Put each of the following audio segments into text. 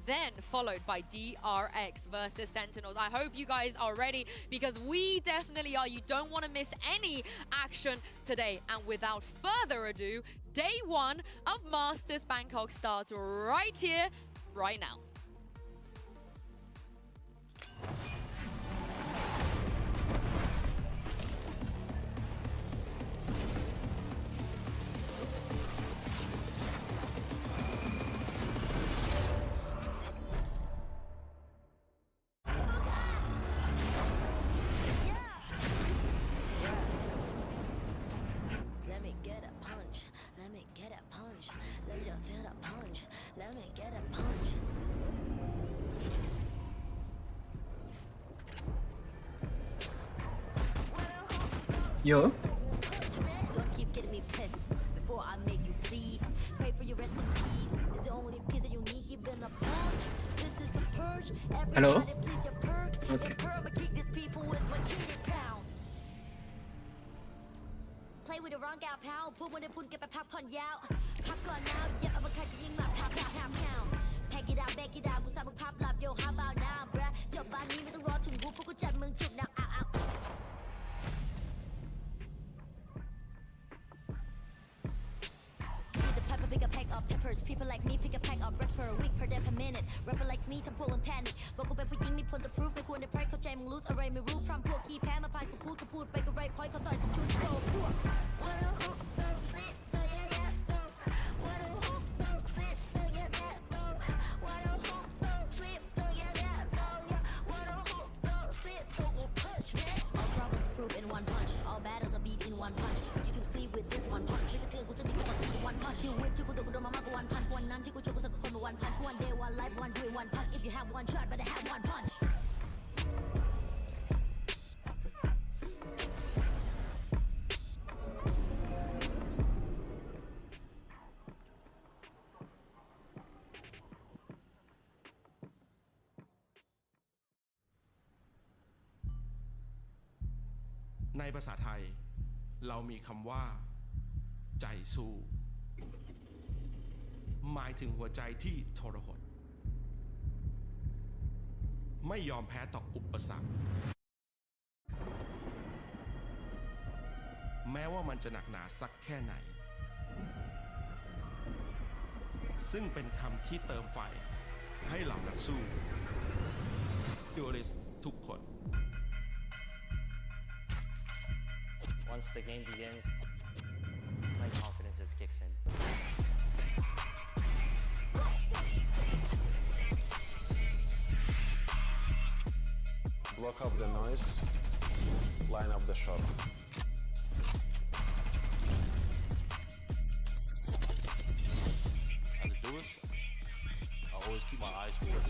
then followed by DRX versus Sentinels. I hope you guys are ready because we definitely are. You don't want to miss any action today. And without further ado, day one of Masters Bangkok starts right here, right now. Yo. Don't keep getting me pissed before I make you bleed. Pray for your rest in peace. It's the only piece that you need. You've been a purge. This is the purge. Hello? Everybody please your perk. Okay. And perma kick these people with my kitty pound. Play with the wrong gal pal. Put when they put get back pun out. Pop gun now. Yeah, I'm a cut you my pow pow pow pow. Pack it out, back it out. กูสร้างมึงภาพลับ Yo how about now bruh จบบ้านนี้ไม่ต้องรอถึงกูพวกกูจัดมึงจุก now out out. Pick a pack of peppers. People like me pick a pack of reps per week per day per minute. Rapper like me ทำพวกมัน panic บอกกูเป็นผู้หญิงมีผลต่อ proof ไม่ควรได้ไพรเข้าใจมึง lose อะไรไม่รู้พร้อมพวกขี้แพ้มาพานกูพูดไปก็ไรพอยเขาต่อยสักชุดโตพวก All problems prove in one punch. All battles are beat in one punch. You two sleep with this one punch. ไม่ใช่เรื่องกูสนิทกูขอสนิท one punch. You whip ที่กูโดนมามากกว่า one punch. วันนั้นที่กูเจอกูสักคนมา one punch. One day one life one do it one punch. If you have one shot better have one punch. ในภาษาไทยเรามีคำว่าใจสู้หมายถึงหัวใจที่ทรหดไม่ยอมแพ้ต่ออุปสรรคแม้ว่ามันจะหนักหนาสักแค่ไหนซึ่งเป็นคำที่เติมไฟให้เหล่านักสู้ดูอลิสทุกคน Once the game begins, my confidence just kicks in. Block up the noise, line up the shot. As a duelist, I always keep my eyes forward.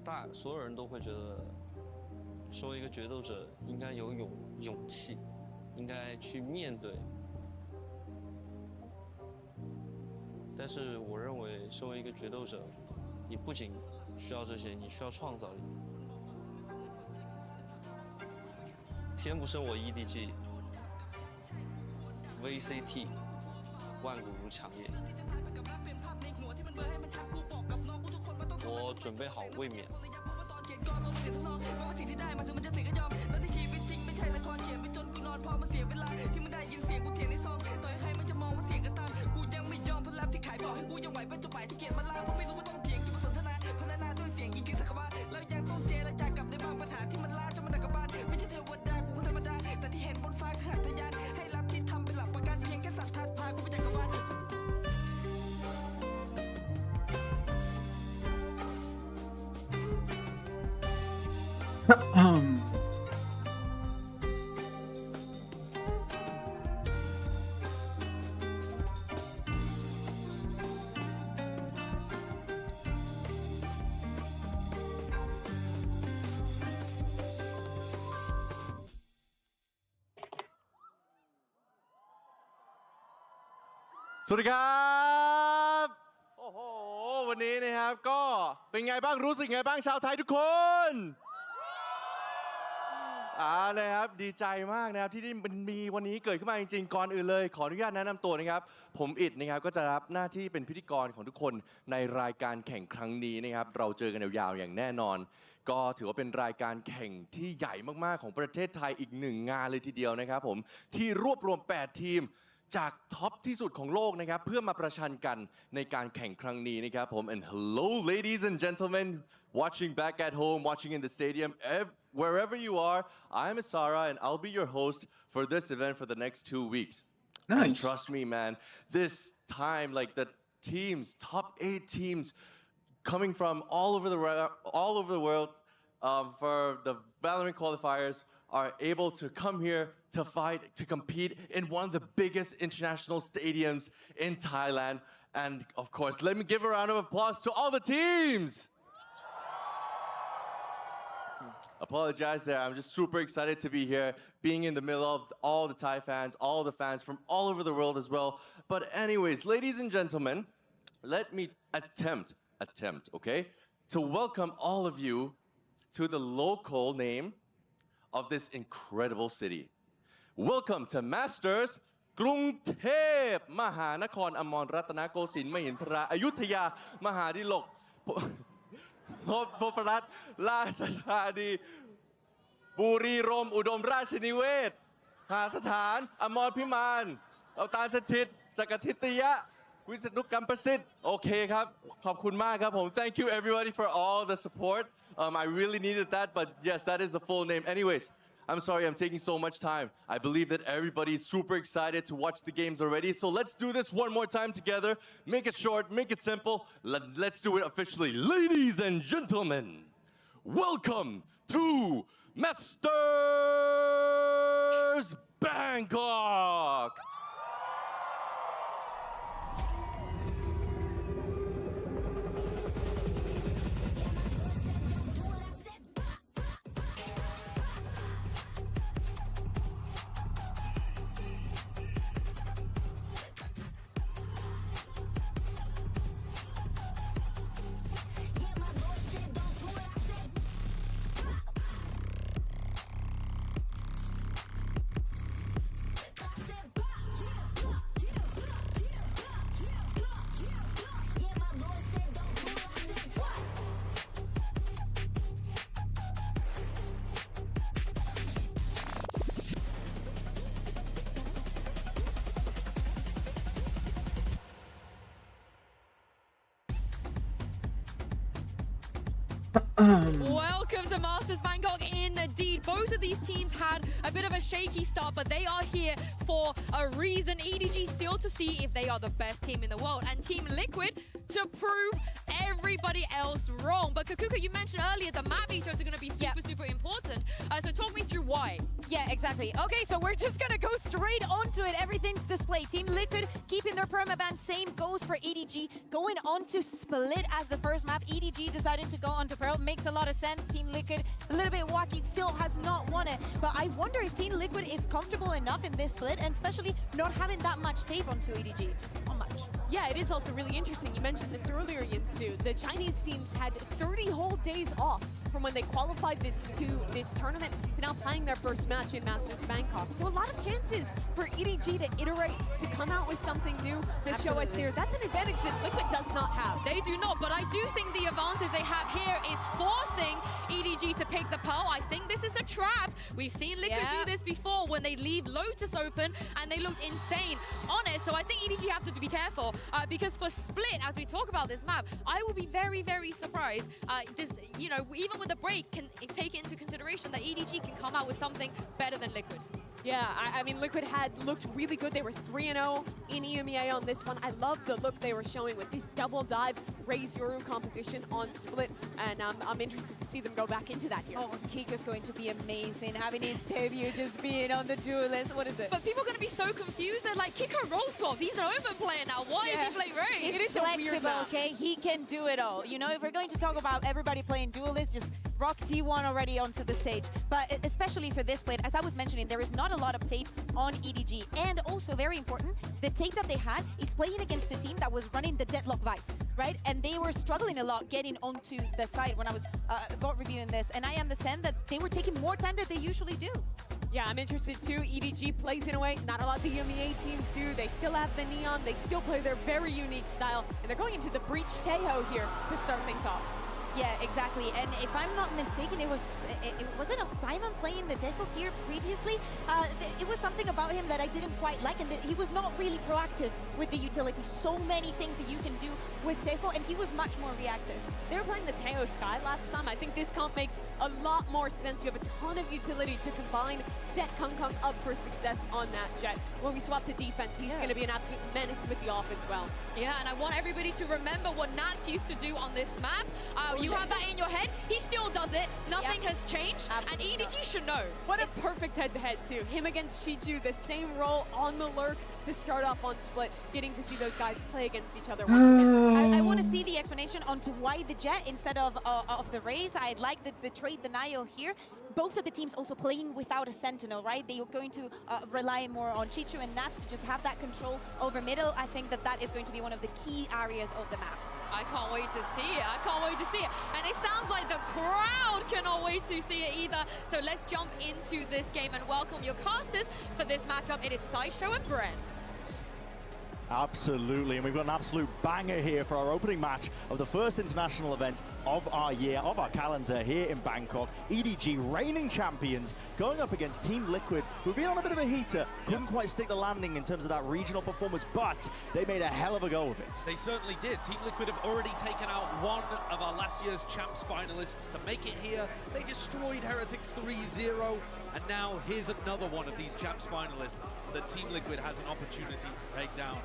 当然，所有人都会觉得，作为一个决斗者，应该有勇气，应该去面对。但是，我认为，作为一个决斗者，你不仅需要这些，你需要创造力。天不生我 EDG，VCT， 万古如长夜。我准备好卫冕。สวัสดีครับโอ้โหว วันนี้นะครับก็เป็นไงบ้างรู้สึกไงบ้างชาวไทยทุกคน เลยครับดีใจมากนะครับที่มันมีวันนี้เกิดขึ้นมาจริงๆก่อนอื่นเลยขออนุญาตแนะนำตัวนะครับผมอิดนะครับก็จะรับหน้าที่เป็นพิธีกรของทุกคนในรายการแข่งครั้งนี้นะครับเราเจอกันยาวๆอย่างแน่นอน ก็ถือว่าเป็นรายการแข่งที่ใหญ่มากๆของประเทศไทยอีกหนึ่งงานเลยทีเดียวนะครับผมที่รวบรวม8ทีมจากท็อปที่สุดของโลกนะครับเพื่อมาประชันกันในการแข่งครั้งนี้นะครับผม and hello ladies and gentlemen watching back at home watching in the stadium wherever you are I'm Asara and I'll be your host for this event for the next 2 weeks and trust me man this time like the teams top 8 teams coming from all over the world for the Valorant qualifiers are able to come here to fight, to compete in one of the biggest international stadiums in Thailand. And of course, let me give a round of applause to all the teams. Apologize there, I'm just super excited to be here, being in the middle of all the Thai fans, all the fans from all over the world as well. But anyways, ladies and gentlemen, let me attempt, okay, to welcome all of you to the local name of this incredible city. Welcome to Masters กรุงเทพมหานครอมรรัตนโกสินทร์มหินทราอยุธยามหาดิลกพบรัตน์ราชธานีบุรีรมย์อุดมราชนิเวศหาสถานอมรพิมานเอาตาลสถิตสกทิตยะวิษณุกรรมประสิทธิ์โอเคครับขอบคุณมากครับผม Thank you everybody for all the support I really needed that but yes that is the full name anyways I'm sorry I'm taking so much time I believe that everybody's super excited to watch the games already so let's do this one more time together make it short make it simple let's do it officially ladies and gentlemen welcome to Masters Bangkok Welcome to Masters Bangkok. Indeed, both of these teams had a bit of a shaky start, but they are here for a reason. EDG still to see if they are the best team in the world, and Team Liquid to prove everybody else wrong. But Kakuka, you mentioned earlier the map vetoes are going to be super important. So talk me through why. Yeah, exactly. Okay, so we're just going to go straight onto it. Everything's displayed. Team Liquid keeping their permaban. Same goes for EDG. Going on to Split as the first map. EDG decided to go onto Pearl. Makes a lot of sense. Team Liquid, a little bit wacky, still has not won it. But I wonder if Team Liquid is comfortable enough in this split, and especially not having that much tape onto EDG. Just not much. Yeah, it is also really interesting. You mentioned this earlier, Yinsu. The Chinese teams had 30 whole days off from when they qualified this tournament to now playing their first match in Masters Bangkok. So a lot of chances for EDG to iterate, to come out with something new, to show us here. That's an advantage that Liquid does not have. They do not, but I do think the advantage they have here is forcing EDG to pick the Pearl. I think this is a trap. We've seen Liquid do this before when they leave Lotus open and they looked insane on it. So I think EDG have to be careful because for Split, as we talk about this map, I will be very, very surprised. Just, you know, even with the break, can take it into consideration that EDG can come out with something better than Liquid. Yeah, I mean, Liquid had looked really good. They were 3-0 in EMEA on this one. I love the look they were showing with this double dive Raise Yoru composition on Split, and I'm interested to see them go back into that here. Oh, Kiko's going to be amazing, having his debut just being on the duelist. What is it? But people are going to be so confused. They're like, Kiko roll swap. He's an open player now. Why is he playing Raise? It is flexible, okay? He can do it all. You know, if we're going to talk about everybody playing duelist, just rock D1 already onto the stage. But especially for this split, as I was mentioning, there is not a lot of tape on EDG. And also, very important, the tape that they had is playing against a team that was running the Deadlock Vice, right? And they were struggling a lot getting onto the side when I was bot reviewing this. And I understand that they were taking more time than they usually do. Yeah, I'm interested too. EDG plays in a way not a lot of the EMEA teams do. They still have the Neon. They still play their very unique style. And they're going into the Breach Tejo here to start things off. Yeah, exactly. And if I'm not mistaken, wasn't Simon playing the Deco here previously? It was something about him that I didn't quite like, and that he was not really proactive with the utility. So many things that you can do with Deco, and he was much more reactive. They were playing the Teo Sky last time. I think this comp makes a lot more sense. You have a ton of utility to combine, set Kung Kung up for success on that Jet. When we swap the defense, he's going to be an absolute menace with the off as well. Yeah, and I want everybody to remember what Nats used to do on this map. You have that in your head. He still does it. Nothing has changed. Absolutely. And EDG should know. What a perfect head-to-head, too. Him against Chichu, the same role on the lurk to start off on Split. Getting to see those guys play against each other once again. I want to see the explanation onto why the Jet instead of the Raze. I'd like the trade denial here. Both of the teams also playing without a Sentinel, right? They are going to rely more on Chichu and Nats to just have that control over middle. I think that is going to be one of the key areas of the map. I can't wait to see it. I can't wait to see it. And it sounds like the crowd cannot wait to see it either. So let's jump into this game and welcome your casters for this matchup. It is Sideshow and Bren. Absolutely, and we've got an absolute banger here for our opening match of the first international event of our year, of our calendar here in Bangkok. EDG, reigning champions, going up against Team Liquid, who've been on a bit of a heater. Couldn't quite stick the landing in terms of that regional performance, but they made a hell of a go of it. They certainly did. Team Liquid have already taken out one of our last year's champs finalists to make it here. They destroyed Heretics 3-0, and now here's another one of these champs finalists that Team Liquid has an opportunity to take down.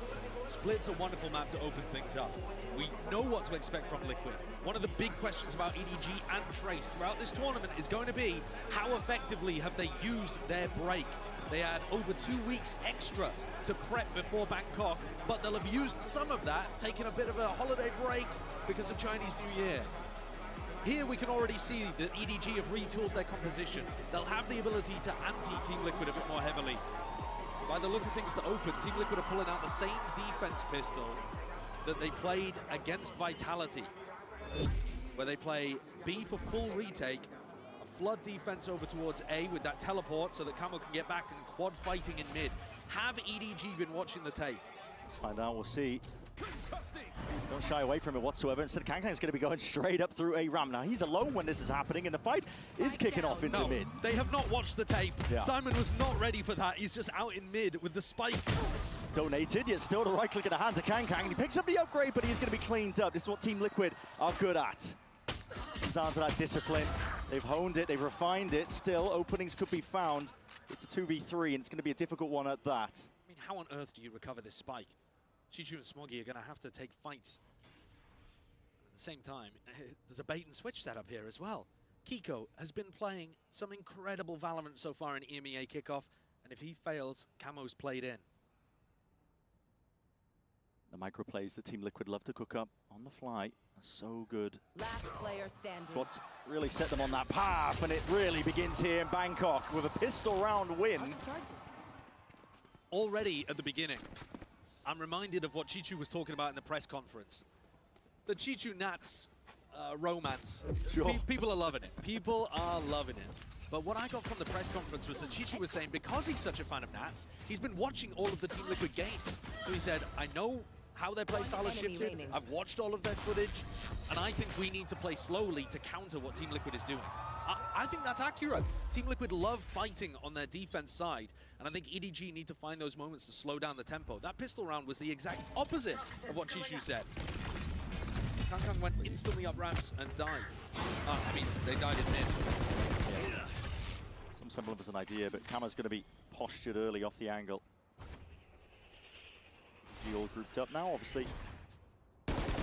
Split's a wonderful map to open things up. We know what to expect from Liquid. One of the big questions about EDG and Trace throughout this tournament is going to be how effectively have they used their break. They had over 2 weeks extra to prep before Bangkok, but they'll have used some of that, taken a bit of a holiday break because of Chinese New Year. Here we can already see that EDG have retooled their composition. They'll have the ability to anti-Team Liquid a bit more heavily. By the look of things to open, Team Liquid are pulling out the same defense pistol that they played against Vitality, where they play B for full retake, a flood defense over towards A with that teleport so that Camo can get back and quad fighting in mid. Have EDG been watching the tape? Let's find out, we'll see. Don't shy away from it whatsoever. Instead, Kangkang's going to be going straight up through a ram. Now, he's alone when this is happening, and the fight is kicking off into mid. They have not watched the tape. Yeah. Simon was not ready for that. He's just out in mid with the spike. Donated, yet still the right click in the hands of Kangkang, and he picks up the upgrade, but he's going to be cleaned up. This is what Team Liquid are good at. Comes down to that discipline. They've honed it, they've refined it. Still, openings could be found. It's a 2v3, and it's going to be a difficult one at that. I mean, how on earth do you recover this spike? Chichu and Smoggy are going to have to take fights. At the same time, there's a bait and switch setup here as well. Kiko has been playing some incredible Valorant so far in EMEA kickoff, and if he fails, Camo's played in. The micro plays that Team Liquid love to cook up on the fly are so good. Last player standing. It's what's really set them on that path, and it really begins here in Bangkok with a pistol round win. Already at the beginning, I'm reminded of what Chichu was talking about in the press conference. The Chichu Nats romance. Sure. People are loving it. People are loving it. But what I got from the press conference was that Chichu was saying because he's such a fan of Nats, he's been watching all of the Team Liquid games. So he said, I know how their playstyle has shifted. I've watched all of their footage, and I think we need to play slowly to counter what Team Liquid is doing. I think that's accurate. Team Liquid love fighting on their defense side, and I think EDG need to find those moments to slow down the tempo. That pistol round was the exact opposite of what Chichu said. Kangkang went instantly up ramps and died. I mean, they died in mid. Yeah. Some semblance of an idea, but Camo's going to be postured early off the angle. The all grouped up now, obviously.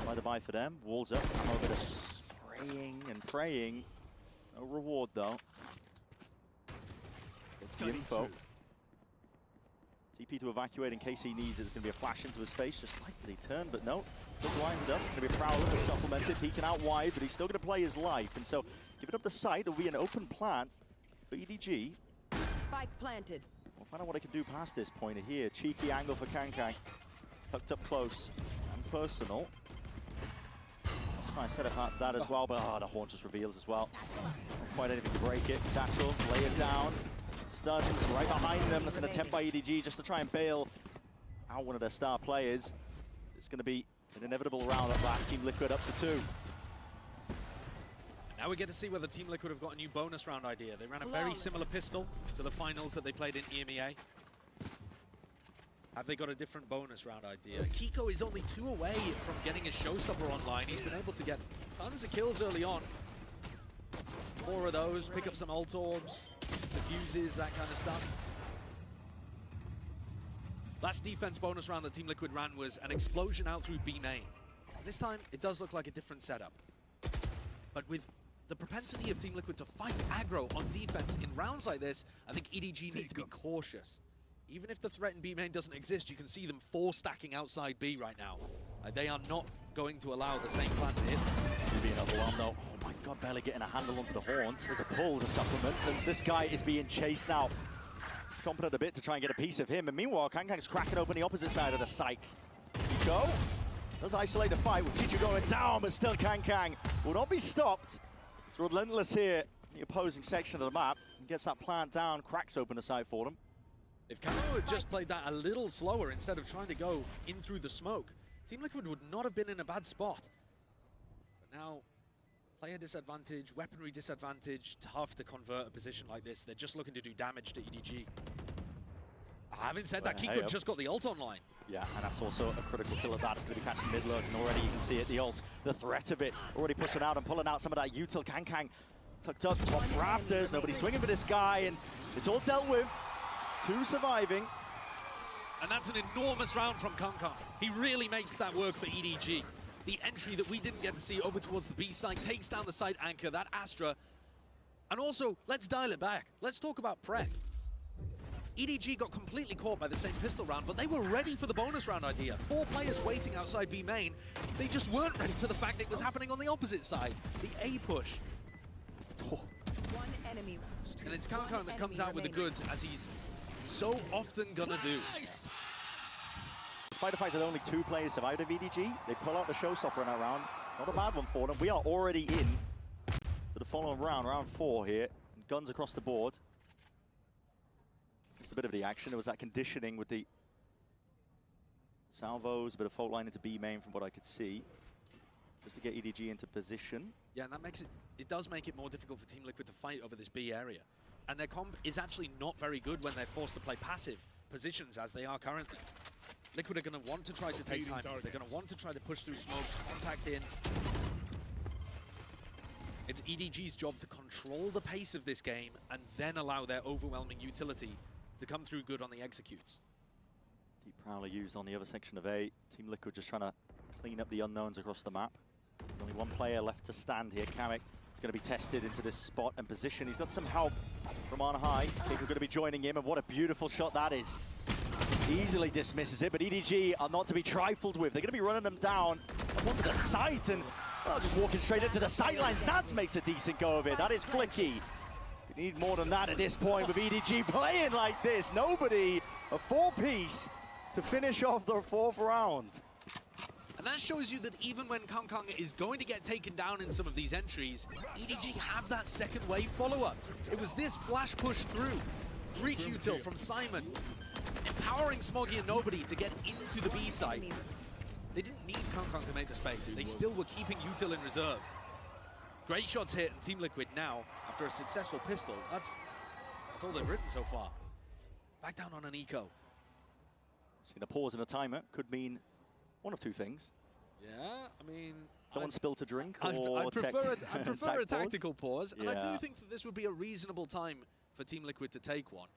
By the buy for them. Walls up. Camo a bit of spraying and praying. No reward though. Gets the info. TP to evacuate in case he needs it. There's going to be a flash into his face, just slightly turned, but no. Still lines it up. It's going to be a Prowler to supplement it, peeking out wide, but he's still going to play his life. And so, giving up the site, it'll be an open plant for EDG. Spike planted. We'll find out what I can do past this pointer here. Cheeky angle for Kankang. Tucked up close and personal. Let's try and set up that as well, but the horn just reveals as well. Not quite anything to break it. Satchel, lay it down. Stuns right behind them. That's an attempt by EDG just to try and bail out one of their star players. It's going to be an inevitable round at that. Team Liquid up to 2. Now we get to see whether Team Liquid have got a new bonus round idea. They ran a very similar pistol to the finals that they played in EMEA. Have they got a different bonus round idea? Kiko is only 2 away from getting his showstopper online. He's been able to get tons of kills early on. 4 of those, pick up some ult orbs, diffuses, that kind of stuff. Last defense bonus round that Team Liquid ran was an explosion out through B main. This time, it does look like a different setup. But with the propensity of Team Liquid to fight aggro on defense in rounds like this, I think EDG need to be cautious. Even if the threat in B main doesn't exist, you can see them 4 stacking outside B right now. They are not going to allow the same plan to hit. Being overwhelmed though. Oh my god, barely getting a handle onto the horns. There's a pull, the supplement, and this guy is being chased now. Chomping at a bit to try and get a piece of him, and meanwhile, Kankang's cracking open the opposite side of the site. Chicho does isolate the fight with Chicho going down, but still Kankang will not be stopped. It's relentless here in the opposing section of the map. And gets that plant down, cracks open the site for them. If Camo had just played that a little slower instead of trying to go in through the smoke, Team Liquid would not have been in a bad spot. But now, player disadvantage, weaponry disadvantage, tough to convert a position like this. They're just looking to do damage to EDG. Having said that, Kiko just got the ult online. Yeah, and that's also a critical kill at that. It's going to be catching mid-lurk, and already you can see it, the ult, the threat of it, already pushing out and pulling out some of that util. Kankang tucked up, top rafters, nobody swinging for this guy, and it's all dealt with. 2 surviving. And that's an enormous round from Kankang. He really makes that work for EDG. The entry that we didn't get to see over towards the B side takes down the side anchor, that Astra. And also, let's dial it back. Let's talk about prep. EDG got completely caught by the same pistol round, but they were ready for the bonus round idea. 4 players waiting outside B main. They just weren't ready for the fact it was happening on the opposite side. The A push. One enemy. And it's Kankang that comes out with the goods, as he's so often gonna do. Nice. Despite the fact that only 2 players survived of EDG, they pull out the showstopper in that round. It's not a bad one for them. We are already in to the following round, round 4 here. And guns across the board. Just a bit of the action. There was that conditioning with the salvos, a bit of fault line into B main from what I could see, just to get EDG into position. Yeah, and that makes it does make it more difficult for Team Liquid to fight over this B area. And their comp is actually not very good when they're forced to play passive positions as they are currently. Liquid are going to want to try to take timings. They're going to want to try to push through smokes, contact in. It's EDG's job to control the pace of this game and then allow their overwhelming utility to come through good on the executes. Deep Prowler used on the other section of A. Team Liquid just trying to clean up the unknowns across the map. There's only 1 player left to stand here. Kamek is going to be tested into this spot and position. He's got some help from on high. People are going to be joining him, and what a beautiful shot that is. Easily dismisses it, but EDG are not to be trifled with. They're going to be running them down up onto the site, and well, just walking straight into the sightlines. Nats makes a decent go of it. That is flicky. We need more than that at this point with EDG playing like this. Nobody, a 4-piece to finish off the 4th round. And that shows you that even when Kankang is going to get taken down in some of these entries, EDG have that second wave follow-up. It was this flash push through. Breach util from Simon, empowering Smoggy and Nobody to get into the B side. They didn't need Kankang to make the space. They still were keeping util in reserve. Great shots hit, and Team Liquid now, after a successful pistol, that's all they've written so far. Back down on an eco. Seeing a pause in a timer could mean one of 2 things. Yeah, I mean... Someone spilled a drink, I'd or prefer a tactical pause, and yeah. I do think that this would be a reasonable time for Team Liquid to take one.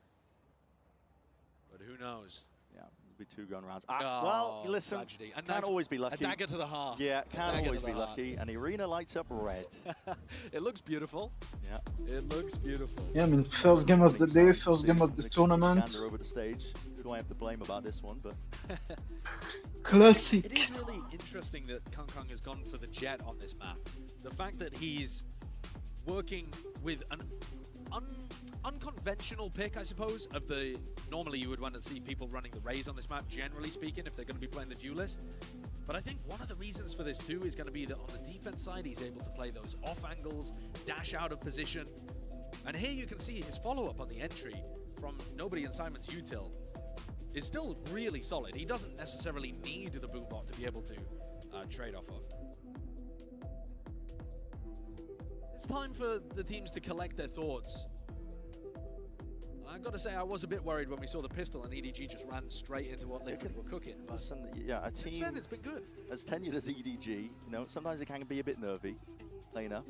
But who knows? Yeah, it'll be 2 gun rounds. Well, listen, tragedy. Can't always be lucky. A dagger to the heart. Yeah, can't always be lucky. And the arena lights up red. It looks beautiful. Yeah. It looks beautiful. Yeah, I mean, first game of the day, first game of the tournament. Over the stage. who I have to blame about this one, but... Classic. It is really interesting that Kung Kung has gone for the Jet on this map. The fact that he's working with an unconventional pick, I suppose, of the... Normally you would want to see people running the Raze on this map, generally speaking, if they're going to be playing the Duelist. But I think one of the reasons for this too is going to be that on the defense side, he's able to play those off angles, dash out of position. And here you can see his follow-up on the entry from Nobody and Simon's util is still really solid. He doesn't necessarily need the boombot to be able to trade off of. It's time for the teams to collect their thoughts. I've got to say, I was a bit worried when we saw the pistol and EDG just ran straight into what Liquid were cooking. But listen, yeah, a team, since then, it's been good. As tenured as EDG, you know, sometimes it can be a bit nervy, playing up.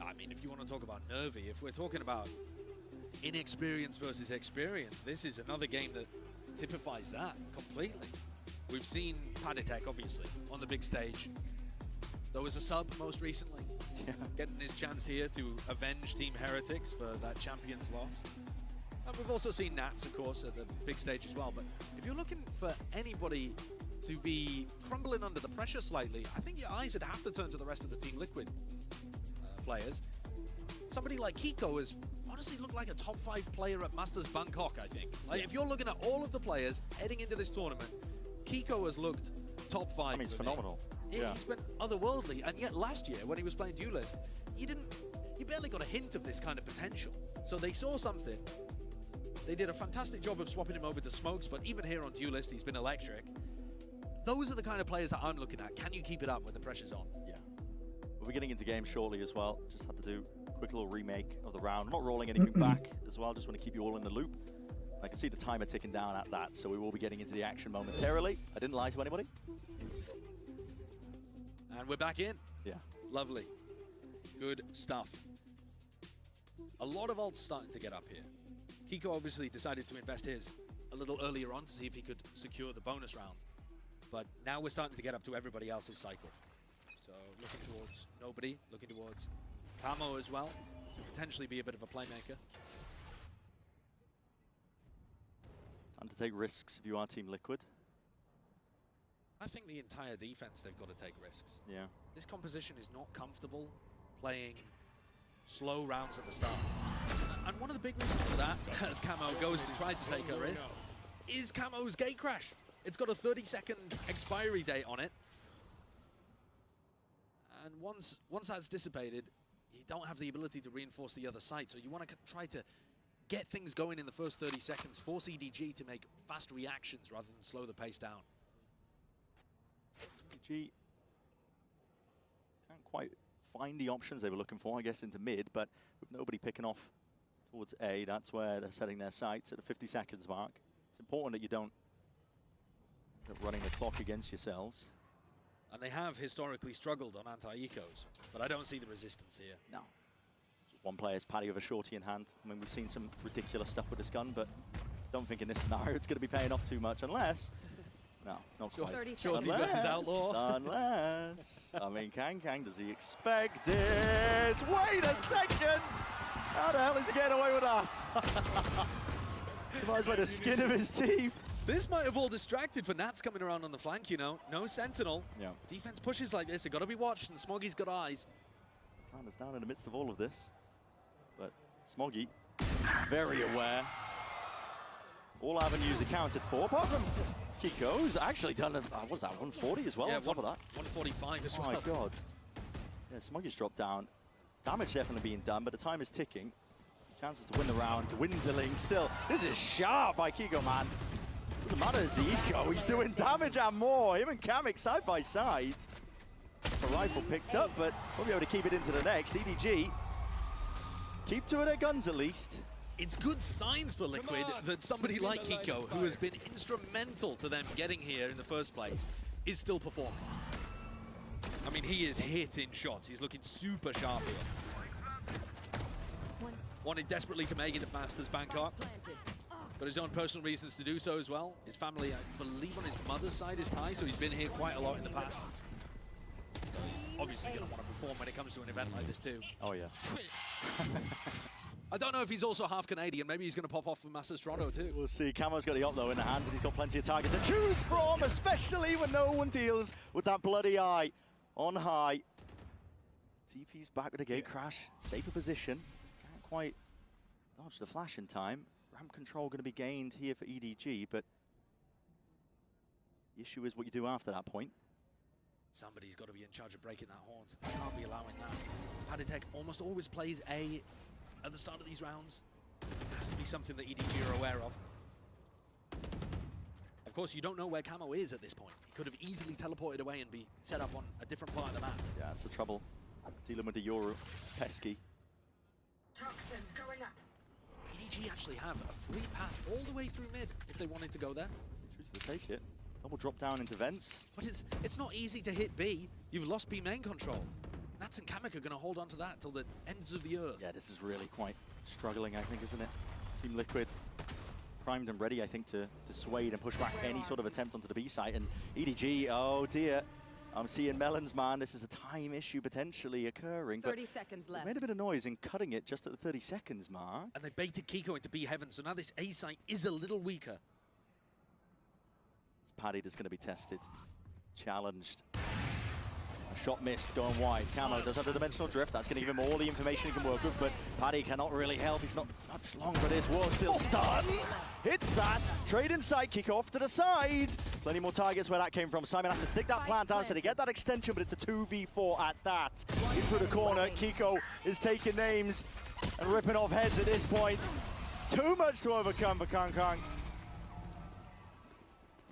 I mean, if you want to talk about nervy, if we're talking about inexperience versus experience, this is another game that typifies that completely. We've seen Paditek, obviously, on the big stage. There was a sub most recently, getting his chance here to avenge Team Heretics for that champion's loss. And we've also seen Nats, of course, at the big stage as well. But if you're looking for anybody to be crumbling under the pressure slightly, I think your eyes would have to turn to the rest of the Team Liquid players. Somebody like Kiko has honestly looked like a top 5 player at Masters Bangkok, I think. Like, if you're looking at all of the players heading into this tournament, Kiko has looked top 5. I mean, he's phenomenal. Yeah. He's been otherworldly, and yet last year, when he was playing Duelist, you barely got a hint of this kind of potential. So they saw something. They did a fantastic job of swapping him over to Smokes, but even here on Duelist, he's been electric. Those are the kind of players that I'm looking at. Can you keep it up when the pressure's on? Yeah. We'll be getting into games shortly as well. Just had to do a quick little remake of the round. I'm not rolling anything back as well. Just want to keep you all in the loop. I can see the timer ticking down at that, so we will be getting into the action momentarily. I didn't lie to anybody. And we're back in. Yeah. Lovely. Good stuff. A lot of ults starting to get up here. Kiko obviously decided to invest his a little earlier on to see if he could secure the bonus round. But now we're starting to get up to everybody else's cycle. So looking towards Nobody, looking towards Camo as well, to potentially be a bit of a playmaker. Time to take risks if you are Team Liquid. I think the entire defense, they've got to take risks. Yeah. This composition is not comfortable playing slow rounds at the start. And one of the big reasons for that, as Camo goes to try to take a risk, is Camo's gate crash. It's got a 30-second expiry date on it. And once that's dissipated, you don't have the ability to reinforce the other side. So you want to try to get things going in the first 30 seconds, force EDG to make fast reactions rather than slow the pace down. EDG can't quite find the options they were looking for, I guess, into mid, but with Nobody picking off towards A, that's where they're setting their sights at the 50 seconds mark. It's important that you don't end up running the clock against yourselves. And they have historically struggled on anti-ecos, but I don't see the resistance here. No. Just one player's Paddy with a shorty in hand. I mean, we've seen some ridiculous stuff with this gun, but don't think in this scenario it's going to be paying off too much, unless... No, not quite. Shorty versus Outlaw. Unless, I mean, Kang, does he expect it? Wait a second! How the hell is he getting away with that? He might as well the skin of his teeth. This might have all distracted for Nats coming around on the flank, you know. No Sentinel. Yeah. Defense pushes like this, they've got to be watched, and Smoggy's got eyes. Planner's down in the midst of all of this. But Smoggy, very aware. All avenues accounted for, apart from Kiko's actually done, what was that, 140 as well, yeah, on top of that? 145 as well. Oh my god. Yeah, Smoggy's dropped down. Damage definitely being done, but the time is ticking. Chances to win the round, dwindling still. This is sharp by Kiko, man. Doesn't matter as the eco, he's doing damage and more. Him and Kamek side by side. The rifle picked up, but won't be able to keep it into the next. EDG, keep two of their guns at least. It's good signs for Liquid that somebody like Kiko, who has been instrumental to them getting here in the first place, is still performing. I mean, he is hitting shots. He's looking super sharp here. Wanted desperately to make it at Masters Bangkok, but his own personal reasons to do so as well. His family, I believe on his mother's side is Thai, so he's been here quite a lot in the past. So he's obviously going to want to perform when it comes to an event like this too. Oh yeah. I don't know if he's also half Canadian. Maybe he's going to pop off for Masters Toronto too. We'll see. Camo's got the op though in the hands, and he's got plenty of targets to choose from, especially when no one deals with that bloody eye on high. TP's back with a gate crash. Safer position. Can't quite dodge the flash in time. Ramp control going to be gained here for EDG, but the issue is what you do after that point. Somebody's got to be in charge of breaking that haunt. Can't be allowing that. Paditech almost always plays A at the start of these rounds. Has to be something that EDG are aware of. Of course, you don't know where Camo is at this point. He could have easily teleported away and be set up on a different part of the map. Yeah, it's a trouble. Dealing with the Euro. Pesky. Toxins going up. EDG actually have a free path all the way through mid if they wanted to go there. Choose to take it. Double drop down into vents. But it's not easy to hit B. You've lost B main control. Nats and Kamek are going to hold on to that till the ends of the earth. Yeah, this is really quite struggling, I think, isn't it? Team Liquid primed and ready, I think, to dissuade and push back any sort of attempt onto the B site. And EDG, oh dear. I'm seeing Melons, man. This is a time issue potentially occurring. 30 seconds left. Made a bit of noise in cutting it just at the 30 seconds mark. And they baited Kiko into B heaven, so now this A site is a little weaker. It's Paddy that's going to be tested, challenged. A shot missed, going wide. Camo does have the dimensional drift. That's going to give him all the information he can work with, but Paddy cannot really help. He's not much longer for this. War still stunned. Hits that. Trade inside, kick off to the side. Plenty more targets where that came from. Simon has to stick that plant down so they get that extension, but it's a 2v4 at that. In through the corner, Kiko is taking names and ripping off heads at this point. Too much to overcome for Kong Kong.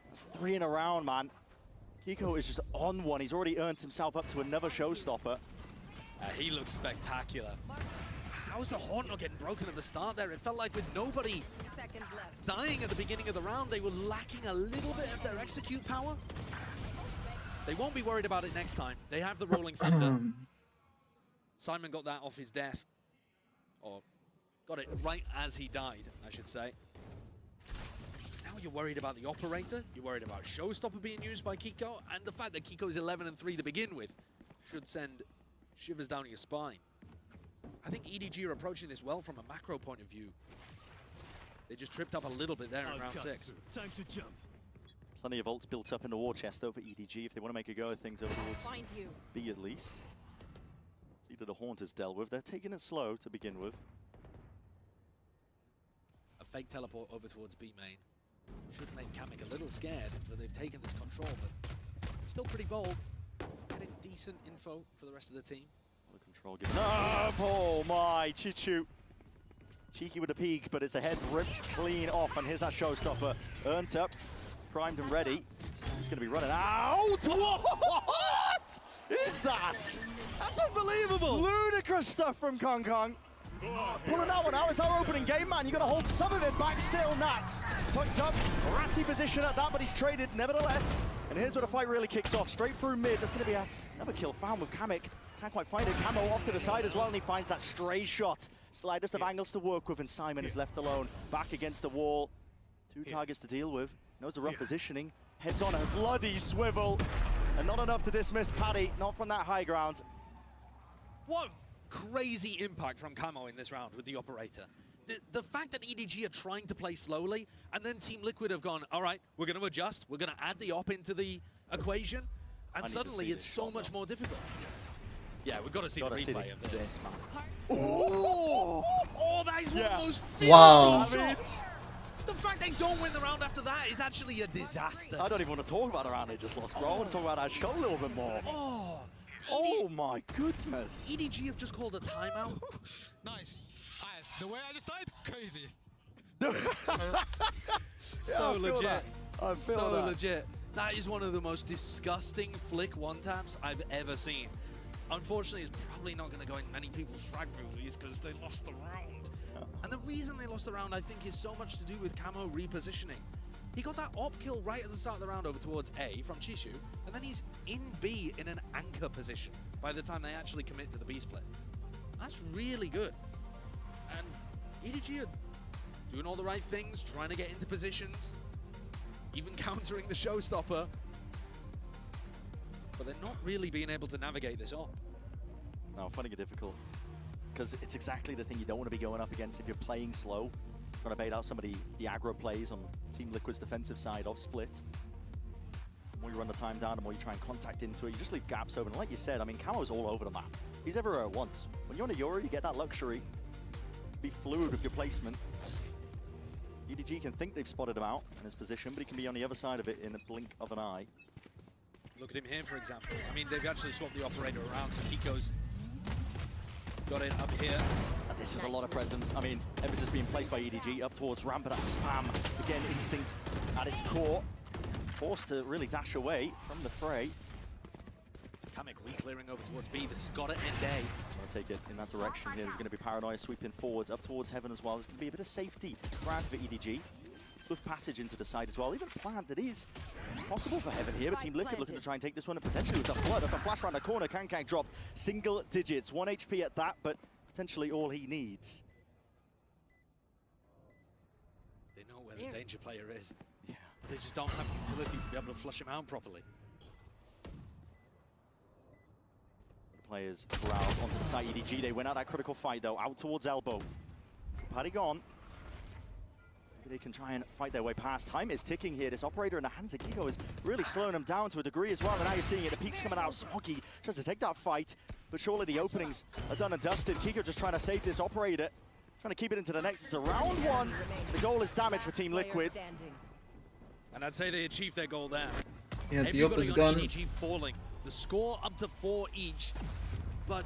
That's 3 in a round, man. Kiko is just on one. He's already earned himself up to another showstopper. He looks spectacular. How was the haunt not getting broken at the start there? It felt like with nobody dying at the beginning of the round, they were lacking a little bit of their execute power. They won't be worried about it next time. They have the Rolling Thunder. Simon got that off his death. Or got it right as he died, I should say. Now you're worried about the operator, you're worried about Showstopper being used by Kiko, and the fact that Kiko is 11-3 to begin with should send shivers down your spine. I think EDG are approaching this well from a macro point of view. They just tripped up a little bit there in round 6. Time to jump. Plenty of ults built up in the war chest though for EDG if they want to make a go of things over towards Find you. B at least. See that the haunt is dealt with. They're taking it slow to begin with. A fake teleport over towards B main. Should make Kamek a little scared that they've taken this control, but still pretty bold. Getting decent info for the rest of the team. The control gives up. Oh my, Chichu. Cheeky with a peek, but it's a head ripped clean off, and here's that showstopper. Earned up, primed and ready. He's going to be running out. What is that? That's unbelievable. Ludicrous stuff from Kong Kong. Pulling that one out, it's our opening game, man. You got to hold some of it back still, Nats. Tucked up, ratty position at that, but he's traded nevertheless. And here's where the fight really kicks off. Straight through mid, there's going to be another kill found with Kamek. Can't quite find it. Camo off to the side as well, and he finds that stray shot. Slightest of angles to work with, and Simon is left alone. Back against the wall. 2 targets to deal with. Knows the rough positioning. Heads on a bloody swivel. And not enough to dismiss Paddy, not from that high ground. What crazy impact from Camo in this round with the operator. The fact that EDG are trying to play slowly, and then Team Liquid have gone, all right, we're going to adjust, we're going to add the op into the equation, and suddenly it's so much more difficult. Yeah, we've got to see the replay of this. Oh, that is one of those filthy shots. The fact they don't win the round after that is actually a disaster. I don't even want to talk about the round they just lost, bro. I want to talk about our show a little bit more. Oh my goodness. EDG have just called a timeout. Nice. The way I just died, crazy. So legit. So that. legit. That is one of the most disgusting flick one-taps I've ever seen. Unfortunately, it's probably not going to go in many people's frag movies because they lost the round. And the reason they lost the round, I think, is so much to do with Camo repositioning. He got that op kill right at the start of the round over towards A from Chishu, and then he's in B in an anchor position by the time they actually commit to the B split. That's really good. And EDG are doing all the right things, trying to get into positions, even countering the showstopper. But they're not really being able to navigate this op. No, finding it difficult. because it's exactly the thing you don't want to be going up against if you're playing slow, trying to bait out some of the aggro plays on Team Liquid's defensive side of Split. The more you run the time down, the more you try and contact into it, you just leave gaps open. And like you said, I mean, Camo's all over the map. He's everywhere at once. When you're on a Euro, you get that luxury. Be fluid with your placement. EDG can think they've spotted him out in his position, but he can be on the other side of it in a blink of an eye. Look at him here, for example. I mean, they've actually swapped the operator around, so Kiko's got it up here. And this is a lot of presence. I mean, emphasis being placed by EDG up towards ramp, but that spam, again, instinct at its core. Forced to really dash away from the fray. Kamek re-clearing over towards B. This has got to end A. I'll take it in that direction here. There's going to be Paranoia sweeping forwards up towards Heaven as well. There's going to be a bit of safety around for EDG. With passage into the side as well. Even plant that is possible for Heaven here, but Team Liquid looking to try and take this one, and potentially with the flood. That's a flash around the corner. Kankang dropped single digits. 1 HP at that, but potentially all he needs. They know where the danger player is. Yeah. But they just don't have utility to be able to flush him out properly. Players corralled onto the side. EDG, they win out that critical fight though, out towards elbow. Paddy gone. Maybe they can try and fight their way past. Time is ticking here. This operator in the hands of Kiko is really slowing them down to a degree as well. And now you're seeing it. The peak's coming out. Smoggy tries to take that fight, but surely the openings are done and dusted. Kiko just trying to save this operator, trying to keep it into the next. It's a round one. The goal is damage for Team Liquid. And I'd say they achieved their goal there. Yeah, the Everybody is on gone. EDG falling. The score up to 4 each, but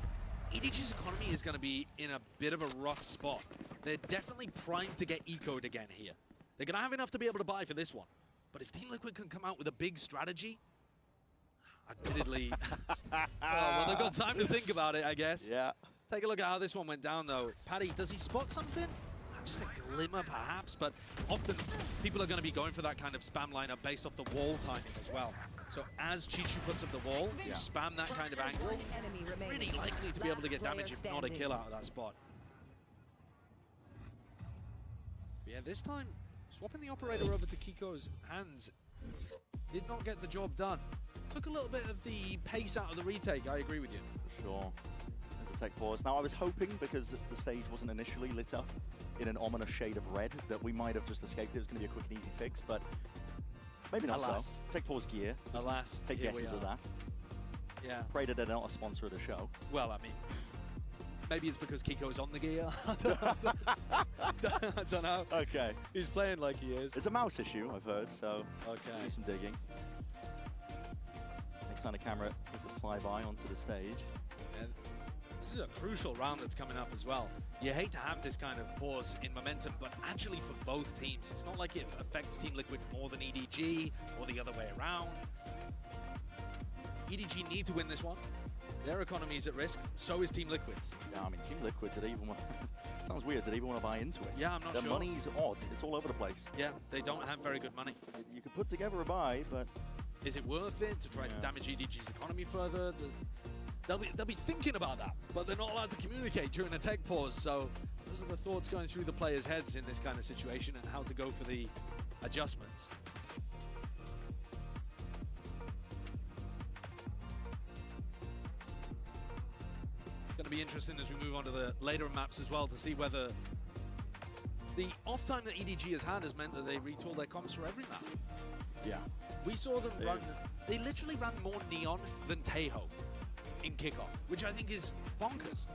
EDG's economy is going to be in a bit of a rough spot. They're definitely primed to get ecoed again here. They're going to have enough to be able to buy for this one. But if Team Liquid can come out with a big strategy, admittedly, well, they've got time to think about it, I guess. Yeah. Take a look at how this one went down, though. Paddy, does he spot something? Just a glimmer, perhaps, but often people are going to be going for that kind of spam lineup based off the wall timing as well. So as Chichu puts up the wall, you spam that kind of angle, really likely to be able to get damage, if not a kill out of that spot. But yeah, this time, swapping the operator over to Kiko's hands did not get the job done. Took a little bit of the pace out of the retake, I agree with you. For sure. There's a tech pause. Now, I was hoping, because the stage wasn't initially lit up in an ominous shade of red, that we might have just escaped. It was going to be a quick and easy fix, but maybe not. Alas. So. Tech pause gear. Alas, take guesses of that. Yeah. Pray that they're not a sponsor of the show. Well, I mean, maybe it's because Kiko's on the gear. I don't know. Okay. He's playing like he is. It's a mouse issue, I've heard, so okay. Do some digging. Next time the camera does a flyby onto the stage. And this is a crucial round that's coming up as well. You hate to have this kind of pause in momentum, but actually for both teams, it's not like it affects Team Liquid more than EDG or the other way around. EDG need to win this one. Their economy is at risk, so is Team Liquid's. Yeah, I mean, Team Liquid, did they even want sounds weird, did they even want to buy into it? Yeah, I'm not sure. The money's odd, it's all over the place. Yeah, they don't have very good money. You could put together a buy, but... Is it worth it to try to damage EDG's economy further? They'll be thinking about that, but they're not allowed to communicate during a tech pause, so those are the thoughts going through the players' heads in this kind of situation and how to go for the adjustments. It's going to be interesting as we move on to the later maps as well to see whether the off time that EDG has had has meant that they retool their comps for every map. Yeah. We saw them run, they literally ran more Neon than Tejo in kickoff, which I think is bonkers.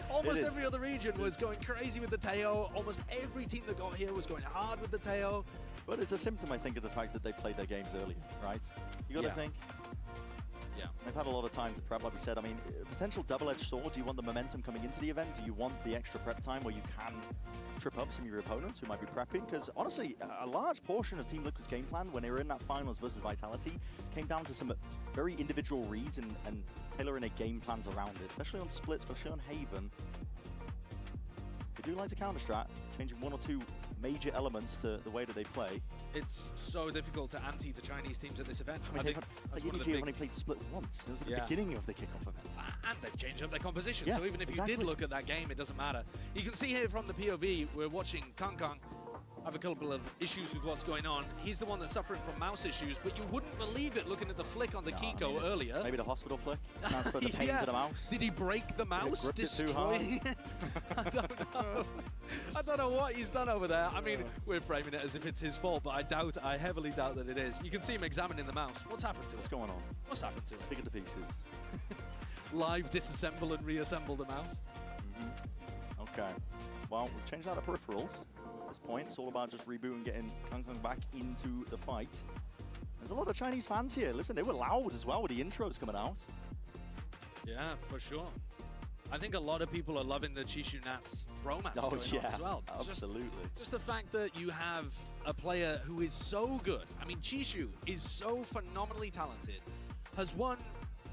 Almost every other region was going crazy with the Tejo. Almost every team that got here was going hard with the Tejo. But it's a symptom, I think, of the fact that they played their games earlier, right? You got to think. Yeah. They've had a lot of time to prep, like we said. I mean, potential double-edged sword. Do you want the momentum coming into the event? Do you want the extra prep time where you can trip up some of your opponents who might be prepping? Because honestly, a large portion of Team Liquid's game plan when they were in that finals versus Vitality came down to some very individual reads and tailoring their game plans around it, especially on Split, especially on Haven. They do like to counter-strat, changing one or two major elements to the way that they play. It's so difficult to anti the Chinese teams at this event. I mean, EDG only played Split once. It was at the beginning of the kickoff event. And they've changed up their composition, Yeah, so even if you did look at that game, it doesn't matter. You can see here from the POV, we're watching Kang Kang have a couple of issues with what's going on. He's the one that's suffering from mouse issues, but you wouldn't believe it looking at the flick on the Kiko earlier. Maybe the hospital flick. Transfer the pain to the mouse. Did he break the mouse? Gripped it too hard. I don't know. I don't know what he's done over there. I mean, we're framing it as if it's his fault, but I heavily doubt that it is. You can see him examining the mouse. What's happened to it? What's going on? What's happened to it? Pick it to pieces. Live disassemble and reassemble the mouse. Okay. Well, we've changed out the peripherals. At this point, it's all about just rebooting, getting Kang Kang back into the fight. There's a lot of Chinese fans here. Listen, they were loud as well with the intros coming out. Yeah, for sure. I think a lot of people are loving the Chishu Nats bromance going on as well. Absolutely. Just the fact that you have a player who is so good. I mean, Chishu is so phenomenally talented, has won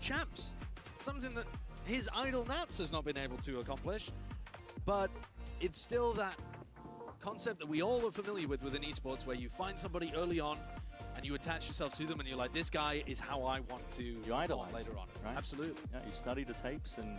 champs. Something that his idol Nats has not been able to accomplish. But it's still that concept that we all are familiar with within esports, where you find somebody early on and you attach yourself to them and you're like, this guy is how I want to idolize later on. Right? Absolutely. Yeah, you study the tapes and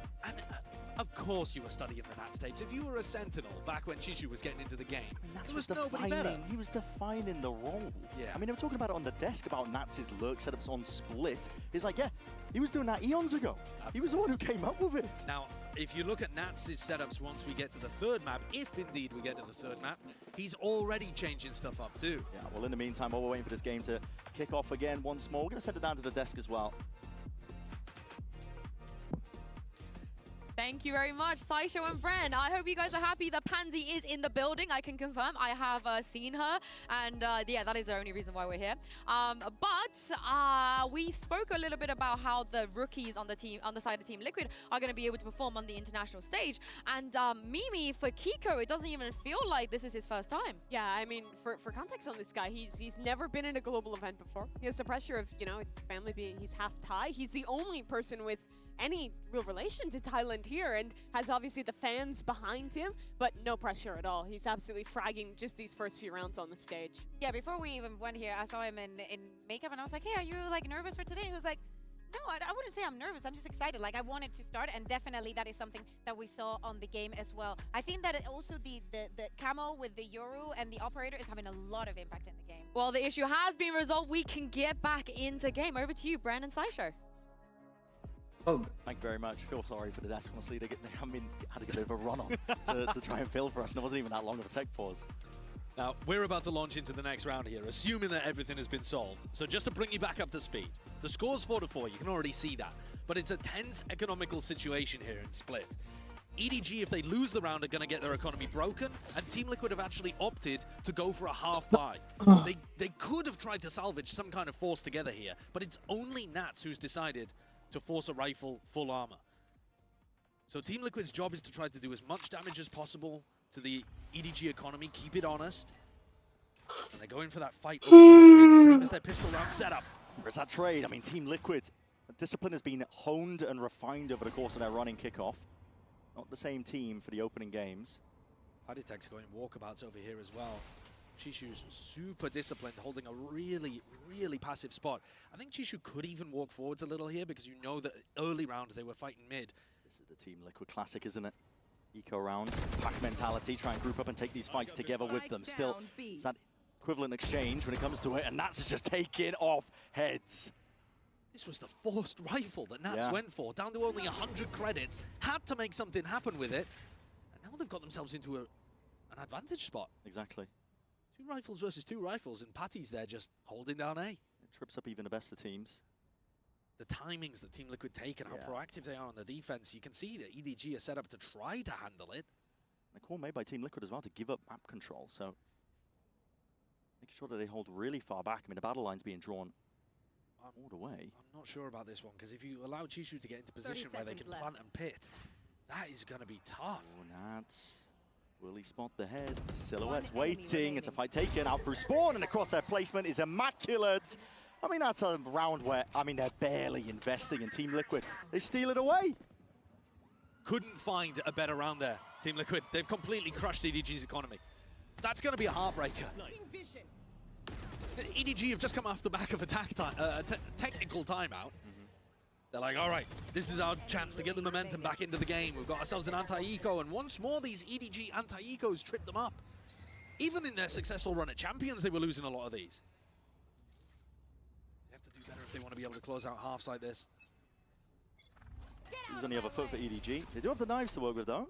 of course you were studying the Nats tapes. If you were a Sentinel back when Chishu was getting into the game, there was nobody better. He was defining the role. Yeah. I mean, they were talking about it on the desk about Nats' lurk setups on Split. He's like, yeah, he was doing that eons ago. He was the one who came up with it. Now, if you look at Nats' setups once we get to the third map, if indeed we get to the third map, he's already changing stuff up too. Yeah, well, in the meantime, while we're waiting for this game to kick off again once more, we're going to send it down to the desk as well. Thank you very much, Saisho and Bren. I hope you guys are happy. The Pansy is in the building. I can confirm. I have seen her, and yeah, that is the only reason why we're here. But we spoke a little bit about how the rookies on the team, on the side of Team Liquid, are going to be able to perform on the international stage. And Mimi, for Kiko, it doesn't even feel like this is his first time. Yeah, I mean, for context on this guy, he's never been in a global event before. He has the pressure of, you know, family being, he's half Thai. He's the only person with any real relation to Thailand here, and has obviously the fans behind him, but no pressure at all. He's absolutely fragging just these first few rounds on the stage. Yeah, before we even went here, I saw him in makeup, and I was like, hey, are you like nervous for today? He was like, no, I wouldn't say I'm nervous. I'm just excited. Like, I wanted to start, and definitely that is something that we saw on the game as well. I think that also the camo with the Yoru and the operator is having a lot of impact in the game. Well, the issue has been resolved. We can get back into game. Over to you, Bren and Saisho. Oh, thank you very much. Feel sorry for the desk. Honestly, they had to get a bit of a run on to try and fill for us, and it wasn't even that long of a tech pause. Now, we're about to launch into the next round here, assuming that everything has been solved. So just to bring you back up to speed, the score's 4-4, you can already see that. But it's a tense economical situation here in Split. EDG, if they lose the round, are going to get their economy broken, and Team Liquid have actually opted to go for a half buy. They could have tried to salvage some kind of force together here, but it's only Nats who's decided to force a rifle full armor. So Team Liquid's job is to try to do as much damage as possible to the EDG economy, keep it honest. And they're going for that fight, same as their pistol round setup. Where's that trade? I mean, Team Liquid, the discipline has been honed and refined over the course of their running kickoff. Not the same team for the opening games. Haditech's going walkabouts over here as well. Chishu's super disciplined, holding a really, really passive spot. I think Chishu could even walk forwards a little here, because you know that early round they were fighting mid. This is the Team Liquid classic, isn't it? Eco round, pack mentality, try and group up and take these fights together with them. Still, it's that equivalent exchange when it comes to it, and Nats is just taking off heads. This was the forced rifle that Nats went for, down to only 100 credits, had to make something happen with it, and now they've got themselves into an advantage spot. Exactly. 2 rifles versus 2 rifles, and Patty's there just holding down A. It trips up even the best of teams. The timings that Team Liquid take and how proactive they are on the defense, you can see that EDG are set up to try to handle it. And a call made by Team Liquid as well to give up map control, so making sure that they hold really far back. I mean, the battle line's being drawn all the way. I'm not sure about this one, because if you allow Chishu to get into position where they can plant and pit, that is going to be tough. Oh, Nats. Will he spot the head? Silhouette's waiting. It's a fight taken out through spawn, and the crosshair placement is immaculate. I mean, that's a round where, I mean, they're barely investing in Team Liquid. They steal it away. Couldn't find a better round there, Team Liquid. They've completely crushed EDG's economy. That's going to be a heartbreaker. EDG have just come off the back of a technical timeout. They're like, all right, this is our chance to get the momentum back into the game. We've got ourselves an anti-eco, and once more these EDG anti-ecos trip them up. Even in their successful run at Champions, they were losing a lot of these. They have to do better if they want to be able to close out halves like this. He's on the other foot for EDG. They do have the knives to work with, though.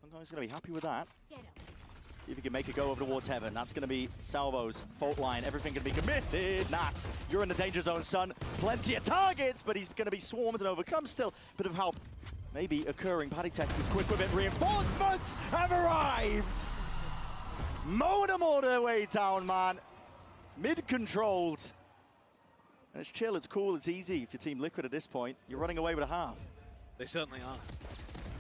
Hongkong's going to be happy with that. See if he can make a go over towards Heaven. That's going to be Salvo's fault line. Everything can be committed. Nats, you're in the danger zone, son. Plenty of targets, but he's going to be swarmed and overcome still. Bit of help maybe occurring. Paddy Tech is quick with it. Reinforcements have arrived. Mowing them all the way down, man. Mid-controlled. And it's chill, it's cool, it's easy if you're Team Liquid at this point. You're running away with a half. They certainly are.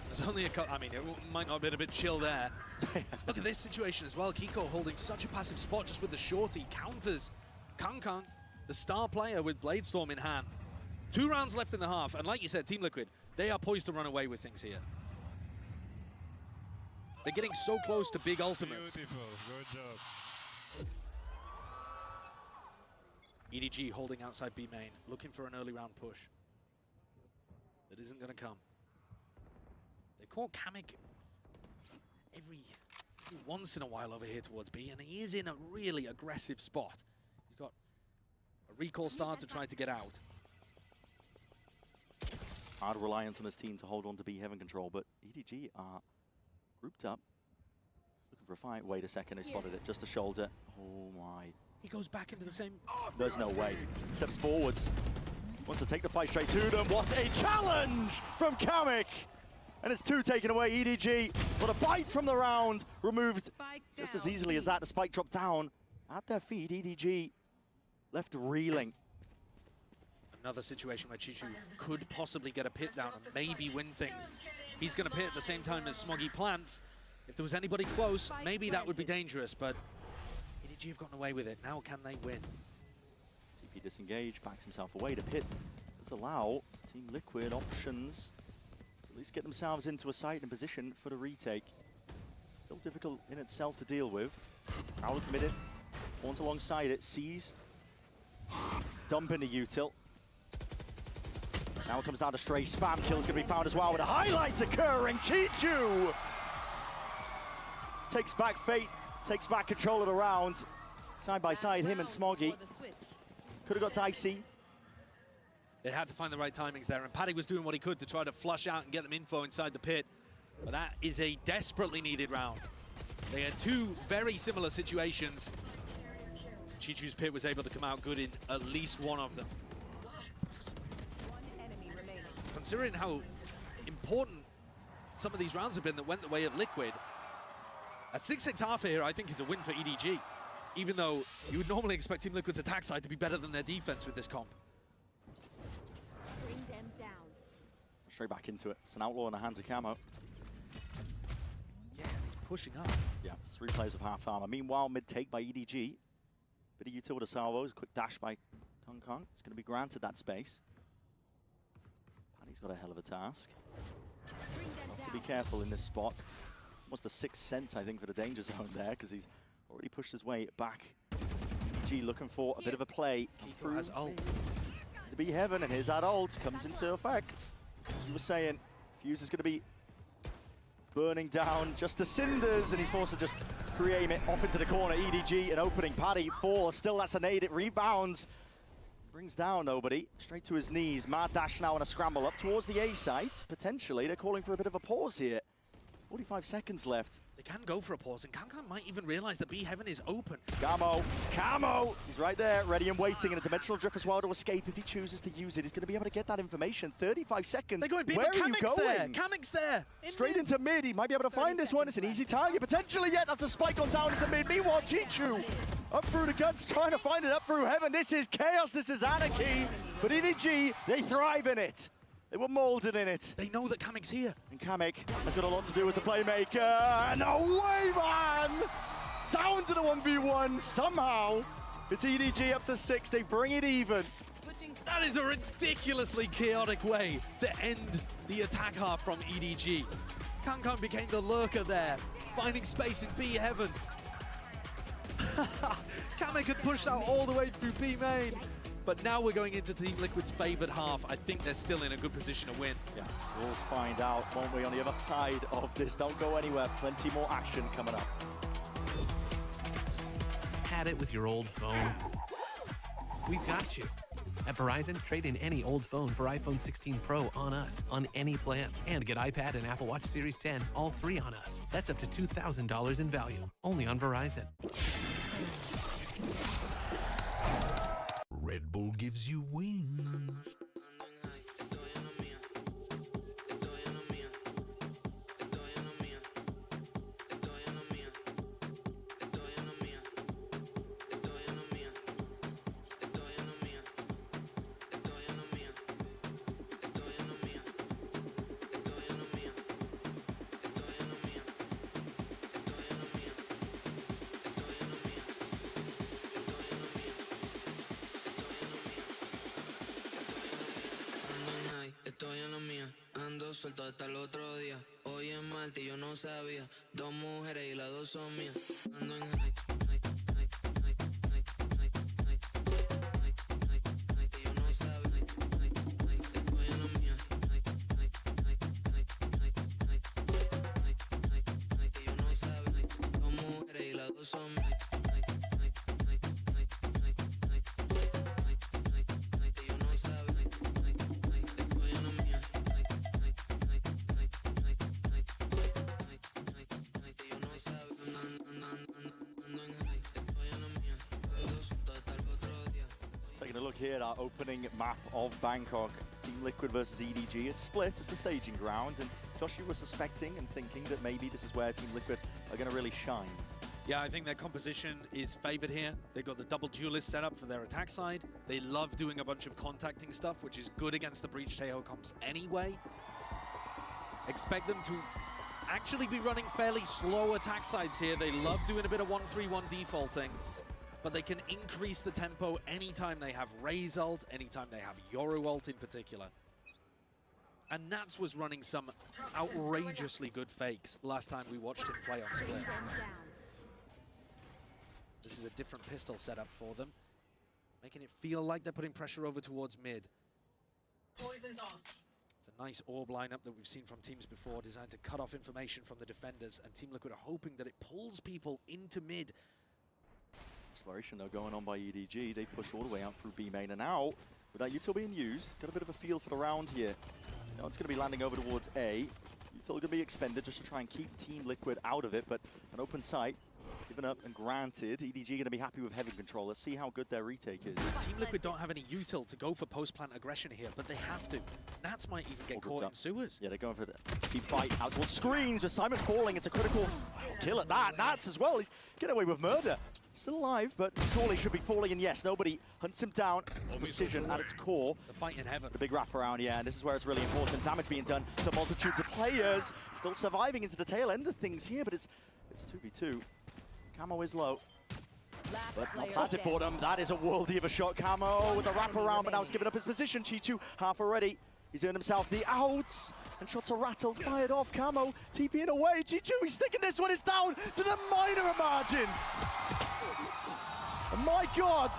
There's only a couple, I mean, it might not have been a bit chill there. Look at this situation as well. Kiko holding such a passive spot just with the shorty. Counters Kang, the star player with Bladestorm in hand. 2 rounds left in the half, and like you said, Team Liquid, they are poised to run away with things here. They're getting so close to big ultimates. Beautiful, good job. EDG holding outside B main, looking for an early round push. That isn't going to come. They caught Kamek every once in a while over here towards B, and he is in a really aggressive spot. He's got a recall star to try to get out. Hard reliance on his team to hold on to B Heaven control, but EDG are grouped up. Looking for a fight. Wait a second, they spotted it. Just a shoulder. Oh my. He goes back into the same... There's no way. Steps forwards. Wants to take the fight straight to them. What a challenge from Kamek! And it's 2 taken away. EDG, but a bite from the round. Removed just as easily as that. The spike dropped down at their feet. EDG left reeling. Another situation where Chichu could possibly get a pit down and maybe win things. He's going to pit at the same time as Smoggy plants. If there was anybody close, maybe that would be dangerous, but EDG have gotten away with it. Now can they win? TP disengaged, backs himself away. The pit does allow Team Liquid options to at least get themselves into a site and position for the retake. Still difficult in itself to deal with. Prowler committed, Horns alongside it, sees, dumping the util. Now it comes down to stray spam kills going to be found as well with the highlights occurring. Chichu takes back Fate, takes back control of the round. Side by side, him and Smoggy. Could have got dicey. They had to find the right timings there, and Paddy was doing what he could to try to flush out and get them info inside the pit. But that is a desperately needed round. They had 2 very similar situations. Chichu's pit was able to come out good in at least one of them. Considering how important some of these rounds have been that went the way of Liquid, a 6-6 half here I think is a win for EDG, even though you would normally expect Team Liquid's attack side to be better than their defense with this comp. Bring them down. Straight back into it. It's an outlaw in the hands of Camo. Yeah, he's pushing up. Yeah, 3 players with half armor. Meanwhile, mid-take by EDG. Bit of util to salvos. Quick dash by Kong. It's going to be granted that space. Paddy's got a hell of a task. Got to be careful in this spot. Almost a 6th sense, I think, for the danger zone there, because he's already pushed his way back. EDG looking for a bit of a play. Kiko has ult. To be Heaven, and his that ult comes into effect. As you were saying, Fuse is going to be burning down just the cinders, and he's forced to just pre-aim it off into the corner. EDG, an opening. Paddy falls. Still, that's a nade. It rebounds. Brings down nobody. Straight to his knees. Mad dash now on a scramble up towards the A site. Potentially, they're calling for a bit of a pause here. 45 seconds left. They can go for a pause, and Kang might even realize that B Heaven is open. Camo! He's right there, ready and waiting, and a dimensional drift as well to escape if he chooses to use it. He's going to be able to get that information. 35 seconds. They're going B, Where but are you Kamek's going? there! Kamek's there! Straight into mid. He might be able to find this one. It's an easy target, potentially yet. That's a spike on down into mid. Meanwhile, Chichu up through the guns, trying to find it up through Heaven. This is chaos, this is anarchy. But EDG, they thrive in it. They were molded in it. They know that Kamek's here. And Kamek has got a lot to do as the playmaker. No way, man! Down to the 1v1 somehow. It's EDG up to 6. They bring it even. That is a ridiculously chaotic way to end the attack half from EDG. Kang became the lurker there, finding space in B Heaven. Kamek had pushed out all the way through B main. But now we're going into Team Liquid's favored half. I think they're still in a good position to win. Yeah, we'll find out, won't we, on the other side of this. Don't go anywhere. Plenty more action coming up. had it with your old phone? We've got you. At Verizon, trade in any old phone for iPhone 16 Pro on us, on any plan. And get iPad and Apple Watch Series 10, all three on us. That's up to $2,000 in value, only on Verizon. Red Bull gives you wings. Estoy en la mía, ando suelto hasta el otro día. Hoy es martes y yo no sabía. Dos mujeres y las dos son mías. Ando en high. Taking a look here at our opening map of Bangkok. Team Liquid versus EDG. It's split as the staging ground, and Josh, you were suspecting and thinking that maybe this is where Team Liquid are going to really shine. Yeah, I think their composition is favored here. They've got the double duelist set up for their attack side. They love doing a bunch of contacting stuff, which is good against the Breach Taeho comps anyway. Expect them to actually be running fairly slow attack sides here. They love doing a bit of 1-3-1 defaulting, but they can increase the tempo anytime they have Ray's ult, anytime they have Yoru ult in particular. And Nats was running some outrageously good fakes last time we watched him play on Split. This is a different pistol setup for them, making it feel like they're putting pressure over towards mid. Poison's off. It's a nice orb lineup that we've seen from teams before, designed to cut off information from the defenders, and Team Liquid are hoping that it pulls people into mid. Exploration though going on by EDG. They push all the way out through B main, and now with that util being used, got a bit of a feel for the round here. Now it's going to be landing over towards A. Util going to be expended just to try and keep Team Liquid out of it, but an open site given up and granted. EDG going to be happy with heavy control. Let's see how good their retake is. Team Liquid don't have any util to go for post-plant aggression here, but they have to. Nats might even get caught in sewers. Yeah, they're going for the deep fight out towards screens with Simon falling. It's a critical kill at that. Nats as well. He's getting away with murder. Still alive, but surely should be falling. And yes, nobody hunts him down. It's precision at its core. The fight in heaven. The big wraparound, yeah, and this is where it's really important. Damage being done to multitudes of players. Still surviving into the tail end of things here, but it's a 2v2. Camo is low. But not planted for them. That is a worldie of a shot. Camo with a wraparound, but now he's given up his position. Chichu half already. He's earned himself the outs. And shots are rattled, fired off. Camo TPing away. Chichu, he's sticking this one. It's down to the minor margins. And my God,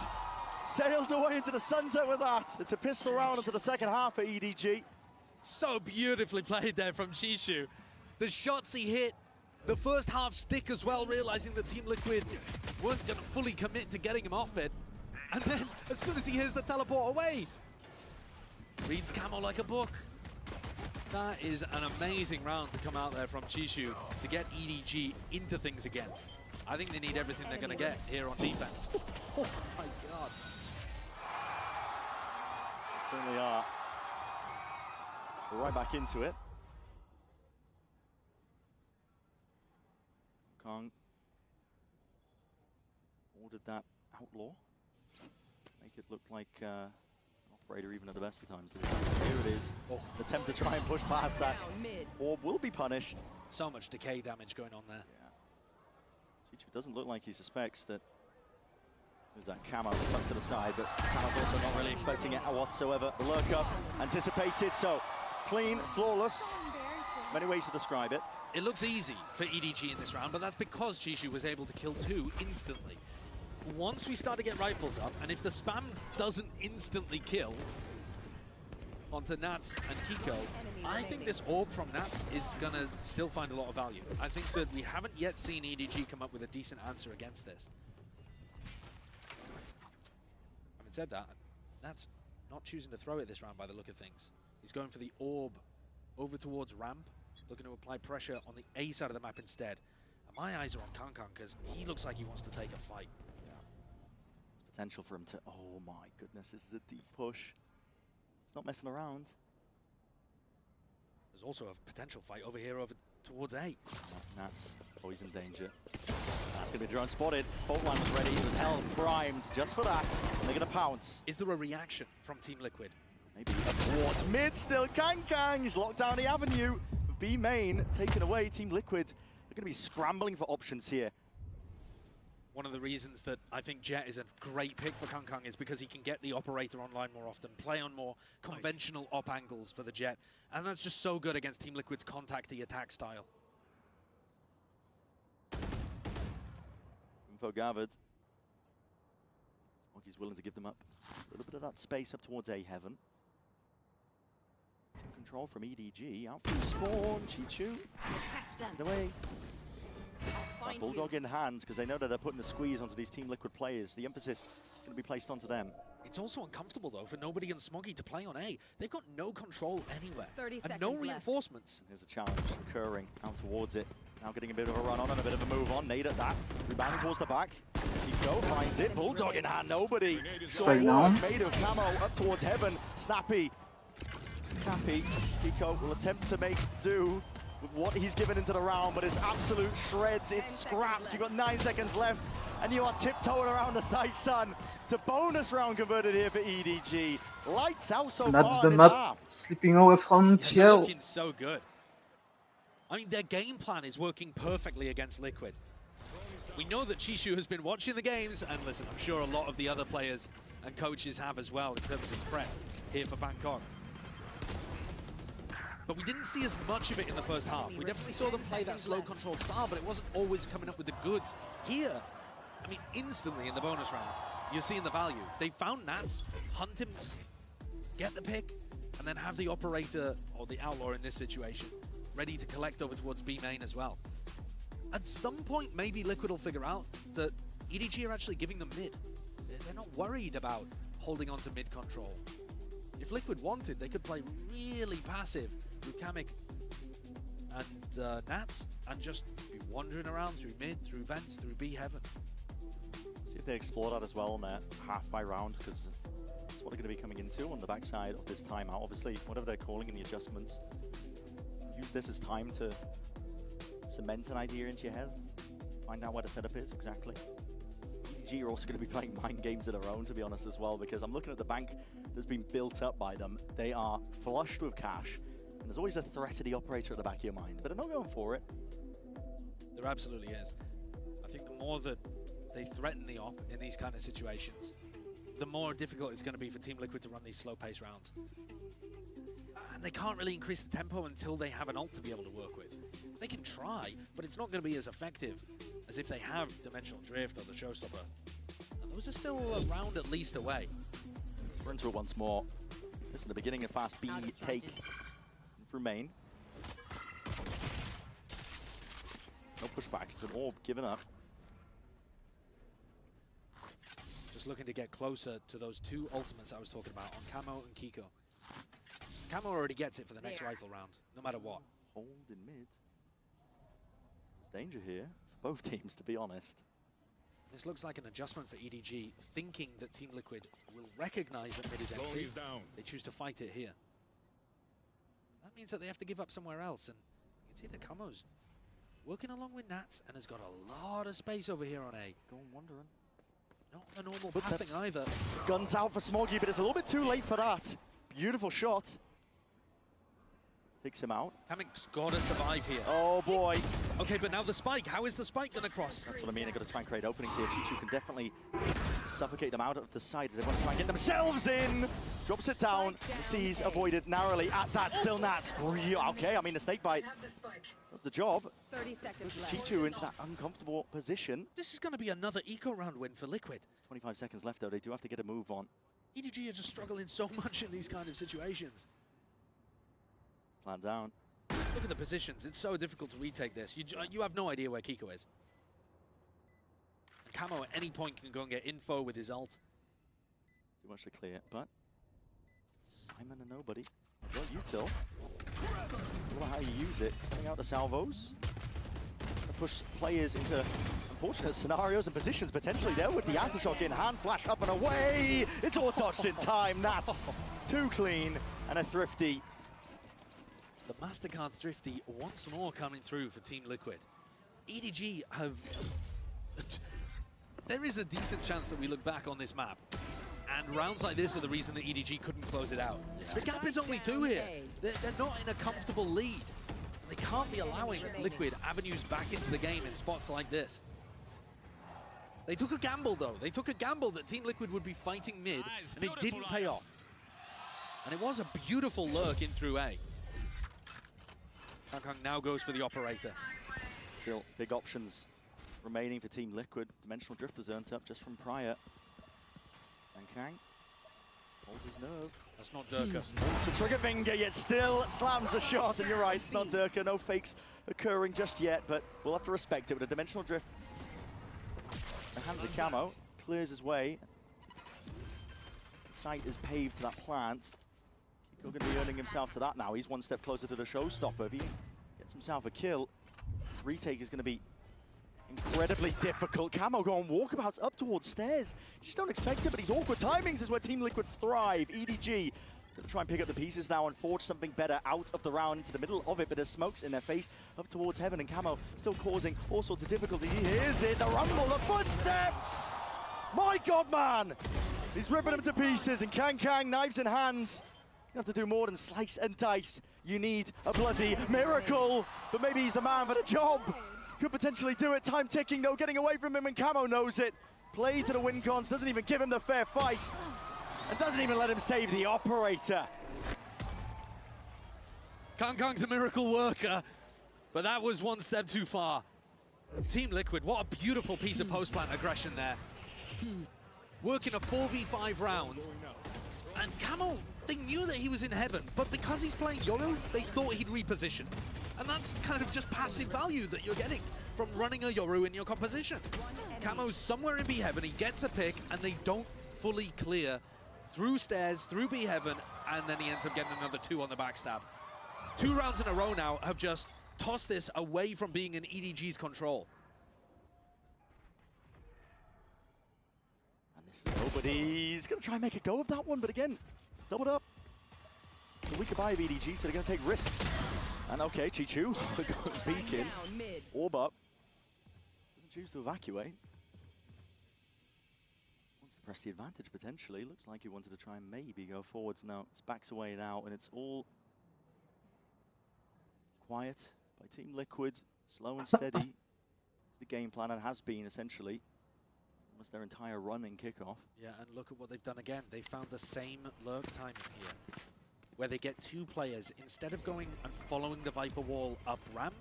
sails away into the sunset with that. It's a pistol round into the second half for EDG. So beautifully played there from Chishu. The shots he hit, the first half stick as well, realizing that Team Liquid weren't going to fully commit to getting him off it. And then, as soon as he hears the teleport away, reads Camo like a book. That is an amazing round to come out there from Chishu to get EDG into things again. I think they need everything they're going to get here on defense. Oh my God. They certainly are. We're right back into it. Kong ordered that outlaw. Make it look like an operator even at the best of times. Here it is. Oh. Attempt to try and push past that. Orb will be punished. So much decay damage going on there. Yeah. Chichu doesn't look like he suspects that there's that Camo tucked to the side, but Camo's also not really expecting it whatsoever. The lurk up, anticipated, so clean, flawless. Many ways to describe it. It looks easy for EDG in this round, but that's because Chishu was able to kill two instantly. Once we start to get rifles up, and if the spam doesn't instantly kill onto Nats and Kiko, I think this orb from Nats is going to still find a lot of value. I think that we haven't yet seen EDG come up with a decent answer against this. said that. Nats not choosing to throw it this round by the look of things. He's going for the orb over towards ramp, looking to apply pressure on the A side of the map instead. And my eyes are on Kankan because he looks like he wants to take a fight. Yeah. There's potential for him to, oh my goodness, this is a deep push. He's not messing around. There's also a potential fight over here over towards A. Nats, oh, he's in danger. That's gonna be a drone spotted. Fault line was ready, it was held, primed just for that. And they're gonna pounce. Is there a reaction from Team Liquid? Maybe a thwart mid still. Kang, he's locked down the avenue. B main taken away. Team Liquid, they're gonna be scrambling for options here. One of the reasons that I think Jet is a great pick for Kankan is because he can get the operator online more often, play on more conventional op angles for the Jet. And that's just so good against Team Liquid's contacty attack style. Info gathered. Smoggy's willing to give them up a little bit of that space up towards A heaven. Some control from EDG. Out from spawn. Chichu. Get away. That Bulldog in hand, because they know that they're putting the squeeze onto these Team Liquid players. The emphasis is going to be placed onto them. It's also uncomfortable, though, for Nobody and Smoggy to play on A. They've got no control anywhere. 30 and no reinforcements. Here's a challenge occurring out towards it. Now getting a bit of a run on and a bit of a move on. Nade at that. Rebounding towards the back. Nico finds it. Bulldog in hand. Nobody. Straight down. Made of camo up towards heaven. Snappy. Nico will attempt to make do with what he's given into the round, but it's absolute shreds. It's scraps. You've got 9 seconds left, and you are tiptoeing around the side, son. It's a bonus round converted here for EDG. Lights out so That's far the in map this half. slipping away from They're Thiel. looking so good. I mean, their game plan is working perfectly against Liquid. We know that Chishu has been watching the games, and listen, I'm sure a lot of the other players and coaches have as well in terms of prep here for Bangkok. But we didn't see as much of it in the first half. We definitely saw them play that slow control style, but it wasn't always coming up with the goods. Here, I mean, instantly in the bonus round, you're seeing the value. They found Nats, hunt him, get the pick, and then have the operator, or the outlaw in this situation, ready to collect over towards B main as well. At some point, maybe Liquid will figure out that EDG are actually giving them mid. They're not worried about holding on to mid control. If Liquid wanted, they could play really passive with Kamik and Nats and just be wandering around through mid, through vents, through B heaven. See if they explore that as well on their half by round, because that's what they're going to be coming into on the backside of this timeout. Obviously, whatever they're calling in the adjustments, use this as time to cement an idea into your head, find out where the setup is exactly. EDG are also going to be playing mind games of their own, to be honest, as well, because I'm looking at the bank that's been built up by them. They are flushed with cash, and there's always a threat of the operator at the back of your mind, but they're not going for it. There absolutely is. I think the more that they threaten the op in these kind of situations, the more difficult it's going to be for Team Liquid to run these slow-paced rounds. And they can't really increase the tempo until they have an ult to be able to work with. They can try, but it's not going to be as effective as if they have Dimensional Drift or the Showstopper. And those are still a round at least away. We're into it once more. This is the beginning of fast B take from main. No pushback, it's an orb given up. Just looking to get closer to those two ultimates I was talking about on Camo and Kiko. Camo already gets it for the next rifle round, no matter what. Hold in mid. There's danger here for both teams, to be honest. This looks like an adjustment for EDG, thinking that Team Liquid will recognize that mid is empty. They choose to fight it here. That means that they have to give up somewhere else, and you can see the Camo's working along with Nats and has got a lot of space over here on A. Going wandering. Not a normal pathing either. Guns out for Smoggy, but it's a little bit too late for that. Beautiful shot. Takes him out. Kamik's got to survive here. Oh boy. Okay, but now the spike. How is the spike going to cross? That's what I mean. They've got to try and create openings here. Chichu can definitely suffocate them out of the side. They want to try and get themselves in. Drops it down. Sees avoided narrowly. At that, still Nats. Okay, I mean, the snake bite. That's the job. 30 seconds left. Chichu into that uncomfortable position. This is going to be another eco round win for Liquid. 25 seconds left, though. They do have to get a move on. EDG are just struggling so much in these kind of situations. Plan down. Look at the positions. It's so difficult to retake this. You have no idea where Kiko is. And Camo at any point can go and get info with his ult. Too much to clear, but Simon and nobody. Well, util. I don't know how you use it. Sending out the salvos. Push players into unfortunate scenarios and positions potentially there with the aftershock in hand. Flash up and away. It's all dodged in time. That's too clean and a thrifty. The MasterCard thrifty once more coming through for Team Liquid. EDG have... There is a decent chance that we look back on this map, and rounds like this are the reason that EDG couldn't close it out. Yeah. The gap is only 2 here. They're not in a comfortable lead. They can't be allowing Liquid avenues back into the game in spots like this. They took a gamble, though. They took a gamble that Team Liquid would be fighting mid, and it didn't pay off. And it was a beautiful lurk in through A. Kang now goes for the operator. Still big options remaining for Team Liquid. Dimensional Drift was earned up just from prior. And Kang holds his nerve. That's not Durka. It's a trigger finger, yet still slams the shot. And you're right, it's not Durka. No fakes occurring just yet, but we'll have to respect it with a Dimensional Drift. The hands of Camo clears his way. The site is paved to that plant. Kiko going to be earning himself to that now. He's one step closer to the showstopper. If he gets himself a kill, retake is going to be incredibly difficult. Camo going walkabouts up towards stairs. You just don't expect it, but these awkward timings is where Team Liquid thrive. EDG going to try and pick up the pieces now and forge something better out of the round into the middle of it, but there's smokes in their face up towards heaven, and Camo still causing all sorts of difficulty. He hears it, the rumble, the footsteps! My God, man! He's ripping them to pieces, and Kang, knives in hands. You have to do more than slice and dice. You need a bloody miracle, but maybe he's the man for the job. Could potentially do it. Time ticking, though, getting away from him, and Camo knows it. Play to the win cons, doesn't even give him the fair fight, and doesn't even let him save the operator. Kang's a miracle worker, but that was one step too far. Team Liquid, what a beautiful piece of post-plant aggression there. Working a 4v5 round, and Camo, they knew that he was in heaven, but because he's playing Yoru, they thought he'd reposition. And that's kind of just passive value that you're getting from running a Yoru in your composition. Camo's somewhere in B Heaven, he gets a pick, and they don't fully clear through stairs, through B Heaven, and then he ends up getting another 2 on the backstab. 2 rounds in a row now have just tossed this away from being in EDG's control. And this is nobody's going to try and make a go of that one, but again, doubled up. The weaker buy of EDG, so they're going to take risks. And okay, Chichu, beacon, orb up. Doesn't choose to evacuate. Wants to press the advantage potentially. Looks like he wanted to try and maybe go forwards now. It's backs away now, and it's all quiet by Team Liquid. Slow and steady. It's the game plan, and has been essentially almost their entire run in kickoff. Yeah, and look at what they've done again. They found the same lurk timing here, where they get 2 players. Instead of going and following the Viper wall up ramp,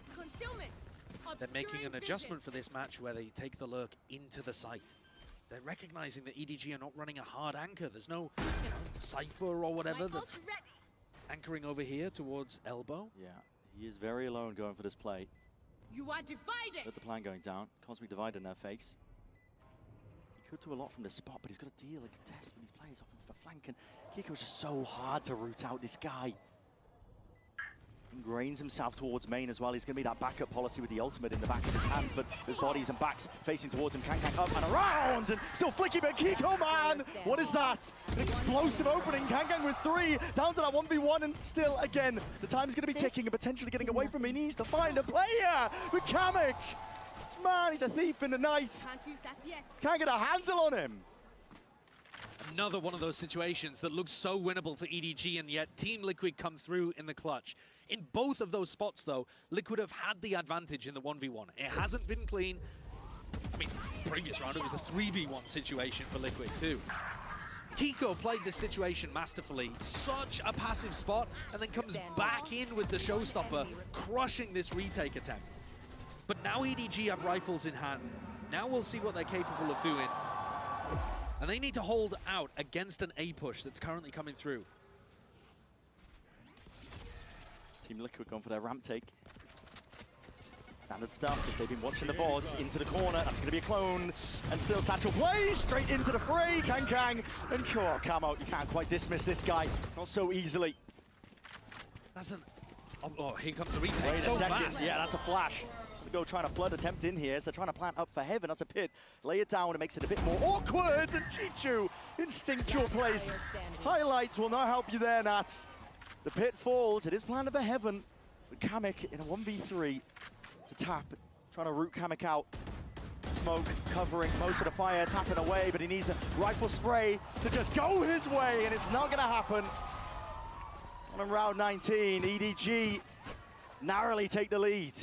they're making an adjustment for this match where they take the lurk into the site. They're recognizing that EDG are not running a hard anchor. There's no, Cypher or whatever that's anchoring over here towards elbow. Yeah, he is very alone going for this play. You are divided! With the plan going down, Cosmic Divide in their face. He could do a lot from this spot, but he's got to deal and contest with these players off into the flank, and Kiko's just so hard to root out this guy. Ingrains himself towards main as well. He's going to be that backup policy with the ultimate in the back of his hands, but there's bodies and backs facing towards him. Kang up and around, and still flicking, but Kiko, man! What is that? An explosive opening. Kang with 3, down to that 1v1, and still, again, the time is going to be ticking and potentially getting away from him. He needs to find a player with Kamek. This man, he's a thief in the night. Can't get a handle on him. Another one of those situations that looks so winnable for EDG, and yet Team Liquid come through in the clutch. In both of those spots, though, Liquid have had the advantage in the 1v1. It hasn't been clean. I mean, previous round, it was a 3v1 situation for Liquid, too. Kiko played this situation masterfully. Such a passive spot, and then comes back in with the showstopper, crushing this retake attempt. But now EDG have rifles in hand. Now we'll see what they're capable of doing. And they need to hold out against an A push that's currently coming through. Team Liquid going for their ramp take. Standard stuff, because they've been watching the boards. Into the corner, that's going to be a clone. And still Satchel plays, straight into the fray. Kang and Camo. You can't quite dismiss this guy, not so easily. That's an... Oh, here comes the retake. Wait so a second. fast. Yeah, that's a flash. Go trying to flood attempt in here, so they're trying to plant up for heaven. That's a pit. Lay it down, it makes it a bit more awkward. And Chichu, instinctual plays. Highlights will not help you there, Nats. The pit falls. It is planted for heaven. But Kamek in a 1v3 to tap, trying to root Kamek out. Smoke covering most of the fire, tapping away, but he needs a rifle spray to just go his way, and it's not going to happen. On round 19, EDG narrowly take the lead.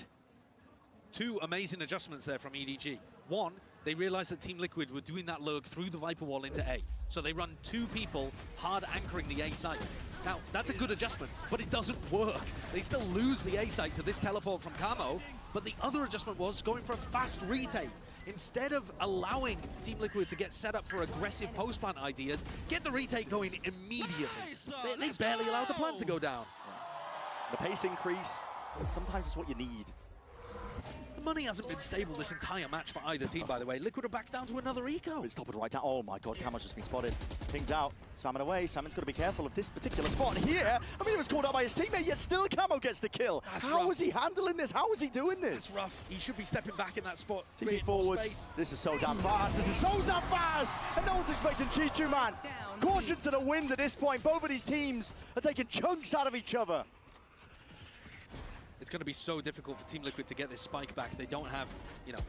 Two amazing adjustments there from EDG. One, they realized that Team Liquid were doing that lurk through the Viper wall into A. So they run two people hard anchoring the A site. Now, that's a good adjustment, but it doesn't work. They still lose the A site to this teleport from Camo, but the other adjustment was going for a fast retake. Instead of allowing Team Liquid to get set up for aggressive post-plant ideas, get the retake going immediately. They barely allowed the plant to go down. The pace increase, sometimes it's what you need. The money hasn't been stable this entire match for either team, by the way. Liquid are back down to another eco. It's toppled right down. Oh my god, Camo's just been spotted. Pinged out, spamming away. Salmon's got to be careful of this particular spot here. I mean, he was called out by his teammate, yet still Camo gets the kill. How is he handling this? How is he doing this? That's rough. He should be stepping back in that spot. TP forwards. This is so damn fast. This is so damn fast. And no one's expecting Chichu, man. Caution to the wind at this point. Both of these teams are taking chunks out of each other. It's going to be so difficult for Team Liquid to get this spike back. They don't have, you know,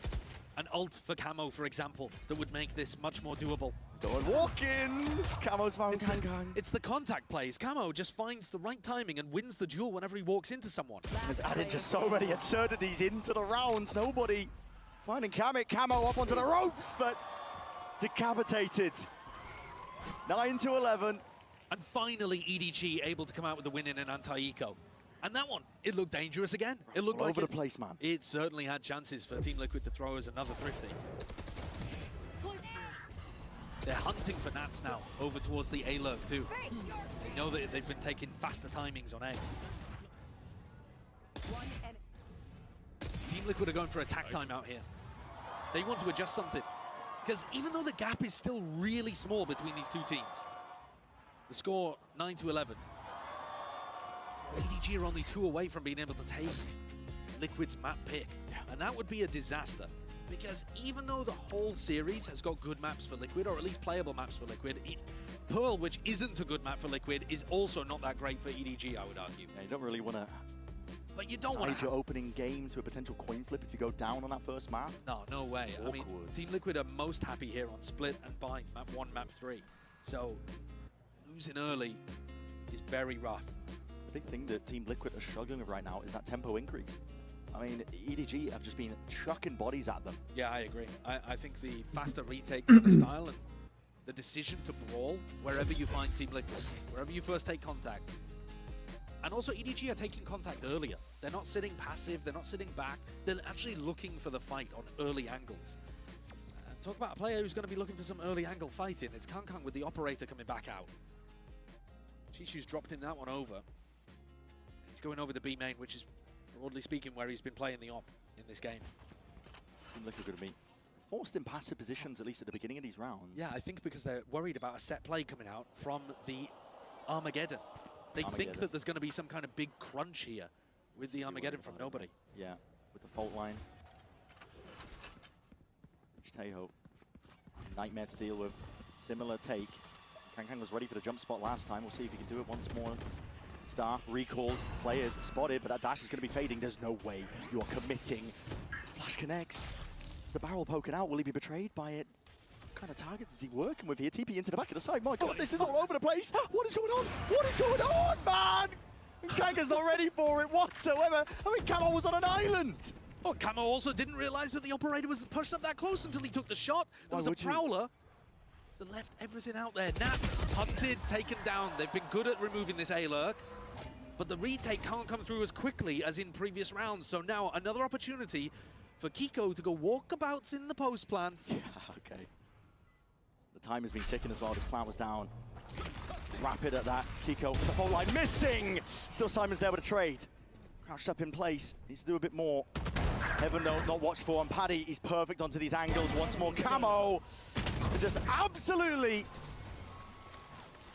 an ult for Camo, for example, that would make this much more doable. Go and walk in. Camo's found Kang. It's the contact plays. Camo just finds the right timing and wins the duel whenever he walks into someone. It's added just so many absurdities into the rounds. Nobody finding Kamek. Camo up onto the ropes, but decapitated. 9-11. And finally, EDG able to come out with the win in an anti-eco. And that one, it looked dangerous again. It looked all like over the place, man. It certainly had chances for Team Liquid to throw us another thrifty. They're hunting for Nats now, over towards the A lurk too. We know that they've been taking faster timings on A. Team Liquid are going for attack time out here. They want to adjust something. Because even though the gap is still really small between these two teams, the score 9-11. EDG are only 2 away from being able to take Liquid's map pick. And that would be a disaster. Because even though the whole series has got good maps for Liquid, or at least playable maps for Liquid, Pearl, which isn't a good map for Liquid, is also not that great for EDG, I would argue. Yeah, you don't really want to... But you don't want your opening game to a potential coin flip if you go down on that first map. No, no way. Awkward. I mean, Team Liquid are most happy here on Split and Bind, map 1, map 3. So, losing early is very rough. The big thing that Team Liquid are struggling with right now is that tempo increase. I mean, EDG have just been chucking bodies at them. Yeah, I agree. I think the faster retake kind of style and the decision to brawl wherever you find Team Liquid, wherever you first take contact. And also EDG are taking contact earlier. They're not sitting passive, they're not sitting back. They're actually looking for the fight on early angles. Talk about a player who's going to be looking for some early angle fighting. It's Kang with the operator coming back out. Chishu's dropped in that one over. He's going over to B main, which is, broadly speaking, where he's been playing the op in this game. Team Liquid going to be forced in passive positions, at least at the beginning of these rounds. Yeah, I think because they're worried about a set play coming out from the Armageddon. They think that there's going to be some kind of big crunch here with the Armageddon from nobody. Yeah, with the fault line. Tejo, nightmare to deal with. Similar take. Kang was ready for the jump spot last time. We'll see if he can do it once more. Star recalled, players spotted, but that dash is going to be fading. There's no way you're committing. Flash connects. The barrel poking out. Will he be betrayed by it? What kind of targets is he working with here? TP into the back of the side. My god, this is all over the place. What is going on? What is going on, man? Kanga's not ready for it whatsoever. I mean, Camo was on an island. Oh, Camo also didn't realize that the operator was pushed up that close until he took the shot. There was a prowler that left everything out there. Nats hunted, taken down. They've been good at removing this A-lurk, but the retake can't come through as quickly as in previous rounds. So now another opportunity for Kiko to go walkabouts in the post plant. Yeah, okay. The time has been ticking as well. This plant was down. Rapid at that. Kiko with the fault line missing. Still Simon's there with a trade. Crouched up in place. Needs to do a bit more. Heaven not watched for, and Paddy, he's perfect onto these angles. Once more, Camo, just absolutely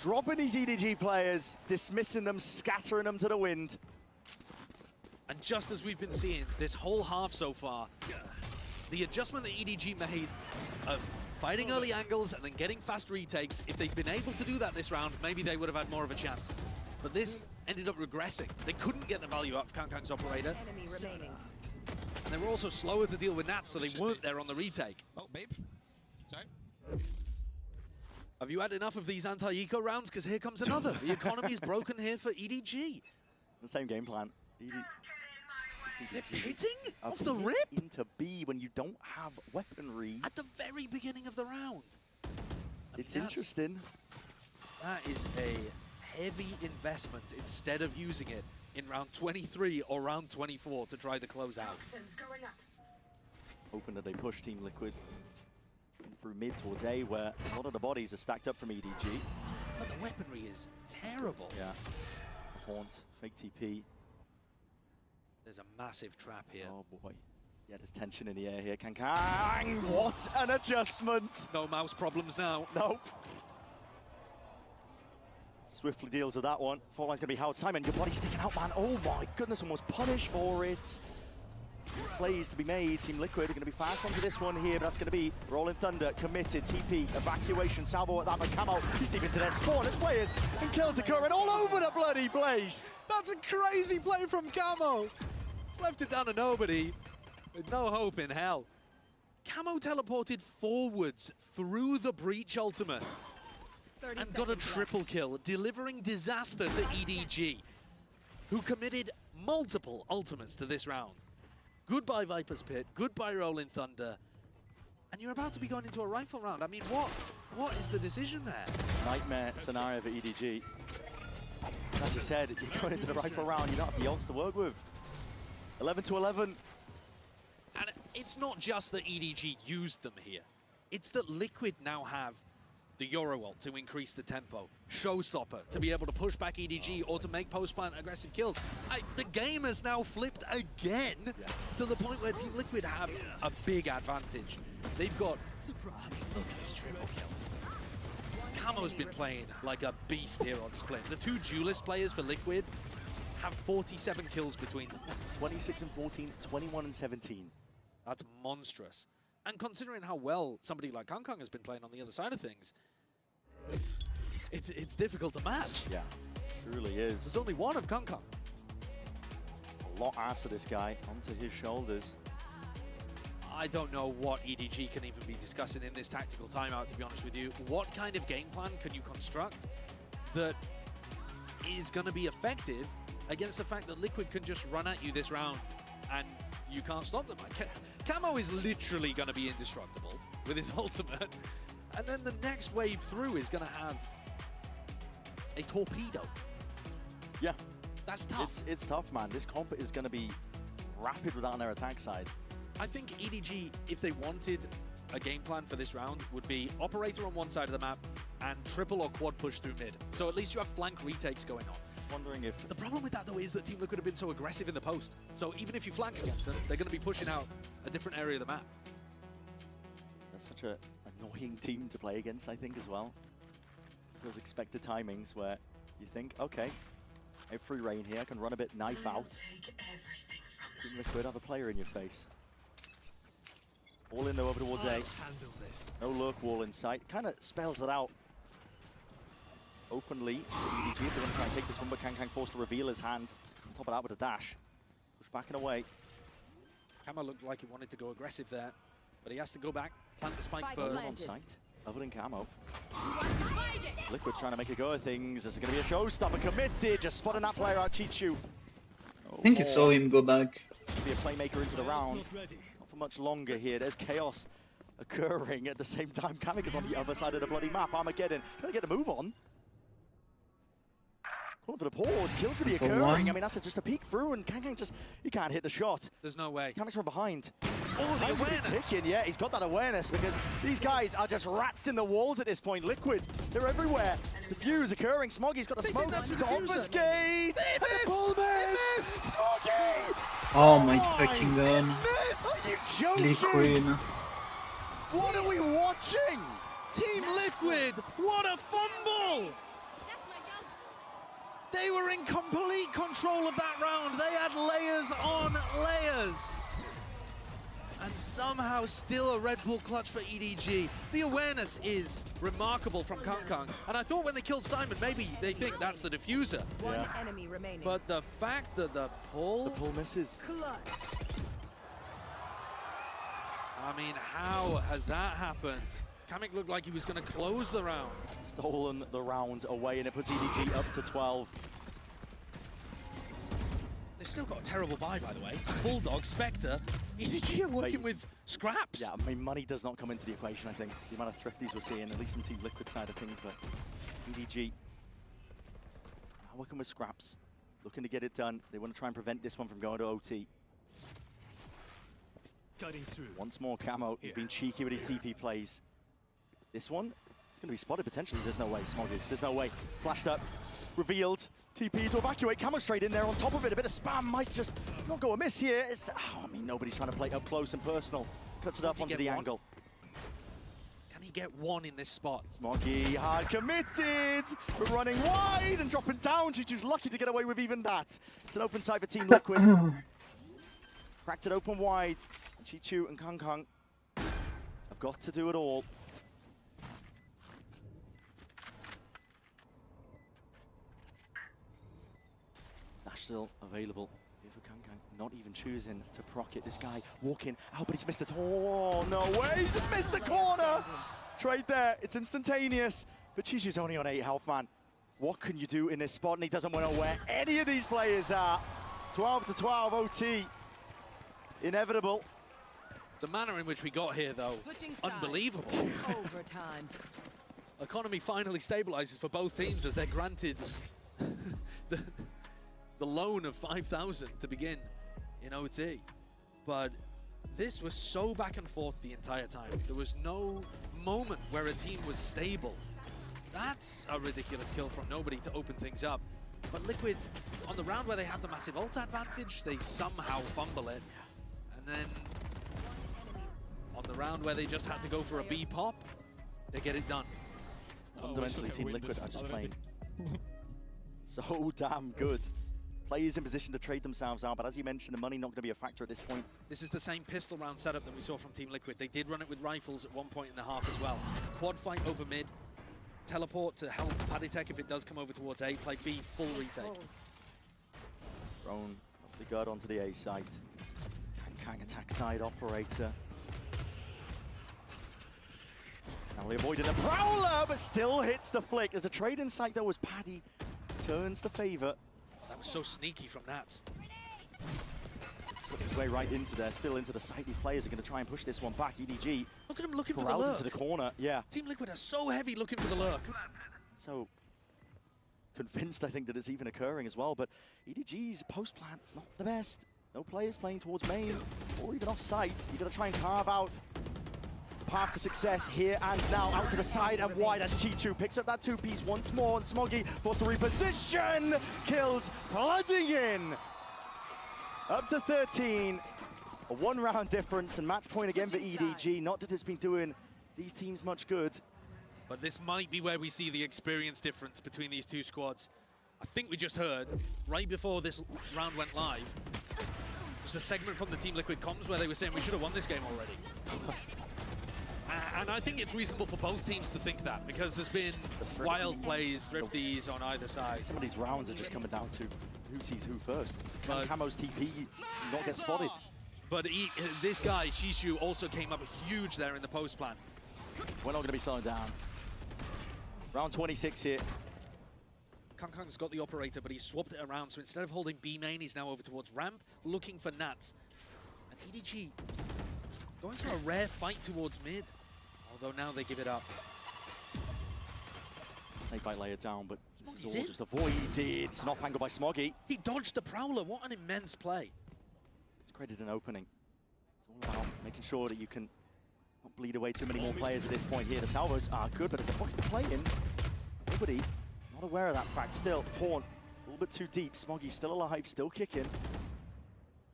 dropping these EDG players, dismissing them, scattering them to the wind. And just as we've been seeing this whole half so far, the adjustment that EDG made of fighting early angles and then getting fast retakes, if they'd been able to do that this round, maybe they would have had more of a chance. But this ended up regressing. They couldn't get the value out of Kangkang's operator. Enemy remaining. And they were also slower to deal with Nats, so they weren't there on the retake. Oh, babe. Sorry. Have you had enough of these anti-eco rounds? Because here comes another. The economy's broken here for EDG. The same game plan. They're pitting off the rip? Into B when you don't have weaponry. At the very beginning of the round. It's interesting. That is a heavy investment instead of using it in round 23 or round 24 to try the closeout. Hoping that they push Team Liquid through mid towards A, where a lot of the bodies are stacked up from EDG. But the weaponry is terrible. Yeah. Haunt, fake TP. There's a massive trap here. Oh boy. Yeah, there's tension in the air here. Kangkang, what an adjustment! No mouse problems now. Nope. Swiftly deals with that one. Forward line's gonna be Howard Simon. Your body's sticking out, man. Oh my goodness, almost punished for it. There's plays to be made. Team Liquid are gonna be fast onto this one here, but that's gonna be Rolling Thunder, committed, TP, evacuation, salvo at that, but Camo, he's deep into their spawn. There's players and kills occurring all over the bloody place. That's a crazy play from Camo. He's left it down to nobody with no hope in hell. Camo teleported forwards through the breach ultimate and got a triple kill, delivering disaster to EDG, who committed multiple ultimates to this round. Goodbye Viper's Pit, goodbye Rolling Thunder, and you're about to be going into a rifle round. I mean, what is the decision there? Nightmare scenario for EDG. As you said, you're going into the rifle round, you don't have the odds to work with. 11 to 11. And it's not just that EDG used them here. It's that Liquid now have the Euro ult to increase the tempo, Showstopper to be able to push back EDG or to make post-plant aggressive kills. The game has now flipped again to the point where Team Liquid have a big advantage. They've got, I mean, look at this triple kill. Camo's been playing like a beast here on Split. The two duelist players for Liquid have 47 kills between them. 26 and 14, 21 and 17. That's monstrous. And considering how well somebody like Kangkang has been playing on the other side of things, it's difficult to match. Yeah, truly is. There's only one of Kangkang. A lot asked of this guy onto his shoulders. I don't know what EDG can even be discussing in this tactical timeout, to be honest with you. What kind of game plan can you construct that is going to be effective against the fact that Liquid can just run at you this round and you can't stop them? Camo is literally going to be indestructible with his ultimate, and then the next wave through is going to have a torpedo. Yeah. That's tough. It's tough, man. This comp is going to be rapid without on their attack side. I think EDG, if they wanted a game plan for this round, would be operator on one side of the map and triple or quad push through mid. So at least you have flank retakes going on. Wondering if... The problem with that, though, is that Team Liquid have been so aggressive in the post. So even if you flank against them, they're going to be pushing out a different area of the map. That's such an annoying team to play against, I think, as well. Those expected timings where you think, okay, I have free reign here, I can run a bit knife out. Team Liquid have a player in your face. All in though over towards A. No lurk wall in sight. Kind of spells it out openly. EDG, they're going to try and take this one, but Kangkang forced to reveal his hand. On top of that with a dash. Push back and away. Camo looked like he wanted to go aggressive there, but he has to go back, plant the spike first. On sight, other than Camo. Liquid trying to make a go of things. This is going to be a showstopper. Committed, just spotting that player out, Chichu. I think he saw him go back. Be a playmaker into the round. Not for much longer here. There's chaos occurring at the same time. Kamika's on the other side of the bloody map. Armageddon trying to get a move on. Calling for the pause, kills to be For occurring. one. I mean, that's just a peek through, and Kang just, he can't hit the shot. There's no way. Kamek's from behind. Oh, the Time's gonna be awareness. ticking, yeah, he's got that awareness because these guys are just rats in the walls at this point. Liquid, they're everywhere. Diffuse occurring. Smoggy's got a They smoke think that's the to diffuser. obfuscate. They missed! They missed! Smoggy! Oh my fucking god. Are you joking? Liquid. What are we watching? Team Liquid, what a fumble! They were in complete control of that round. They had layers on layers. And somehow still a Red Bull clutch for EDG. The awareness is remarkable from Kang. And I thought when they killed Simon, maybe they think that's the diffuser. One enemy remaining. But the fact that the pull misses. I mean, how has that happened? Kamek looked like he was going to close the round. Stolen the round away, and it puts EDG up to 12. They've still got a terrible buy, by the way. Bulldog, Spectre, EDG are working with scraps. Yeah, I mean, money does not come into the equation, I think. The amount of thrifties we're seeing, at least from Team Liquid side of things, but EDG working with scraps, looking to get it done. They want to try and prevent this one from going to OT. Cutting through. Once more, Camo. He's been cheeky with his TP plays. This one, it's going to be spotted potentially. There's no way, Smoggy. There's no way. Flashed up, revealed. TP to evacuate. Camo straight in there on top of it. A bit of spam might just not go amiss here. I mean, nobody's trying to play up close and personal. Cuts it up onto the angle. Can he get one in this spot? Smoggy hard committed, but running wide and dropping down. Chichu's lucky to get away with even that. It's an open side for Team Liquid. Cracked it open wide. And Chichu and Kang have got to do it all. Dash still available here for Kang. Not even choosing to proc it. This guy walking out, but he's missed it. Oh, no way. He's just missed the corner. Trade there. It's instantaneous. But Chichu's only on 8 health, man. What can you do in this spot? And he doesn't want to know where any of these players are. 12 to 12 OT. Inevitable. The manner in which we got here, though, unbelievable. Overtime. Economy finally stabilizes for both teams as they're granted the loan of 5,000 to begin in OT. But this was so back and forth the entire time. There was no moment where a team was stable. That's a ridiculous kill from nobody to open things up. But Liquid, on the round where they have the massive ult advantage, they somehow fumble it. And then on the round where they just had to go for a B pop, they get it done. Fundamentally, Team Liquid are just playing so damn good. Players in position to trade themselves out, but as you mentioned, the money not going to be a factor at this point. This is the same pistol round setup that we saw from Team Liquid. They did run it with rifles at one point in the half as well. Quad fight over mid, teleport to help Paddytech if it does come over towards A, play B, full retake. Thrown off the guard onto the A site. Kang attack side operator. Narrowly avoided a prowler, but still hits the flick. There's a trade in sight though as Paddy turns the favor. That was so sneaky from Nats. Slipping his way right into there, still into the site. These players are going to try and push this one back. EDG. Look at him looking for the corralled lurk. into the corner, yeah. Team Liquid are so heavy looking for the lurk. So convinced, I think, that it's even occurring as well. But EDG's post plant's not the best. No players playing towards main or even off site. You've got to try and carve out the path to success here and now. Out to the side and wide as Chichu picks up that two-piece once more. And Smoggy for the reposition. Kills flooding in. Up to 13. A one-round difference and match point again for EDG. Not that it's been doing these teams much good. But this might be where we see the experience difference between these two squads. I think we just heard, right before this round went live, there's a segment from the Team Liquid comms where they were saying we should have won this game already. And I think it's reasonable for both teams to think that, because there's been wild plays, thrifties on either side. Some of these rounds are just coming down to who sees who first. Can Camo's TP not get spotted? But this guy, Shishu, also came up huge there in the post plan. We're not going to be slowing down. Round 26 here. Kang's got the operator, but he's swapped it around. So instead of holding B main, he's now over towards ramp, looking for Nats. And EDG going for a rare fight towards mid, although now they give it up. Snakebite layer down, but this Smoggy's is all in. just avoided. It's an off angle by Smoggy. He dodged the Prowler. What an immense play. It's created an opening. It's all about making sure that you can not bleed away too many more players at this point here. The salvos are good, but there's a pocket to play in. Nobody not aware of that fact. Still, Horn a little bit too deep. Smoggy still alive, still kicking.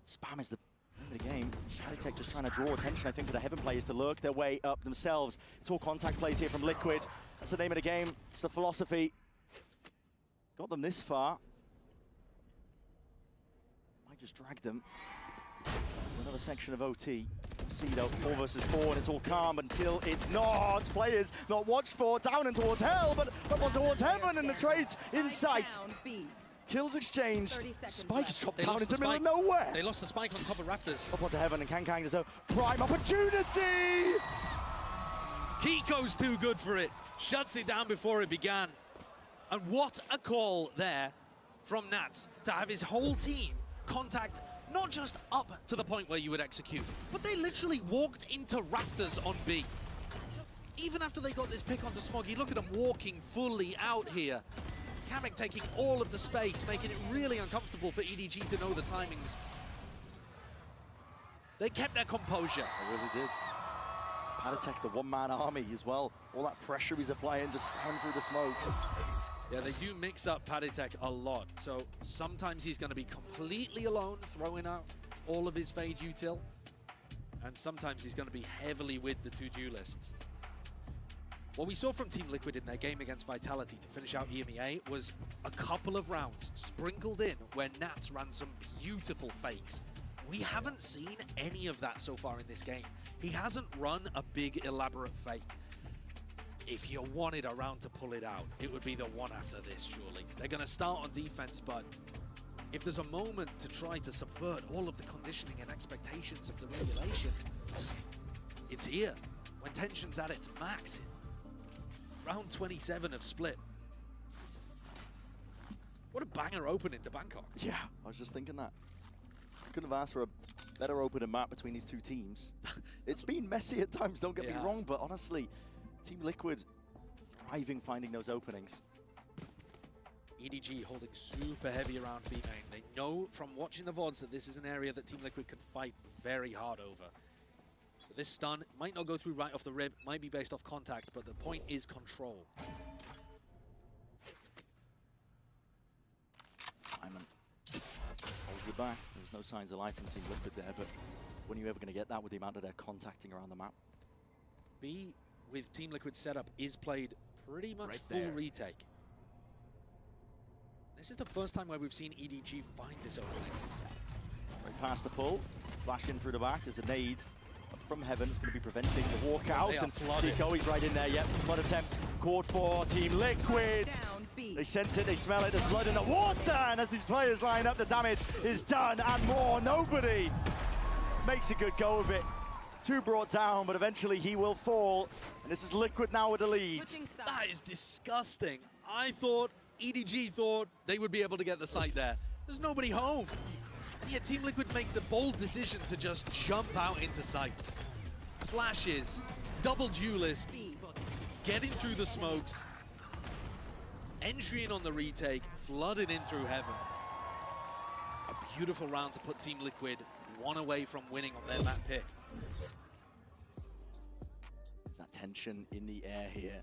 Spam is the name of the game. Shadowtech just trying to draw attention, I think, for the Heaven players to lurk their way up themselves. It's all contact plays here from Liquid. That's the name of the game. It's the philosophy. Got them this far. Might just drag them. Another section of OT. See though, 4 versus 4, and it's all calm until it's not. Players not watched for, down and towards hell, but up on towards heaven, and the trade in sight. Kills exchanged. Spike is dropped down into the middle of nowhere. They lost the spike on top of rafters. Up onto heaven, and Kang there's a prime opportunity. Kiko's too good for it. Shuts it down before it began. And what a call there from Nats to have his whole team contact not just up to the point where you would execute, but they literally walked into rafters on B. Even after they got this pick onto Smoggy, look at them walking fully out here. Kamek taking all of the space, making it really uncomfortable for EDG to know the timings. They kept their composure. They really did. Padatech, the one-man army as well. All that pressure he's applying, just spamming through the smokes. Yeah, they do mix up Padatech a lot. So sometimes he's going to be completely alone, throwing out all of his Fade util. And sometimes he's going to be heavily with the 2 duelists. What we saw from Team Liquid in their game against Vitality to finish out EMEA was a couple of rounds sprinkled in where Nats ran some beautiful fakes. We haven't seen any of that so far in this game. He hasn't run a big elaborate fake. If you wanted a round to pull it out, it would be the one after this, surely. They're going to start on defense, but if there's a moment to try to subvert all of the conditioning and expectations of the regulation, it's here, when tension's at its max. Round 27 of Split. What a banger opening to Bangkok. Yeah, I was just thinking that. I couldn't have asked for a better opening map between these 2 teams. It's been messy at times, don't get me wrong, but honestly, Team Liquid thriving finding those openings. EDG holding super heavy around B main. They know from watching the VODs that this is an area that Team Liquid can fight very hard over. So this stun might not go through right off the rib, might be based off contact, but the point is control. Simon holds it back. There's no signs of life from Team Liquid there, but when are you ever going to get that with the amount that they're contacting around the map? B with Team Liquid setup is played pretty much Right full there. retake. This is the first time where we've seen EDG find this opening. Right past the pull, flash in through the back. There's a nade up from heaven. It's going to be preventing the walkout. They are And flooded. Kiko, he's right in there. Yep, flood attempt caught for Team Liquid. They sense it, they smell it. There's blood in the water. And as these players line up, the damage is done and more. Nobody makes a good go of it. 2 brought down, but eventually he will fall. And this is Liquid now with the lead. That is disgusting. I thought, EDG thought they would be able to get the site there. There's nobody home. And yet Team Liquid make the bold decision to just jump out into sight. Flashes, double duelists, getting through the smokes, entry in on the retake, flooded in through heaven. A beautiful round to put Team Liquid 1 away from winning on their map pick. There's that tension in the air here.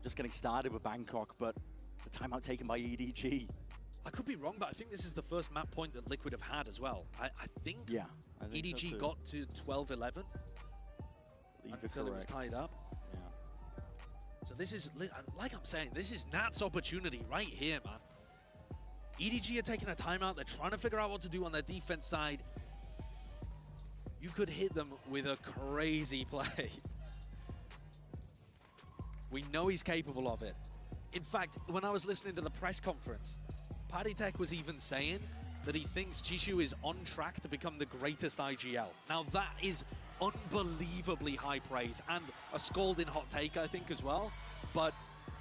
Just getting started with Bangkok, but the timeout taken by EDG. I could be wrong, but I think this is the first map point that Liquid have had as well. I think, Yeah, I think so EDG too. got to 12-11 until it was tied up. Yeah. So this is, like I'm saying, this is Nat's opportunity right here, man. EDG are taking a timeout. They're trying to figure out what to do on their defense side. You could hit them with a crazy play. We know he's capable of it. In fact, when I was listening to the press conference, Padatech was even saying that he thinks Chishu is on track to become the greatest IGL. Now that is unbelievably high praise and a scalding hot take, I think, as well. But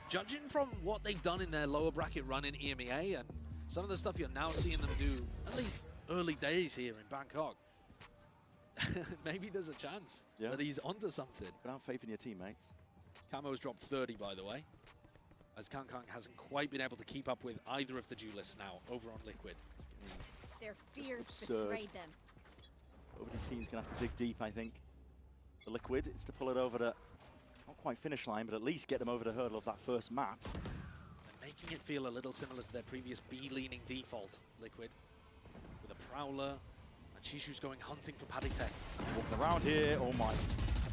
judging from what they've done in their lower bracket run in EMEA and some of the stuff you're now seeing them do, at least early days here in Bangkok, maybe there's a chance that he's onto something. But have faith in your teammates. Camo's dropped 30, by the way. as Kang hasn't quite been able to keep up with either of the duelists now over on Liquid. Their fears absurd. betrayed them. Both these teams going to have to dig deep, I think. The Liquid is to pull it over the, not quite finish line, but at least get them over the hurdle of that first map. They're making it feel a little similar to their previous B-leaning default, Liquid. With a Prowler, and Chishu's going hunting for Paddy Tech. Walking around here, oh my.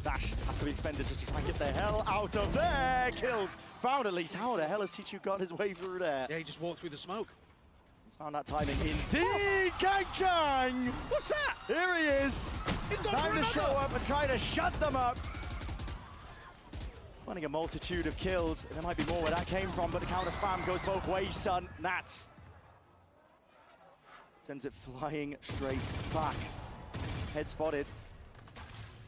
Dash has to be expended just to try and get the hell out of there. Kills. Found at least. How the hell has Chichu got his way through there? Yeah, he just walked through the smoke. He's found that timing indeed. Kang! What's that? Here he is. He's gone time for to another. show up and try to shut them up. Finding a multitude of kills. There might be more where that came from, but the counter spam goes both ways, son. Nats sends it flying straight back. Head spotted.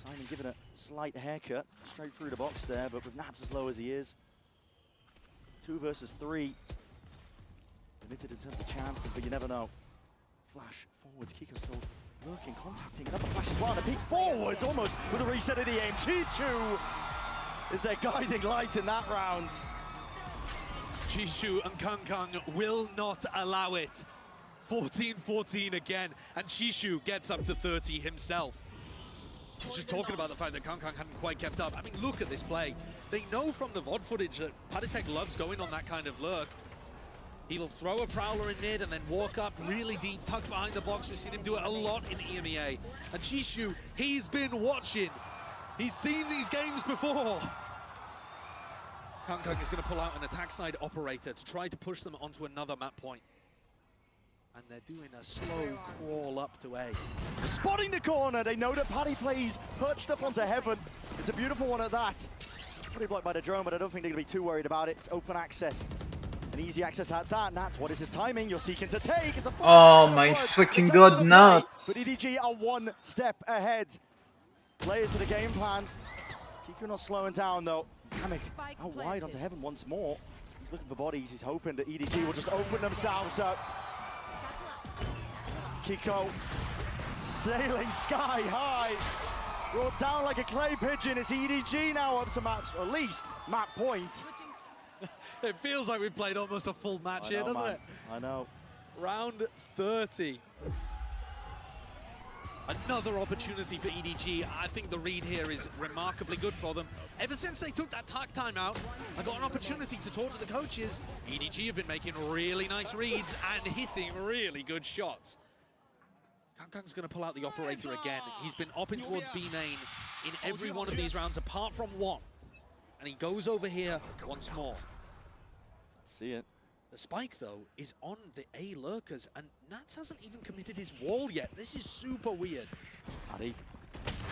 Simon giving a slight haircut straight through the box there, but with Nats as low as he is. 2 versus 3. Limited in terms of chances, but you never know. Flash forwards, Kiko still lurking, contacting. Another flash as well, and a peek forwards, almost with a reset of the aim. Chichu is their guiding light in that round. Chishu and Kang will not allow it. 14-14 again, and Chishu gets up to 30 himself. I was just talking about the fact that Kang hadn't quite kept up. I mean, look at this play. They know from the VOD footage that Paddy loves going on that kind of lurk. He'll throw a Prowler in mid and then walk up really deep, tucked behind the box. We've seen him do it a lot in EMEA. And Chishu, he's been watching. He's seen these games before. Kang is going to pull out an attack side operator to try to push them onto another map point. And they're doing a slow crawl up to A. Spotting the corner, they know that Paddy plays perched up onto heaven. It's a beautiful one at that. Pretty blocked by the drone, but I don't think they're going to be too worried about it. It's open access. An easy access at that. Nats, what is his timing? You're seeking to take. It's a Oh my fucking god, Nats! But EDG are 1 step ahead. Players to the game plan. Kiko not slowing down though. Kamek out wide onto heaven once more. He's looking for bodies. He's hoping that EDG will just open themselves up. Kiko sailing sky high. Brought down like a clay pigeon. It's EDG now up to match, or at least map point. It feels like we've played almost a full match here, doesn't it? I know. Round 30. Another opportunity for EDG. I think the read here is remarkably good for them. Ever since they took that tag time out, I got an opportunity to talk to the coaches. EDG have been making really nice reads and hitting really good shots. Kang's going to pull out the operator again. He's been opping towards B main in every one of these rounds apart from one. And he goes over here once more. See it. The spike, though, is on the A lurkers, and Nats hasn't even committed his wall yet. This is super weird. Paddy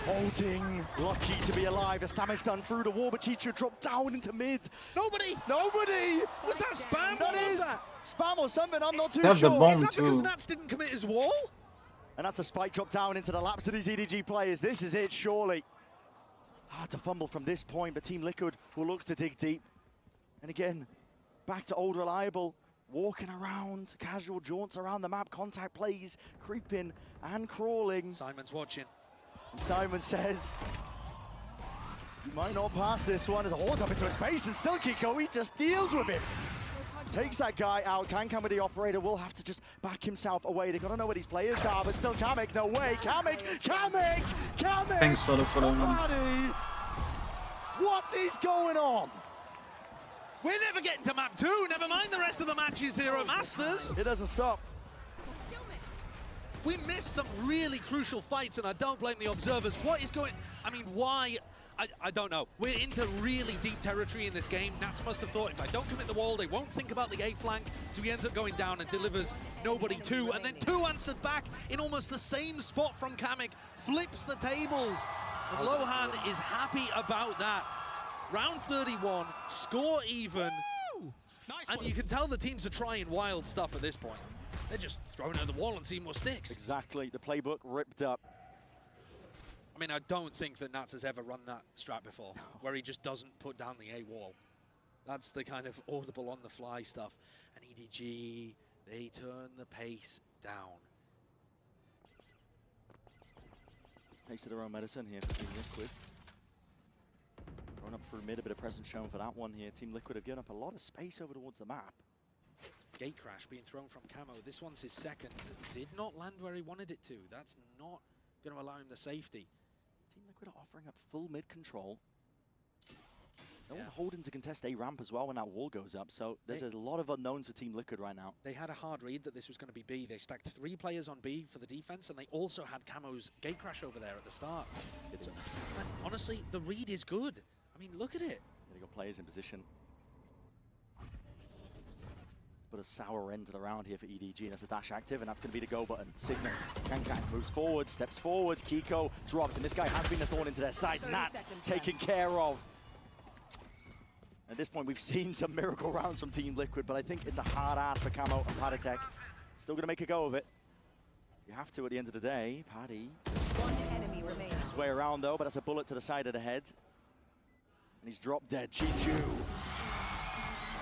holding, lucky to be alive. There's damage done through the wall, but Chichu dropped down into mid. Nobody! Nobody! Was that spam? That What was is that? spam or something, I'm not too Have sure. the bomb Is that because too. Nats didn't commit his wall? And that's a spike drop down into the laps of these EDG players. This is it, surely. Hard to fumble from this point, but Team Liquid will look to dig deep. And again, back to old reliable, walking around, casual jaunts around the map, contact plays, creeping and crawling. Simon's watching. And Simon says, you might not pass this one as a horns up into his face, and still Kiko, he just deals with it. Takes that guy out. Kang with the operator will have to just back himself away. They gotta know where these players are, but still Kamek, no way. Kamek! Thanks for the follow, man. Paddy! What is going on? We're never getting to map 2. Never mind the rest of the matches here at Masters. It doesn't stop. We missed some really crucial fights, and I don't blame the observers. What is going... I mean, why... I don't know. We're into really deep territory in this game. Nats must have thought, if I don't commit the wall, they won't think about the A flank. So he ends up going down and delivers nobody 2. And then 2 answered back in almost the same spot from Kamek. Flips the tables. And Lohan is happy about that. Round 31, score even. Nice and you can tell the teams are trying wild stuff at this point. They're just throwing it at the wall and seeing what sticks. Exactly. The playbook ripped up. I mean, I don't think that Nats has ever run that strat before, where he just doesn't put down the A wall. That's the kind of audible on the fly stuff. And EDG, they turn the pace down. Taste of their own medicine here for Team Liquid. Run up through mid, a bit of presence shown for that one here. Team Liquid have given up a lot of space over towards the map. Gate crash being thrown from Camo. This one's his second. Did not land where he wanted it to. That's not going to allow him the safety. Team Liquid are offering up full mid control. No one holding to contest A ramp as well when that wall goes up, so there's a lot of unknowns for Team Liquid right now. They had a hard read that this was going to be B. They stacked 3 players on B for the defense, and they also had Camo's gate crash over there at the start. So, man, honestly, the read is good. I mean, look at it. They got players in position. But a sour end to the round here for EDG. That's a dash active, and that's going to be the go button. Signet. Kankan moves forward, steps forwards. Kiko dropped, and this guy has been a thorn into their sides, and that's taken care of. At this point, we've seen some miracle rounds from Team Liquid, but I think it's a hard ass for Camo and Paditech. Still going to make a go of it. You have to at the end of the day. Paddy. One enemy remains. His way around, though, but that's a bullet to the side of the head. And he's dropped dead. Chichu.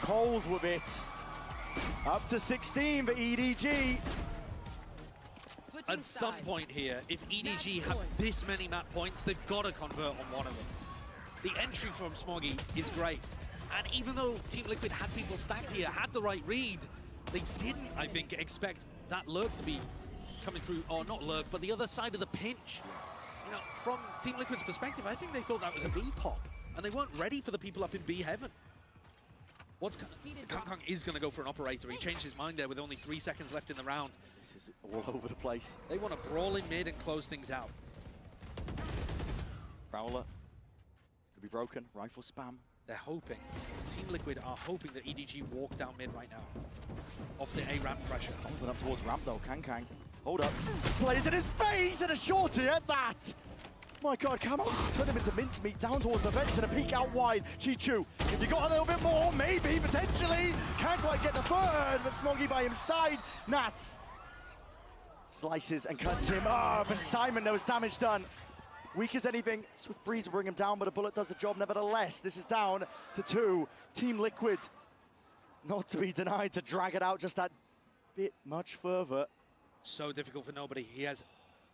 Cold with it. Up to 16 for EDG. At some point here, if EDG have this many map points, they've got to convert on one of them. The entry from Smoggy is great. And even though Team Liquid had people stacked here, had the right read, they didn't, I think, expect that lurk to be coming through, or not lurk, but the other side of the pinch. You know, from Team Liquid's perspective, I think they thought that was a B pop, and they weren't ready for the people up in B heaven. Kang is going to go for an operator. He changed his mind there with only 3 seconds left in the round. This is all over the place. They want to brawl in mid and close things out. Prowler. Could be broken. Rifle spam. They're hoping. Team Liquid are hoping that EDG walk down mid right now. Off the A ramp pressure. Going up towards ramp though. Kang. Hold up. Plays in his face and a shorty at that. My God, Camo just turned him into mincemeat down towards the vents and a peek out wide. Chichu, if you got a little bit more, maybe, potentially. Can't quite get the third, but Smoggy by his side. Nats slices and cuts him up, and Simon, there was damage done. Weak as anything, Swift Breeze will bring him down, but a bullet does the job nevertheless. This is down to 2. Team Liquid, not to be denied, to drag it out just that bit much further. So difficult for nobody. He has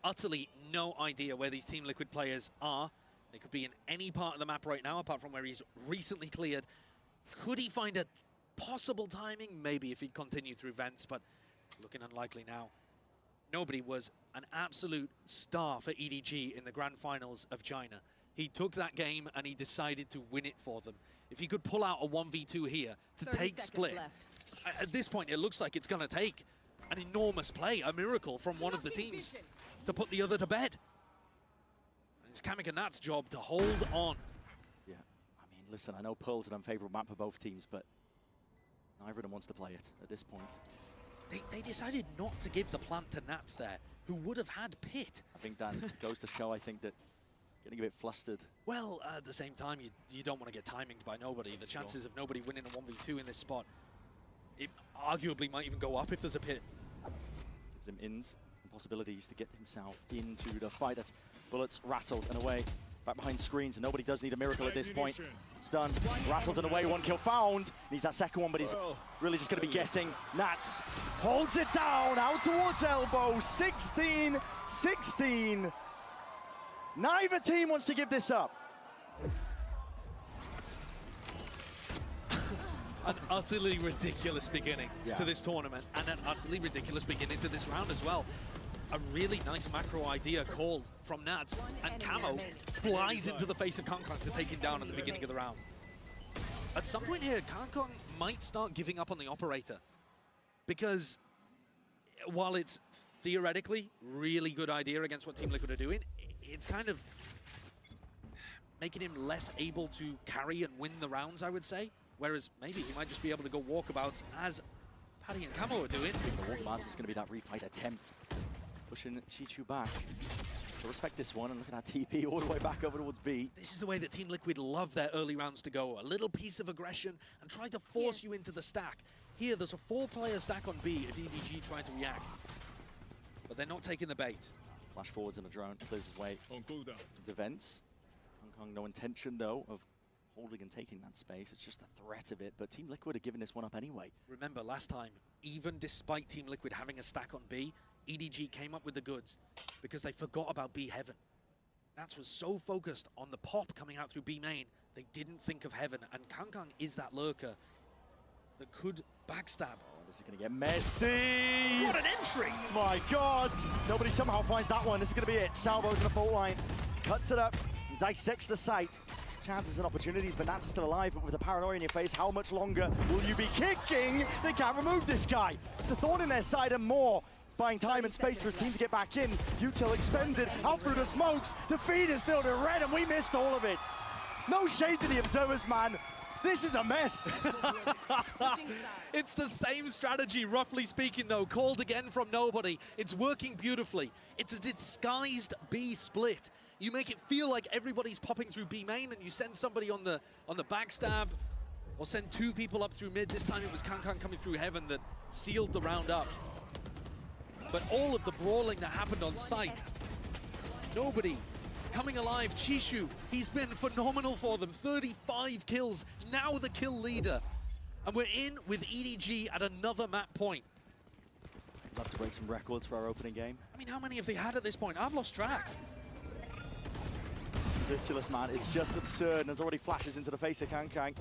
utterly no idea where these Team Liquid players are. They could be in any part of the map right now, apart from where he's recently cleared. Could he find a possible timing? Maybe if he'd continue through vents, but looking unlikely now. Nobody was an absolute star for EDG in the Grand Finals of China. He took that game and he decided to win it for them. If he could pull out a 1v2 here to take split, at this point it looks like it's going to take an enormous play, a miracle from one of the teams to put the other to bed. And it's Kamik and Nat's job to hold on. Yeah, I mean, listen, I know Pearl's an unfavorable map for both teams, but neither of them wants to play it at this point. They decided not to give the plant to Nats there, who would have had Pit. I think that goes to show, I think, that getting a bit flustered. Well, at the same time, you don't want to get timinged by nobody. The chances of nobody winning a 1v2 in this spot, it arguably might even go up if there's a Pit. Gives him ins and possibilities to get himself into the fight. That's bullets rattled and away. Back behind screens, and nobody does need a miracle at this point. Stunned, rattled and away, 1 kill found. Needs that second one, but he's really just going to be guessing. Nats holds it down, out towards elbow, 16-16. Neither team wants to give this up. An utterly ridiculous beginning to this tournament, and an utterly ridiculous beginning to this round as well. A really nice macro idea called from Nats, and Camo flies into the face of Kangkong to take him down at the beginning of the round. At some point here, Kangkong might start giving up on the operator, because while it's theoretically really good idea against what Team Liquid are doing, it's kind of making him less able to carry and win the rounds, I would say. Whereas maybe he might just be able to go walkabouts as Paddy and Camo are doing. The walkabouts is going to be that refight attempt. Pushing Chichu back. We'll respect this one, and look at that TP all the way back over towards B. This is the way that Team Liquid love their early rounds to go. A little piece of aggression and try to force you into the stack. Here, there's a 4-player stack on B if EDG try to react. But they're not taking the bait. Flash forwards in the drone, clears his way into vents. Kangkong, no intention, though, of holding and taking that space. It's just a threat of it, but Team Liquid are giving this one up anyway. Remember, last time, even despite Team Liquid having a stack on B, EDG came up with the goods because they forgot about B heaven. Nats was so focused on the pop coming out through B main they didn't think of Heaven, and Kangkang is that lurker that could backstab. Oh, this is going to get messy. What an entry! My God. Nobody somehow finds that one. This is going to be it. Salvo's in the fault line. Cuts it up and dissects the site. Chances and opportunities, but Nats is still alive, but with the paranoia in your face, how much longer will you be kicking? They can't remove this guy. It's a thorn in their side and more. It's buying time and space for his team to get back in. Util expended, out through the smokes. The feed is filled with red, and we missed all of it. No shade to the observers, man. This is a mess. It's the same strategy, roughly speaking, though, called again from nobody. It's working beautifully. It's a disguised B split. You make it feel like everybody's popping through B main, and you send somebody on the backstab, or send two people up through mid. This time it was Kangkang coming through Heaven that sealed the round up. But all of the brawling that happened on site, nobody coming alive. Chishu, he's been phenomenal for them. 35 kills, now the kill leader. And we're in with EDG at another map point. I'd love to break some records for our opening game. I mean, how many have they had at this point? I've lost track. Ridiculous, man. It's just absurd, and there's already flashes into the face of Kangkang.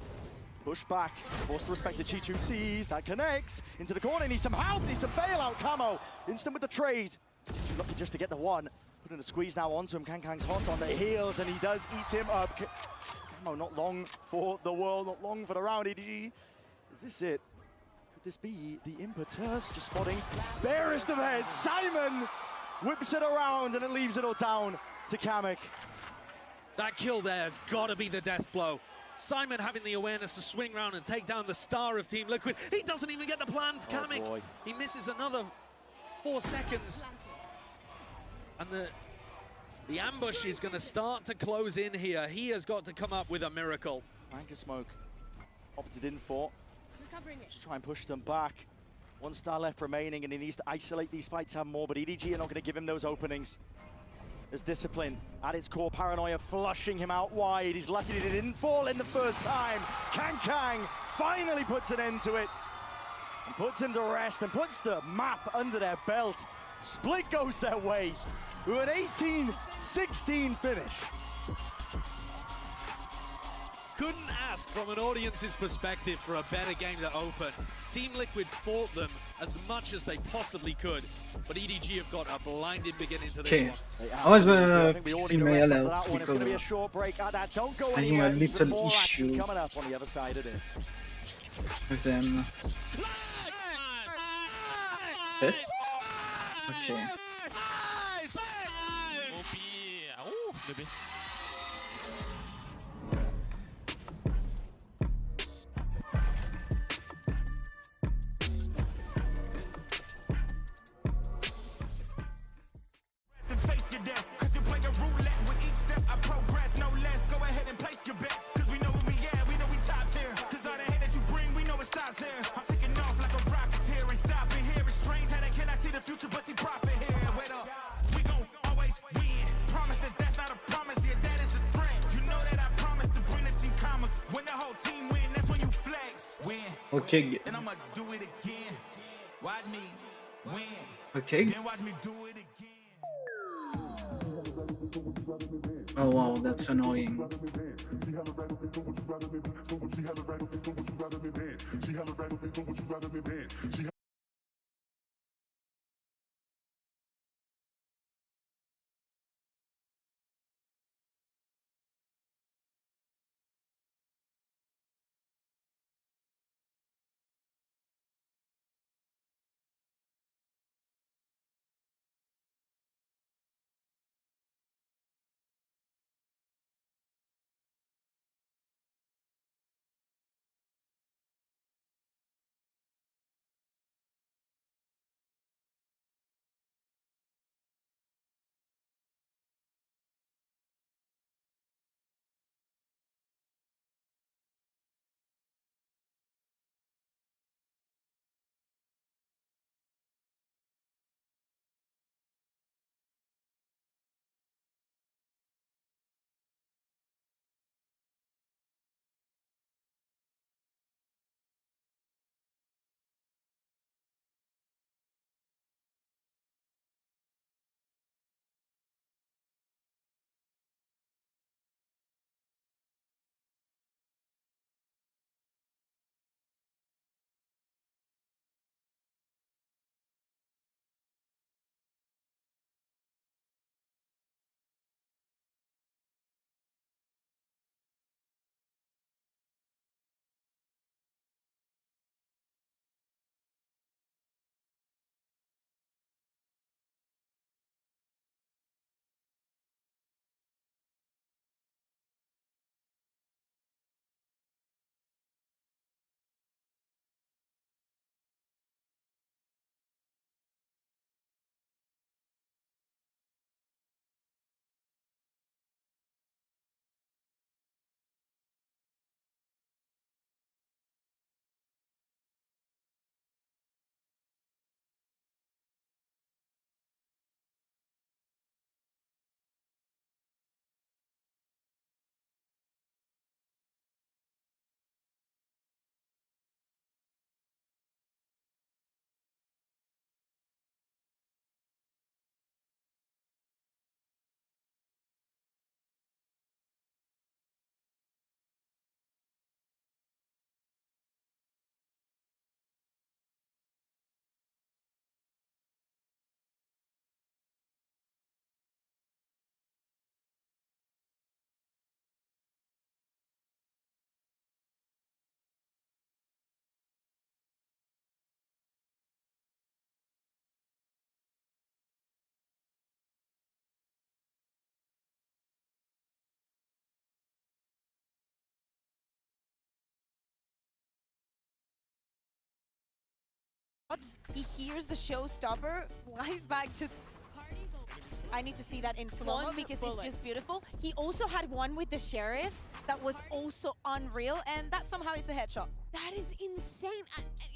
Push back, forced to respect the Chichu sees, that connects into the corner, needs some help, needs some bailout, Camo. Instant with the trade. Chichu lucky just to get the one. Putting a squeeze now onto him, Kangkang's hot on the heels, and he does eat him up. Camo, not long for the world, not long for the round, EDG. Is this it? Could this be the impetus? Just spotting barest of heads. Simon whips it around, and it leaves it all down to Kamek. That kill there has got to be the death blow. Simon having the awareness to swing round and take down the star of Team Liquid. He doesn't even get the plant, Kamek. Boy. He misses another 4 seconds. And the ambush is going to start to close in here. He has got to come up with a miracle. Anchor smoke opted in for. Just try and push them back. 1 star left remaining, and he needs to isolate these fights and more, but EDG are not going to give him those openings. There's discipline at its core, paranoia flushing him out wide. He's lucky that he didn't fall in the first time. Kangkang finally puts an end to it and puts him to rest and puts the map under their belt. Split goes their way with an 18-16 finish. Couldn't ask from an audience's perspective for a better game to open. Team Liquid fought them as much as they possibly could, but EDG have got a blinding beginning to this one. I was pixel mail out because be a short break. Don't go having anywhere. a little More action issue coming up on the other side of this. with them. This? Okay. Okay. Okay. Oh wow, that's annoying. He hears the showstopper, flies back, just... I need to see that in slow-mo because it's just beautiful. He also had one with the Sheriff that was also unreal, and that somehow is a headshot. That is insane.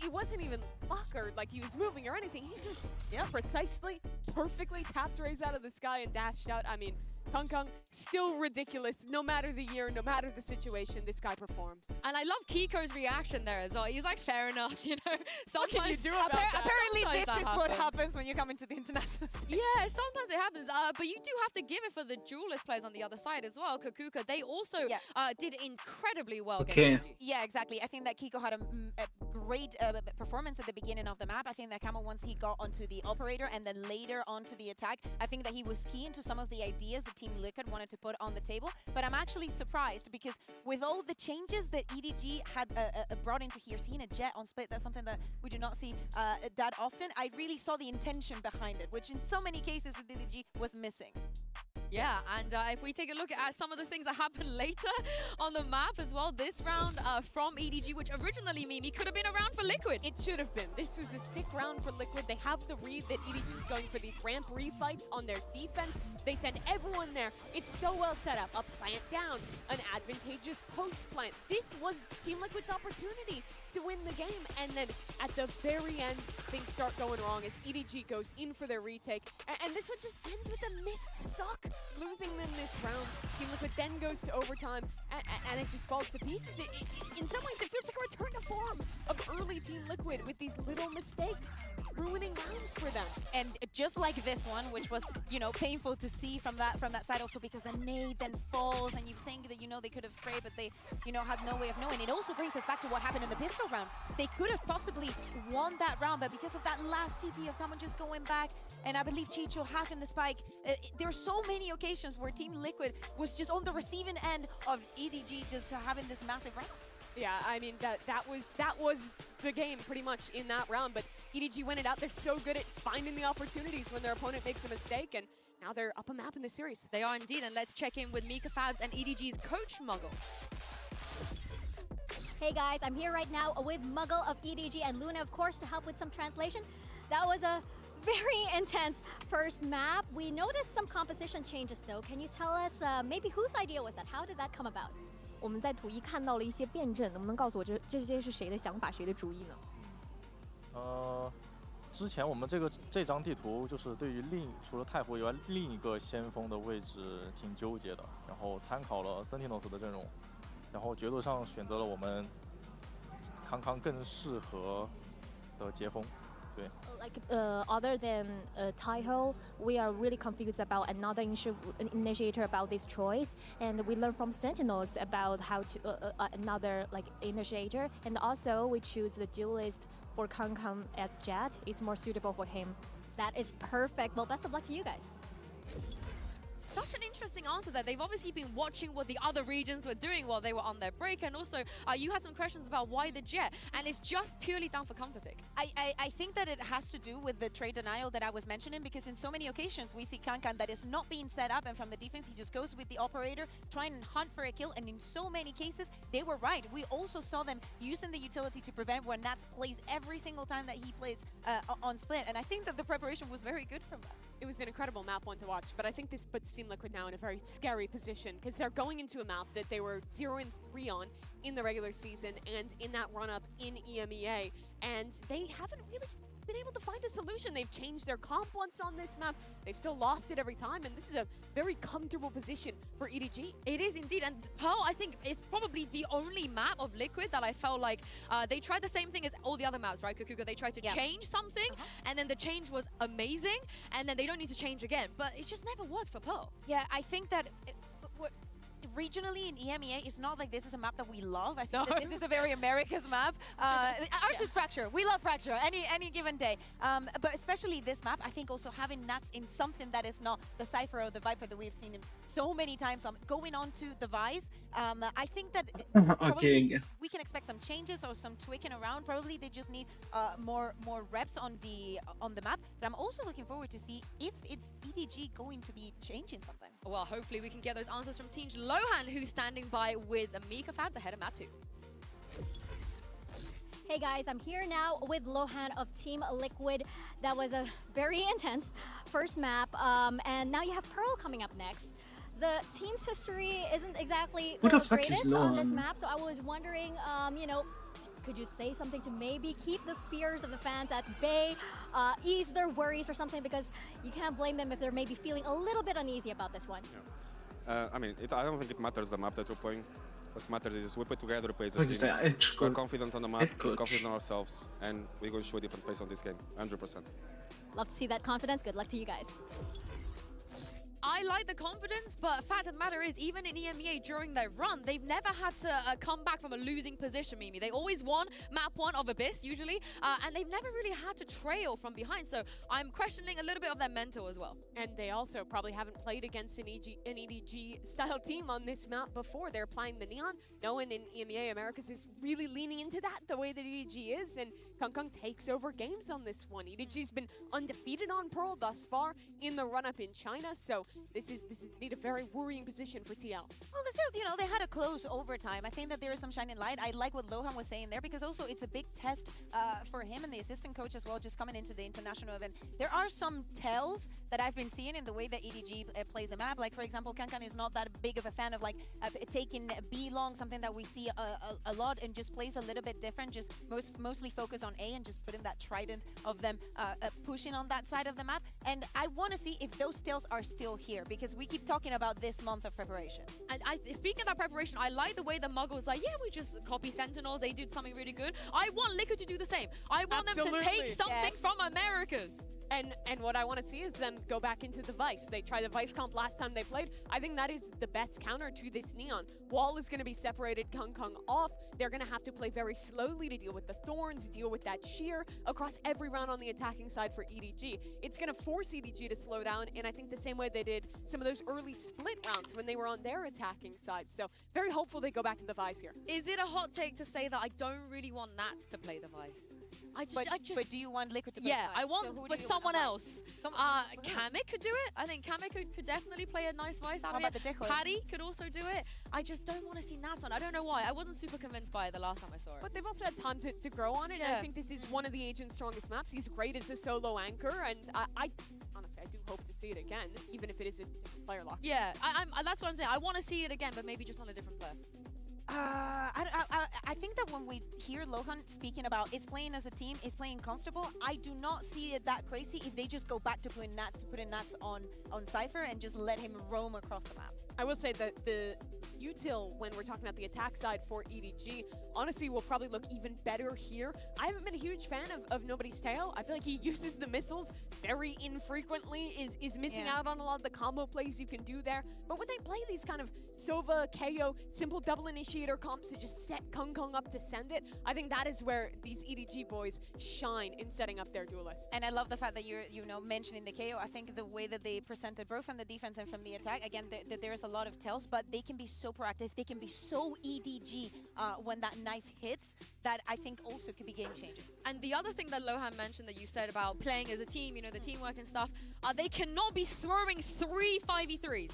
It wasn't even luck or like he was moving or anything. He just precisely, perfectly tapped Raze out of the sky and dashed out. I mean, Kung still ridiculous. No matter the year, no matter the situation, this guy performs. And I love Kiko's reaction there as well. He's like, fair enough, you know. Sometimes Apparently this is what happens when you come into the international stage. Yeah, sometimes it happens. But you do have to give it for the duelist players on the other side as well. Kakuka, they also did incredibly well against EDG. Yeah, exactly. I think that Kiko had a great performance at the beginning of the map. I think that Camo, once he got onto the operator and then later onto the attack, I think that he was key into some of the ideas that Team Liquid wanted to put on the table. But I'm actually surprised because with all the changes that EDG had brought into here, seeing a Jet on split, that's something that we do not see that often. I really saw the intention behind it, which in so many cases with EDG was missing. Yeah, and if we take a look at some of the things that happened later on the map as well, this round from EDG, which originally, Mimi, could have been a round for Liquid. It should have been. This is a sick round for Liquid. They have the read that EDG is going for these ramp refights on their defense. They send everyone there. It's so well set up. A plant down, an advantageous post plant. This was Team Liquid's opportunity to win the game. And then at the very end, things start going wrong as EDG goes in for their retake. And this one just ends with a missed suck, losing them this round. Team Liquid then goes to overtime, and it just falls to pieces. In some ways, it feels like a return to form of early Team Liquid with these little mistakes, ruining rounds for them. And just like this one, which was, you know, painful to see from that side also because the nade then falls and you think that, you know, they could have sprayed, but they, you know, had no way of knowing. It also brings us back to what happened in the pistol round. They could have possibly won that round, but because of that last TP of Common just going back, and I believe Chicho having the spike, there are so many occasions where Team Liquid was just on the receiving end of EDG just having this massive round. Yeah, I mean, that was the game pretty much in that round, but EDG went it out. They're so good at finding the opportunities when their opponent makes a mistake, and now they're up a map in the series. They are indeed, and let's check in with Mika Fabs and EDG's coach, Muggle. Hey guys, I'm here right now with Muggle of EDG and Luna, of course, to help with some translation. That was a very intense first map. We noticed some composition changes though. Can you tell us maybe whose idea was that? How did that come about? 我们在图一看到了一些变阵，能不能告诉我这些是谁的想法，谁的主意呢？之前我们这张地图就是对于除了太湖以外另一个先锋的位置挺纠结的，然后参考了 Sentinels 的阵容，然后决斗上选择了我们康更适合的接锋，对。Like other than Taiho, we are really confused about another initiator about this choice, and we learn from Sentinels about how to another like initiator, and also we choose the duelist for Kang as Jet. It's more suitable for him. That is perfect. Well, best of luck to you guys. Such an interesting answer there. They've obviously been watching what the other regions were doing while they were on their break, and also you had some questions about why the Jet, and it's just purely down for comfort pick. I think that it has to do with the trade denial that I was mentioning, because in so many occasions we see Kankan that is not being set up, and from the defense he just goes with the operator trying and hunt for a kill, and in so many cases they were right. We also saw them using the utility to prevent where Nats plays every single time that he plays on split, and I think that the preparation was very good from that. It was an incredible map one to watch, but I think this puts Team Liquid now in a very scary position because they're going into a map that they were 0-3 on in the regular season and in that run-up in EMEA, and they haven't really been able to find a solution. They've changed their comp once on this map. They've still lost it every time, and this is a very comfortable position for EDG. It is indeed, and Pearl, I think, is probably the only map of Liquid that I felt like they tried the same thing as all the other maps, right, Kukuka? They tried to change something, and then the change was amazing, and then they don't need to change again, but it just never worked for Pearl. Yeah, I think that regionally in EMEA, it's not like this is a map that we love. I think that this is a very America's map. Ours is Fracture. We love Fracture any given day. But especially this map, I think also having Nats in something that is not the Cypher or the Viper that we've seen him so many times going on to the Vice. I think that probably we can expect some changes or some tweaking around. Probably they just need more reps on the map. But I'm also looking forward to see if it's EDG going to be changing something. Well, hopefully we can get those answers from Team Lohan, who's standing by with Mika Fabs ahead of map 2. Hey guys, I'm here now with Lohan of Team Liquid. That was a very intense first map, and now you have Pearl coming up next. The team's history isn't exactly Who the the fuck is greatest on this Lohan? map, so I was wondering, you know, could you say something to maybe keep the fears of the fans at bay, ease their worries or something, because you can't blame them if they're maybe feeling a little bit uneasy about this one. I mean, I don't think it matters the map that we're playing. What matters is we play together, we play as a What is team. that? Edge We're coach. confident on the map, Head we're coach. confident in ourselves, and we're going to show a different face on this game, 100%. Love to see that confidence. Good luck to you guys. I like the confidence, but fact of the matter is, even in EMEA during their run, they've never had to come back from a losing position, Mimi. They always won map 1 of Abyss, usually, and they've never really had to trail from behind, so I'm questioning a little bit of their mental as well. And they also probably haven't played against an EDG-style team on this map before. They're playing the Neon. No one in EMEA Americas is really leaning into that the way that EDG is, and Kong takes over games on this one. EDG's been undefeated on Pearl thus far in the run-up in China, so this is indeed a very worrying position for TL. Well, you know, they had a close overtime. I think that there is some shining light. I like what Lohan was saying there, because also it's a big test for him and the assistant coach as well, just coming into the international event. There are some tells that I've been seeing in the way that EDG plays the map. Like, for example, Kankan is not that big of a fan of taking B long, something that we see a lot, and just plays a little bit different, just mostly focus on A and just putting that trident of them pushing on that side of the map. And I want to see if those tells are still here, because we keep talking about this month of preparation. And speaking of that preparation, I like the way the Muggle was like, yeah, we just copy Sentinels. They did something really good. I want Liquid to do the same. I want them to take something from Americas. And what I want to see is them go back into the Vice. They tried the Vice comp last time they played. I think that is the best counter to this Neon. Wall is going to be separated Kong off. They're going to have to play very slowly to deal with the Thorns, deal with that shear across every round on the attacking side for EDG. It's going to force EDG to slow down, and I think the same way they did some of those early split rounds when they were on their attacking side. So very hopeful they go back to the Vice here. Is it a hot take to say that I don't really want Nats to play the Vice? But do you want Liquid to play Yeah, the Vice? I want, So who do but you someone want? else. Kamek could do it. I think Kamek could definitely play a nice Vice out How of about it. the Decoy? Paddy could also do it. I just don't want to see Nats on. I don't know why. I wasn't super convinced by it the last time I saw it. But they've also had time to grow on it, and I think this is one of the agent's strongest maps. He's great as a solo anchor, and I honestly, I do hope to see it again, even if it is a different player lock. Yeah, that's what I'm saying. I want to see it again, but maybe just on a different player. I think that when we hear Lohan speaking about is playing as a team, is playing comfortable, I do not see it that crazy if they just go back to putting Nats on Cypher and just let him roam across the map. I will say that the util, when we're talking about the attack side for EDG, honestly will probably look even better here. I haven't been a huge fan of Nobody's Tail. I feel like he uses the missiles very infrequently, is missing out on a lot of the combo plays you can do there. But when they play these kind of Sova, KO, simple double initiator comps to just set Kong up to send it, I think that is where these EDG boys shine in setting up their duelists. And I love the fact that you're mentioning the KO. I think the way that they presented both from the defense and from the attack, again, there's a lot of tells, but they can be so proactive, they can be so EDG when that knife hits, that I think also could be game changing. And the other thing that Lohan mentioned that you said about playing as a team, the teamwork and stuff, they cannot be throwing 3 5v3s.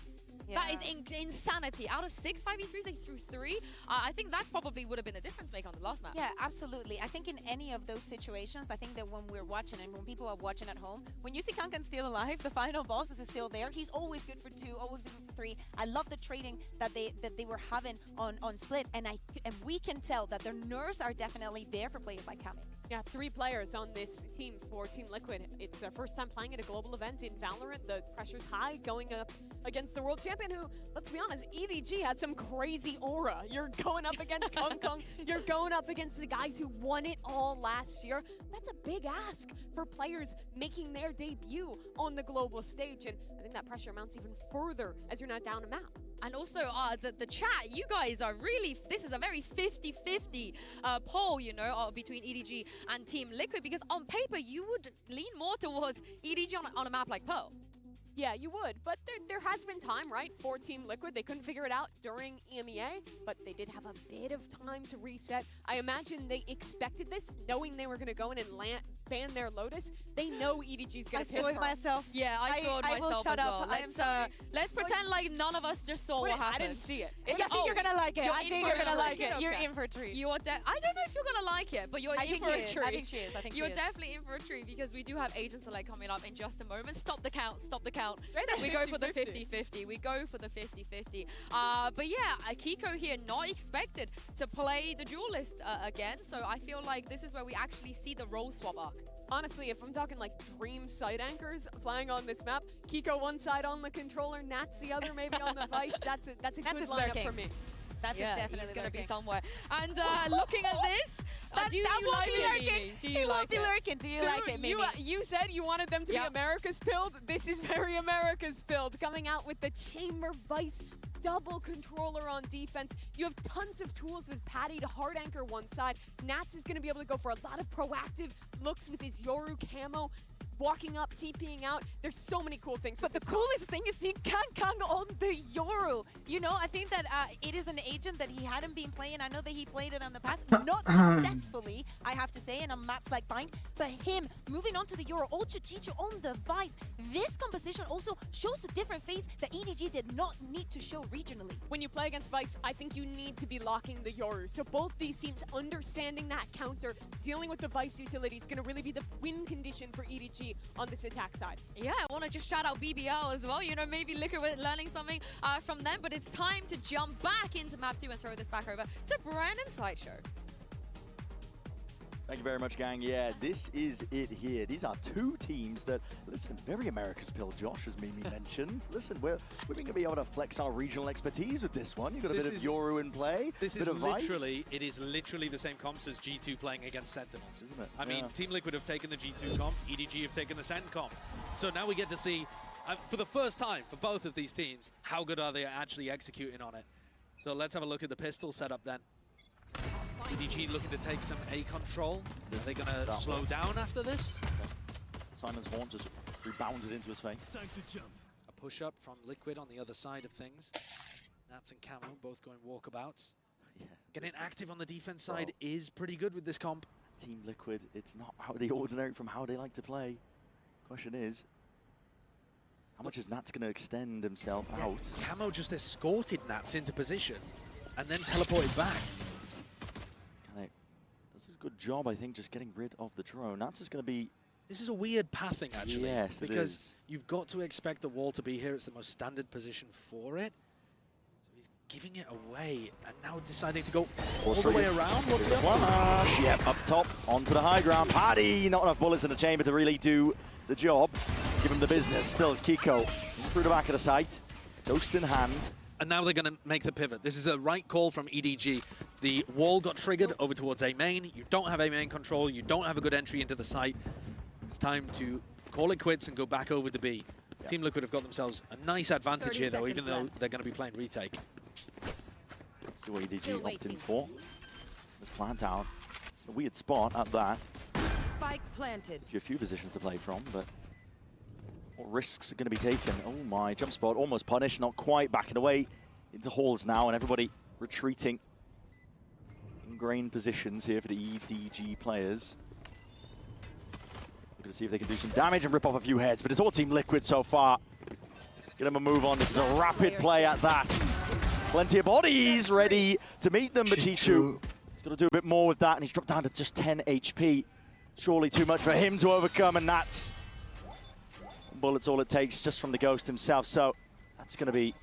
Yeah. That is insanity. Out of 6 5v3s, they threw 3. I think that probably would have been a difference maker on the last map. Yeah, absolutely. I think in any of those situations, I think that when we're watching and when people are watching at home, when you see Kankan still alive, the final boss is still there. He's always good for 2, always good for 3. I love the trading that they were having on Split, and we can tell that their nerves are definitely there for players like Kami. Yeah, 3 players on this team for Team Liquid. It's their first time playing at a global event in Valorant. The pressure's high going up against the world champion who, let's be honest, EDG has some crazy aura. You're going up against Kong. You're going up against the guys who won it all last year. That's a big ask for players making their debut on the global stage. And I think that pressure mounts even further as you're now down a map. And also, the chat, you guys are really, this is a very 50-50 poll, between EDG and Team Liquid, because on paper, you would lean more towards EDG on a map like Pearl. Yeah, you would, but there has been time, right, for Team Liquid. They couldn't figure it out during EMEA, but they did have a bit of time to reset. I imagine they expected this, knowing they were going to go in and ban their Lotus. They know EDG's going to piss I myself. Yeah, I saw it myself as well. Let's pretend like none of us just saw what happened. I didn't see it. I think you're gonna like it. I think you're gonna like it. You're in for a treat. You are. I don't know if you're gonna like it, but you're in for a treat. I think she is. I think you're definitely in for a treat because we do have Agent Select coming up in just a moment. Stop the count. Stop the count. We go for the 50-50. We go for the 50-50. But yeah, Kiko here not expected to play the duelist again. So I feel like this is where we actually see the role swap arc. Honestly, if I'm talking like dream side anchors flying on this map, Kiko one side on the controller, Nats the other, maybe on the Vice. That's a good lineup for me. That's definitely going to be somewhere. And looking at this, do you like it, Mimi? Do you like it? Do you like it, Mimi? You said you wanted them to be America's build. This is very America's build. Coming out with the Chamber Vice double controller on defense. You have tons of tools with Patty to hard anchor one side. Nats is going to be able to go for a lot of proactive looks with his Yoru camo. Walking up, TPing out. There's so many cool things. But the coolest thing is seeing Kang on the Yoru. You know, I think that it is an agent that he hadn't been playing. I know that he played it in the past, not successfully, I have to say, and on maps like Bind. But him moving on to the Yoru, Ultra Chicho on the Vice. This composition also shows a different face that EDG did not need to show regionally. When you play against Vice, I think you need to be locking the Yoru. So both these teams understanding that counter, dealing with the Vice utility is going to really be the win condition for EDG on this attack side. Yeah, I want to just shout out BBL as well. You know, maybe Liquid learning something from them, but it's time to jump back into map 2 and throw this back over to Brandon Sideshow. Thank you very much, gang. Yeah, this is it here. These are two teams that, listen, very America's pill, Josh, as Mimi mentioned. Listen, we're going to be able to flex our regional expertise with this one. You've got a bit of Yoru in play. This is literally, it is literally the same comps as G2 playing against Sentinels. Isn't it? I mean, Team Liquid have taken the G2 comp, EDG have taken the Sent comp. So now we get to see, for the first time for both of these teams, how good are they actually executing on it. So let's have a look at the pistol setup then. EDG looking to take some A control. Are they going to slow down after this? Simon's horn just rebounded into his face. Time to jump. A push up from Liquid on the other side of things. Nats and Camo both going walkabouts. Yeah. Getting active on the defense side is pretty good with this comp. Team Liquid, it's not out of the ordinary from how they like to play. Question is, how much is Nats going to extend himself out? Camo just escorted Nats into position and then teleported back. Does a good job, I think, just getting rid of the drone. Nats is going to be... This is a weird pathing, actually. Yes, because you've got to expect the wall to be here. It's the most standard position for it. So he's giving it away and now deciding to go all the way around. What's he up to? Yep, up top, onto the high ground. Paddy, not enough bullets in the chamber to really do the job. Give him the business. Still, Kiko through the back of the site. Ghost in hand. And now they're going to make the pivot. This is a right call from EDG. The wall got triggered over towards A main. You don't have A main control. You don't have a good entry into the site. It's time to call it quits and go back over to B. Yeah. Team Liquid have got themselves a nice advantage here, though, even though they're going to be playing retake. See what EDG opting for. This plant out. It's a weird spot at that. Spike planted. A few positions to play from, but what risks are going to be taken? Oh my, jump spot almost punished, not quite, backing away into halls now, and everybody retreating. Ingrained positions here for the EDG players. We're going to see if they can do some damage and rip off a few heads, but it's all Team Liquid so far. Get them a move on. This is a rapid play at that. Plenty of bodies ready to meet them, but G2 he's got to do a bit more with that, and he's dropped down to just 10 HP. Surely too much for him to overcome, and that's bullets all it takes just from the Ghost himself. So that's going to be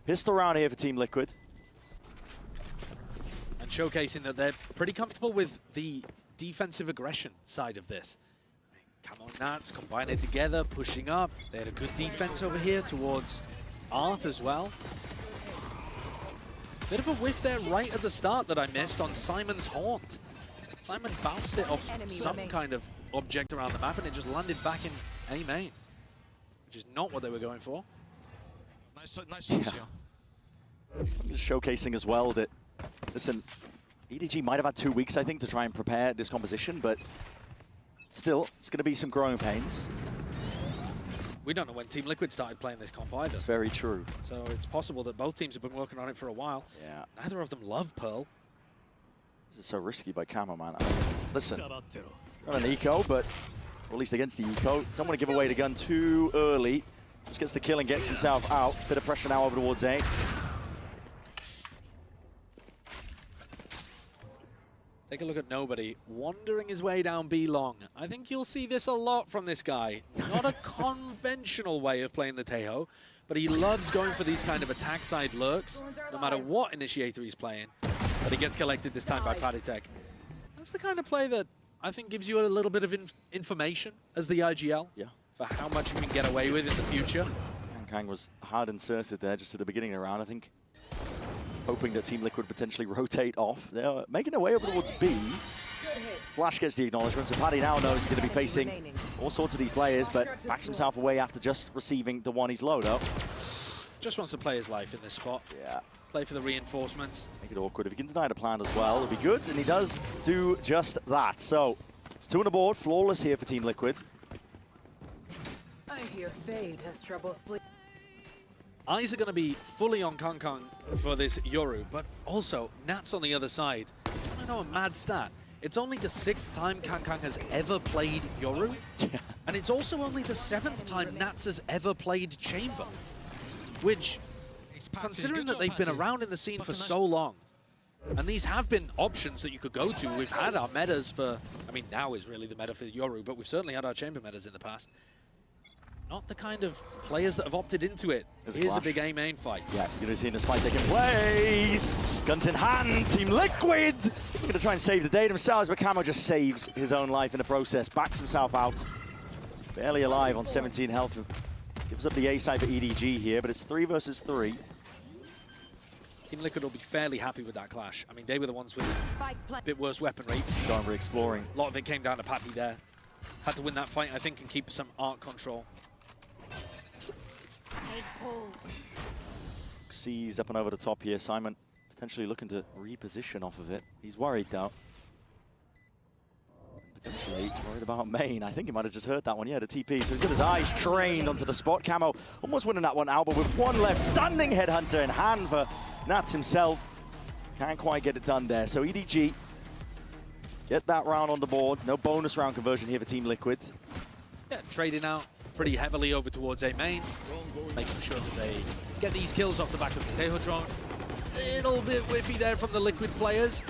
pistol round here for Team Liquid. And showcasing that they're pretty comfortable with the defensive aggression side of this. Come on, Nats, combine it together, pushing up. They had a good defense over here towards Art as well. Bit of a whiff there right at the start that I missed on Simon's Haunt. Simon bounced it off some kind of object around the map and it just landed back in A main, which is not what they were going for. Nice yeah. I'm just showcasing as well that, listen, EDG might have had 2 weeks, I think, to try and prepare this composition, but still, it's going to be some growing pains. we don't know when Team Liquid started playing this comp either. That's very true. So it's possible that both teams have been working on it for a while. Yeah. Neither of them love Pearl. This is so risky by Camo, man. Listen, not an eco, but or at least against the eco. Don't want to give away the gun too early. Just gets the kill and gets himself out. Bit of pressure now over towards A. Take a look at Nobody, wandering his way down B long. I think you'll see this a lot from this guy. Not a conventional way of playing the Taeho, but he loves going for these kind of attack side lurks, no matter what initiator he's playing. But he gets collected this time by Paditek. That's the kind of play that I think gives you a little bit of information as the IGL for how much you can get away with in the future. Kang was hard inserted there just at the beginning of the round, I think. Hoping that Team Liquid potentially rotate off. They're making their way over towards B. Flash gets the acknowledgement, so Paddy now knows he's going to be facing all sorts of these players, but backs himself away after just receiving the one he's low though. Just wants to play his life in this spot. Yeah. Play for the reinforcements. Make it awkward. If he can deny the plan as well, it'll be good, and he does do just that. So, it's 2 on the board, flawless here for Team Liquid. I hear Fade has trouble sleeping. Eyes are going to be fully on Kang Kang for this Yoru, but also Nats on the other side. I know a mad stat. It's only the 6th time Kang Kang has ever played Yoru, and it's also only the 7th time Nats has ever played Chamber, which, considering that they've been around in the scene for so long, and these have been options that you could go to. We've had our metas for, I mean, now is really the meta for Yoru, but we've certainly had our Chamber metas in the past. Not the kind of players that have opted into it. Here's a big A main fight. Yeah, you're going to see this fight taking place. Guns in hand, Team Liquid. Going to try and save the day themselves, but Camo just saves his own life in the process. Backs himself out. Barely alive on 17 health. Gives up the A side for EDG here, but it's 3 versus 3. Team Liquid will be fairly happy with that clash. I mean, they were the ones with a bit worse weaponry. Going for exploring. A lot of it came down to Patty there. Had to win that fight, I think, and keep some arc control. Sees up and over the top here. Simon potentially looking to reposition off of it. He's worried though. Potentially worried about main. I think he might have just heard that one. Yeah, the TP. So he's got his eyes trained onto the spot. Camo almost winning that one out, but with one left, standing headhunter in hand for Nats himself. Can't quite get it done there. So EDG get that round on the board. No bonus round conversion here for Team Liquid. Yeah, trading out pretty heavily over towards A main, making sure that they get these kills off the back of the Taeho drone. Little bit whiffy there from the Liquid players.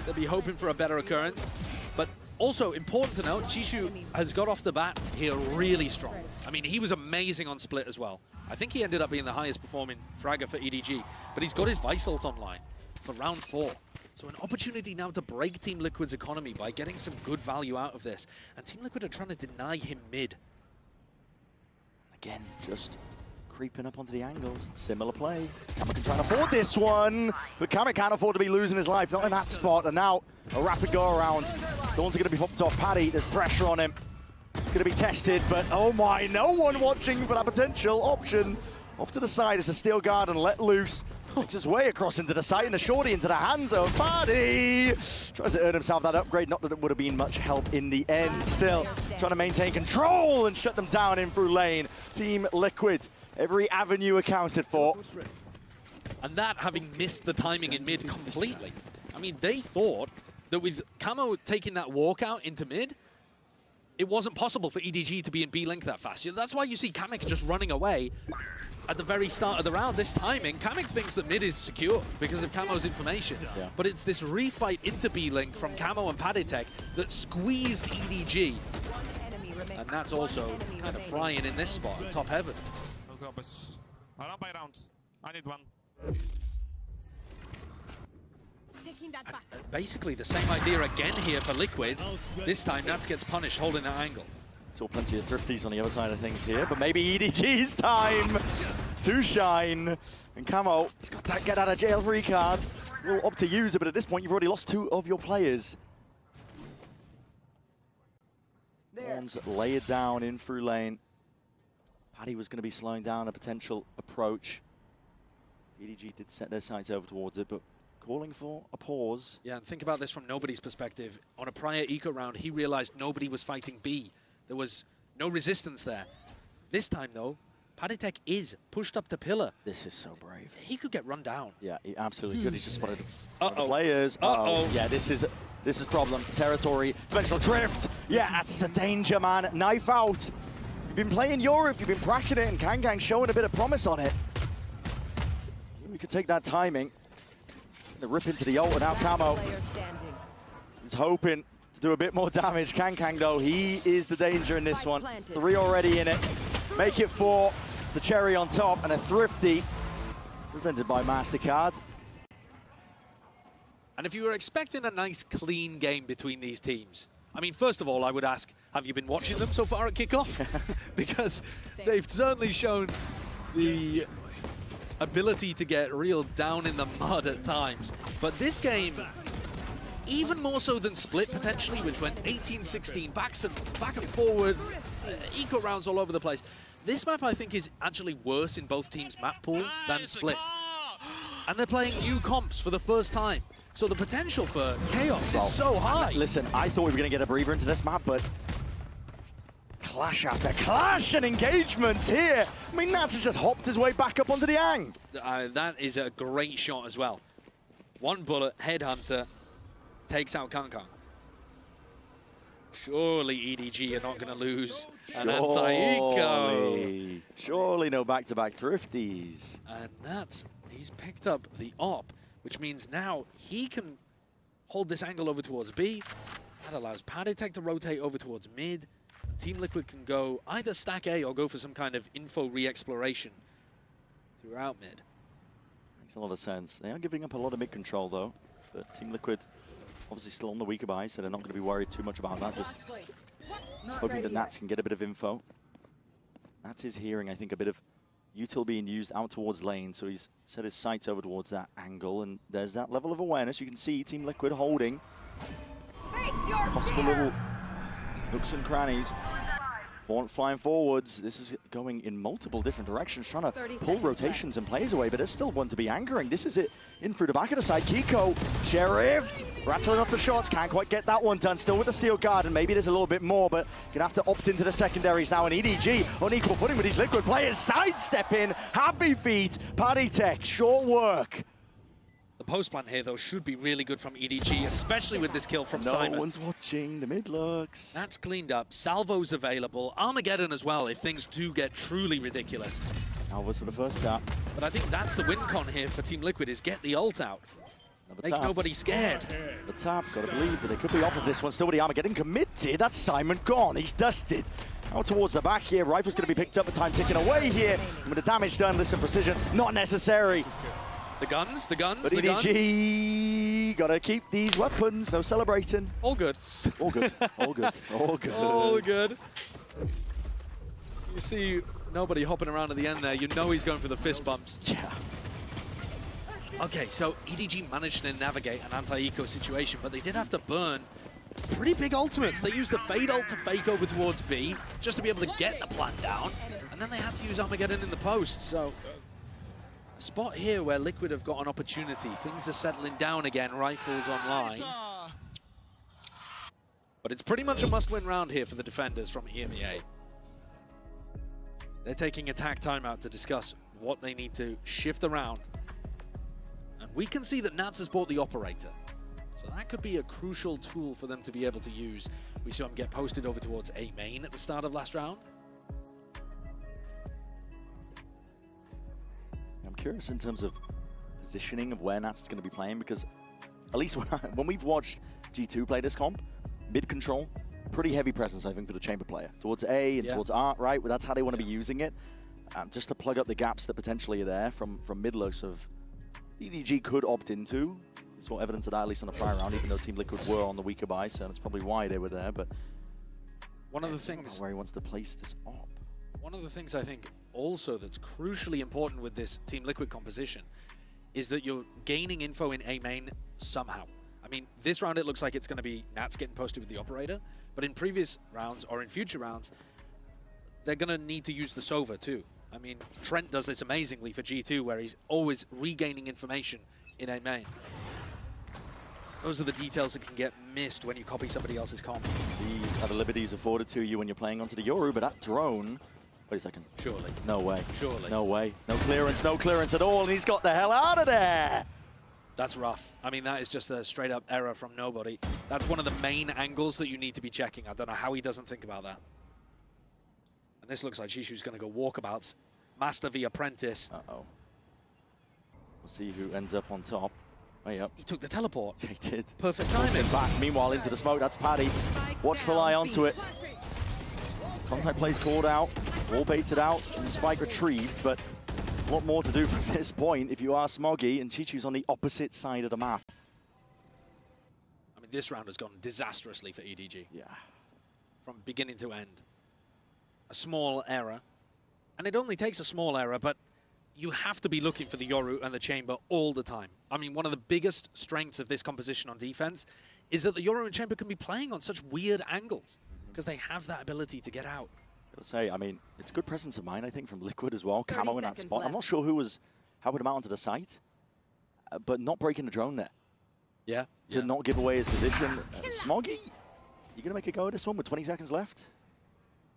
They'll be hoping for a better occurrence. But also important to note, Chishu has got off the bat here really strong. I mean, he was amazing on Split as well. I think he ended up being the highest performing fragger for EDG, but he's got his Vice ult online for round 4. So an opportunity now to break Team Liquid's economy by getting some good value out of this. And Team Liquid are trying to deny him mid. Again, just creeping up onto the angles. Similar play. Kamek can try to afford this one, but Kamek can't afford to be losing his life, not in that spot. And now a rapid go around. The ones are going to be popped off Paddy. There's pressure on him. It's going to be tested, but oh my, no one watching for that potential option. Off to the side is a steel guard and let loose. Makes his way across into the side and a shorty into the hands of Paddy. Tries to earn himself that upgrade. Not that it would have been much help in the end. Still trying to maintain control and shut them down in through lane. Team Liquid, every avenue accounted for. And that having missed the timing in mid completely. I mean, they thought that with Camo taking that walkout into mid, it wasn't possible for EDG to be in B-Link that fast. That's why you see Kamek just running away at the very start of the round. This timing, Kamek thinks that mid is secure because of Camo's information. Yeah. But it's this refight into B-Link from Camo and Paditek that squeezed EDG. And that's also kind of frying in this spot, top heaven. Let's go, boys. Round by round. I need one. Basically the same idea again here for Liquid. This time Nats gets punished holding that angle. Saw plenty of thrifties on the other side of things here, but maybe EDG's time to shine. And Camo, he's got that get out of jail free card. Will opt to use it, but at this point you've already lost 2 of your players. Horns layered down in through lane. Paddy was going to be slowing down a potential approach. EDG did set their sights over towards it, but calling for a pause. Yeah, and think about this from Nobody's perspective. On a prior eco round, he realized Nobody was fighting B. There was No resistance there. This time, though, Paditek is pushed up to pillar. This is so brave. He could get run down. Yeah, he absolutely could. He's just spotted the Uh-oh. players. Uh-oh. Yeah, this is problem. Territory, dimensional drift. Yeah, that's the danger, man. Knife out. You've been playing Europe, you've been bracketing it, and Kang showing a bit of promise on it. We could take that timing. The rip into the ult, and now Camo is hoping to do a bit more damage. Kang though, he is the danger in this one. 3 already in it. Make it 4. It's a cherry on top, and a Thrifty presented by MasterCard. And if you were expecting a nice, clean game between these teams, I mean, first of all, I would ask, have you been watching them so far at kickoff? Because they've certainly shown the ability to get real down in the mud at times. But this game, even more so than Split, potentially, which went 18-16, back and forward, eco rounds all over the place. This map, I think, is actually worse in both teams' map pool than Split. And they're playing new comps for the first time. So the potential for chaos is so high. Listen, I thought we were going to get a breather into this map, but clash after clash and engagements here. I mean, Nats has just hopped his way back up onto the Ang. That is a great shot as well. One bullet, Headhunter, takes out Kang. Surely EDG are not going to lose an anti-eco. Surely no back-to-back Thrifties. And Nats, he's picked up the op, which means now he can hold this angle over towards B. That allows Paditek to rotate over towards mid. And Team Liquid can go either stack A or go for some kind of info re-exploration throughout mid. Makes a lot of sense. They are giving up a lot of mid control though. But Team Liquid obviously still on the weaker buy, so they're not going to be worried too much about that. Just hoping that Nats can get a bit of info. Nats is hearing, I think, a bit of util being used out towards lane, so he's set his sights over towards that angle, and there's that level of awareness. You can see Team Liquid holding possible little nooks and crannies. Flying forwards. This is going in multiple different directions, trying to pull rotations and players away, but there's still one to be anchoring. This is it in through the back of the side. Kiko, Sheriff, rattling off the shots. Can't quite get that one done. Still with the steel guard, and maybe there's a little bit more, but gonna have to opt into the secondaries now. And EDG on equal footing with these Liquid players. Sidestep in. Happy feet. Paditek, short work. The post-plant here, though, should be really good from EDG, especially with this kill from Simon. No one's watching. The mid looks. That's cleaned up. Salvo's available. Armageddon as well, if things do get truly ridiculous. Salvo's for the first tap. But I think that's the win con here for Team Liquid, is get the ult out. Make nobody scared. The tap, gotta believe that they could be off of this one. Still with the Armageddon committed. That's Simon gone. He's dusted. Out towards the back here. Rifle's gonna be picked up. The time ticking away here. And with the damage done, listen, precision, not necessary. The guns, But the EDG, gotta keep these weapons, no celebrating. All good. All good, all good, all good. All good. You see nobody hopping around at the end there. You know he's going for the fist bumps. Yeah. Okay, so EDG managed to navigate an anti-eco situation, but they did have to burn pretty big ultimates. They used a Fade ult to fake over towards B, just to be able to get the plant down, and then they had to use Armageddon in the post, so... spot here where Liquid have got an opportunity. Things are settling down again, rifles online. But it's pretty much a must-win round here for the defenders from EMEA. They're taking attack timeout to discuss what they need to shift around. And we can see that Nats has bought the operator. So that could be a crucial tool for them to be able to use. We saw him get posted over towards A main at the start of last round. I'm curious in terms of positioning of where Nats is going to be playing, because at least when we've watched G2 play this comp, mid-control, pretty heavy presence, I think, for the chamber player. Towards A and towards R, right? Well, that's how they want to be using it. Just to plug up the gaps that potentially are there from mid-looks of EDG could opt into. Saw evidence of that, at least on the prior round, even though Team Liquid were on the weaker buy, so that's probably why they were there. But one of the things where he wants to place this op. One of the things I think also that's crucially important with this Team Liquid composition is that you're gaining info in A main somehow. I mean, this round it looks like it's going to be Nats getting posted with the operator, but in previous rounds or in future rounds, they're going to need to use the Sova too. I mean, Trent does this amazingly for G2, where he's always regaining information in A main. Those are the details that can get missed when you copy somebody else's comp. These are the liberties afforded to you when you're playing onto the Yoru, but that drone... Wait a second. Surely. No way. Surely. No way. No clearance at all, and he's got the hell out of there! That's rough. I mean, that is just a straight-up error from nobody. That's one of the main angles that you need to be checking. I don't know how he doesn't think about that. And this looks like Chishu's going to go walkabouts. Master v Apprentice. Uh-oh. We'll see who ends up on top. Oh, yep. He took the teleport. He did. Perfect timing. Back. Meanwhile, into the smoke. That's Paddy. Watchful eye onto it. Contact plays called out. Wall baited out. And the spike retrieved, but a lot more to do from this point if you are Smoggy, and Chichu's on the opposite side of the map. I mean, this round has gone disastrously for EDG. Yeah. From beginning to end. A small error. And it only takes a small error, but you have to be looking for the Yoru and the Chamber all the time. I mean, one of the biggest strengths of this composition on defense is that the Yoru and Chamber can be playing on such weird angles because they have that ability to get out. I'll say, I mean, it's good presence of mind, I think, from Liquid as well. Camo in that spot. Left. I'm not sure who was helping him out onto the site, but not breaking the drone there. Yeah. To not give away his position. Smoggy, you going to make a go at this one with 20 seconds left?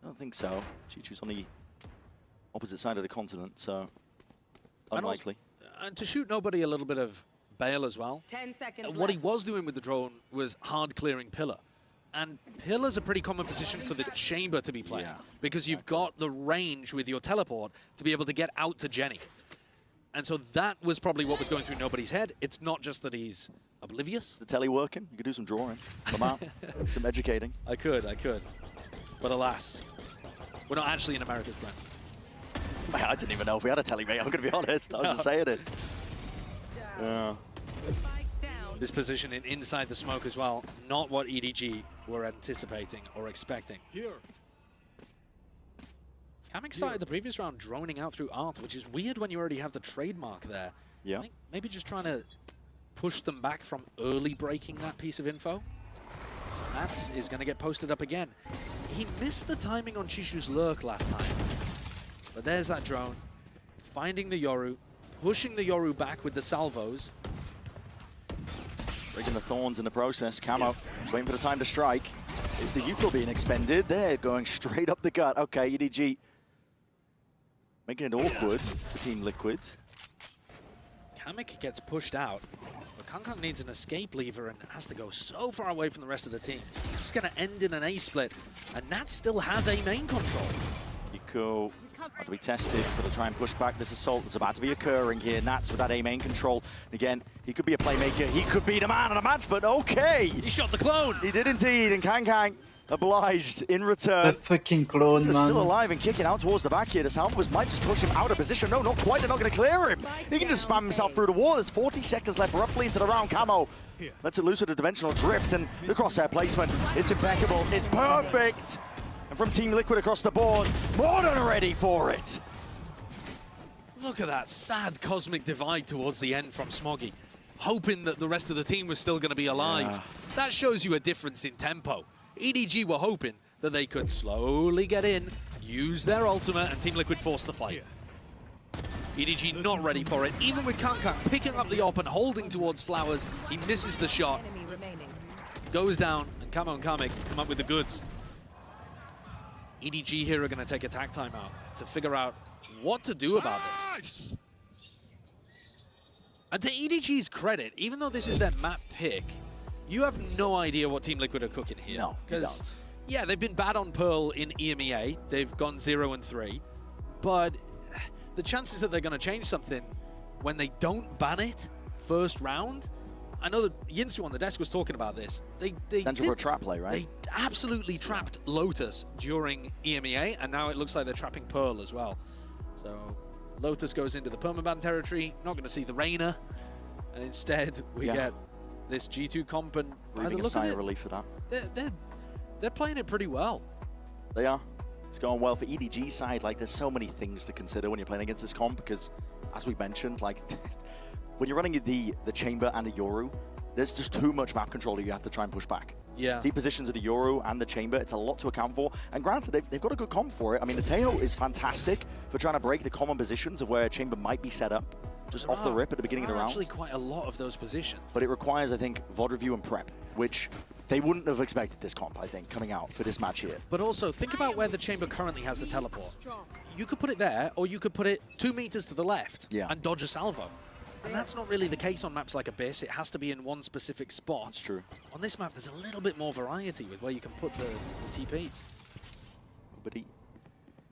I don't think so. Chichu's on the opposite side of the continent, so unlikely. And to shoot nobody a little bit of bail as well. 10 seconds What he was doing with the drone was hard clearing pillar. And pillar's a pretty common position for the Chamber to be playing because you've got the range with your teleport to be able to get out to Jenny. And so that was probably what was going through nobody's head. It's not just that he's oblivious. Is the telly working? You could do some drawing. Come out. Some educating. I could. But alas, we're not actually in America's brand. Man, I didn't even know if we had a telly, mate. I'm going to be honest. I was just saying it. Yeah. This position inside the smoke as well. Not what EDG were anticipating or expecting. Here. Kamik started the previous round droning out through Art, which is weird when you already have the trademark there. Yeah. I think maybe just trying to push them back from early breaking that piece of info. That is going to get posted up again. He missed the timing on Chishu's lurk last time. But there's that drone. Finding the Yoru. Pushing the Yoru back with the salvos. Breaking the thorns in the process. Camo waiting for the time to strike. Is the Util being expended? They're going straight up the gut. Okay, EDG making it awkward for Team Liquid. Kamik gets pushed out, but Kangkang needs an escape lever and has to go so far away from the rest of the team. This is going to end in an A split, and Nat still has A main control. Kiko, how do we test it? He's going to try and push back this assault that's about to be occurring here. Nats with that A main control. And again, he could be a playmaker. He could be the man of the match, but okay. He shot the clone. He did indeed, and Kangkang obliged in return. The fucking clone, man. Still alive and kicking out towards the back here. The Salvos might just push him out of position. No, not quite. They're not going to clear him. He can just spam himself through the wall. There's 40 seconds left roughly into the round. Camo lets it loose with a dimensional drift, and the crosshair placement. It's impeccable. It's perfect. And from Team Liquid across the board, more than ready for it. Look at that sad cosmic divide towards the end from Smoggy, hoping that the rest of the team was still going to be alive. Yeah. That shows you a difference in tempo. EDG were hoping that they could slowly get in, use their ultimate, and Team Liquid force the fight. EDG not ready for it, even with Kangkang picking up the op and holding towards Flowers. He misses the shot, goes down, and Camo and Kamik come up with the goods. EDG here are going to take a tag timeout to figure out what to do about this. And to EDG's credit, even though this is their map pick, you have no idea what Team Liquid are cooking here. No, because yeah, they've been bad on Pearl in EMEA. They've gone 0-3, but the chances that they're going to change something when they don't ban it first round. I know that Yinsu on the desk was talking about this. They for a trap play, right? They absolutely trapped Lotus during EMEA, and now it looks like they're trapping Pearl as well. So Lotus goes into the permaban territory, not going to see the Reina, and instead we get this G2 comp, and by the look of it, relief for that. They're playing it pretty well. They are. It's going well for EDG's side. Like, there's so many things to consider when you're playing against this comp, because as we mentioned, like when you're running the Chamber and the Yoru, there's just too much map control that you have to try and push back. Yeah. Deep positions of the Yoru and the Chamber, it's a lot to account for. And granted, they've got a good comp for it. I mean, the Teo is fantastic for trying to break the common positions of where a Chamber might be set up. just off the rip at the beginning of the round. Actually quite a lot of those positions. But it requires, I think, VOD review and prep, which they wouldn't have expected this comp, I think, coming out for this match here. But also, think about where the chamber currently has the teleport. You could put it there, or you could put it 2 meters to the left and dodge a salvo. And that's not really the case on maps like Abyss. It has to be in one specific spot. That's true. On this map, there's a little bit more variety with where you can put the TPs. Nobody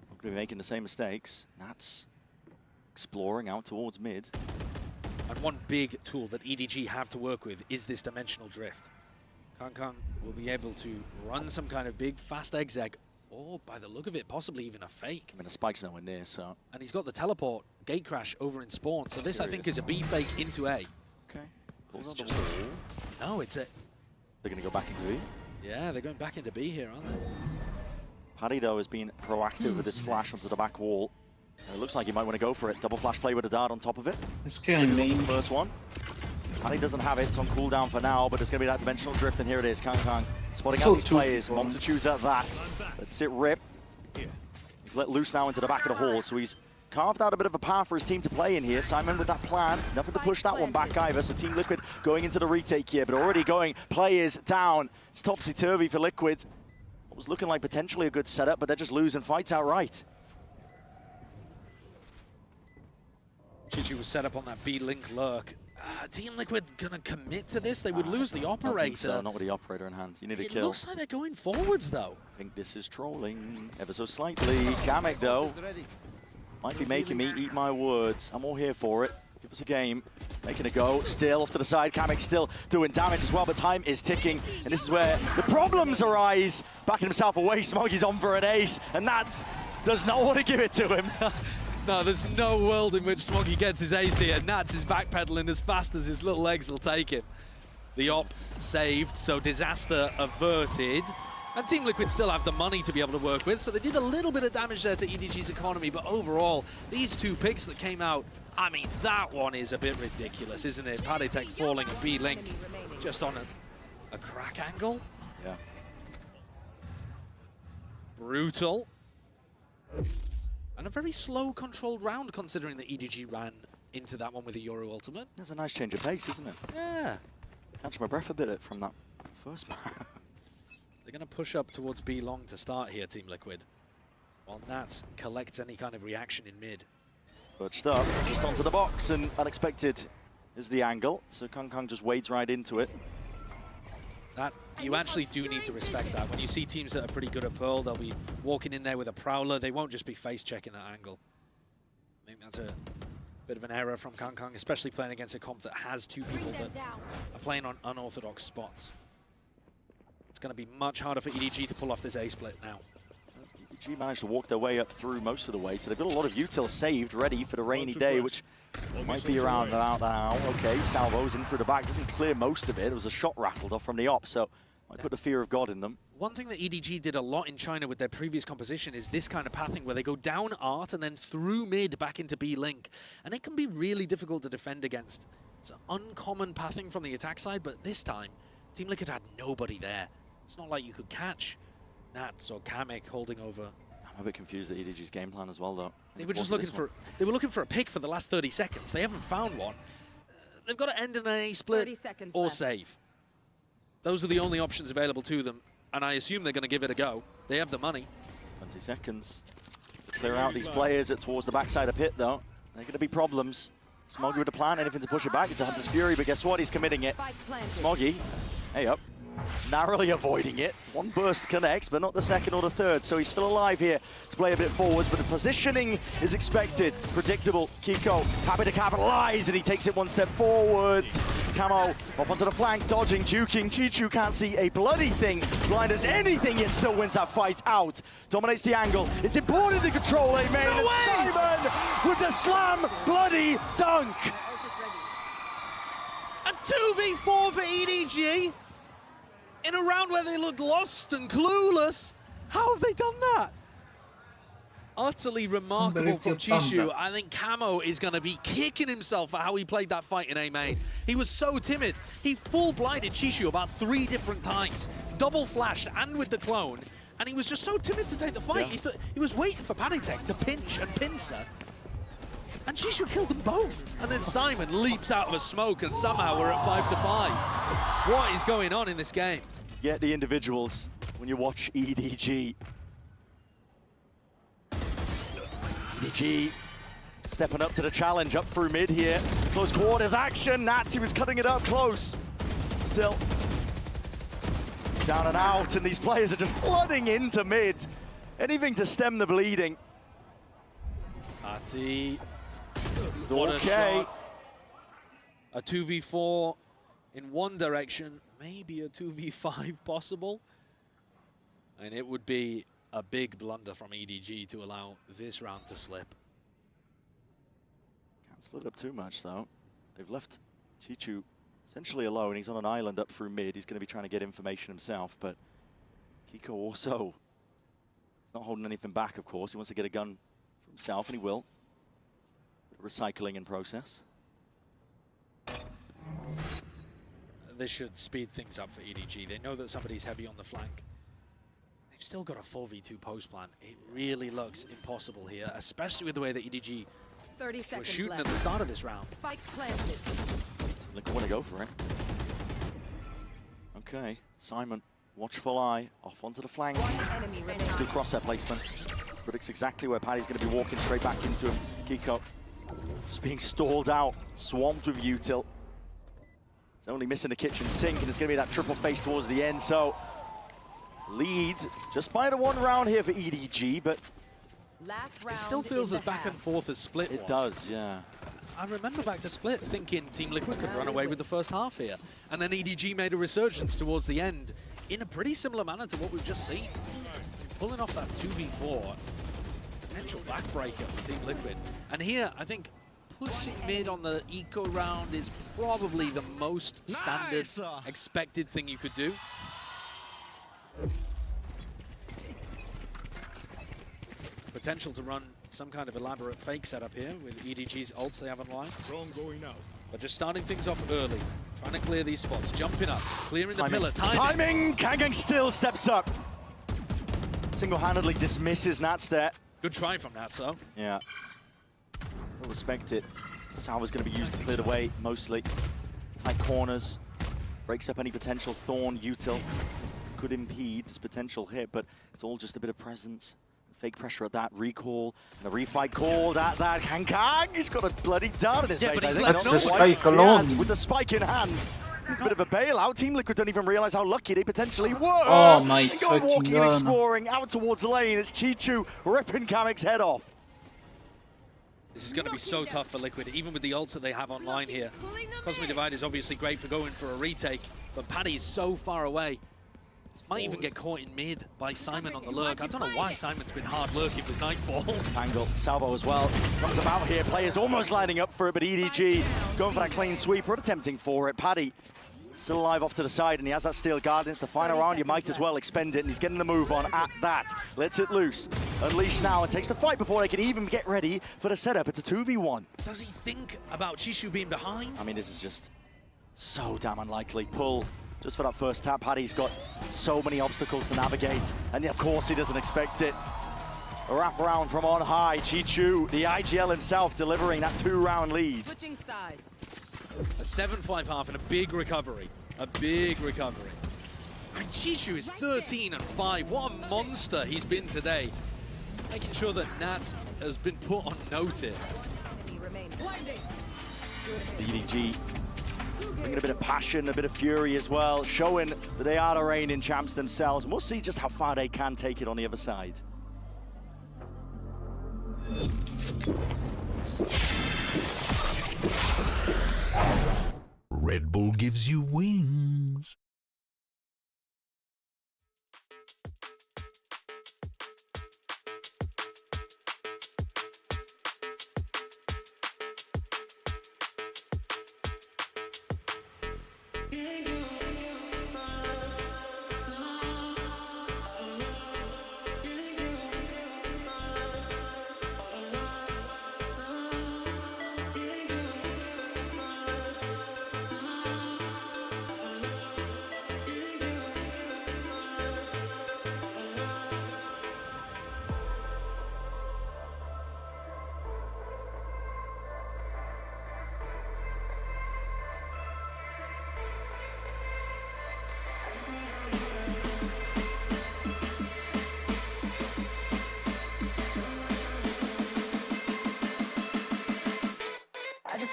not going to be making the same mistakes. That's exploring out towards mid. And one big tool that EDG have to work with is this dimensional drift. Kang will be able to run some kind of big, fast exec, or by the look of it, possibly even a fake. I mean, the spike's nowhere near, so... And he's got the teleport gate crash over in spawn, so this, I think, is a B fake into A. Okay. It's just no, it's a... They're going to go back into B? Yeah, they're going back into B here, aren't they? Paddy, though, has been proactive with this flash onto the back wall. And it looks like he might want to go for it. Double flash play with a dart on top of it. It's killing me. First one. Paddy doesn't have it. It's on cooldown for now, but there's going to be that dimensional drift, and here it is. Kang spotting out these players. Multitudes at that. Let's it rip. He's let loose now into the back of the hall, so he's carved out a bit of a path for his team to play in here. Simon with that plant. Nothing to push that one back either, so Team Liquid going into the retake here, but already going players down. It's topsy-turvy for Liquid. What was looking like potentially a good setup, but they're just losing fights outright. Chichu was set up on that B-Link lurk. Team Liquid gonna commit to this? They would lose the operator. So, not with the operator in hand. You need a kill. It looks like they're going forwards, though. I think this is trolling ever so slightly. Kamek, though, might be making me eat my words. I'm all here for it. Give us a game. Making a go. Still off to the side. Kamek still doing damage as well, but time is ticking. And this is where the problems arise. Backing himself away. Smoggy's on for an ace. And Nats does not want to give it to him. No, there's no world in which Smoggy gets his ace here. Nats is backpedaling as fast as his little legs will take him. The op saved, so disaster averted. And Team Liquid still have the money to be able to work with, so they did a little bit of damage there to EDG's economy, but overall, these 2 picks that came out, I mean, that one is a bit ridiculous, isn't it? Paddytech falling and B-Link just on a crack angle. Yeah. Brutal. And a very slow, controlled round, considering that EDG ran into that one with a Euro ultimate. That's a nice change of pace, isn't it? Yeah. Catch my breath a bit from that first match. They're going to push up towards B long to start here, Team Liquid, while Nats collects any kind of reaction in mid. Perched up, just onto the box, and unexpected is the angle. So Kang just wades right into it. That, you actually do need to respect that. When you see teams that are pretty good at Pearl, they'll be walking in there with a Prowler. They won't just be face-checking that angle. I think that's a bit of an error from Kang, especially playing against a comp that has 2 people that are playing on unorthodox spots. It's going to be much harder for EDG to pull off this A-split now. EDG managed to walk their way up through most of the way, so they've got a lot of util saved, ready for the rainy day, which might be around about now. Okay, Salvo's in through the back, doesn't clear most of it. It was a shot rattled off from the op, so might put the fear of God in them. One thing that EDG did a lot in China with their previous composition is this kind of pathing where they go down Art and then through mid back into B-Link. And it can be really difficult to defend against. It's an uncommon pathing from the attack side, but this time, Team Liquid had nobody there. It's not like you could catch Nats or Kamek holding over. I'm a bit confused at EDG's game plan as well, though. They were just looking for a pick for the last 30 seconds. They haven't found one. They've got to end in an A split or save. Those are the only options available to them, and I assume they're going to give it a go. They have the money. 20 seconds. Clear out these players towards the backside of pit, though. They're going to be problems. Smoggy with the plan, anything to push it back. It's a Hunter's Fury, but guess what? He's committing it. Smoggy, hey up. Narrowly avoiding it. One burst connects, but not the second or the third, so he's still alive here to play a bit forwards, but the positioning is expected. Predictable. Kiko happy to capitalize, and he takes it one step forward. Camo off onto the flank, dodging, juking. Chichu can't see a bloody thing. Blind as anything, yet still wins that fight out. Dominates the angle. It's important to control A main, and Simon with the slam bloody dunk. A 2v4 for EDG. In a round where they looked lost and clueless. How have they done that? Utterly remarkable from Chishu. I think Camo is going to be kicking himself for how he played that fight in A main. He was so timid. He full blinded Chishu about 3 different times. Double flashed and with the clone. And he was just so timid to take the fight. He was waiting for Paddytech to pinch and pincer. And Chishu killed them both. And then Simon leaps out of a smoke and somehow we're at 5-5. What is going on in this game? Get the individuals when you watch EDG. EDG stepping up to the challenge, up through mid here. Close quarters action, Nazi was cutting it up close. Still down and out, and these players are just flooding into mid. Anything to stem the bleeding. Nazi. What a shot. A 2v4 in one direction, maybe a 2v5 possible. And it would be a big blunder from EDG to allow this round to slip. Can't split up too much though. They've left Chichu essentially alone. He's on an island up through mid. He's going to be trying to get information himself, but Kiko also not holding anything back, of course. He wants to get a gun for himself, and he will. Recycling in process. This should speed things up for EDG. They know that somebody's heavy on the flank. They've still got a 4v2 post plan. It really looks impossible here, especially with the way that EDG were shooting at the start of this round. Spike planted. Look, I want to go for it. Okay, Simon, watchful eye, off onto the flank. It's good crosshair placement. Predicts exactly where Paddy's going to be walking straight back into him. Kiko just being stalled out, swamped with util. He's only missing the kitchen sink, and it's going to be that triple face towards the end. So, lead just by the one round here for EDG, but it still feels as back and forth as Split was. It does, yeah. I remember back to Split thinking Team Liquid could run away with the first half here. And then EDG made a resurgence towards the end in a pretty similar manner to what we've just seen. Pulling off that 2v4, potential backbreaker for Team Liquid. And here, I think pushing mid on the eco round is probably the most standard, expected thing you could do. Potential to run some kind of elaborate fake setup here with EDG's ults they have online. But just starting things off early, trying to clear these spots, jumping up, clearing the pillar, timing! Kangkang still steps up. Single-handedly dismisses Nats there. Good try from Nats, though. Yeah. We'll respect it. Salva's going to be used to clear the way, mostly. Tight corners. Breaks up any potential Thorn, util. Could impede this potential hit, but it's all just a bit of presence. Fake pressure at that, recall, and the refight called at that. Kangkang, he's got a bloody dart in his face. That's the spike alone. Yes, with the spike in hand. It's a bit of a bailout. Team Liquid don't even realize how lucky they potentially were. Oh my They go walking and exploring out towards lane. It's Chichu ripping Kamek's head off. This is going to be so tough for Liquid, even with the ults that they have online here. Cosmic Divide is obviously great for going for a retake, but Paddy's so far away. Might even get caught in mid by Simon on the lurk. I don't know why Simon's been hard lurking with Nightfall. Angle, Salvo as well. Comes about here, players almost lining up for it, but EDG going for that clean sweep, or attempting for it. Paddy still alive off to the side, and he has that steel guard. It's the final round, you might as well expend it, and he's getting the move on at that. Lets it loose. Unleashed now, and takes the fight before they can even get ready for the setup. It's a 2v1. Does he think about Chishu being behind? I mean, this is just so damn unlikely. Pull. Just for that first tap, Paddy's got so many obstacles to navigate, and of course he doesn't expect it. A wrap around from on high, Chichu, the IGL himself, delivering that 2-round lead. Switching sides. A 7-5 half and a big recovery. A big recovery. And Chichu is 13-5. What a monster he's been today. Making sure that Nats has been put on notice. EDG bringing a bit of passion, a bit of fury as well, showing that they are the reigning champs themselves. And we'll see just how far they can take it on the other side. Red Bull gives you wings.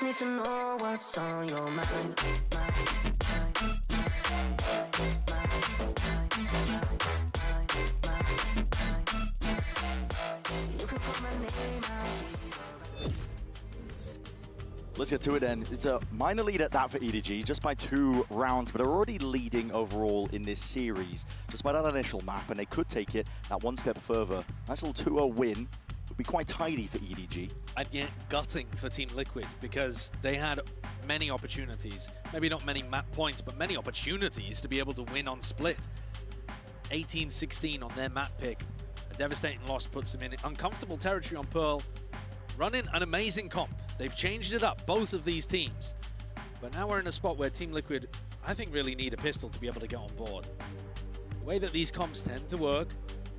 just need to know what's on your mind. You can call my name out. Let's get to it then. It's a minor lead at that for EDG, just by 2 rounds, but they're already leading overall in this series, just by that initial map, and they could take it that one step further. Nice little 2-0 win. Would be quite tidy for EDG. And yet gutting for Team Liquid, because they had many opportunities, maybe not many map points, but many opportunities to be able to win on split. 18-16 on their map pick. A devastating loss puts them in uncomfortable territory on Pearl. Running an amazing comp. They've changed it up, both of these teams. But now we're in a spot where Team Liquid, I think, really need a pistol to be able to get on board. The way that these comps tend to work,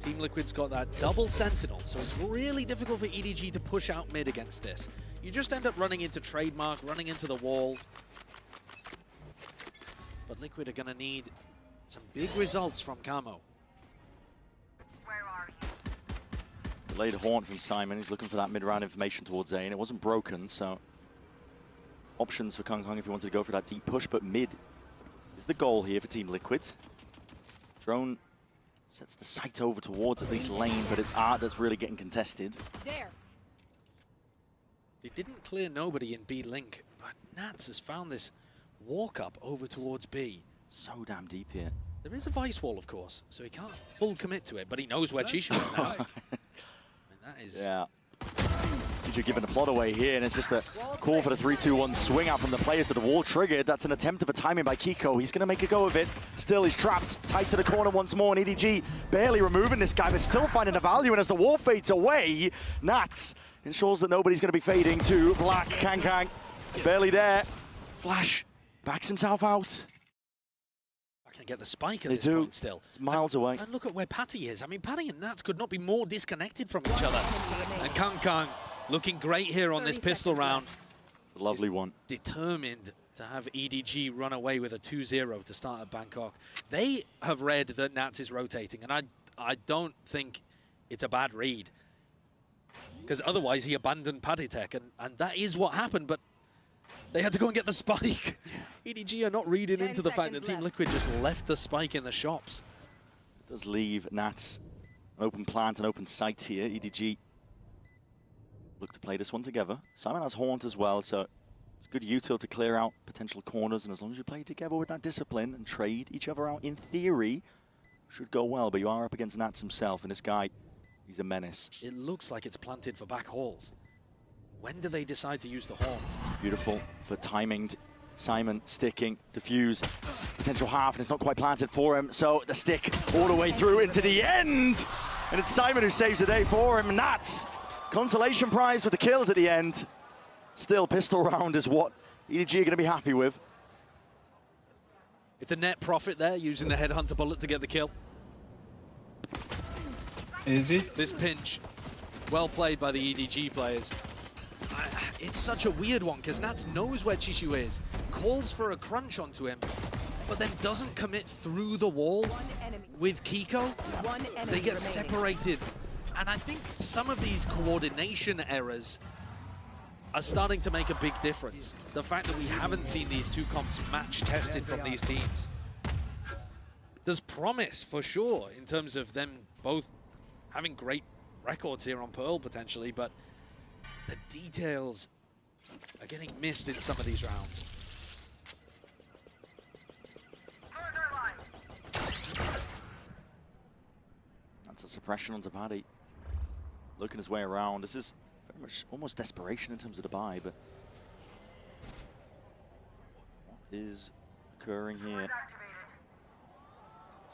Team Liquid's got that double Sentinel, so it's really difficult for EDG to push out mid against this. You just end up running into Trademark, running into the wall. But Liquid are gonna need some big results from Camo. Delayed haunt from Simon. He's looking for that mid-round information towards A, and it wasn't broken, so options for Kong Kong if he wanted to go for that deep push, but mid is the goal here for Team Liquid. Drone sets the sight over towards at least lane, but it's Art that's really getting contested. There. They didn't clear nobody in B Link, but Nats has found this walk up over towards B. So damn deep here. There is a Vice Wall, of course, so he can't full commit to it, but he knows where Chishu is now. And that is... Yeah. Chishu giving the plot away here, and it's just a call for the 3-2-1 swing out from the players to the wall triggered. That's an attempt of a timing by Kiko. He's going to make a go of it. Still, he's trapped, tight to the corner once more, and EDG barely removing this guy, but still finding the value, and as the wall fades away, Nats ensures that nobody's going to be fading to black. Kang barely there. Flash backs himself out. Can get the spike at this point still. It's miles away. And look at where Patty is. I mean, Patty and Nats could not be more disconnected from each other. And Kang looking great here on this pistol round. It's a lovely one. Determined to have EDG run away with a 2-0 to start at Bangkok. They have read that Nats is rotating, and I don't think it's a bad read. Because otherwise he abandoned Patty Tech, and that is what happened, but they had to go and get the spike. EDG are not reading into the fact that Team Liquid just left the spike in the shops. It does leave Nats an open plant, an open site here. EDG look to play this one together. Simon has Haunt as well, so it's good util to clear out potential corners, and as long as you play together with that discipline and trade each other out, in theory, should go well, but you are up against Nats himself, and this guy, he's a menace. It looks like it's planted for back halls. When do they decide to use the Haunt? Beautiful, but timinged. Simon sticking, diffuse, potential half, and it's not quite planted for him, so the stick all the way through into the end! And it's Simon who saves the day for him. Nats, consolation prize with the kills at the end. Still, pistol round is what EDG are going to be happy with. It's a net profit there, using the Headhunter bullet to get the kill. Is it? This pinch, well played by the EDG players. It's such a weird one, because Nats knows where Chishu is, calls for a crunch onto him, but then doesn't commit through the wall with Kiko. They get separated. And I think some of these coordination errors are starting to make a big difference. The fact that we haven't seen these two comps match tested from these teams. There's promise for sure in terms of them both having great records here on Pearl potentially, but the details are getting missed in some of these rounds. That's a suppression onto Paddy. Looking his way around. This is very much almost desperation in terms of the buy, but what is occurring here?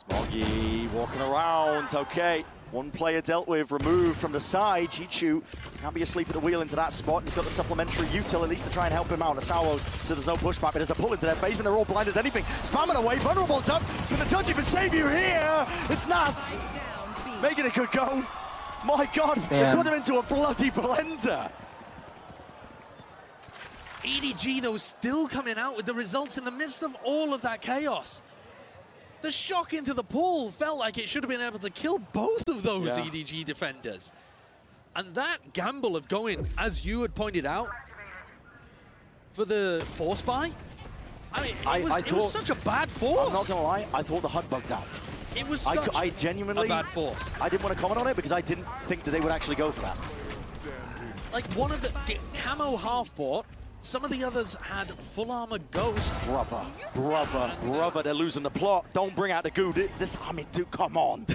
Smoggy walking around. Okay. One player dealt with, removed from the side. Chichu can't be asleep at the wheel into that spot. He's got the supplementary util at least to try and help him out. Asawos, so there's no pushback, but there's a pull into their face and they're all blind as anything. Spamming away, vulnerable dump. Can the judge even save you here? It's Nats making a good go. My God, they put him into a bloody blender. EDG though still coming out with the results in the midst of all of that chaos. The shock into the pool felt like it should have been able to kill both of those EDG defenders. And that gamble of going, as you had pointed out, for the force buy? I mean, it was such a bad force. I'm not gonna lie, I thought the HUD bugged out. It was such I genuinely, a bad force. I didn't want to comment on it because I didn't think that they would actually go for that. Like one of the camo half bought, some of the others had full armor ghost. Brother, they're losing the plot. Don't bring out the goo. I mean, dude, come on.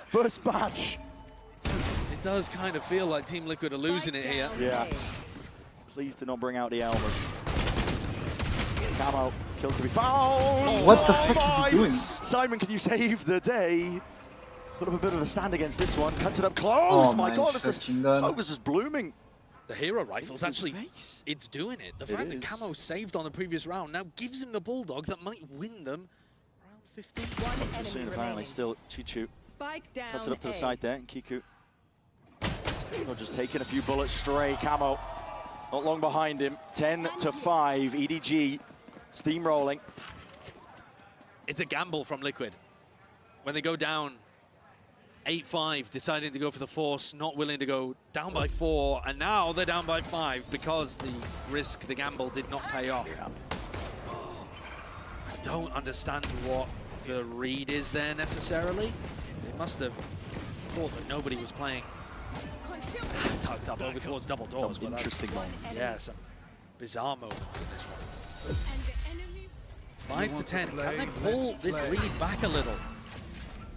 First match. It does kind of feel like Team Liquid are losing it here. Yeah. Please do not bring out the Elmas. Camo kills to be fouled. What the fuck is he doing? Simon, can you save the day? Put up a bit of a stand against this one. Cuts it up close. Oh my God, smoke was just blooming. The hero rifle's actually, it's doing it. The fact that Camo saved on the previous round now gives him the Bulldog that might win them round 15. Too soon, apparently. Still, Chichu cuts it up to the side there, and Kiku just taking a few bullets stray. Camo not long behind him. 10-5. EDG steamrolling. It's a gamble from Liquid. When they go down 8-5, deciding to go for the force, not willing to go down by 4, and now they're down by 5 because the risk, the gamble did not pay off. I don't understand what the read is there necessarily. They must have thought that nobody was playing tucked up over towards double doors. Some interesting moments. Yeah, some bizarre moments in this one. 5 to 10. Can they pull this lead back a little?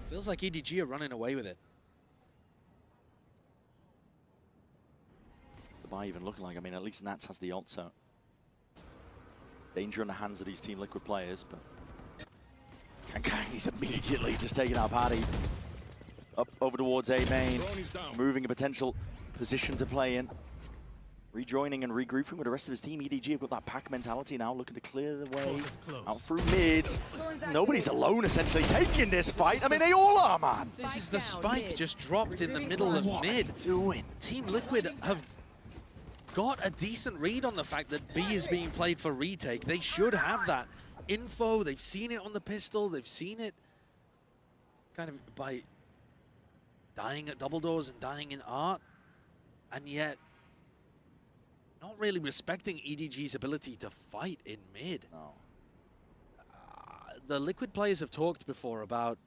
Feels like EDG are running away with it. What's the buy even looking like? I mean, at least Nats has the ult, so danger in the hands of these Team Liquid players, but Kankang's immediately just taking our party up over towards A main, moving a potential position to play in. Rejoining and regrouping with the rest of his team. EDG have got that pack mentality now, looking to clear the way out through mid. Nobody's alone, essentially, taking this fight. I mean, they all are, man. This is the spike just dropped in the middle of mid. Doing? Team Liquid have got a decent read on the fact that B is being played for retake. They should have that info. They've seen it on the pistol. They've seen it kind of by dying at double doors and dying in art. And yet, not really respecting EDG's ability to fight in mid. No. The Liquid players have talked before about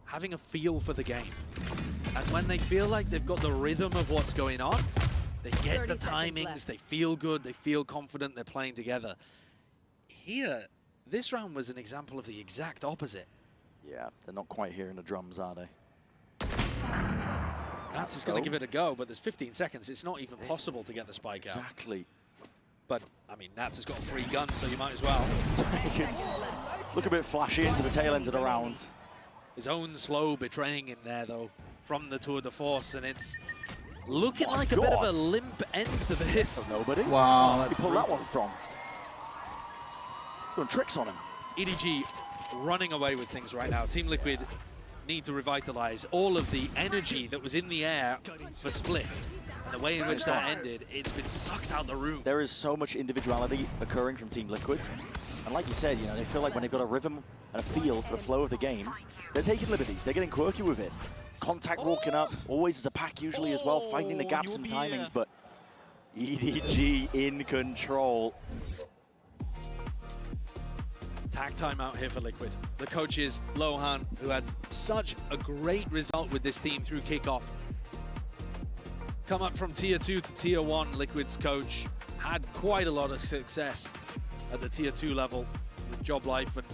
having a feel for the game. And when they feel like they've got the rhythm of what's going on, they get the timings, they feel good, they feel confident, they're playing together. Here, this round was an example of the exact opposite. Yeah, they're not quite hearing the drums, are they? Nats is going to give it a go, but there's 15 seconds. It's not even possible to get the spike out. Exactly. But, I mean, Nats has got a free gun, so you might as well. Look a bit flashy into the tail end of the round. His own slow betraying him there, though, from the Tour de Force, and it's looking like a bit of a limp end to this. Nobody? Wow. Where did he pull that one from? Doing tricks on him. EDG running away with things right now. Team Liquid need to revitalize all of the energy that was in the air for Split. And the way in which that ended, it's been sucked out the room. There is so much individuality occurring from Team Liquid. And like you said, you know, they feel like when they've got a rhythm and a feel for the flow of the game, they're taking liberties, they're getting quirky with it. Contact walking up, always as a pack usually as well, finding the gaps and timings, but EDG in control. Tag time out here for Liquid. The coaches, Lohan, who had such a great result with this team through kickoff. Come up from Tier 2 to Tier 1, Liquid's coach had quite a lot of success at the Tier 2 level with Job Life, and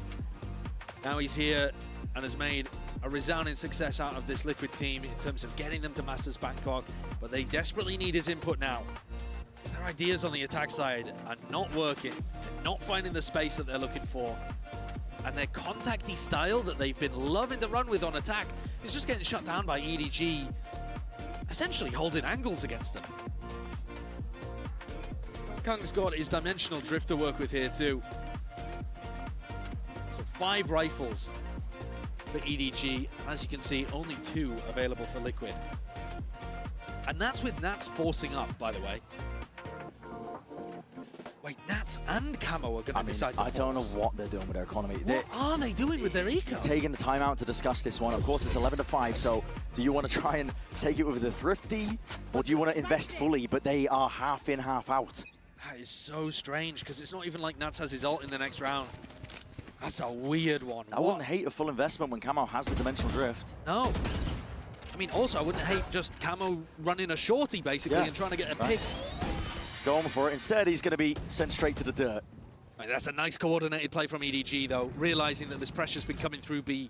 now he's here and has made a resounding success out of this Liquid team in terms of getting them to Masters Bangkok, but they desperately need his input now. Their ideas on the attack side are not working, they're not finding the space that they're looking for, and their contacty style that they've been loving to run with on attack is just getting shut down by EDG, essentially holding angles against them. Kang's got his dimensional drift to work with here too. So 5 rifles for EDG, as you can see, only 2 available for Liquid. And that's with Nats forcing up, by the way. Wait, Nats and Camo are going to decide to I don't know what they're doing with their economy. What are they doing with their eco? Taking the time out to discuss this one. Of course, it's 11-5, so do you want to try and take it with the thrifty, or do you want to invest fully, but they are half in, half out? That is so strange, because it's not even like Nats has his ult in the next round. That's a weird one. I wouldn't hate a full investment when Camo has the Dimensional Drift. No. I mean, also, I wouldn't hate just Camo running a shorty, basically, and trying to get a pick. Going for it. Instead, he's going to be sent straight to the dirt. I mean, that's a nice coordinated play from EDG, though, realizing that this pressure's been coming through B.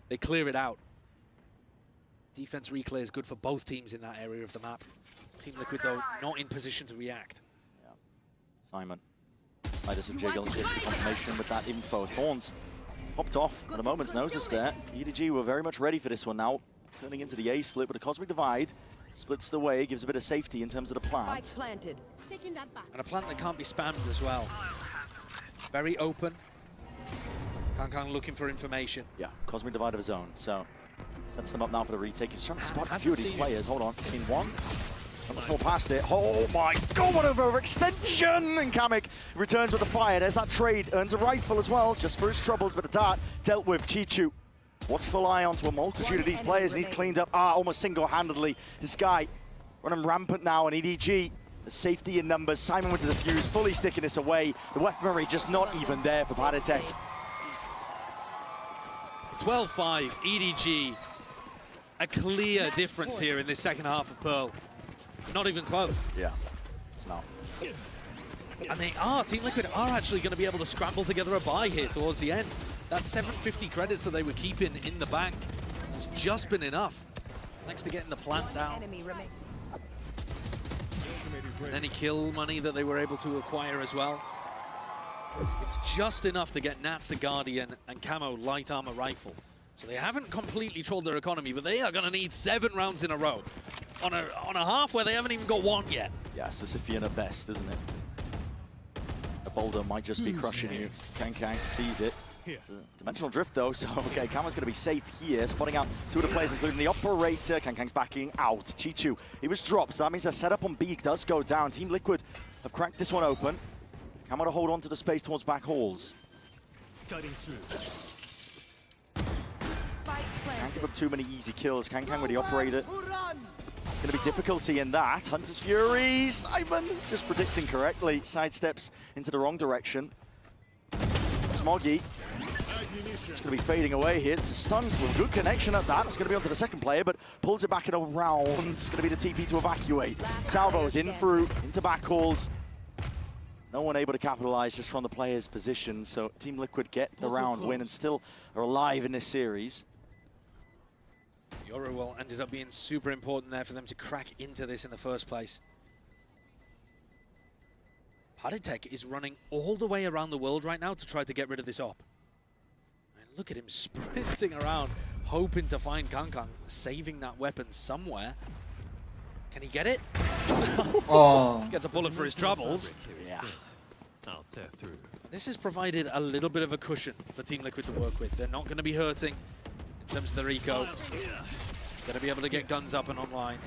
They clear it out. Defense reclear is good for both teams in that area of the map. Team Liquid, though, not in position to react. Yeah. Simon. Slightest of Jiggle gives the confirmation with that info. Thorns popped off at a moment's notice there. EDG were very much ready for this one now. Turning into the A split with a Cosmic Divide. Splits the way, gives a bit of safety in terms of the plant. Planted. Taking that back. And a plant that can't be spammed as well. Very open. Kang looking for information. Yeah, Cosmic Divide of his own. So sets them up now for the retake. He's trying to spot a few of these players. Hold on, seen one. Not much more past it. Oh my god, what an overextension! And Kamek returns with the fire. There's that trade. Earns a rifle as well, just for his troubles, but the dart dealt with. Chichu. Watchful eye onto a multitude of these players, and he's cleaned up almost single-handedly. This guy running rampant now, and EDG, the safety in numbers. Simon with the defuse, fully sticking this away. The weaponry just not even there for Padatek. 12-5, EDG. A clear difference here in this second half of Pearl. Not even close. Yeah, it's not. And they are, Team Liquid are actually going to be able to scramble together a buy here towards the end. That 750 credits that they were keeping in the bank has just been enough. Thanks to getting the plant down. And any kill money that they were able to acquire as well. It's just enough to get Nats a Guardian and Camo light armor rifle. So they haven't completely trolled their economy, but they are going to need 7 rounds in a row on a half where they haven't even got 1 yet. Yeah, Sisyphean at best, isn't it? A boulder might just be crushing you. Kang sees it. Dimensional Drift though, so okay, Camo's going to be safe here. Spotting out 2 of the players, including the operator. Kang's backing out. Chichu, he was dropped, so that means their setup on B does go down. Team Liquid have cracked this one open. Camo to hold on to the space towards back halls. Can't give up too many easy kills. Kang with the operator. Going to be difficulty in that. Hunter's Fury, Simon just predicts incorrectly. Sidesteps into the wrong direction. Smoggy just going to be fading away here. It's a stun with good connection at that. It's going to be onto the second player, but pulls it back in a round. It's going to be the TP to evacuate. Salvo's in through, into back calls. No one able to capitalize just from the player's position. So Team Liquid get the round win and still are alive in this series. Yorowell ended up being super important there for them to crack into this in the first place. Padatek is running all the way around the world right now to try to get rid of this op. And look at him sprinting around, hoping to find Kang, saving that weapon somewhere. Can he get it? Oh. Gets a bullet for his troubles. Yeah. I'll tear through. This has provided a little bit of a cushion for Team Liquid to work with. They're not going to be hurting in terms of their eco. Going to be able to get guns up and online.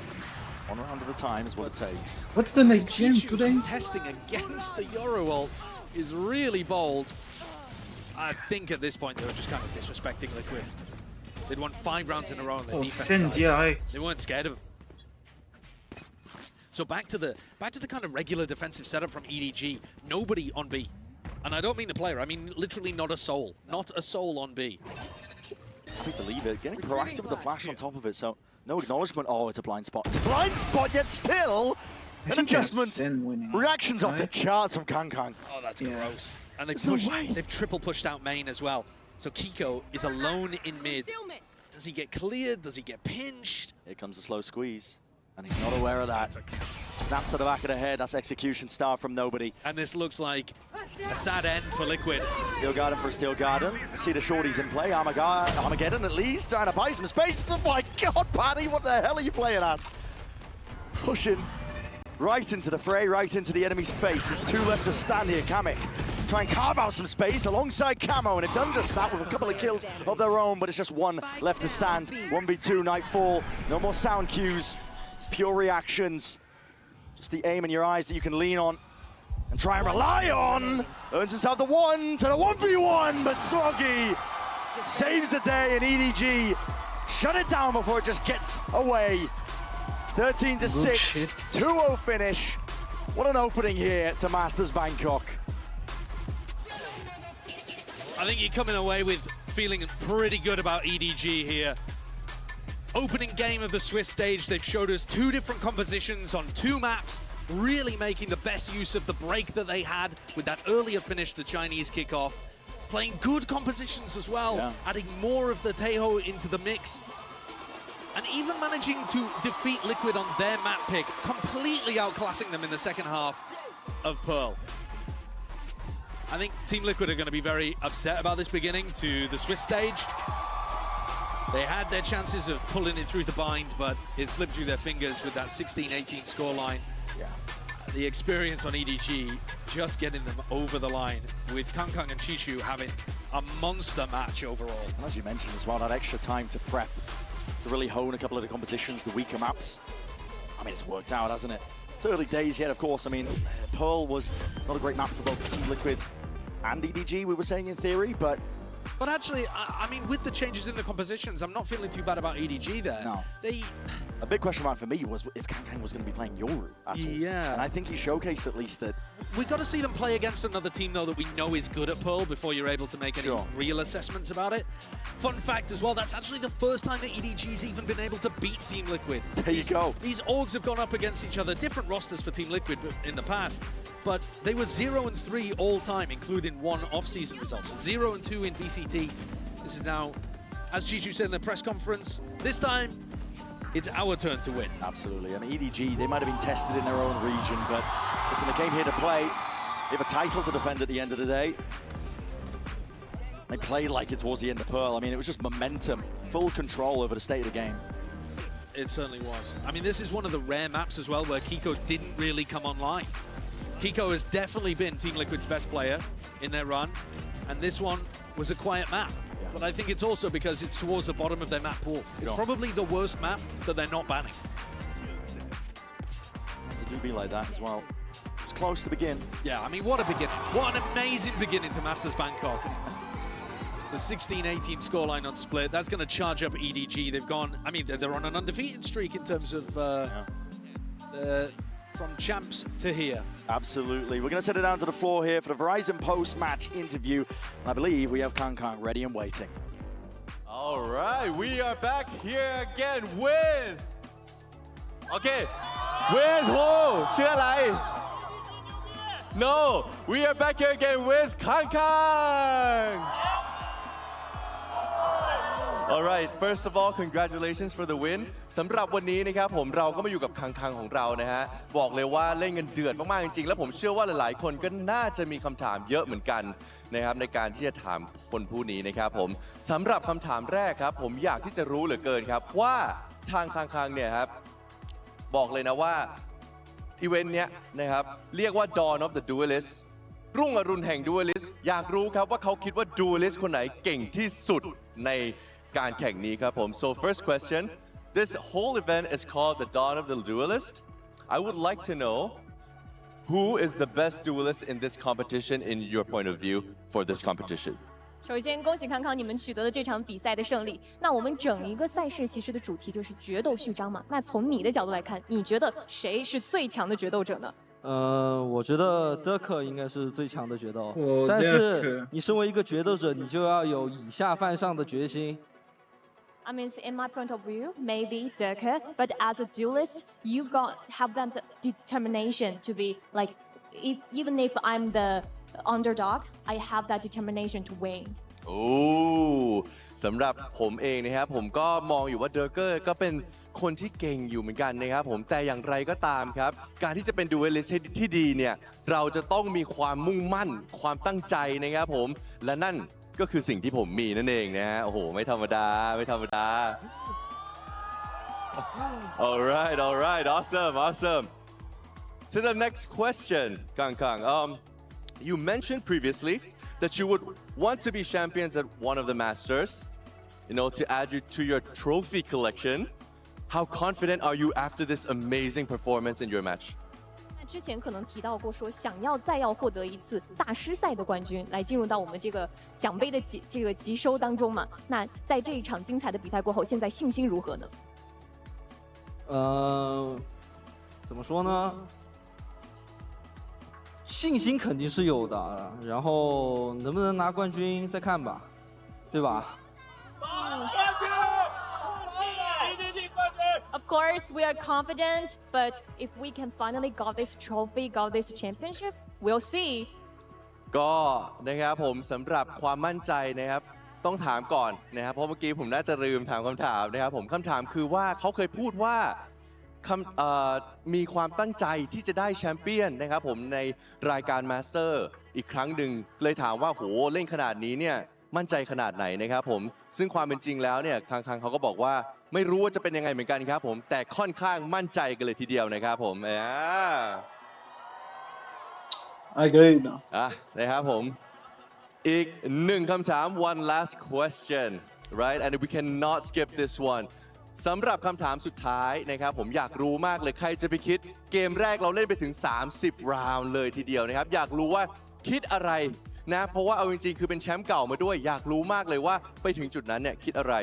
1 round at a time is what it takes. What's the next gem today? Testing against the Yorowell is really bold. I think at this point they were just kind of disrespecting Liquid. They'd won 5 rounds in a row on the defense side. Yeah, they weren't scared of him. So back to the kind of regular defensive setup from EDG. Nobody on B. And I don't mean the player, I mean literally not a soul. Not a soul on B. Happy to leave it. Getting proactive with the flash on top of it, so no acknowledgement. Oh, it's a blind spot. It's a blind spot, yet still an adjustment. Reactions off the charts from Kang. Oh, that's gross. And they've triple pushed out main as well. So Kiko is alone in mid. Does he get cleared? Does he get pinched? Here comes the slow squeeze. And he's not aware of that. Snaps to the back of the head. That's execution star from nobody. And this looks like a sad end for Liquid. Steel Garden for Steel Garden. See the shorties in play. Armageddon at least. Trying to buy some space. Oh my god, Paddy, what the hell are you playing at? Pushing right into the fray, right into the enemy's face. There's 2 left to stand here. Kamek try and carve out some space alongside Camo, and it done just that with a couple of kills of their own, but it's just 1 left to stand. 1v2, Nightfall. No more sound cues. Pure reactions. Just the aim in your eyes that you can lean on and try and rely on. Earns himself the 1 to the 1v1, but Swoggy saves the day, and EDG shut it down before it just gets away. 13-6, 2-0 finish. What an opening here to Masters Bangkok. I think you're coming away with feeling pretty good about EDG here. Opening game of the Swiss stage, they've showed us 2 different compositions on 2 maps, really making the best use of the break that they had with that earlier finish to Chinese kickoff. Playing good compositions as well, adding more of the Taeho into the mix. And even managing to defeat Liquid on their map pick, completely outclassing them in the second half of Pearl. I think Team Liquid are going to be very upset about this beginning to the Swiss stage. They had their chances of pulling it through the bind, but it slipped through their fingers with that 16-18 scoreline. Yeah. The experience on EDG just getting them over the line, with Kangkang and Chishu having a monster match overall. As you mentioned as well, that extra time to prep, to really hone a couple of the compositions, the weaker maps. I mean, it's worked out, hasn't it? It's early days yet, of course. I mean, Pearl was not a great map for both Team Liquid and EDG, we were saying in theory, but actually, I mean, with the changes in the compositions, I'm not feeling too bad about EDG there. No. A big question mark for me was if Kangkang was going to be playing Yoru at all. Yeah. And I think he showcased at least that. We've got to see them play against another team, though, that we know is good at Pearl before you're able to make any real assessments about it. Fun fact as well, that's actually the first time that EDG's even been able to beat Team Liquid. There you go. These orgs have gone up against each other, different rosters for Team Liquid in the past, but they were 0-3 all time, including 1 off-season result. So 0-2 in VCT. This is now, as Chishu said in the press conference, this time, it's our turn to win. Absolutely. I mean, EDG, they might have been tested in their own region, but listen, they came here to play. They have a title to defend at the end of the day. They played like it towards the end of Pearl. I mean, it was just momentum, full control over the state of the game. It certainly was. I mean, this is one of the rare maps as well where Kiko didn't really come online. Kiko has definitely been Team Liquid's best player in their run, and this one was a quiet map. Yeah. But I think it's also because it's towards the bottom of their map pool. It's probably the worst map that they're not banning. It do be like that as well. It's close to begin. Yeah, I mean, what a beginning. What an amazing beginning to Masters Bangkok. The 16-18 scoreline on Split, that's going to charge up EDG. They've gone, I mean, they're on an undefeated streak in terms of from champs to here. Absolutely. We're going to set it down to the floor here for the Verizon post-match interview. And I believe we have Kangkang ready and waiting. All right, we are back here again with... Okay, with who? ชื่ออะไร? No, we are back here again with Kangkang. All right, first of all, congratulations for the win. สำหรับวันนี้นะครับผมเราก็มาอยู่กับคังของเรานะฮะบอกเลยว่าเล่นกันเดือดมากๆจริงๆแล้วผมเชื่อว่าหลายๆคนก็น่าจะมีคำถามเยอะเหมือนกันนะครับในการที่จะถามคนผู้นี้นะครับผมสำหรับคำถามแรกครับผมอยากที่จะรู้เหลือเกินครับว่าทางคังเนี่ยครับบอกเลยนะว่าอีเวนต์เนี้ยนะครับเรียกว่า Dawn of the Duelist รุ่งอรุณแห่ง Duelist อยากรู้ครับว่าเขาคิดว่า Duelist คนไหนเก่งที่สุดในการแข่งนี้ครับผม So first question, this whole event is called the Dawn of the Duelist. I would like to know who is the best duelist in this competition in your point of view for this competition. 首先，恭喜康康你们取得了这场比赛的胜利。那我们整一个赛事其实的主题就是决斗序章嘛。那从你的角度来看，你觉得谁是最强的决斗者呢？我觉得德克应该是最强的决斗，但是你身为一个决斗者，你就要有以下犯上的决心。I mean, in my point of view, maybe Dirk, but as a duelist, you have that determination to be like, even if I'm the underdog, I have that determination to win. โอ้สำหรับผมเองนะครับผมก็มองอยู่ว่าเดอร์เกอร์ก็เป็นคนที่เก่งอยู่เหมือนกันนะครับผมแต่อย่างไรก็ตามครับการที่จะเป็นดูเอลิสที่ดีเนี่ยเราจะต้องมีความมุ่งมั่นความตั้งใจนะครับผมและนั่นก็คือสิ่งที่ผมมีนั่นเองนะฮะโอ้โหไม่ธรรมดาไม่ธรรมดา all right awesome to the next question Kangkang you mentioned previously that you would want to be champions at one of the masters to add you to your trophy collection how confident are you after this amazing performance in your match之前可能提到过说想要再获得一次大师赛的冠军来进入到我们这个奖杯的这个集收当中嘛那在这一场精彩的比赛过后现在信心如何呢怎么说呢信心肯定是有的，然后能不能拿冠军再看吧，对吧？ Of course, we are confident, but if we can finally got this trophy, got this championship, we'll see. ก็นะครับผมสำหรับความมั่นใจนะครับต้องถามก่อนนะครับเพราะเมื่อกี้ผมน่าจะลืมถามคำถามนะครับผมคำถามคือว่าเขาเคยพูดว่ามีความตั้งใจที่จะได้แชมเปี้ยนนะครับผมในรายการมาสเตอร์อีกครั้งหนึ่งเลยถามว่าโหเล่นขนาดนี้เนี่ยมั่นใจขนาดไหนนะครับผมซึ่งความเป็นจริงแล้วเนี่ยคังเขาก็บอกว่าไม่รู้ว่าจะเป็นยังไงเหมือนกันครับผมแต่ค่อนข้างมั่นใจกันเลยทีเดียวนะครับผมI agree นะครับผมอีกหนึ่งคำถาม one last question right and we cannot skip this one สำหรับคำถามสุดท้ายนะครับผมอยากรู้มากเลยใครจะไปคิดเกมแรกเราเล่นไปถึง30 ราวน์เลยทีเดียวนะครับอยากรู้ว่าคิดอะไรนะเพราะว่าเอาจริงๆคือเป็นแชมป์เก่ามาด้วยอยากรู้มากเลยว่าไปถึงจุดนั้นเนี่ยคิดอะไร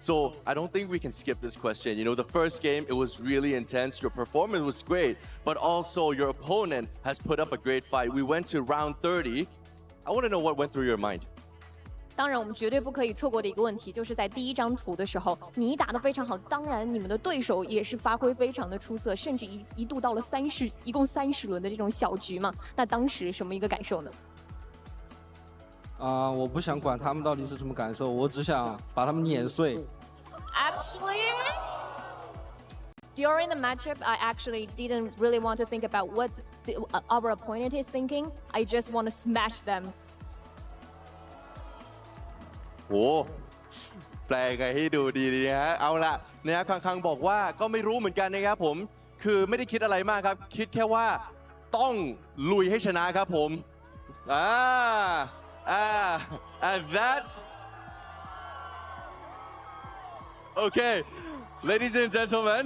so I don't think we can skip this question you know the first game it was really intense your performance was great but also your opponent has put up a great fight we went to round 30 I want to know what went through your mind 当然，我们绝对不可以错过的一个问题，就是在第一张图的时候，你打得非常好，当然你们的对手也是发挥非常的出色，甚至一度到了一共30轮的这种小局嘛。那当时什么一个感受呢？我不想管他们到底是什么感受，我只想把他们碾碎。Actually, during the matchup, I actually didn't really want to think about what our opponent is thinking. I just want to smash them. โหแปลไงให้ดูดีนะฮะเอาละนะครับคังบอกว่าก็ไม่รู้เหมือนกันนะครับผมคือไม่ได้คิดอะไรมากครับคิดแค่ว่าต้องลุยให้ชนะครับผมand that okay ladies and gentlemen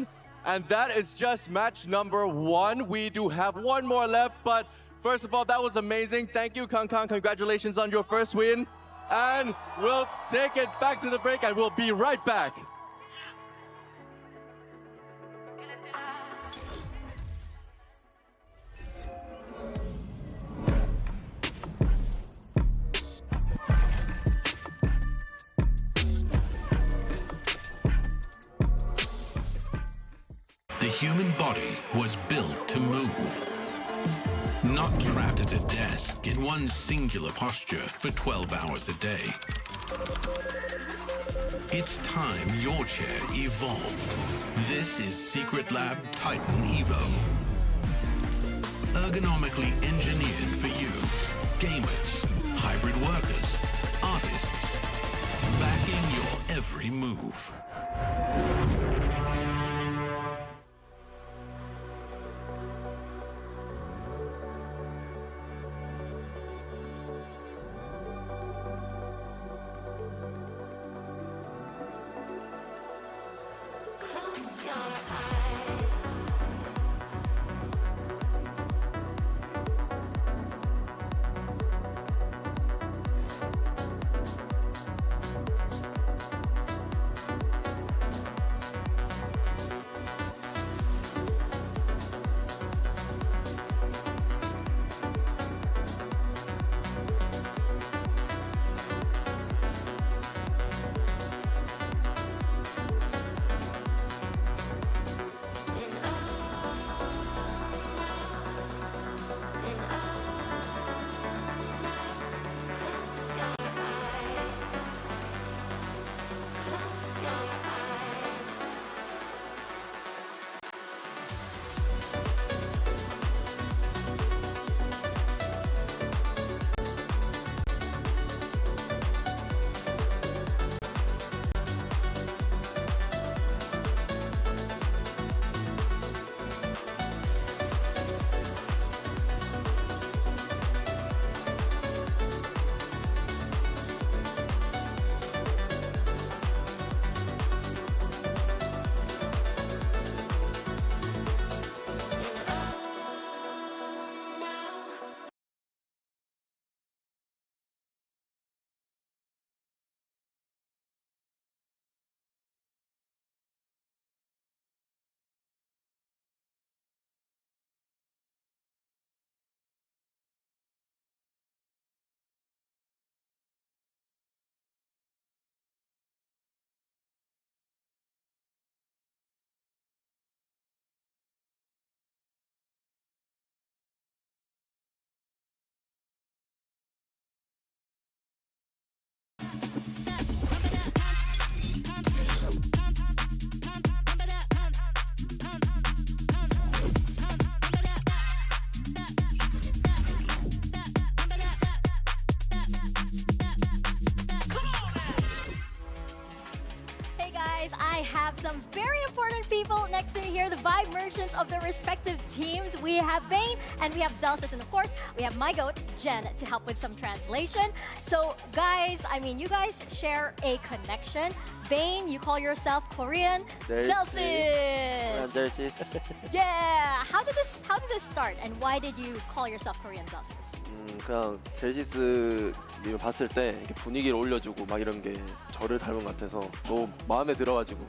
and that is just match number 1 we do have one more left but first of all that was amazing thank you Kang congratulations on your first win and we'll take it back to the break and we'll be right back. The human body was built to move. Not trapped at a desk in one singular posture for 12 hours a day. It's time your chair evolved. This is Secret Lab Titan Evo. Ergonomically engineered for you, gamers, hybrid workers, artists, backing your every move. some very important people next to me here, the Vibe Merchants of their respective teams. We have Bane and we have Zelsis, and of course, we have my goat, Jen, to help with some translation. So guys, I mean, you guys share a connection. Bane, you call yourself Korean. Zelsis! Yeah! How did this start, and why did you call yourself Korean Zelsis? 그냥 젤시스 님을 봤을 때 이렇게 분위기를 올려주고 막 이런 게 저를 닮은 것 같아서 너무 마음에 들어가지고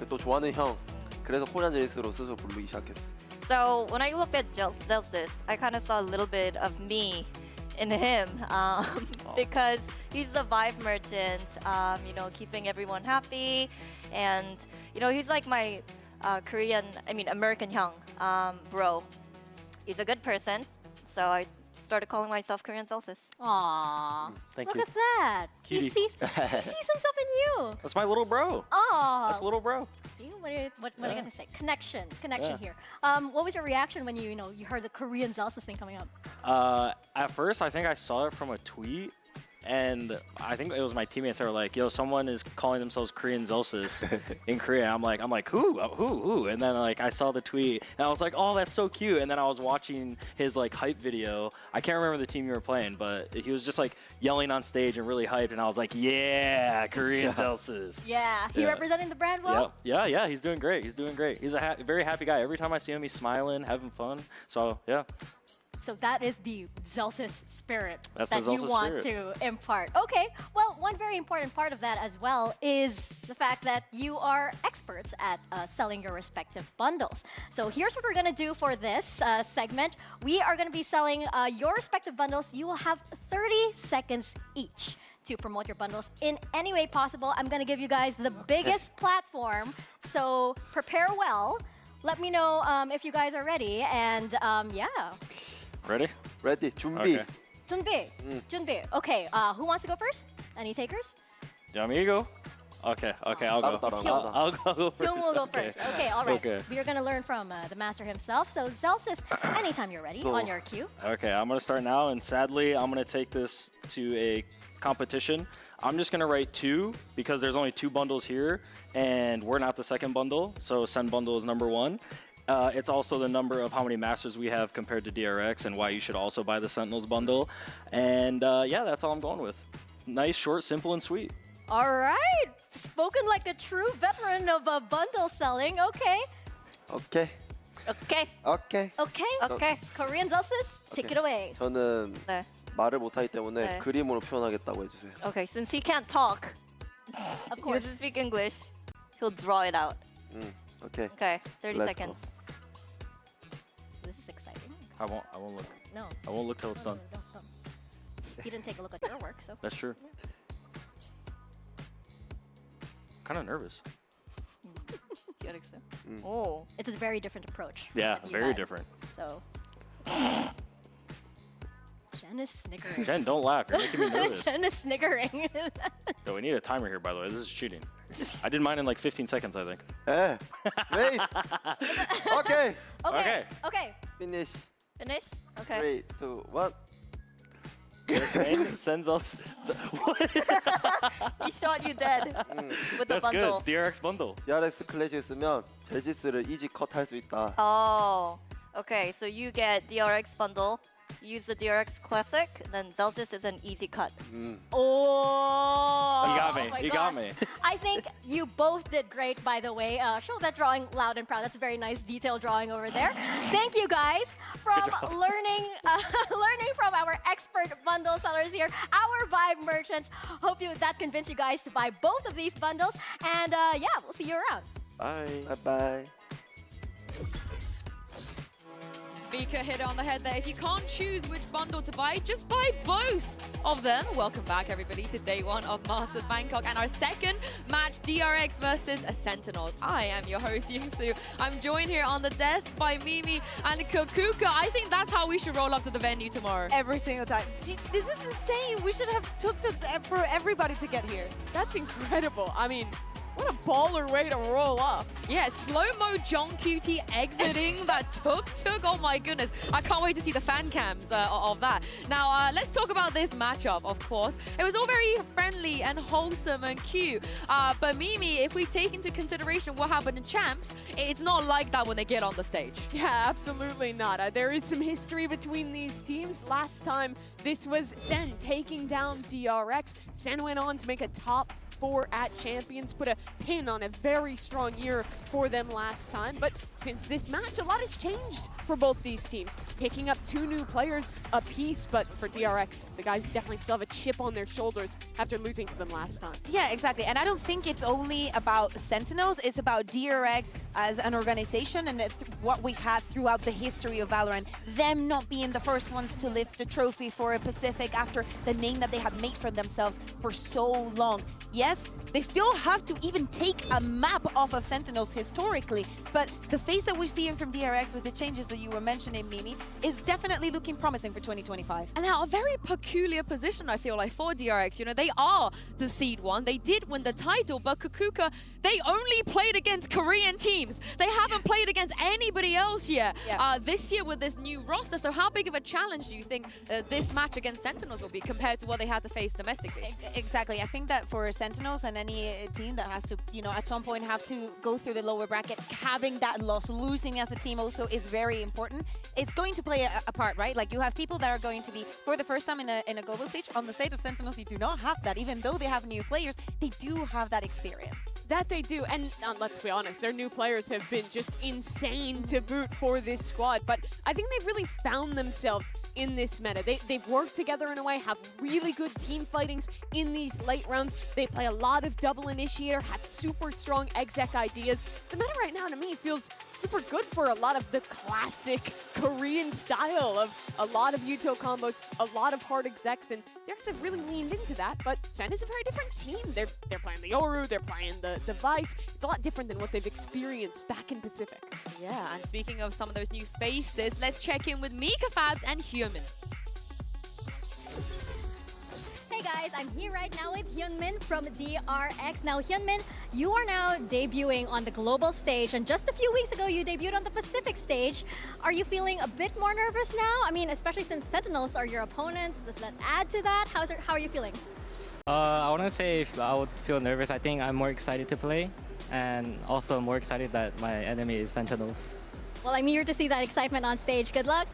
또 좋아하는 형 그래서 코리안 젤시스로 스스로 부르기 시작했어. So when I looked at Zelsis, I kind of saw a little bit of me in him because he's the vibe merchant, you know, keeping everyone happy, and you know, he's like my American Hyung bro. He's a good person, so I started calling myself Korean Zelsis. Aww. Thank Look you. at that. He sees himself in you. That's my little bro. Aww. That's little bro. See, what am I going to say? Connection Yeah. here. What was your reaction when you heard the Korean Zelsis thing coming up? At first, I think I saw it from a tweet, and I think it was my teammates that were like, "Yo, someone is calling themselves Korean Zelsis in Korea." I'm like, who? And then like I saw the tweet, and I was like, "Oh, that's so cute." And then I was watching his like hype video. I can't remember the team you were playing, but he was just like yelling on stage and really hyped, and I was like, "Yeah, Korean Zelsis." Yeah, he representing the brand well. Yeah. He's doing great. He's a very happy guy. Every time I see him, he's smiling, having fun. So yeah. So that is the Zelsis spirit That's that the you Zelsis want spirit. to impart. Okay, well, one very important part of that as well is the fact that you are experts at selling your respective bundles. So here's what we're going to do for this segment. We are going to be selling your respective bundles. You will have 30 seconds each to promote your bundles in any way possible. I'm going to give you guys the biggest platform, so prepare well. Let me know if you guys are ready, and yeah. Ready? Ready. 준비. Okay. 준비. Okay, who wants to go first? Any takers? Do you want me to go? Okay, I'll go. I'll go first. Hyung will go first. Okay, all right. Okay. We are going to learn from the master himself. So Zelsis, anytime you're ready, on your cue. Okay, I'm going to start now, and sadly, I'm going to take this to a competition. I'm just going to write 2 because there's only 2 bundles here, and we're not the second bundle, so send bundle is number 1. It's also the number of how many masters we have compared to DRX and why you should also buy the Sentinels bundle. And yeah, that's all I'm going with. Nice, short, simple, and sweet. All right. Spoken like a true veteran of bundle selling. Okay. Okay. Korean Zelsis, take it away. 저는 네. 말을 못하기 때문에 네. 그림으로 표현하겠다고 해주세요. Okay, since he can't talk, of he course, doesn't speak English, he'll draw it out. Okay. Okay, 30 Let's seconds. This is exciting. I won't look. No. I won't look till it's done. No. He didn't take a look at your work, so. That's true. Kind of nervous. Oh. It's a very different approach. Yeah, that you very had. different. So. Jen is snickering. Jen, don't laugh. You're making me nervous. Jen is snickering. Yo, we need a timer here, by the way. This is cheating. I did mine in like 15 seconds, I think. Hey, wait. Okay. Okay. Finish. Finish? Okay. 3, 2, 1. Sends us. He shot you dead with the That's bundle. good. DRX bundle. DRX 클래식 쓰면 젤시스를 이지 컷 할 수 있다. Oh, okay. So you get DRX bundle, use the DRX Classic, then Zelsis is an easy cut. Oh! You got me. Oh my You gosh. got me. I think you both did great, by the way. Show that drawing loud and proud. That's a very nice detailed drawing over there. Thank you guys from learning from our expert bundle sellers here, our Vibe merchants. Hope that convinced you guys to buy both of these bundles. And yeah, we'll see you around. Bye. Bye. Vika hit it on the head there. If you can't choose which bundle to buy, just buy both of them. Welcome back, everybody, to day 1 of Masters Bangkok and our second match, DRX versus Sentinels. I am your host, Yingsu. I'm joined here on the desk by Mimi and Kakuka. I think that's how we should roll up to the venue tomorrow. Every single time. This is insane. We should have tuk-tuks for everybody to get here. That's incredible. I mean, What a baller way to roll up. Yeah, slow-mo John QT exiting that tuk-tuk. Oh my goodness. I can't wait to see the fan cams of that. Now, let's talk about this matchup, of course. It was all very friendly and wholesome and cute. But Mimi, if we take into consideration what happened in Champs, it's not like that when they get on the stage. Yeah, absolutely not. There is some history between these teams. Last time, this was Sen taking down DRX. Sen went on to make a top 4 at Champions, put a pin on a very strong year for them last time. But since this match, a lot has changed for both these teams. Picking up 2 new players apiece, but for DRX, the guys definitely still have a chip on their shoulders after losing to them last time. Yeah, exactly. And I don't think it's only about Sentinels, it's about DRX as an organization and what we've had throughout the history of Valorant. Them not being the first ones to lift a trophy for a Pacific after the name that they had made for themselves for so long. Yes, they still have to even take a map off of Sentinels historically, but the face that we're seeing from DRX with the changes that you were mentioning, Mimi, is definitely looking promising for 2025. And now a very peculiar position, I feel like, for DRX. You know, they are the seed 1. They did win the title, but Kukuka, they only played against Korean teams. They haven't played against anybody else yet this year with this new roster. So how big of a challenge do you think this match against Sentinels will be compared to what they had to face domestically? Exactly. I think that for Sentinels and any team that has to, you know, at some point have to go through the lower bracket, having that loss, losing as a team also is very important. It's going to play a part, right? Like you have people that are going to be, for the first time in a global stage, on the side of Sentinels, you do not have that. Even though they have new players, they do have that experience. That they do, and let's be honest, their new players have been just insane to boot for this squad, but I think they've really found themselves in this meta. They've worked together in a way, have really good team fightings in these late rounds. They play a lot of double initiator, have super strong exec ideas. The meta right now, to me, feels super good for a lot of the classic Korean style of a lot of Yuto combos, a lot of hard execs, and DRX have really leaned into that, but Sen is a very different team. They're playing the Yoru, they're playing the Vice. It's a lot different than what they've experienced back in Pacific. Yeah, and speaking of some of those new faces, let's check in with Mika Fabs and Hyunmin. Hey guys, I'm here right now with Hyunmin from DRX. Now Hyunmin, you are now debuting on the global stage, and just a few weeks ago you debuted on the Pacific stage. Are you feeling a bit more nervous now? I mean, especially since Sentinels are your opponents. Does that add to that? How are you feeling? I wouldn't say if I would feel nervous. I think I'm more excited to play, and also more excited that my enemy is Sentinels. Well, I'm here to see that excitement on stage. Good luck.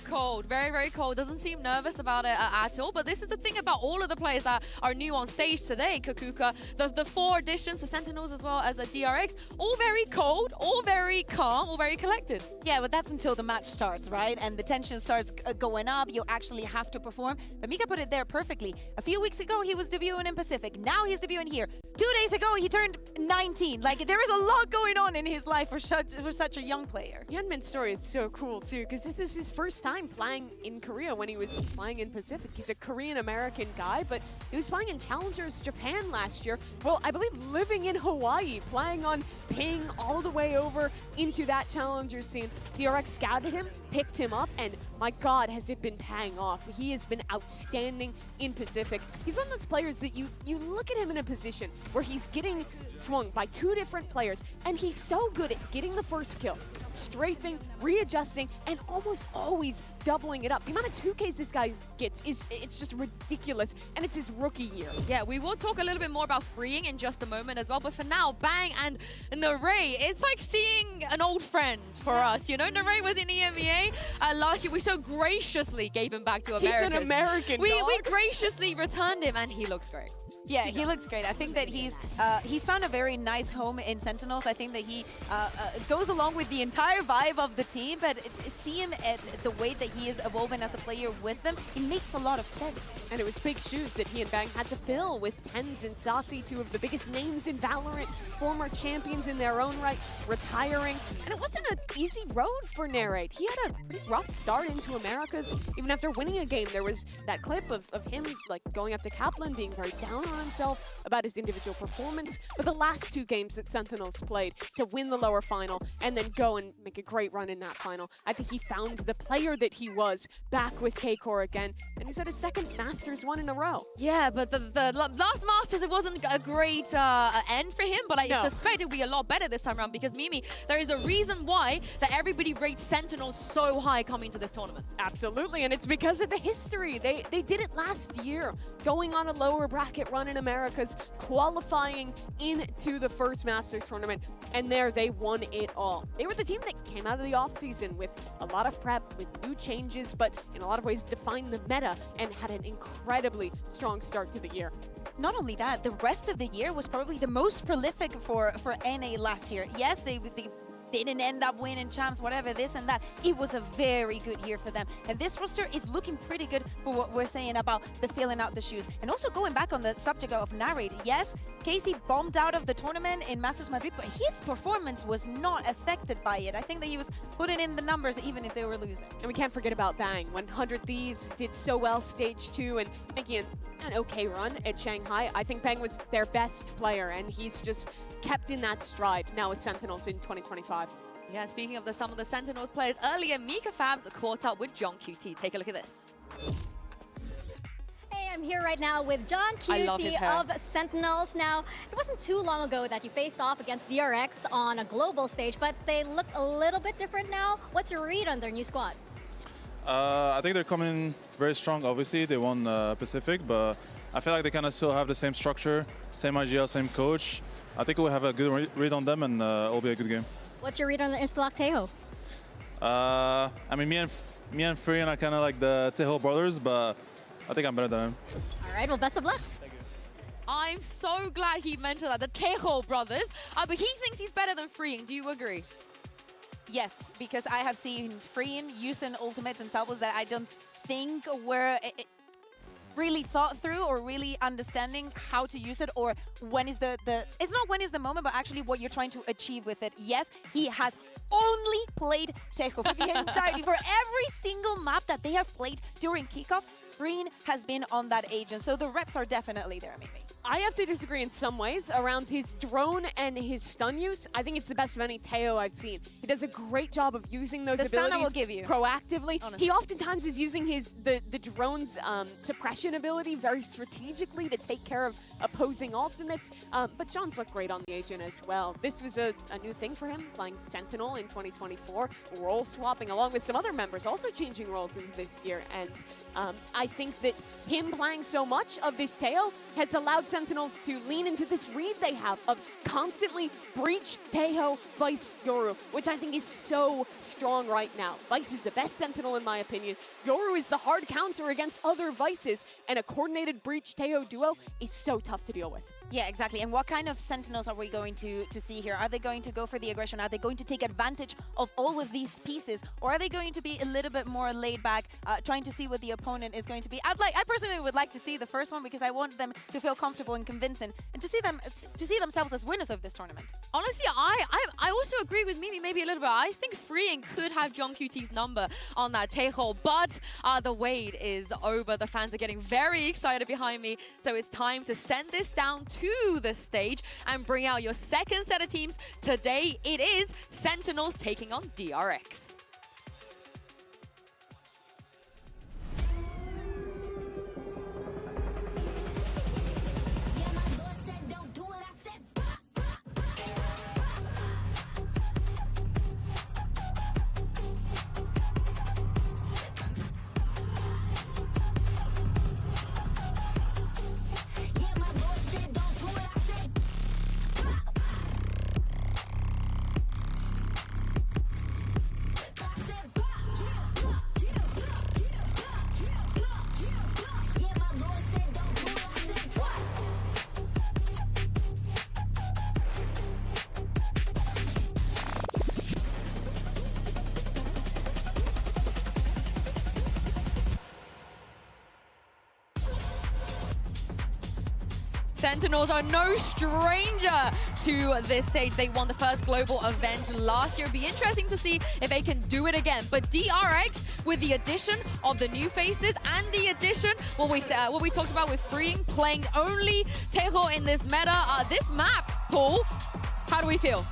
Cold, very, very cold. Doesn't seem nervous about it at all. But this is the thing about all of the players that are new on stage today. Kukuka, the 4 additions, the Sentinels as well as a DRX, all very cold, all very calm, all very collected. Yeah, but that's until the match starts, right? And the tension starts going up. You actually have to perform. But Mika put it there perfectly. A few weeks ago, he was debuting in Pacific. Now he's debuting here. 2 days ago, he turned 19. Like, there is a lot going on in his life for such a young player. Hyunmin's story is so cool, too, because this is his first time playing in Korea when he was playing in Pacific. He's a Korean-American guy, but he was playing in Challengers Japan last year. Well, I believe living in Hawaii, playing on ping all the way over into that Challenger scene. DRX scouted him, picked him up, and my God, has it been paying off. He has been outstanding in Pacific. He's one of those players that you look at him in a position where he's getting swung by 2 different players, and he's so good at getting the first kill, strafing, readjusting, and almost always doubling it up. The amount of 2Ks this guy gets it's just ridiculous, and it's his rookie year. Yeah, we will talk a little bit more about freeing in just a moment as well, but for now, Bang and Naray, it's like seeing an old friend for us, you know? Naray was in EMEA last year. We so graciously gave him back to America. He's an American We graciously returned him, and he looks great. Yeah, he looks great. I think that he's found a very nice home in Sentinels. I think that he goes along with the entire vibe of the team, but see him at the way that he is evolving as a player with them, it makes a lot of sense. And it was big shoes that he and Bang had to fill with TenZ and Saucy, 2 of the biggest names in Valorant, former champions in their own right, retiring. And it wasn't an easy road for Narrate. He had a pretty rough start into Americas. Even after winning a game, there was that clip of him like going up to Kaplan, being very down on himself about his individual performance, but the last 2 games that Sentinels played to win the lower final and then go and make a great run in that final, I think he found the player that he was back with K-Core again, and he's at his 2nd Masters 1 in a row. Yeah, but the last Masters, it wasn't a great end for him, but I suspect it'll be a lot better this time around because, Mimi, there is a reason why that everybody rates Sentinels so high coming to this tournament. Absolutely, and it's because of the history. They did it last year, going on a lower bracket run in Americas, qualifying into the first Masters tournament, and there they won it all. They were the team that came out of the offseason with a lot of prep, with new changes, but in a lot of ways defined the meta and had an incredibly strong start to the year. Not only that, the rest of the year was probably the most prolific for NA last year. Yes, they didn't end up winning champs, whatever, this and that. It was a very good year for them. And this roster is looking pretty good for what we're saying about the filling out the shoes. And also going back on the subject of Narrate, yes, Casey bombed out of the tournament in Masters Madrid, but his performance was not affected by it. I think that he was putting in the numbers even if they were losing. And we can't forget about Bang. 100 Thieves did so well stage 2 and making an okay run at Shanghai. I think Bang was their best player, and he's just kept in that stride now with Sentinels in 2025. Yeah, speaking of some of the Sentinels players, earlier Mika Fabs caught up with John QT. Take a look at this. Hey, I'm here right now with John QT of Sentinels. Now, it wasn't too long ago that you faced off against DRX on a global stage, but they look a little bit different now. What's your read on their new squad? I think they're coming very strong, obviously. They won Pacific, but I feel like they kind of still have the same structure, same IGL, same coach. I think we'll have a good read on them, and it'll be a good game. What's your read on the Instalock Tejo? I mean, me and Frien are kind of like the Tejo brothers, but I think I'm better than him. All right, well, best of luck. Thank you. I'm so glad he mentioned that, the Tejo brothers, but he thinks he's better than Frien. Do you agree? Yes, because I have seen Frien using ultimates and salvos that I don't think were really thought through or really understanding how to use it, or when is it's not when is the moment, but actually what you're trying to achieve with it. Yes, he has only played Tejo for the entirety, for every single map that they have played during kickoff, Frien has been on that agent, so the reps are definitely there, maybe. I have to disagree in some ways around his drone and his stun use. I think it's the best of any Tejo I've seen. He does a great job of using those abilities I will give you. Proactively. Honestly. He oftentimes is using the drone's suppression ability very strategically to take care of opposing ultimates. But John's looked great on the agent as well. This was a new thing for him, playing Sentinel in 2024, role swapping along with some other members, also changing roles into this year. And I think that him playing so much of this Tejo has allowed Sentinels to lean into this read they have of constantly breach, Tejo, Vice, Yoru, which I think is so strong right now. Vice is the best Sentinel in my opinion. Yoru is the hard counter against other Vices, and a coordinated breach Tejo duo is so tough to deal with. Yeah, exactly. And what kind of Sentinels are we going to see here? Are they going to go for the aggression? Are they going to take advantage of all of these pieces? Or are they going to be a little bit more laid back, trying to see what the opponent is going to be? I personally would like to see the first one because I want them to feel comfortable and convincing and to see themselves as winners of this tournament. Honestly, I also agree with Mimi maybe a little bit. I think Frien could have John QT's number on that Tejo, but the wait is over. The fans are getting very excited behind me, so it's time to send this down to the stage and bring out your second set of teams. Today it is Sentinels taking on DRX. Sentinels are no stranger to this stage. They won the first global event last year. It'd be interesting to see if they can do it again. But DRX, with the addition of the new faces and the addition, what we talked about with freeing, playing only Taeho in this meta, this map, Paul, how do we feel?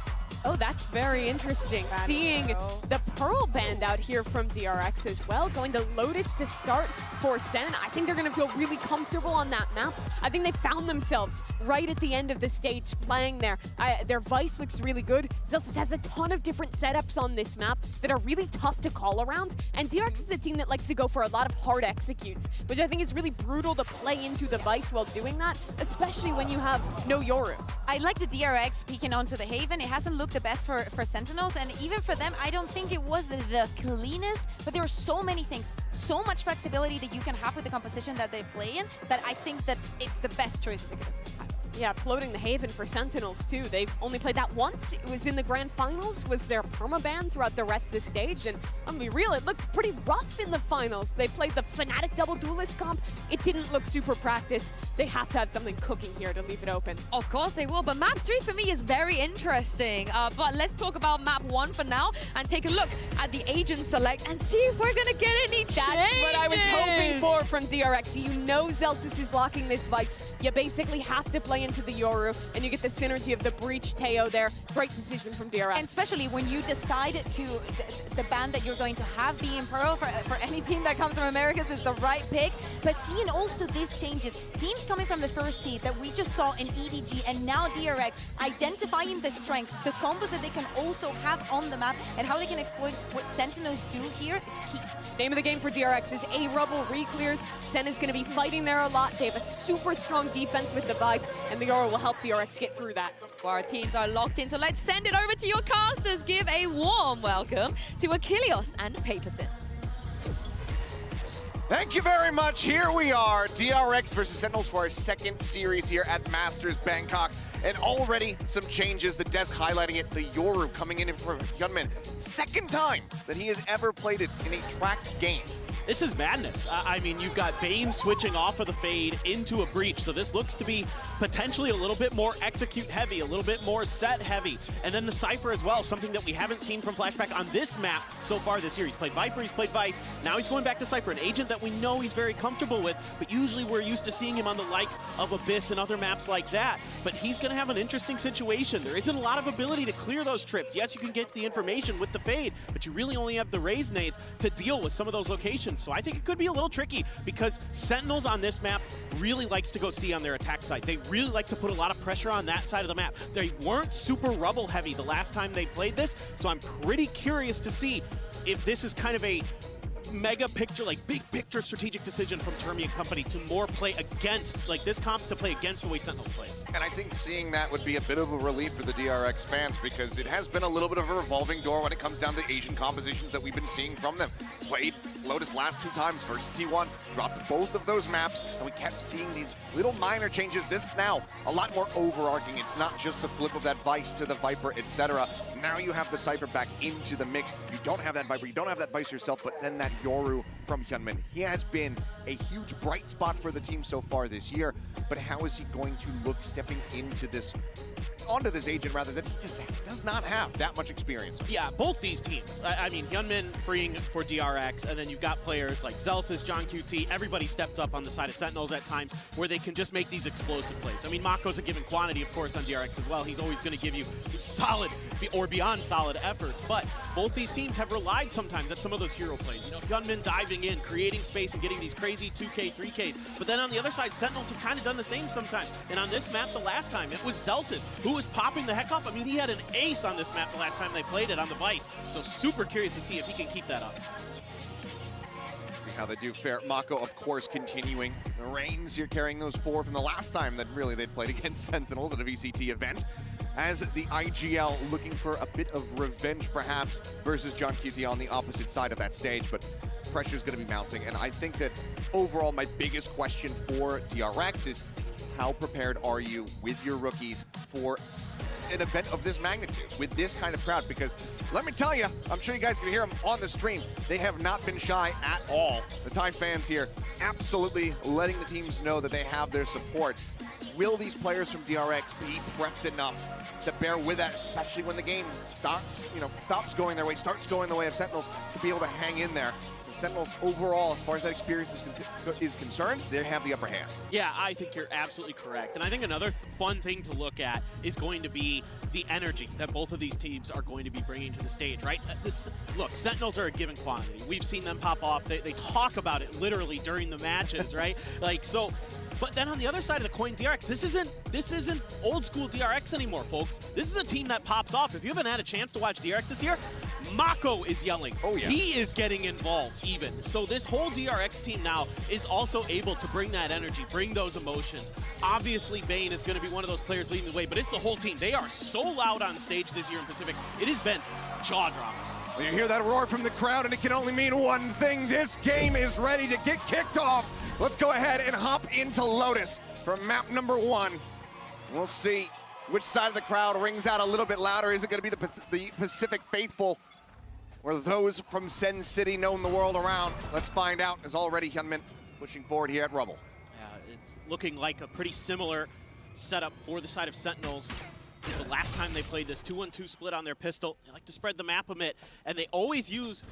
Oh, that's very interesting. Seeing the Pearl band out here from DRX as well, going to Lotus to start for Sen. I think they're going to feel really comfortable on that map. I think they found themselves right at the end of the stage playing there. Their Vice looks really good. Zelsis has a ton of different setups on this map that are really tough to call around. And DRX is a team that likes to go for a lot of hard executes, which I think is really brutal to play into the Vice while doing that, especially when you have no Yoru. I like the DRX peeking onto the Haven. It hasn't looked the best for Sentinels, and even for them, I don't think it was the cleanest, but there are so many things, so much flexibility that you can have with the composition that they play in, that I think that it's the best choice they could have. Yeah, floating the Haven for Sentinels too. They've only played that once. It was in the grand finals, was their permaban throughout the rest of the stage. And I'm gonna be real, it looked pretty rough in the finals. They played the Fnatic double duelist comp. It didn't look super practiced. They have to have something cooking here to leave it open. Of course they will, but map 3 for me is very interesting. But let's talk about map 1 for now and take a look at the agent select and see if we're gonna get any changes. That's what I was hoping for from DRX. You know Zelsis is locking this Vice. You basically have to play into the Yoru, and you get the synergy of the Breach Teo there. Great decision from DRX. And especially when you decide to, the band that you're going to have be in Pearl for any team that comes from Americas is the right pick. But seeing also these changes, teams coming from the first seed that we just saw in EDG and now DRX, identifying the strengths, the combos that they can also have on the map, and how they can exploit what Sentinels do here, it's key. Name of the game for DRX is A Rubble reclears. Sen is going to be fighting there a lot. They have a super strong defense with the Vice, and the Yoru will help DRX get through that. Well, our teams are locked in, so let's send it over to your casters. Give a warm welcome to Achilles and Paperthin. Thank you very much. Here we are, DRX versus Sentinels for our second series here at Masters Bangkok. And already some changes, the desk highlighting it, the Yoru coming in for Hyunmin. Second time that he has ever played it in a tracked game. This is madness. I mean, you've got Bane switching off of the Fade into a Breach, so this looks to be potentially a little bit more execute heavy, a little bit more set heavy. And then the Cypher as well, something that we haven't seen from Flashback on this map so far this year. He's played Viper, he's played Vice, now he's going back to Cypher, an agent that we know he's very comfortable with, but usually we're used to seeing him on the likes of Abyss and other maps like that. But he's gonna have an interesting situation. There isn't a lot of ability to clear those trips. Yes, you can get the information with the Fade, but you really only have the raise nades to deal with some of those locations. So I think it could be a little tricky because Sentinels on this map really likes to go C on their attack side. They really like to put a lot of pressure on that side of the map. They weren't super rubble heavy the last time they played this, so I'm pretty curious to see if this is kind of a mega picture, like big picture strategic decision from Termi and company to more play against, like this comp to play against the way Sentinels plays. And I think seeing that would be a bit of a relief for the DRX fans because it has been a little bit of a revolving door when it comes down to Asian compositions that we've been seeing from them. Played Lotus last 2 times versus T1, dropped both of those maps, and we kept seeing these little minor changes. This is now a lot more overarching. It's not just the flip of that Vice to the Viper, etc. Now you have the Cypher back into the mix. You don't have that Viper, you don't have that Vice yourself, but then that Yoru from Hyunmin. He has been a huge bright spot for the team so far this year, but how is he going to look stepping into this, onto this agent rather, that he just does not have that much experience? Yeah, both these teams. I mean, Hyunmin freeing for DRX, and then you've got players like Zelsis, John QT, everybody stepped up on the side of Sentinels at times where they can just make these explosive plays. I mean, Mako's a given quantity, of course, on DRX as well. He's always going to give you solid or beyond solid efforts, but both these teams have relied sometimes at some of those hero plays. You know, Hyunmin diving in, creating space, and getting these crazy 2K, 3Ks. But then on the other side, Sentinels have kind of done the same sometimes. And on this map the last time, it was Zelsis who was popping the heck off. I mean, he had an ace on this map the last time they played it on the Vice. So super curious to see if he can keep that up. See how they do fare. Mako, of course, continuing the reigns here, carrying those 4 from the last time that really they'd played against Sentinels at a VCT event. As the IGL looking for a bit of revenge, perhaps, versus John QT on the opposite side of that stage. But pressure's going to be mounting. And I think that overall, my biggest question for DRX is how prepared are you with your rookies for an event of this magnitude with this kind of crowd? Because let me tell you, I'm sure you guys can hear them on the stream, they have not been shy at all. The Thai fans here absolutely letting the teams know that they have their support. Will these players from DRX be prepped enough that bear with that, especially when the game stops going their way, starts going the way of Sentinels, to be able to hang in there. The Sentinels overall, as far as that experience is concerned, they have the upper hand. Yeah, I think you're absolutely correct. And I think another fun thing to look at is going to be the energy that both of these teams are going to be bringing to the stage, right? Look, Sentinels are a given quantity. We've seen them pop off. They talk about it literally during the matches, right? But then on the other side of the coin, DRX, this isn't old school DRX anymore, folks. This is a team that pops off. If you haven't had a chance to watch DRX this year, Mako is yelling. Oh, yeah. He is getting involved even. So this whole DRX team now is also able to bring that energy, bring those emotions. Obviously, Bane is going to be one of those players leading the way, but it's the whole team. They are so loud on stage this year in Pacific. It has been jaw-dropping. Well, you hear that roar from the crowd, and it can only mean one thing. This game is ready to get kicked off. Let's go ahead and hop into Lotus for map number 1. We'll see which side of the crowd rings out a little bit louder. Is it going to be the Pacific Faithful or those from Sen City known the world around? Let's find out, as already Hyunmin pushing forward here at Rubble. Yeah, it's looking like a pretty similar setup for the side of Sentinels. The last time they played this 2-1-2 split on their pistol, they like to spread the map a bit, and they always use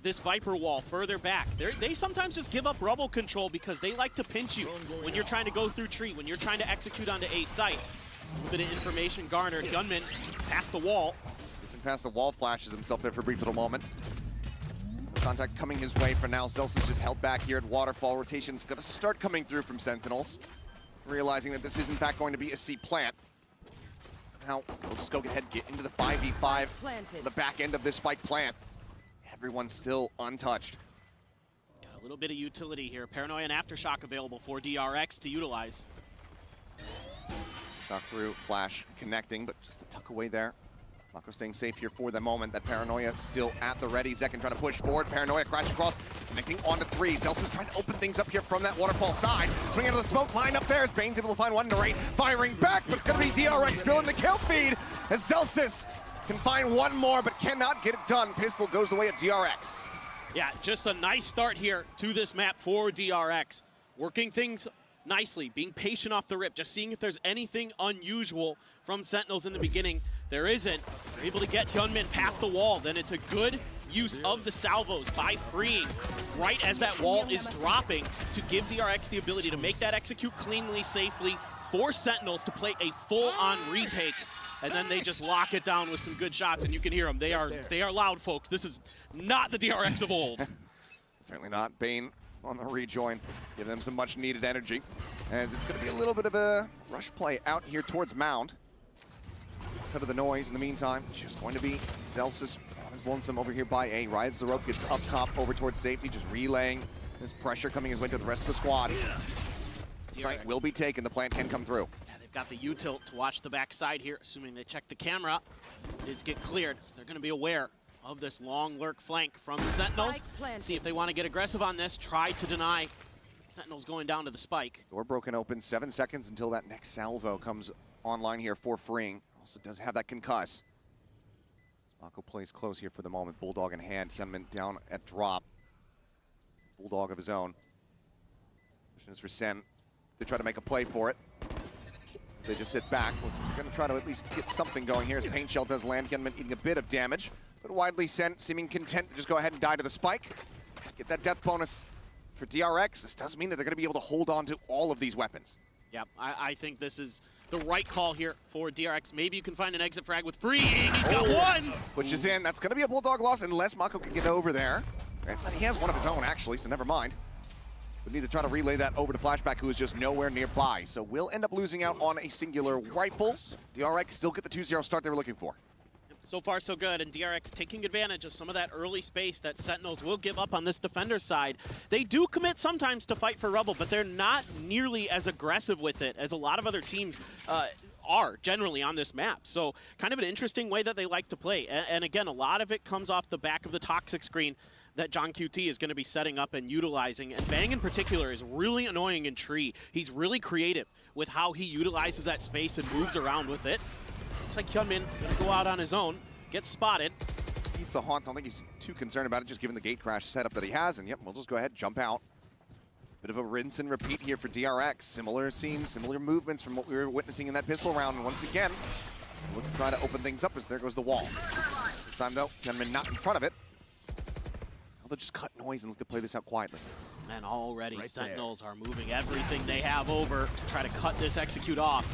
this Viper wall further back. They sometimes just give up rubble control because they like to pinch you when you're trying to go through tree, when you're trying to execute onto a site. A little bit of information garnered. Hyunmin past the wall. Past the wall, flashes himself there for a brief little moment. Contact coming his way for now. Zelsis just held back here at Waterfall. Rotation's gonna start coming through from Sentinels, realizing that this is in fact going to be a C plant. Now, we'll just go ahead and get into the 5v5, the back end of this spike plant. Everyone's still untouched. Got a little bit of utility here. Paranoia and Aftershock available for DRX to utilize. Shock through, flash connecting, but just a tuck away there. Mako staying safe here for the moment. That Paranoia still at the ready. Zekin trying to push forward. Paranoia crashing across, connecting onto 3. Zelsis trying to open things up here from that waterfall side. Swinging into the smoke line up there as Bane's able to find one to right. Firing back, but it's going to be DRX filling the kill feed as Zelsis can find one more, but cannot get it done. Pistol goes the way of DRX. Yeah, just a nice start here to this map for DRX. Working things nicely, being patient off the rip, just seeing if there's anything unusual from Sentinels in the beginning. There isn't. They're able to get Hyunmin past the wall. Then it's a good use of the salvos by freeing right as that wall is dropping to give DRX the ability to make that execute cleanly, safely, force Sentinels to play a full-on retake. And then they just lock it down with some good shots, and you can hear them. They are loud, folks. This is not the DRX of old. Certainly not. Bane on the rejoin, give them some much-needed energy, as it's going to be a little bit of a rush play out here towards Mound. Cut of the noise in the meantime, just going to be Zelsis on his lonesome over here by A. Rides the rope, gets up top over towards safety, just relaying his pressure coming his way to the rest of the squad. Site will be taken, the plant can come through. Yeah, they've got the U-tilt to watch the backside here, assuming they check the camera. Bids get cleared, so they're going to be aware of this long lurk flank from Sentinels. See if they want to get aggressive on this, try to deny Sentinels going down to the spike. Door broken open, 7 seconds until that next salvo comes online here for freeing. Also does have that concuss. Mako plays close here for the moment. Bulldog in hand. Hyunmin down at drop. Bulldog of his own. Question is for Sen. They try to make a play for it. They just sit back. Looks like they're going to try to at least get something going here as Pain Shell does land. Hyunmin eating a bit of damage, but widely Sen seeming content to just go ahead and die to the spike. Get that death bonus for DRX. This does mean that they're going to be able to hold on to all of these weapons. Yep, I think this is the right call here for DRX. Maybe you can find an exit frag with freeing. He's got one! Pushes in. That's going to be a Bulldog loss unless Mako can get over there. But he has one of his own, actually, so never mind. We need to try to relay that over to Flashback, who is just nowhere nearby. So we'll end up losing out on a singular rifle. DRX still get the 2-0 start they were looking for. So far, so good, and DRX taking advantage of some of that early space that Sentinels will give up on this defender side. They do commit sometimes to fight for rubble, but they're not nearly as aggressive with it as a lot of other teams are generally on this map. So kind of an interesting way that they like to play. And again, a lot of it comes off the back of the toxic screen that John QT is going to be setting up and utilizing. And Bang in particular is really annoying in tree. He's really creative with how he utilizes that space and moves around with it. Looks like Hyunmin going to go out on his own, gets spotted. Eats a haunt. I don't think he's too concerned about it, just given the gate crash setup that he has. And yep, we'll just go ahead and jump out. Bit of a rinse and repeat here for DRX. Similar scenes, similar movements from what we were witnessing in that pistol round. And once again, Look to try to open things up as there goes the wall. This time though, Hyunmin not in front of it. Now they'll just cut noise and look to play this out quietly. And already Sentinels are moving everything they have over to try to cut this execute off.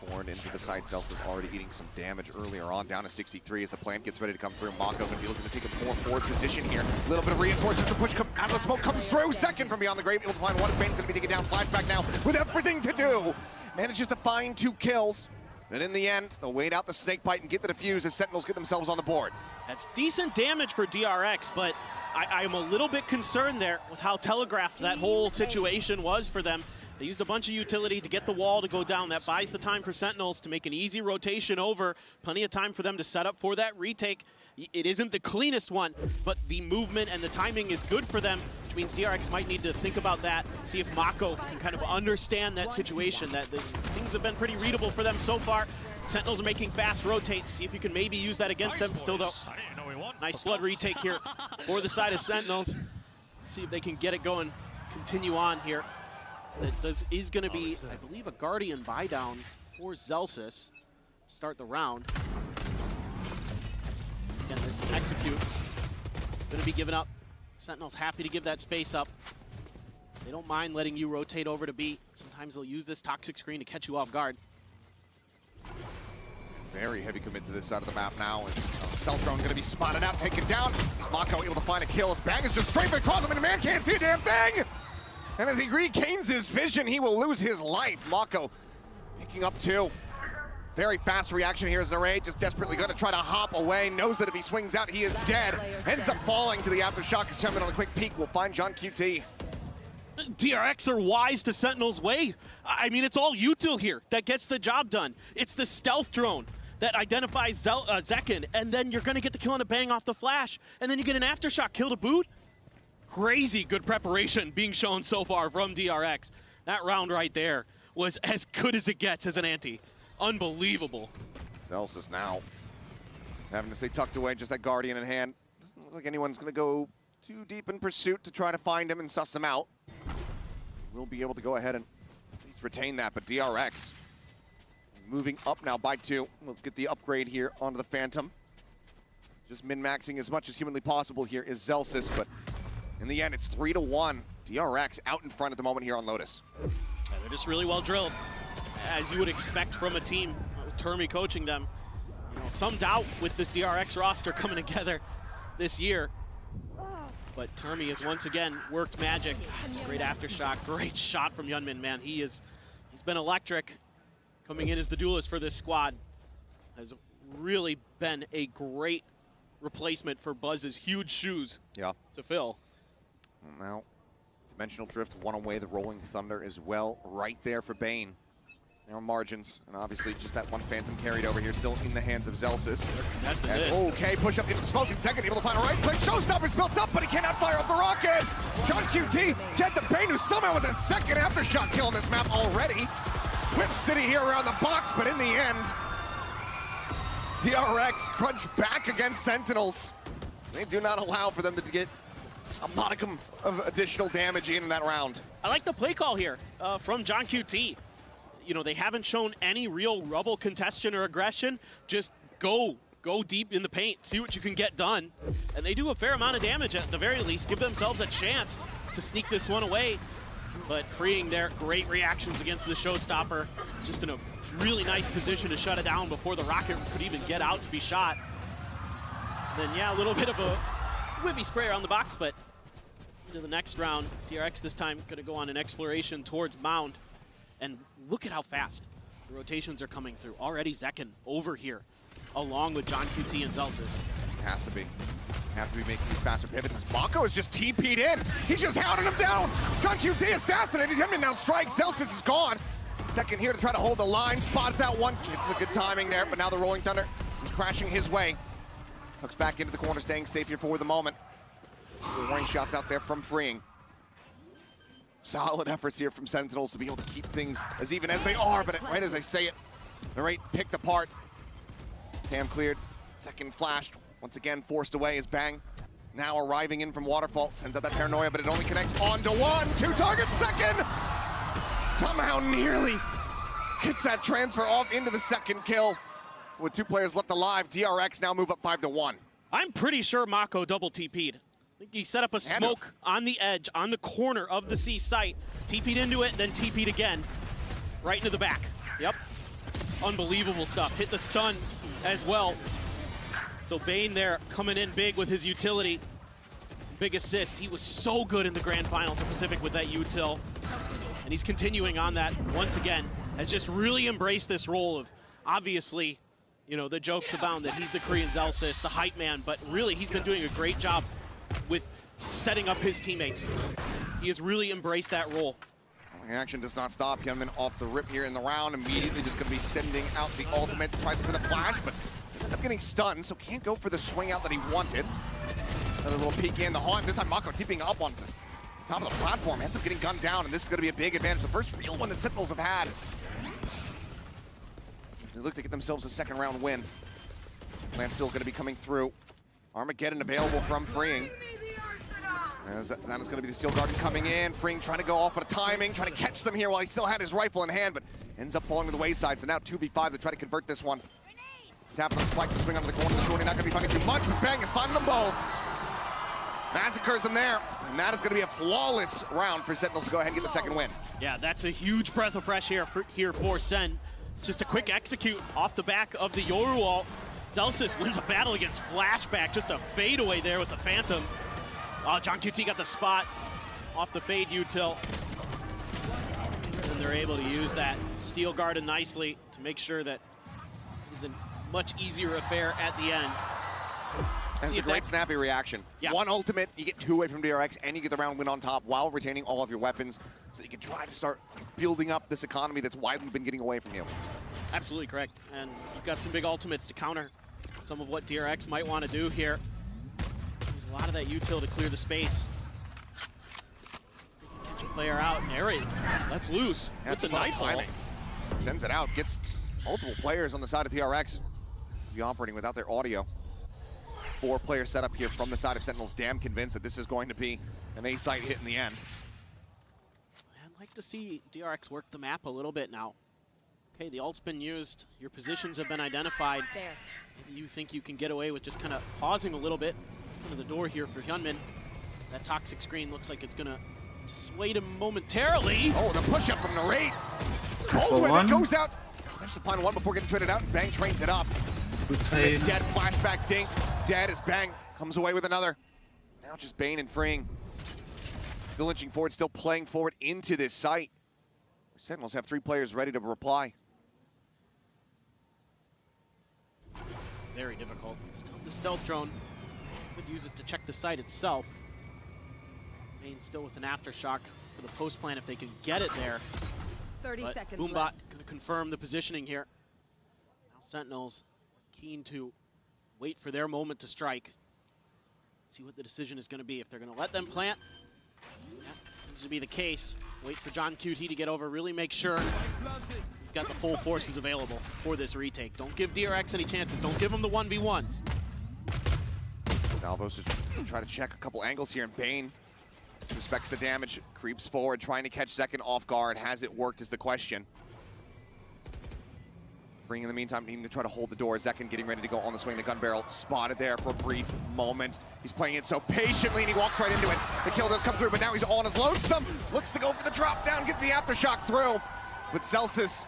Forward into the side. Zelsis already eating some damage earlier on, down to 63 as the plant gets ready to come through. Mako going to be looking to take a more forward position here. A little bit of reinforcements, the push out of the smoke comes through. Second from beyond the grave, able to find one. Bane's going to be taken down. Flashback now with everything to do. Manages to find 2 kills. And in the end, they'll wait out the snake bite and get the defuse as Sentinels get themselves on the board. That's decent damage for DRX, but I am a little bit concerned there with how telegraphed that whole situation was for them. They used a bunch of utility to get the wall to go down. That buys the time for Sentinels to make an easy rotation over. Plenty of time for them to set up for that retake. It isn't the cleanest one, but the movement and the timing is good for them, which means DRX might need to think about that, see if Mako can kind of understand that situation. That things have been pretty readable for them so far. Sentinels are making fast rotates. See if you can maybe use that against them. Still though, nice blood retake here for the side of Sentinels. Let's see if they can get it going, continue on here. So that is going to be, I believe, a Guardian buy down for Zelsis to start the round. Again, this execute going to be given up. Sentinel's happy to give that space up. They don't mind letting you rotate over to B. Sometimes they'll use this toxic screen to catch you off guard. Very heavy commit to this side of the map now. As Stealth Drone going to be spotted out, taken down. Mako able to find a kill. His bang is just straight across him, and the man can't see a damn thing! And as he regains his vision, he will lose his life. Mako picking up 2. Very fast reaction here as Narade just desperately going to try to hop away. Knows that if he swings out, he is dead. Ends up falling to the aftershock. As Hyunmin on a quick peek will find John QT. DRX are wise to Sentinel's way. I mean, it's all util here that gets the job done. It's the stealth drone that identifies Zekin, and then you're going to get the kill on a bang off the flash, and then you get an aftershock kill to boot. Crazy good preparation being shown so far from DRX. That round right there was as good as it gets as an ante. Unbelievable. Zelsis now is having to stay tucked away, just that Guardian in hand. Doesn't look like anyone's going to go too deep in pursuit to try to find him and suss him out. We'll be able to go ahead and at least retain that, but DRX moving up now by 2. We'll get the upgrade here onto the Phantom. Just min-maxing as much as humanly possible here is Zelsis, but in the end, it's 3-1. DRX out in front at the moment here on Lotus. Yeah, they're just really well drilled, as you would expect from a team with Termi coaching them. You know, some doubt with this DRX roster coming together this year. But Termi has once again worked magic. It's a great aftershock, great shot from Hyunmin, man. He's been electric coming in as the duelist for this squad. Has really been a great replacement for Buzz's huge shoes to fill. Now, Dimensional Drift one away, the Rolling Thunder as well, right there for Bane. There are margins, and obviously just that one Phantom carried over here, still in the hands of Zelsis. Okay, push up into the smoke in second, able to find a right click. Showstopper's built up, but he cannot fire off the rocket. John QT, Jed the Bane, who somehow was a second aftershock kill on this map already. Whip City here around the box, but in the end, DRX crunch back against Sentinels. They do not allow for them to get a modicum of additional damage in that round. I like the play call here from John QT. You know, they haven't shown any real rubble contention or aggression. Just go deep in the paint, see what you can get done. And they do a fair amount of damage at the very least, give themselves a chance to sneak this one away. But freeing their great reactions against the Showstopper, just in a really nice position to shut it down before the rocket could even get out to be shot. And then, yeah, a little bit of a whippy spray around the box, but into the next round, DRX this time going to go on an exploration towards Mound. And look at how fast the rotations are coming through. Already Zekin over here, along with John QT and Zelsis. Has to be. Have to be making these faster pivots as Mako is just TP'd in. He's just hounding him down. John QT assassinated him and now strike. Zelsis is gone. Second here to try to hold the line. Spots out one. It's a good timing there, but now the Rolling Thunder is crashing his way. Hooks back into the corner, staying safe here for the moment. Warning shots out there from Freeing. Solid efforts here from Sentinels to be able to keep things as even as they are, but right as I say it, the rate picked apart. Cam cleared, second flashed, once again forced away as Bang now arriving in from Waterfall, sends out that paranoia, but it only connects onto one, 2 targets, second! Somehow nearly Gets that transfer off into the second kill. With 2 players left alive, DRX now move up 5-1. I'm pretty sure Mako double TP'd. I think he set up a smoke on the edge, on the corner of the C site, TP'd into it, then TP'd again, right into the back. Yep, unbelievable stuff. Hit the stun as well. So Bane there coming in big with his utility. Some big assists. He was so good in the Grand Finals of Pacific with that util. And he's continuing on that once again. Has just really embraced this role of, obviously, you know, the jokes abound that he's the Korean Zellsis, the hype man, but really he's been doing a great job with setting up his teammates. He has really embraced that role. Action does not stop. Hyunmin off the rip here in the round. Immediately just going to be sending out the ultimate. Tries to send a flash, but ends up getting stunned, so can't go for the swing out that he wanted. Another little peek in. The Haunt, this time Mako tipping up on top of the platform. Ends up getting gunned down, and this is going to be a big advantage. The first real one that Sentinels have had. They look to get themselves a second round win. Plan still going to be coming through. Armageddon available from Freeing. As that is going to be the Steel Garden coming in. Freeing trying to go off on a timing, trying to catch them here while he still had his rifle in hand, but ends up falling to the wayside. So now 2v5 to try to convert this one. Tapping on the spike to swing onto the corner. The shorty not going to be finding too much, but Bang is finding them both. Massacres them there, and that is going to be a flawless round for Sentinels to go ahead and get the second win. Yeah, that's a huge breath of fresh air here for Sen. It's just a quick execute off the back of the Yoru ult. Zellsis wins a battle against Flashback, just a fadeaway there with the Phantom. Oh, John QT got the spot off the fade util. And they're able to use that Steel Garden nicely to make sure that it's a much easier affair at the end. And it's a great snappy reaction. Yeah. One ultimate, you get 2 away from DRX, and you get the round win on top while retaining all of your weapons, so you can try to start building up this economy that's widely been getting away from you. Absolutely correct. And you've got some big ultimates to counter some of what DRX might want to do here. There's a lot of that util to clear the space. Catch a player out, and there that's loose with the nightfall. Sends it out, gets multiple players on the side of DRX. Be operating without their audio. 4-player setup here from the side of Sentinels. Damn convinced that this is going to be an A-site hit in the end. I'd like to see DRX work the map a little bit now. Okay, the ult's been used. Your positions have been identified. There. Maybe you think you can get away with just kind of pausing a little bit under the door here for Hyunmin. That toxic screen looks like it's going to dissuade him momentarily. Oh, the push-up from Narrate. Coldway that goes out. Especially the final one before getting traded out, and Bang trains it up. Dead flashback dinked. Dead as Bang comes away with another. Now just Bane and Freeing. Still inching forward, still playing forward into this site. Sentinels have 3 players ready to reply. Very difficult. Still the stealth drone. Could use it to check the site itself. Bane still with an aftershock for the post plan if they can get it there. 30 seconds Boombot left. going to confirm the positioning here. Now Sentinels keen to wait for their moment to strike. See what the decision is going to be. If they're going to let them plant, that seems to be the case. Wait for John QT to get over, really make sure you've got the full forces available for this retake. Don't give DRX any chances. Don't give them the 1v1s. Salvos is trying to check a couple angles here, and Bane respects the damage, creeps forward, trying to catch second off guard. Has it worked is the question. Freeing in the meantime, needing to try to hold the door. Zekin getting ready to go on the swing. The gun barrel spotted there for a brief moment. He's playing it so patiently, and he walks right into it. The kill does come through, but now he's all on his lonesome. Looks to go for the drop down, get the aftershock through. But Zellsis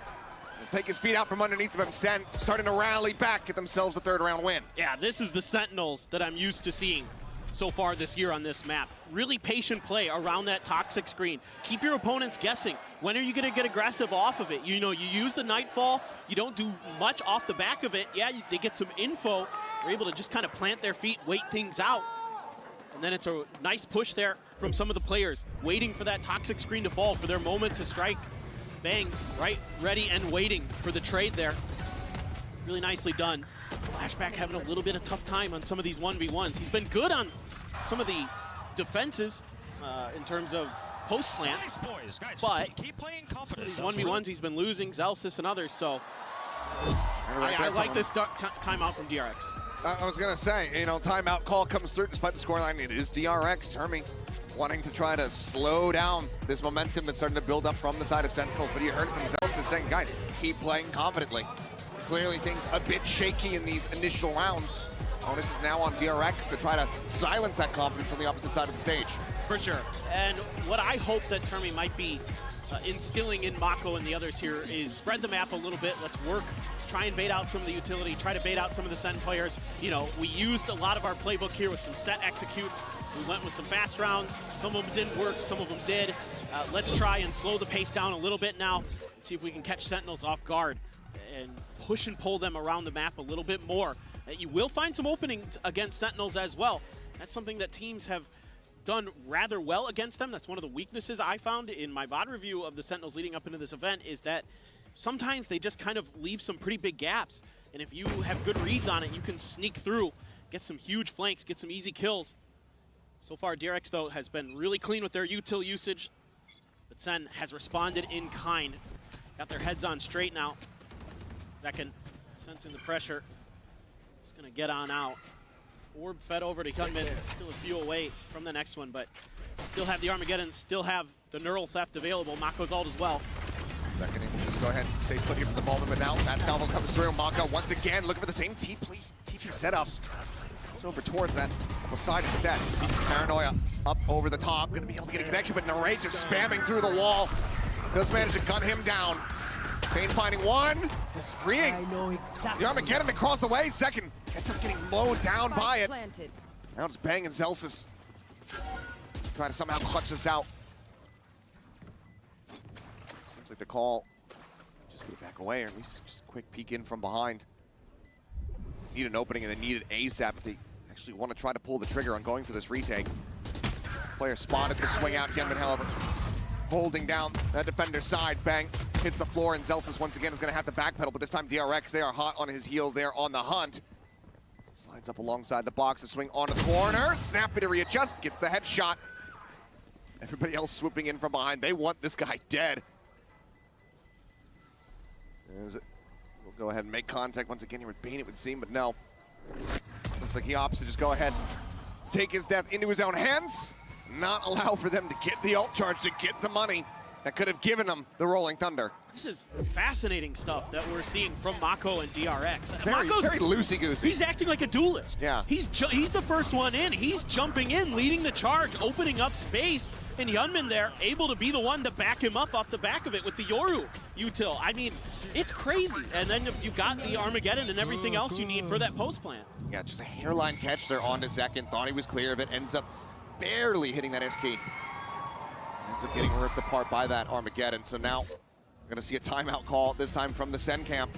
will take his feet out from underneath of him. Sen starting to rally back, get themselves a 3rd round win. Yeah, this is the Sentinels that I'm used to seeing so far this year on this map. Really patient play around that toxic screen. Keep your opponents guessing. When are you going to get aggressive off of it? You know, you use the Nightfall. You don't do much off the back of it. Yeah, they get some info. They're able to just kind of plant their feet, wait things out. And then it's a nice push there from some of the players, waiting for that toxic screen to fall, for their moment to strike. Bang, right, ready and waiting for the trade there. Really nicely done. Flashback having a little bit of tough time on some of these 1v1s. He's been good on some of the defenses in terms of post plants, but keep playing confident. these 1v1s he's been losing, Zellsis and others, so I like this timeout from DRX. I was gonna say, you know, timeout call comes through despite the scoreline. It is DRX, Termi, wanting to try to slow down this momentum that's starting to build up from the side of Sentinels. But you heard it from Zelsis saying, guys, keep playing confidently. Clearly things a bit shaky in these initial rounds. Onus is now on DRX to try to silence that confidence on the opposite side of the stage. For sure. And what I hope that Termi might be instilling in Mako and the others here is spread the map a little bit. Let's work, try and bait out some of the utility, try to bait out some of the Sen players. You know, we used a lot of our playbook here with some set executes. We went with some fast rounds. Some of them didn't work, some of them did. Let's try and slow the pace down a little bit now and see if we can catch Sentinels off guard and push and pull them around the map a little bit more. You will find some openings against Sentinels as well. That's something that teams have done rather well against them. That's one of the weaknesses I found in my VOD review of the Sentinels leading up into this event, is that sometimes they just kind of leave some pretty big gaps. And if you have good reads on it, you can sneak through, get some huge flanks, get some easy kills. So far, DRX, though, has been really clean with their util usage. But Sen has responded in kind. Got their heads on straight now. Second, sensing the pressure. Just gonna get on out. Orb fed over to Hyunmin, still a few away from the next one, but still have the Armageddon, still have the Neural Theft available. Mako's ult as well. Second, just go ahead and stay put here for the moment, but now that salvo comes through. Mako once again looking for the same TP setup. Goes over towards that side instead. Paranoia up over the top, gonna be able to get a connection, but Narrate just spamming through the wall. Does manage to gun him down. Pain finding one, is freeing. The Armageddon across the way. Second, ends up getting mowed down by it. Now just banging Zelsis. Trying to somehow clutch this out. Seems like the call just be back away, or at least just a quick peek in from behind. Need an opening and they need it ASAP if they actually want to try to pull the trigger on going for this retake. Player spotted the swing out. Hyunmin, however, holding down that defender's side. Bang, hits the floor, and Zelsis once again is going to have to backpedal, but this time DRX, they are hot on his heels. They are on the hunt. Slides up alongside the box to swing onto the corner. Snappy to readjust, gets the headshot. Everybody else swooping in from behind. They want this guy dead. We'll go ahead and make contact once again here with Bane, it would seem, but no. Looks like he opts to just go ahead, take his death into his own hands, not allow for them to get the ult charge, to get the money that could have given them the Rolling Thunder. This is fascinating stuff that we're seeing from Mako and DRX. Very loosey-goosey. He's acting like a duelist. Yeah. He's the first one in. He's jumping in, leading the charge, opening up space. And Hyunmin there, able to be the one to back him up off the back of it with the Yoru util. I mean, it's crazy. And then you've got the Armageddon and everything else you need for that post plant. Yeah, just a hairline catch there onto second. Thought he was clear of it. Ends up barely hitting that SK. Ends up getting ripped apart by that Armageddon. So now we're going to see a timeout call, this time from the Sen camp.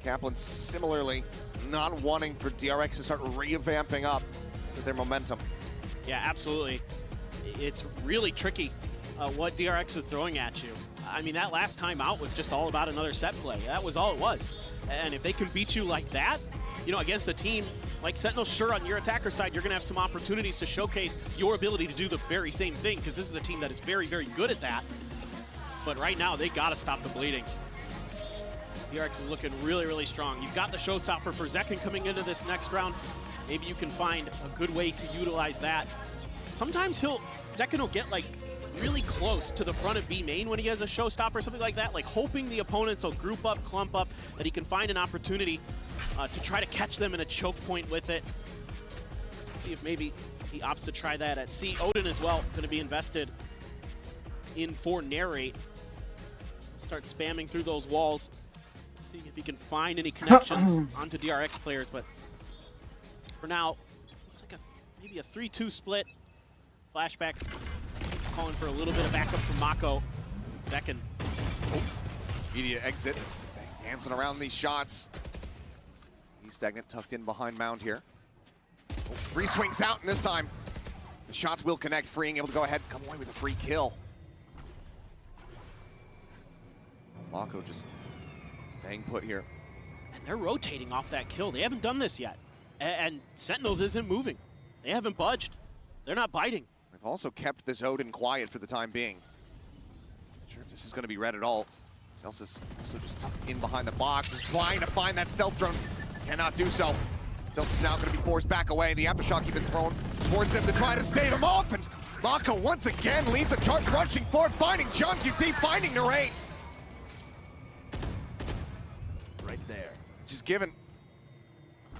Kaplan similarly not wanting for DRX to start revamping up with their momentum. Yeah, absolutely. It's really tricky what DRX is throwing at you. I mean, that last time out was just all about another set play. That was all it was. And if they can beat you like that, you know, against a team like Sentinel, sure, on your attacker side, you're going to have some opportunities to showcase your ability to do the very same thing, because this is a team that is very, very good at that. But right now, they got to stop the bleeding. DRX is looking really, really strong. You've got the showstopper for Zekken coming into this next round. Maybe you can find a good way to utilize that. Sometimes Zekken will get like really close to the front of B main when he has a showstopper or something like that, like hoping the opponents will group up, clump up, that he can find an opportunity to try to catch them in a choke point with it. See if maybe he opts to try that at C. Odin as well, going to be invested in for Narrate. Start spamming through those walls, seeing if he can find any connections onto DRX players, but for now, looks like maybe a 3-2 split. Flashback, calling for a little bit of backup from Mako. Zekken. Oh, immediate exit. Dancing around these shots. He's stagnant, tucked in behind Mound here. Oh, 3 swings out, and this time the shots will connect, freeing, able to go ahead and come away with a free kill. Mako just staying put here. And they're rotating off that kill. They haven't done this yet. And Sentinels isn't moving. They haven't budged. They're not biting. They've also kept this Odin quiet for the time being. Not sure if this is going to be red at all. Celsius also just tucked in behind the box, is trying to find that stealth drone. Cannot do so. Celsius now going to be forced back away. The aftershock even thrown towards him to try to stave him off. And Mako once again leads a charge, rushing forward, finding John QT, finding Narrate. Right there. Just given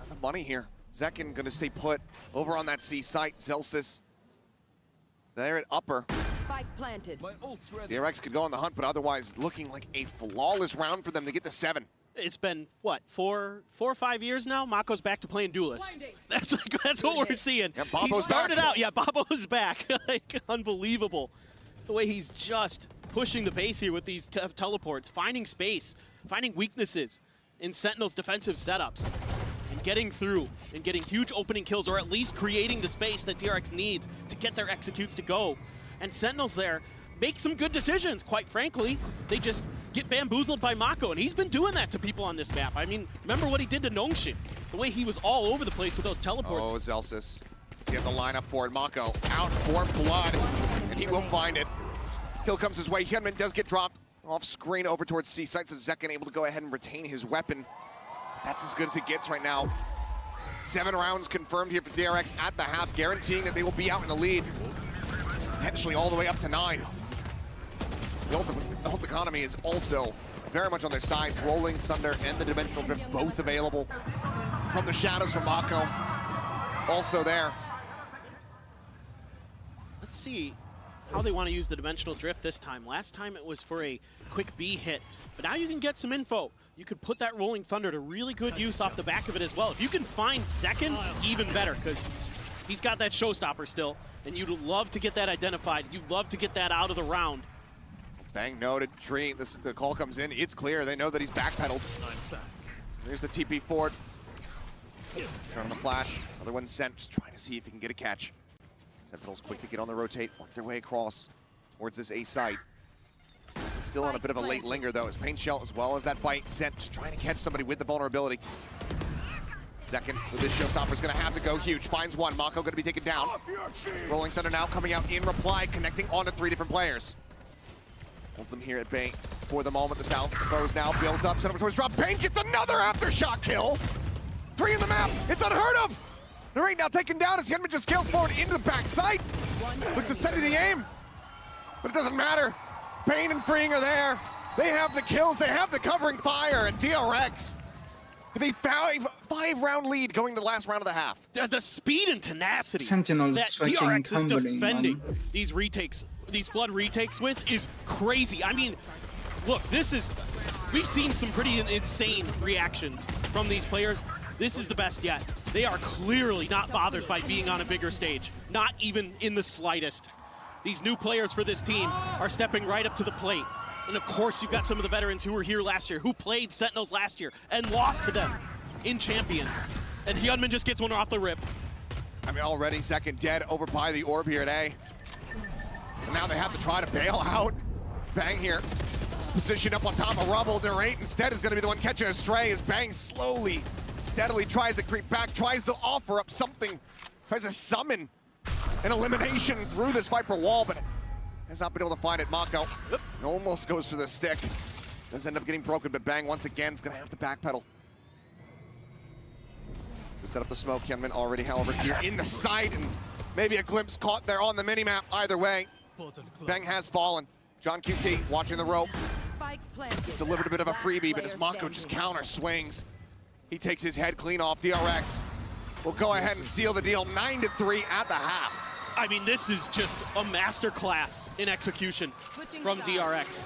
the money here. Zekin going to stay put over on that C site. Celsius there at upper. Spike planted. DRX could go on the hunt, but otherwise looking like a flawless round for them to get to 7. It's been, what, four or 5 years now? Mako's back to playing Duelist. That's what we're seeing. Yeah, Bobo's he started back. out, yeah, Bobo's back. Like, unbelievable. The way he's just pushing the pace here with these teleports, finding space, finding weaknesses in Sentinel's defensive setups, and getting through and getting huge opening kills, or at least creating the space that DRX needs to get their executes to go. And Sentinels there make some good decisions, quite frankly. They just get bamboozled by Mako, and he's been doing that to people on this map. I mean, remember what he did to Nongxin? The way he was all over the place with those teleports. Oh, Celsius. Does he have the lineup for it? Mako out for blood, and he will find it. Kill comes his way. Hyunmin does get dropped off screen over towards C site, so Zekin able to go ahead and retain his weapon. That's as good as it gets right now. 7 rounds confirmed here for DRX at the half, guaranteeing that they will be out in the lead. Potentially all the way up to 9. The ult economy is also very much on their sides. Rolling Thunder and the Dimensional Drift both available from the shadows from Mako. Also there. Let's see how they want to use the Dimensional Drift this time. Last time it was for a quick B hit, but now you can get some info. You could put that Rolling Thunder to really good use off the back of it as well. If you can find Zekin, even better, because he's got that showstopper still, and you'd love to get that identified. You'd love to get that out of the round. Bang noted. Dream, the call comes in. It's clear. They know that he's backpedaled. There's the TP forward. Turn on the flash. Other one sent. Just trying to see if he can get a catch. Sentinels quick to get on the rotate. Work their way across towards this A site. This is still on a bit of a late linger, though. As Pain Shell, as well as that bite sent. Just trying to catch somebody with the vulnerability. Second with this showstopper is going to have to go huge. Finds one. Mako going to be taken down. Rolling Thunder now coming out in reply, connecting onto 3 different players. Holds them here at bay for the moment. The South throws now built up. Center towards drop. Pain gets another aftershock kill. 3 in the map. It's unheard of. Narrate now taken down as Hyunmin just scales forward into the back site. Looks to steady the aim, but it doesn't matter. Pain and Freeing are there. They have the kills. They have the covering fire. And DRX with a 5-round lead going to the last round of the half. The speed and tenacity Sentinels that fucking DRX is tumbling, defending these retakes, these flood retakes with is crazy. I mean, look, we've seen some pretty insane reactions from these players. This is the best yet. They are clearly not bothered by being on a bigger stage, not even in the slightest. These new players for this team are stepping right up to the plate. And of course, you've got some of the veterans who were here last year, who played Sentinels last year and lost to them in Champions. And Hyunmin just gets one off the rip. I mean, already second dead over by the orb here at A. And now they have to try to bail out. Bang here. Positioned up on top of rubble. Narrate instead is going to be the one catching a stray as Bang slowly, steadily tries to creep back, tries to offer up something, tries to summon an elimination through this Viper wall, but has not been able to find it. Mako almost goes for the stick. Does end up getting broken, but Bang once again is going to have to backpedal. To set up the smoke, Hyunmin already, however, here in the side, and maybe a glimpse caught there on the minimap. Either way, Bang has fallen. John QT watching the rope. He's delivered a bit of a freebie, but as Mako just counter swings, he takes his head clean off. DRX will go ahead and seal the deal 9-3 at the half. I mean, this is just a masterclass in execution from DRX.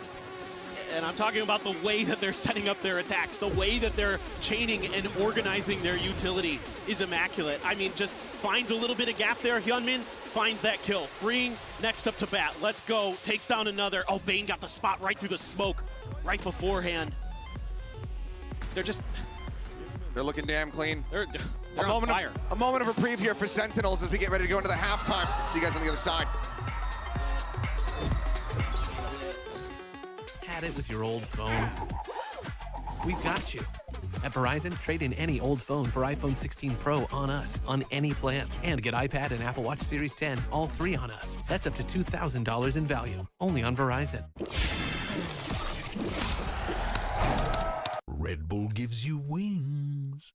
And I'm talking about the way that they're setting up their attacks, the way that they're chaining and organizing their utility is immaculate. I mean, just finds a little bit of gap there. Hyunmin finds that kill. Freeing next up to bat. Let's go. Takes down another. Oh, Bane got the spot right through the smoke right beforehand. They're looking damn clean. They're on fire. A moment of reprieve here for Sentinels as we get ready to go into the halftime. See you guys on the other side. Had it with your old phone? We've got you. At Verizon, trade in any old phone for iPhone 16 Pro on us, on any plan. And get iPad and Apple Watch Series 10, all 3 on us. That's up to $2,000 in value, only on Verizon. Red Bull gives you wings.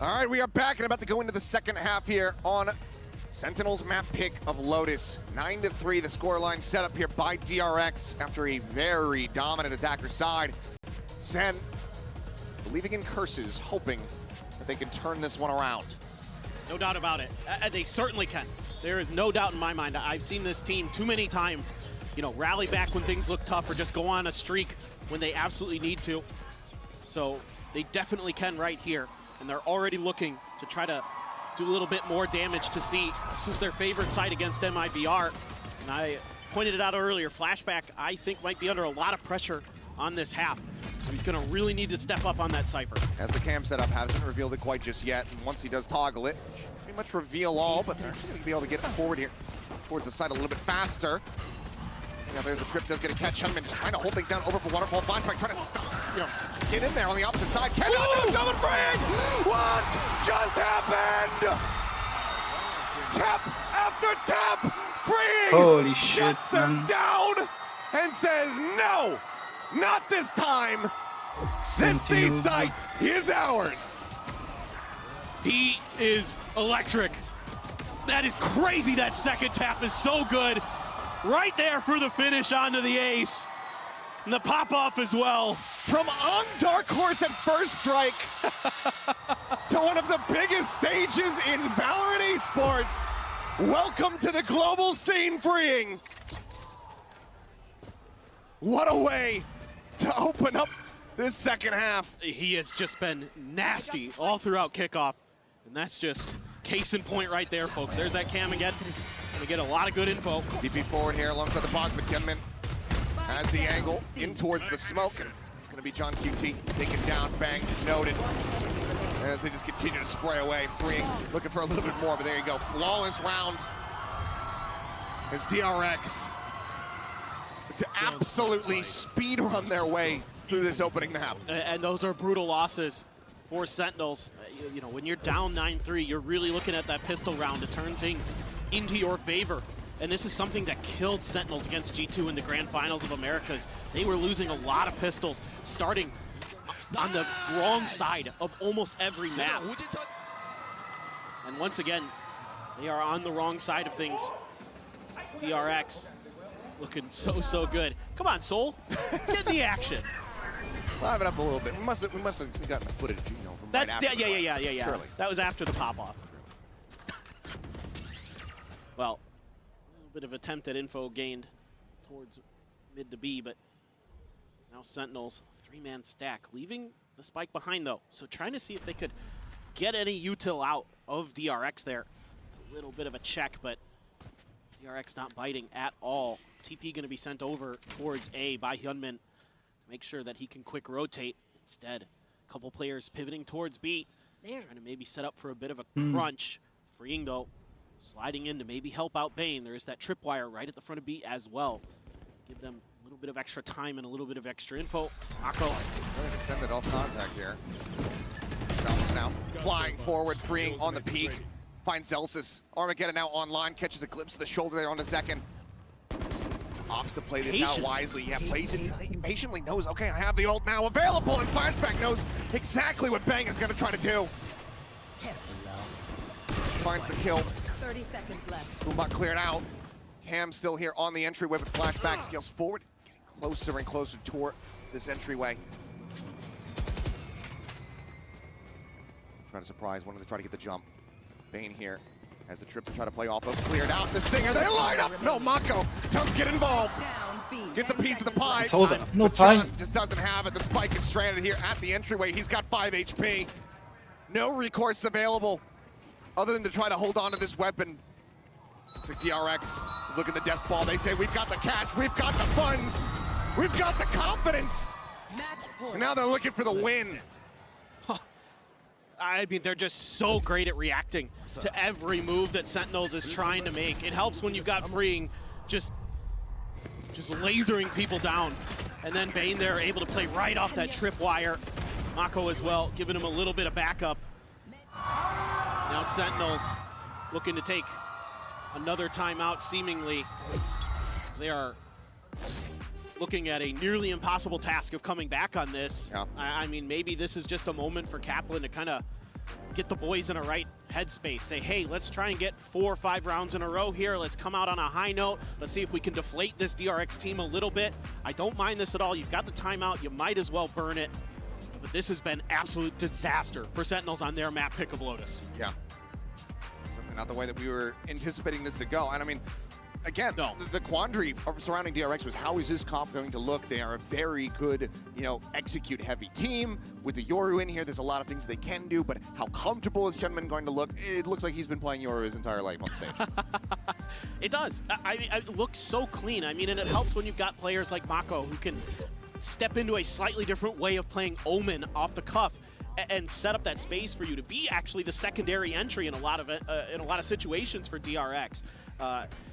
All right, we are back and about to go into the second half here on Sentinel's map pick of Lotus. 9-3, the scoreline set up here by DRX after a very dominant attacker side. Sen believing in curses, hoping that they can turn this one around. No doubt about it. They certainly can. There is no doubt in my mind. I've seen this team too many times, you know, rally back when things look tough or just go on a streak when they absolutely need to. So they definitely can right here. And they're already looking to try to do a little bit more damage to see. This is their favorite side against MIBR. And I pointed it out earlier, Flashback, I think, might be under a lot of pressure on this half. So he's going to really need to step up on that Cypher. As the cam setup hasn't revealed it quite just yet. And once he does toggle it, should pretty much reveal all, but they're going to be able to get forward here towards the side a little bit faster. Now there's the trip, does get a catch. Hunman just trying to hold things down over for Waterfall. Flashback trying to stop, you know, get in there on the opposite side. Cannot do double break! What just happened? Tap after tap! Freeing! Holy shuts shit, them man. down and says, no, not this time. This C site is ours. He is electric. That is crazy. That second tap is so good. Right there for the finish onto the ace. And the pop-off as well. From on Dark Horse at first strike to one of the biggest stages in Valorant esports. Welcome to the global scene, Freeing. What a way to open up this second half. He has just been nasty all throughout kickoff. And that's just case in point right there, folks. There's that cam again. Gonna get a lot of good info. DP forward here alongside the box, but Gunman has the angle in towards the smoke. And it's gonna be John QT taken down, bang, noted. As they just continue to spray away, Freeing, looking for a little bit more, but there you go. Flawless round as DRX to absolutely speed run their way through this opening half. And those are brutal losses for Sentinels. You know, when you're down 9-3, you're really looking at that pistol round to turn things into your favor. And this is something that killed Sentinels against G2 in the Grand Finals of Americas. They were losing a lot of pistols, starting on the wrong side of almost every map. And once again, they are on the wrong side of things. DRX looking so good. Come on, Soul, get in the action. Live it up a little bit. We must have gotten the footage, you know, from That's right after. Yeah. Surely. That was after the pop-off. Well, a little bit of attempt at info gained towards mid to B, but now Sentinels, three-man stack, leaving the spike behind though. So trying to see if they could get any util out of DRX there. A little bit of a check, but DRX not biting at all. TP going to be sent over towards A by Hyunmin to make sure that he can quick rotate. Instead, a couple players pivoting towards B, trying to maybe set up for a bit of a crunch. Freeing though, sliding in to maybe help out Bane. There is that tripwire right at the front of B as well. Give them a little bit of extra time and a little bit of extra info. Mako. Extended off contact here. Salvos now flying forward, Freeing on the peak. Finds Zelsis. Armageddon now online, catches a glimpse of the shoulder there on the second. Opts to play this out wisely. Yeah, plays it patiently, knows, okay, I have the ult now available, and Flashback knows exactly what Bang is going to try to do. Finds the kill. 30 seconds left. Boombot cleared out. Cam still here on the entryway, but flashback scales forward, getting closer and closer toward this entryway. Trying to surprise, wanted to try to get the jump. Bane here has the trip to try to play off of, cleared out the Stinger, they line up! No, Mako does get involved. Gets a piece of the pie. It's over. No but time. John just doesn't have it. The spike is stranded here at the entryway. He's got 5 HP. No recourse available other than to try to hold on to this weapon. Looks like DRX is looking at the death ball. They say, we've got the cash, we've got the funds, we've got the confidence. And now they're looking for the win. I mean, they're just so great at reacting to every move that Sentinels is trying to make. It helps when you've got Freeing just lasering people down. And then Bane there able to play right off that tripwire. Mako as well, giving him a little bit of backup. Now Sentinels looking to take another timeout seemingly, as they are looking at a nearly impossible task of coming back on this. Yeah. I mean, maybe this is just a moment for Kaplan to kind of get the boys in a right headspace. Say, hey, let's try and get 4 or 5 rounds in a row here. Let's come out on a high note. Let's see if we can deflate this DRX team a little bit. I don't mind this at all. You've got the timeout. You might as well burn it. But this has been absolute disaster for Sentinels on their map pick of Lotus. Yeah. Certainly not the way that we were anticipating this to go. And I mean, again, the quandary surrounding DRX was, how is this comp going to look? They are a very good, execute heavy team. With the Yoru in here, there's a lot of things they can do, but how comfortable is Hyunmin going to look? It looks like he's been playing Yoru his entire life on stage. It does. It looks so clean. I mean, and it helps when you've got players like Mako who can step into a slightly different way of playing Omen off the cuff and set up that space for you to be actually the secondary entry in a lot of situations for DRX.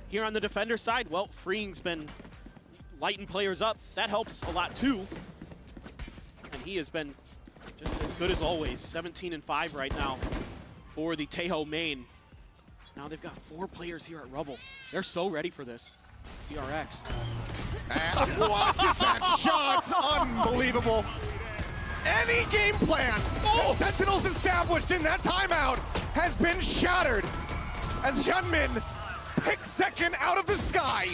Here on the defender side, well, Freeing's been lighting players up. That helps a lot too. And he has been just as good as always. 17-5 right now for the Taeho main. Now they've got 4 players here at Rubble. They're so ready for this. DRX. And what is that shot? Unbelievable. Any game plan that Sentinels established in that timeout has been shattered as Hyunmin picks second out of the sky.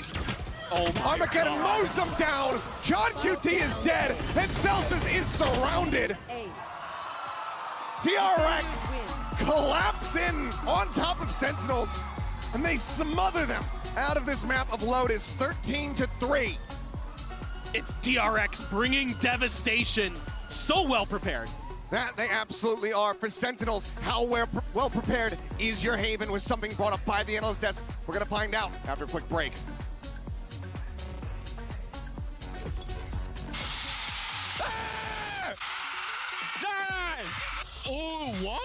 Armageddon mows him down. John QT is dead, and Celsius is surrounded. DRX collapse in on top of Sentinels, and they smother them out of this map of Lotus, 13-3. It's DRX bringing devastation. So well prepared. That they absolutely are. For Sentinels, how well prepared is your Haven was something brought up by the analyst desk. We're going to find out after a quick break. Oh, what?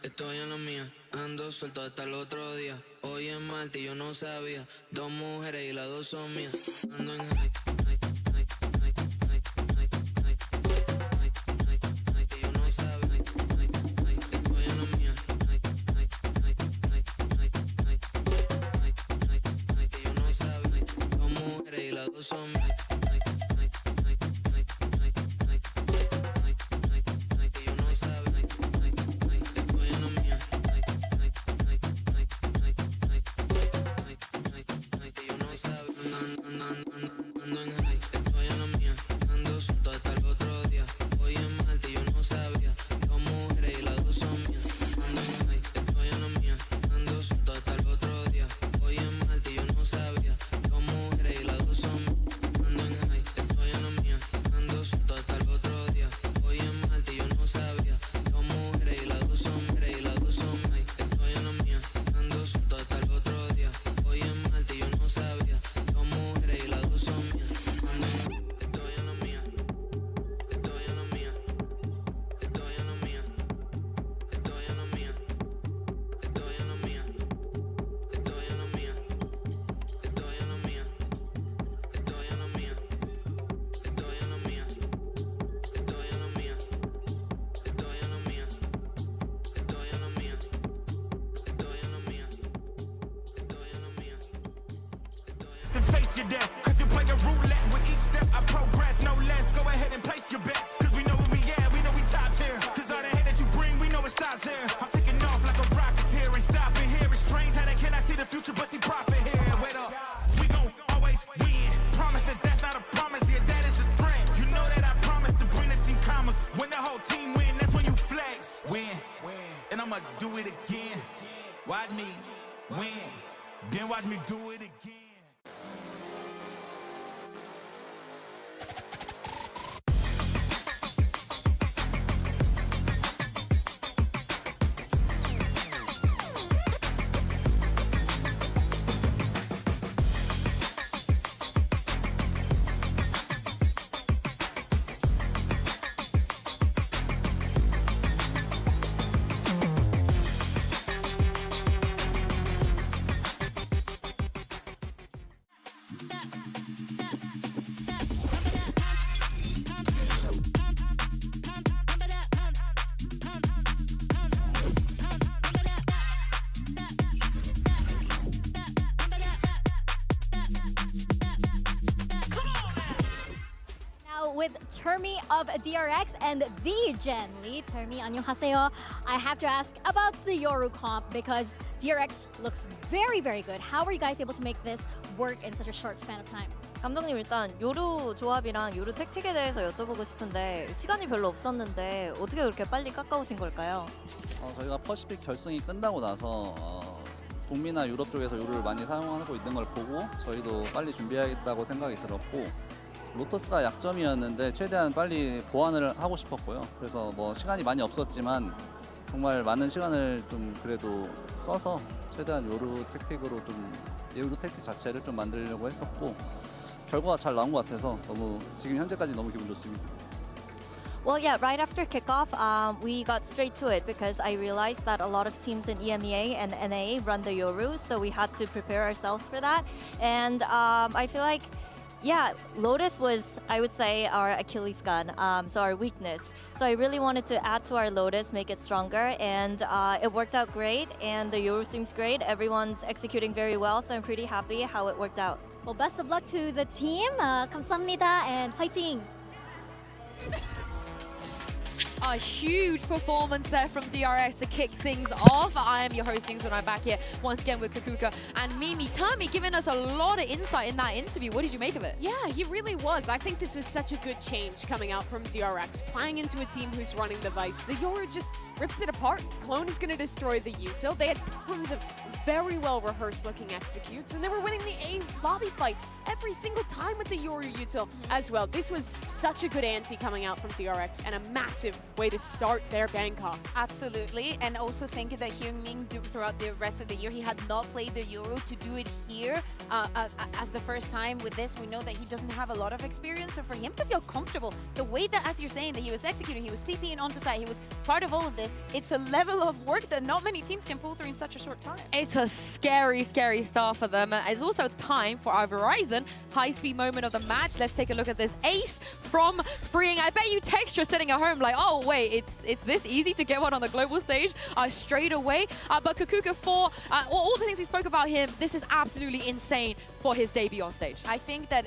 Estoy en la mía, ando suelto hasta el otro día. Hoy es martes y yo no sabía. 2 mujeres y las 2 son mías. Ando en high. Ando face your death. Cause you play a roulette with each step I progress. No less, go ahead and place your bets. Cause we know where we at, we know we top tier. Cause all the hate that you bring, we know it stops here. I'm taking off like a rocket here, ain't stopping here. It's strange how they cannot see the future but see profit here. Wait up, we gon' always win. Promise that that's not a promise, yeah, that is a threat. You know that I promise to bring the team commas. When the whole team win, that's when you flex. Win, and I'ma do it again. Watch me win, then watch me do it again. With Termi of DRX and the Jen Lee. Termi, 안녕하세요. I have to ask about the Yoru comp because DRX looks very, very good. How were you guys able to make this work in such a short span of time? 감독님 일단 요루 조합이랑 요루 택틱에 대해서 여쭤보고 싶은데 시간이 별로 없었는데 어떻게 그렇게 빨리 깎아오신 걸까요? 저희가 퍼시픽 결승이 끝나고 나서 북미나 유럽 쪽에서 요루를 많이 사용하고 있는 걸 보고 저희도 빨리 준비해야겠다고 생각이 들었고 로터스가 약점이었는데 최대한 빨리 보완을 하고 싶었고요. 그래서 뭐 시간이 많이 없었지만 정말 많은 시간을 좀 그래도 써서 최대한 요루 택틱으로 좀 요루 택틱 자체를 좀 만들려고 했었고 결과가 잘 나온 것 같아서 너무 지금 현재까지 너무 기분 좋습니다. Well, yeah, right after kickoff, we got straight to it because I realized that a lot of teams in EMEA and NA run the Yoru, so we had to prepare ourselves for that. And I feel like yeah, Lotus was, I would say, our Achilles gun, so our weakness. So I really wanted to add to our Lotus, make it stronger, and it worked out great, and the Yoru seems great. Everyone's executing very well, so I'm pretty happy how it worked out. Well, best of luck to the team. 감사합니다 and fighting! A huge performance there from DRX to kick things off. I am your host, when I'm back here once again with Kakuka and Mimi. Termi giving us a lot of insight in that interview. What did you make of it? Yeah, he really was. I think this was such a good change coming out from DRX. Playing into a team who's running the Vice. The Yoru just rips it apart. Clone is going to destroy the util. They had tons of very well rehearsed looking executes, and they were winning the A lobby fight every single time with the Yoru util as well. This was such a good ante coming out from DRX and a massive way to start their Bangkok. Absolutely, and also think that Hyungmin throughout the rest of the year, he had not played the Yoru. To do it here as the first time with this, we know that he doesn't have a lot of experience, so for him to feel comfortable, the way that, as you're saying, that he was executing, he was TPing onto site, he was part of all of this, it's a level of work that not many teams can pull through in such a short time. It's a scary, scary start for them. It's also time for our Verizon high-speed moment of the match. Let's take a look at this ace from Freeing. I bet you texture sitting at home like, oh wait, it's this easy to get one on the global stage straight away. But Kakuka, for all the things we spoke about him, this is absolutely insane for his debut on stage. I think that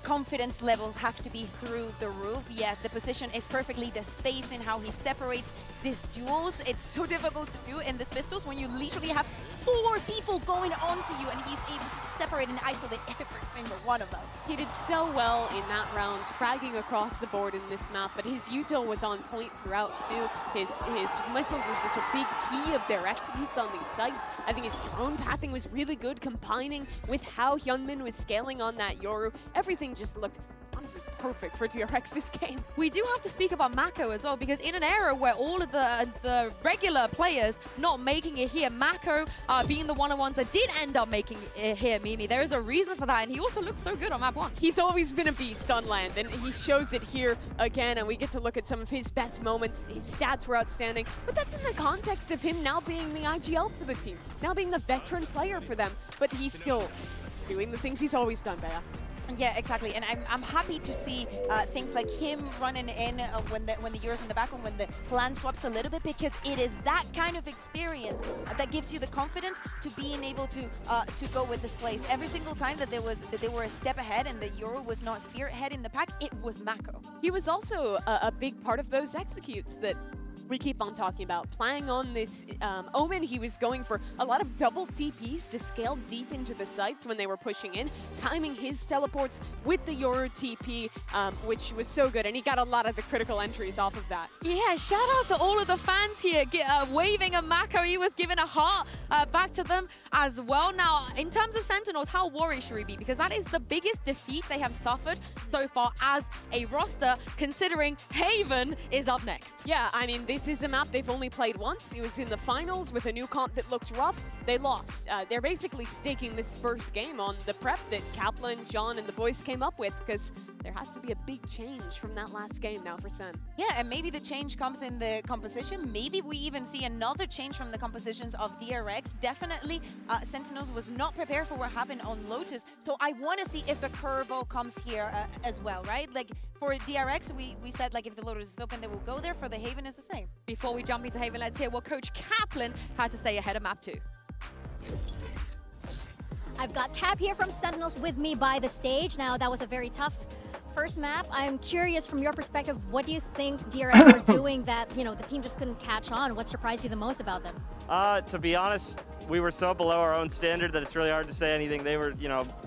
confidence level have to be through the roof. Yeah, the position is perfectly, the space and how he separates these duels. It's so difficult to do in this pistols when you literally have 4 people going onto you and he's able to separate and isolate every single one of them. He did so well in that round, fragging across the board in this map, but his util was on point throughout too. His missiles are such a big key of their executes on these sites. I think his drone pathing was really good, combining with how Hyunmin was scaling on that Yoru. Everything just looked honestly perfect for DRX this game. We do have to speak about Mako as well, because in an era where all of the regular players not making it here, Mako being the one-on-ones that did end up making it here, Mimi, there is a reason for that, and he also looked so good on map 1. He's always been a beast on land, and he shows it here again, and we get to look at some of his best moments. His stats were outstanding, but that's in the context of him now being the IGL for the team, now being the veteran player for them, but he's still doing the things he's always done, Bea. Yeah, exactly, and I'm happy to see things like him running in when the Euros in the back and when the plan swaps a little bit, because it is that kind of experience that gives you the confidence to being able to go with this place. Every single time that they were a step ahead and the Euro was not spearhead in the pack, it was Mako. He was also a big part of those executes that we keep on talking about. Playing on this Omen, he was going for a lot of double TPs to scale deep into the sites when they were pushing in, timing his teleports with the Yoru TP, which was so good, and he got a lot of the critical entries off of that. Yeah, shout out to all of the fans here waving a Mako. He was giving a heart back to them as well. Now, in terms of Sentinels, how worried should we be? Because that is the biggest defeat they have suffered so far as a roster, considering Haven is up next. Yeah, I mean, this is a map they've only played once. It was in the finals with a new comp that looked rough. They lost. They're basically staking this first game on the prep that Kaplan, John, and the boys came up with, because there has to be a big change from that last game now for Sen. Yeah, and maybe the change comes in the composition. Maybe we even see another change from the compositions of DRX. Definitely, Sentinels was not prepared for what happened on Lotus, so I want to see if the curveball comes here as well, right? Like, for DRX, we said, like, if the Lotus is open, they will go there. For the Haven, it's the same. Before we jump into Haven, let's hear what Coach Kaplan had to say ahead of Map 2. I've got Cap here from Sentinels with me by the stage. Now, that was a very tough first map. I'm curious, from your perspective, what do you think DRX were doing that, you know, the team just couldn't catch on? What surprised you the most about them? To be honest, we were so below our own standard that it's really hard to say anything. They were,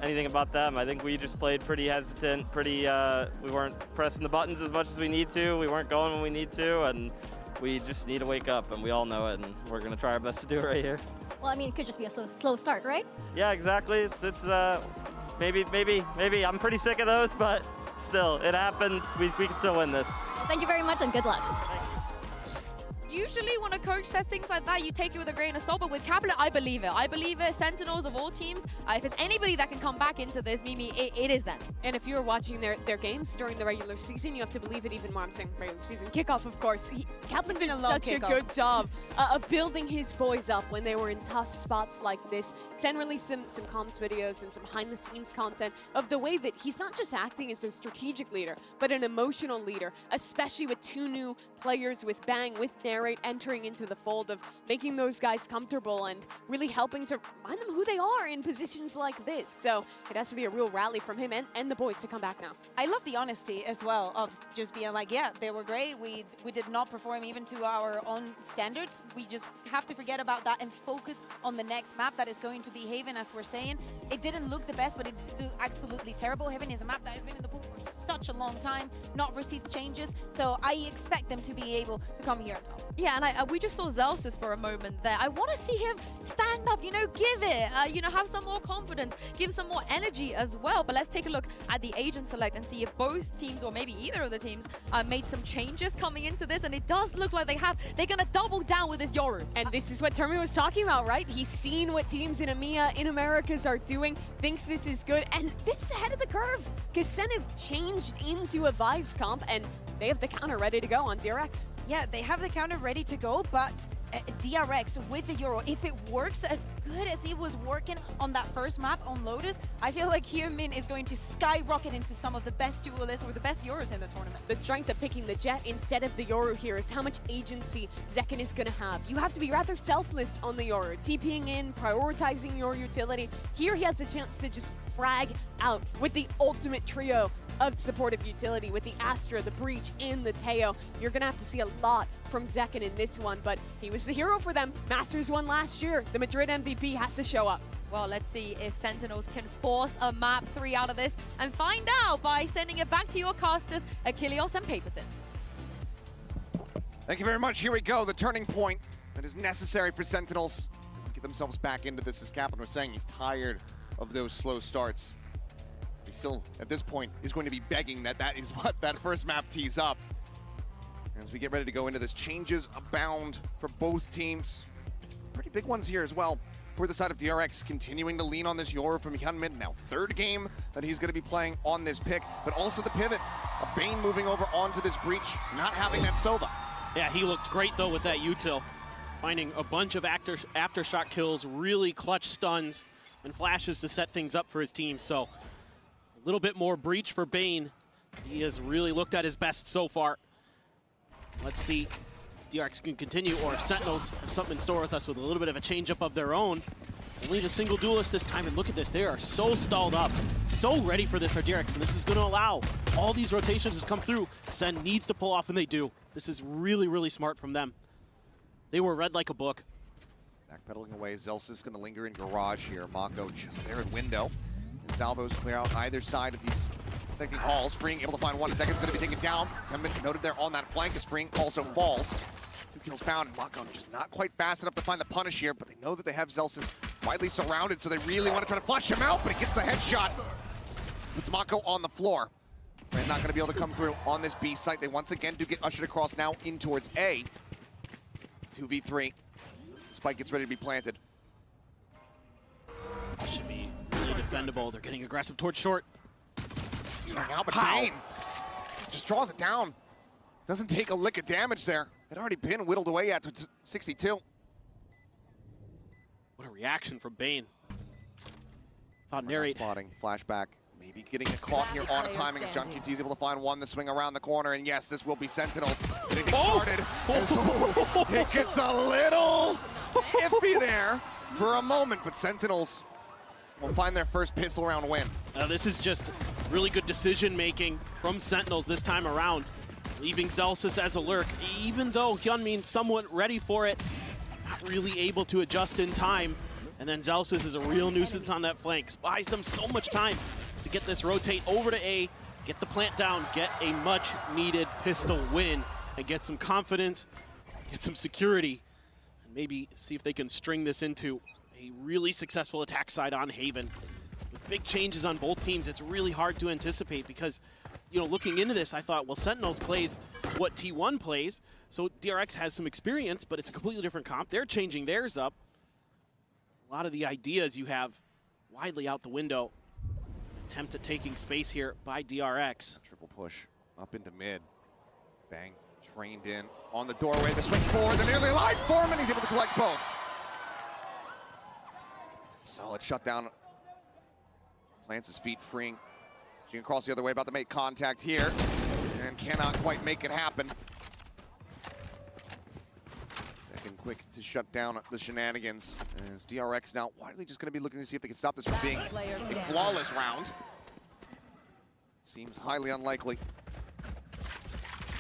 anything about them. I think we just played pretty hesitant, we weren't pressing the buttons as much as we need to. We weren't going when we need to, and we just need to wake up, and we all know it, and we're going to try our best to do it right here. Well, I mean, it could just be a slow start, right? Yeah, exactly. It's maybe I'm pretty sick of those, but still, it happens. We can still win this. Well, thank you very much, and good luck. Usually when a coach says things like that, you take it with a grain of salt, but with Kaplan, I believe it. I believe it. Sentinels of all teams, if it's anybody that can come back into this, Mimi, it is them. And if you're watching their games during the regular season, you have to believe it even more. I'm saying regular season kickoff, of course. Kaplan's been such a good job of building his boys up when they were in tough spots like this. Sen released some comms videos and some behind-the-scenes content of the way that he's not just acting as a strategic leader, but an emotional leader, especially with two new players, with Bang, with Narrate, entering into the fold, of making those guys comfortable and really helping to remind them who they are in positions like this. So it has to be a real rally from him and the boys to come back now. I love the honesty as well of just being like, yeah, they were great. We did not perform even to our own standards. We just have to forget about that and focus on the next map that is going to be Haven, as we're saying. It didn't look the best, but it did look absolutely terrible. Haven is a map that has been in the pool for such a long time, not received changes. So I expect them to be able to come here. Yeah, and we just saw Zelsus for a moment there. I want to see him stand up, give it, have some more confidence, give some more energy as well. But let's take a look at the agent select and see if both teams, or maybe either of the teams, made some changes coming into this. And it does look like they're going to double down with this Yoru. And this is what Termin was talking about, right? He's seen what teams in EMEA, in Americas are doing, thinks this is good, and this is ahead of the curve, because Sen have changed into a Vise comp, and they have the counter ready to go on DRX. Yeah, they have the counter ready to go, but DRX with the Euro, if it works as good as he was working on that first map on Lotus, I feel like Heermin is going to skyrocket into some of the best duelists or the best Euros in the tournament. The strength of picking the Jet instead of the Yoru here is how much agency Zekken is going to have. You have to be rather selfless on the Yoru, TPing in, prioritizing your utility. Here he has a chance to just frag out with the ultimate trio of supportive utility, with the Astra, the Breach, and the Teo. You're going to have to see a lot from Zekken in this one, but he was the hero for them. Masters won last year. The Madrid MVP has to show up. Well, let's see if Sentinels can force a map 3 out of this, and find out by sending it back to your casters, Achilleos and Paperthin. Thank you very much. Here we go. The turning point that is necessary for Sentinels to get themselves back into this. As Kaplan was saying, he's tired of those slow starts. He still, at this point, is going to be begging that is what that first map tees up. As we get ready to go into this, changes abound for both teams. Pretty big ones here as well. For the side of DRX, continuing to lean on this Yoru from Hyunmin. Now third game that he's going to be playing on this pick, but also the pivot. A Bane moving over onto this Breach, not having that Sova. Yeah, he looked great though with that util. Finding a bunch of aftershock kills, really clutch stuns and flashes to set things up for his team. So A little bit more breach for Bane. He has really looked at his best so far. Let's see if DRX can continue, or if Sentinels have something in store with us with a little bit of a change-up of their own. Only the single duelist this time, and look at this. They are so stalled up, so ready for this RDRX, and this is going to allow all these rotations to come through. Sen needs to pull off, and they do. This is really, really smart from them. They were read like a book. Backpedaling away, Zels is going to linger in garage here. Mako just there in window. The salvos clear out either side of these connecting halls. Freeing able to find one. Second's going to be taken down. Noted there on that flank as Freeing also falls. 2 kills found, and Mako just not quite fast enough to find the punish here, but they know that they have Zelsis widely surrounded, so they really want to try to flush him out, but he gets the headshot. Puts Mako on the floor. They're not going to be able to come through on this B site. They once again do get ushered across now in towards A. 2v3. The spike gets ready to be planted. Should be really defendable. They're getting aggressive towards short. Now, but Bane just draws it down. Doesn't take a lick of damage there. It already been whittled away at 62. What a reaction from Bane. Thought narrate. Spotting, flashback, maybe getting it caught here on timing as John QT is able to find one to swing around the corner, and yes, this will be Sentinels. Getting started. It gets a little iffy there for a moment, but Sentinels will find their first pistol round win. This is just really good decision making from Sentinels this time around, leaving Zelsis as a lurk, even though Hyunmin somewhat ready for it. Not really able to adjust in time. And then Zelsis is a real nuisance on that flank. Buys them so much time to get this rotate over to A, get the plant down, get a much needed pistol win, and get some confidence, get some security, and maybe see if they can string this into a really successful attack side on Haven. With big changes on both teams, it's really hard to anticipate because, you know, looking into this, I thought, well, Sentinels plays what T1 plays, so DRX has some experience, but it's a completely different comp. They're changing theirs up. A lot of the ideas you have widely out the window. Attempt at taking space here by DRX. Triple push up into mid. Bang, trained in on the doorway. The swing forward, the nearly alive Foreman. He's able to collect both. Solid shutdown. Plants his feet, freeing. Jing across the other way, about to make contact here, and cannot quite make it happen. Second quick to shut down the shenanigans. As DRX now widely just going to be looking to see if they can stop this from being a flawless round. Seems highly unlikely.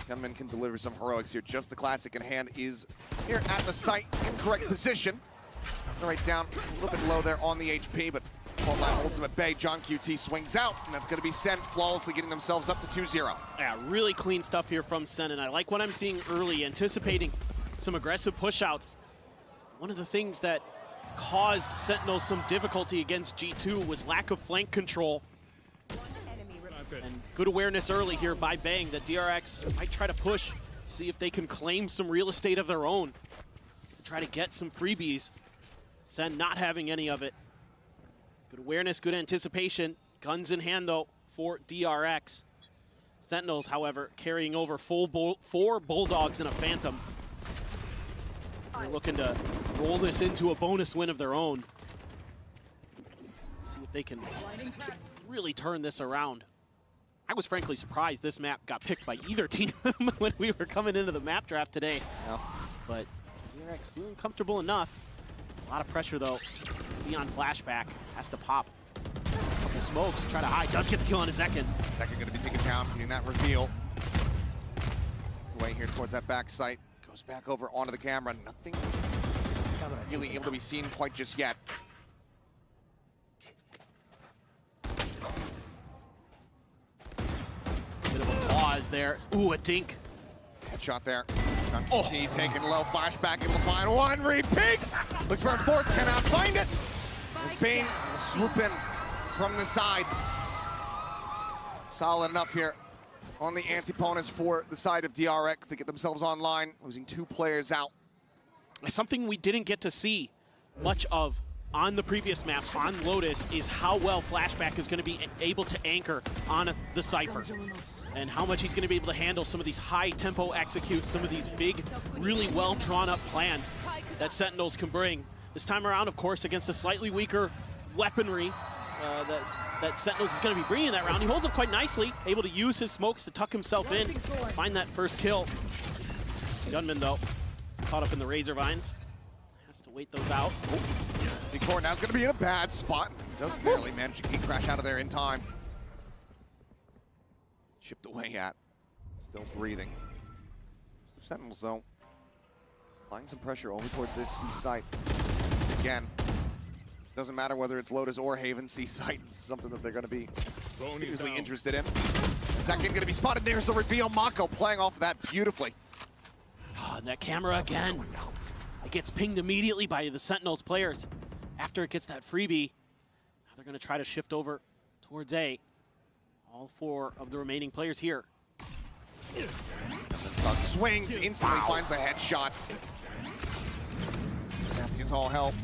Gunman can deliver some heroics here. Just the classic in hand is here at the site in correct position. It's right down a little bit low there on the HP, but Frontline holds him at bay. John QT swings out, and that's going to be Sen flawlessly getting themselves up to 2-0. Yeah, really clean stuff here from Sen, and I like what I'm seeing early, anticipating some aggressive push-outs. One of the things that caused Sentinels some difficulty against G2 was lack of flank control. And good awareness early here by Bang that DRX might try to push, see if they can claim some real estate of their own, try to get some freebies. Sen not having any of it. Good awareness, good anticipation. Guns in hand, though, for DRX. Sentinels, however, carrying over 4 Bulldogs and a Phantom. They're looking to roll this into a bonus win of their own. See if they can really turn this around. I was frankly surprised this map got picked by either team when we were coming into the map draft today. Yeah. But DRX feeling comfortable enough. A lot of pressure, though. Beyond flashback, has to pop. Couple smokes, try to hide. Does get the kill on a second. Second going to be taken down, getting that reveal. Away here towards that back site. Goes back over onto the camera. Nothing really able to be seen quite just yet. Bit of a pause there. Ooh, a dink. Headshot there. John QT taking low, flashback, able to find one, repeats! Looks for a fourth, cannot find it! As Bane will swoop in from the side. Solid enough here on the antiponus for the side of DRX to get themselves online, losing 2 players out. Something we didn't get to see much of on the previous map on Lotus is how well Flashback is going to be able to anchor on the Cypher and how much he's going to be able to handle some of these high-tempo executes, some of these big, really well-drawn-up plans that Sentinels can bring. This time around, of course, against a slightly weaker weaponry that that Sentinels is going to be bringing that round. He holds up quite nicely, able to use his smokes to tuck himself in, find that first kill. Gunman, though, caught up in the Razor Vines. Has to wait those out. Oh. Big Four now's going to be in a bad spot. Does barely manage to keep Crash out of there in time. Chipped away at. Still breathing. Sentinels, though, applying some pressure over towards this C site. Again, doesn't matter whether it's Lotus or Haven, C site is something that they're going to be usually interested in. Second going to be spotted. There's the reveal. Mako playing off of that beautifully. Oh, and that camera again. It gets pinged immediately by the Sentinels players. After it gets that freebie, now they're going to try to shift over towards A. All 4 of the remaining players here. Swings, instantly finds a headshot. Snapping is all help.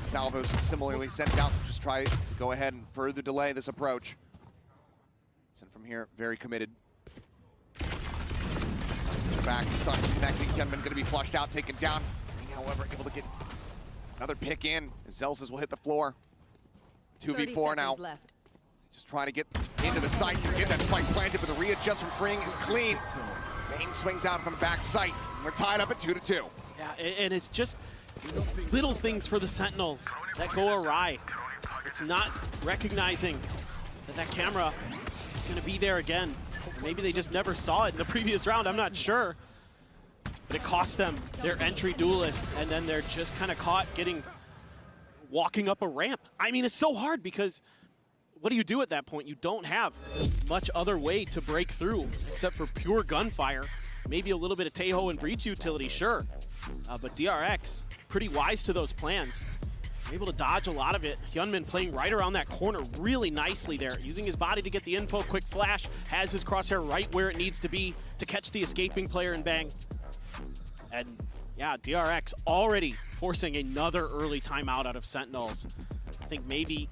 Salvos similarly sent out to just try to go ahead and further delay this approach. Sent from here, very committed. Back, stuck, connecting. Gunman going to be flushed out, taken down. However, able to get another pick in. Zelsis will hit the floor. 2v4 now. Left. Just trying to get into the site to get that spike planted, but the readjust from Freeing is clean. Bane swings out from the back site. We're tied up at 2-2. Yeah, and it's just little things for the Sentinels that go awry. It's not recognizing that that camera is going to be there again. Maybe they just never saw it in the previous round, I'm not sure. But it cost them their entry duelist, and then they're just kind of caught walking up a ramp. I mean, it's so hard because what do you do at that point? You don't have much other way to break through except for pure gunfire. Maybe a little bit of Taeho and breach utility, sure. But DRX, pretty wise to those plans. Able to dodge a lot of it. Hyunmin playing right around that corner really nicely there, using his body to get the info, quick flash, has his crosshair right where it needs to be to catch the escaping player and bang. And yeah, DRX already forcing another early timeout out of Sentinels. I think maybe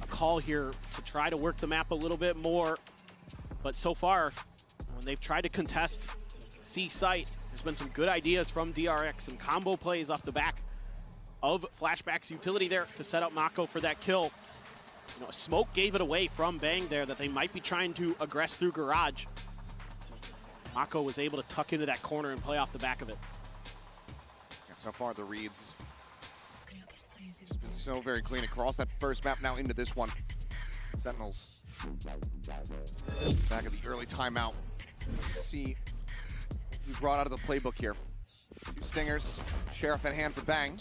a call here to try to work the map a little bit more. But so far, when they've tried to contest C site, there's been some good ideas from DRX, some combo plays off the back of Flashback's utility there to set up Mako for that kill. You know, smoke gave it away from Bang there that they might be trying to aggress through Garage. Mako was able to tuck into that corner and play off the back of it. Yeah, so far the reads just been so very clean across that first map, now into this one. Sentinels back at the early timeout. Let's see who's brought out of the playbook here. 2 stingers, Sheriff at hand for Bang.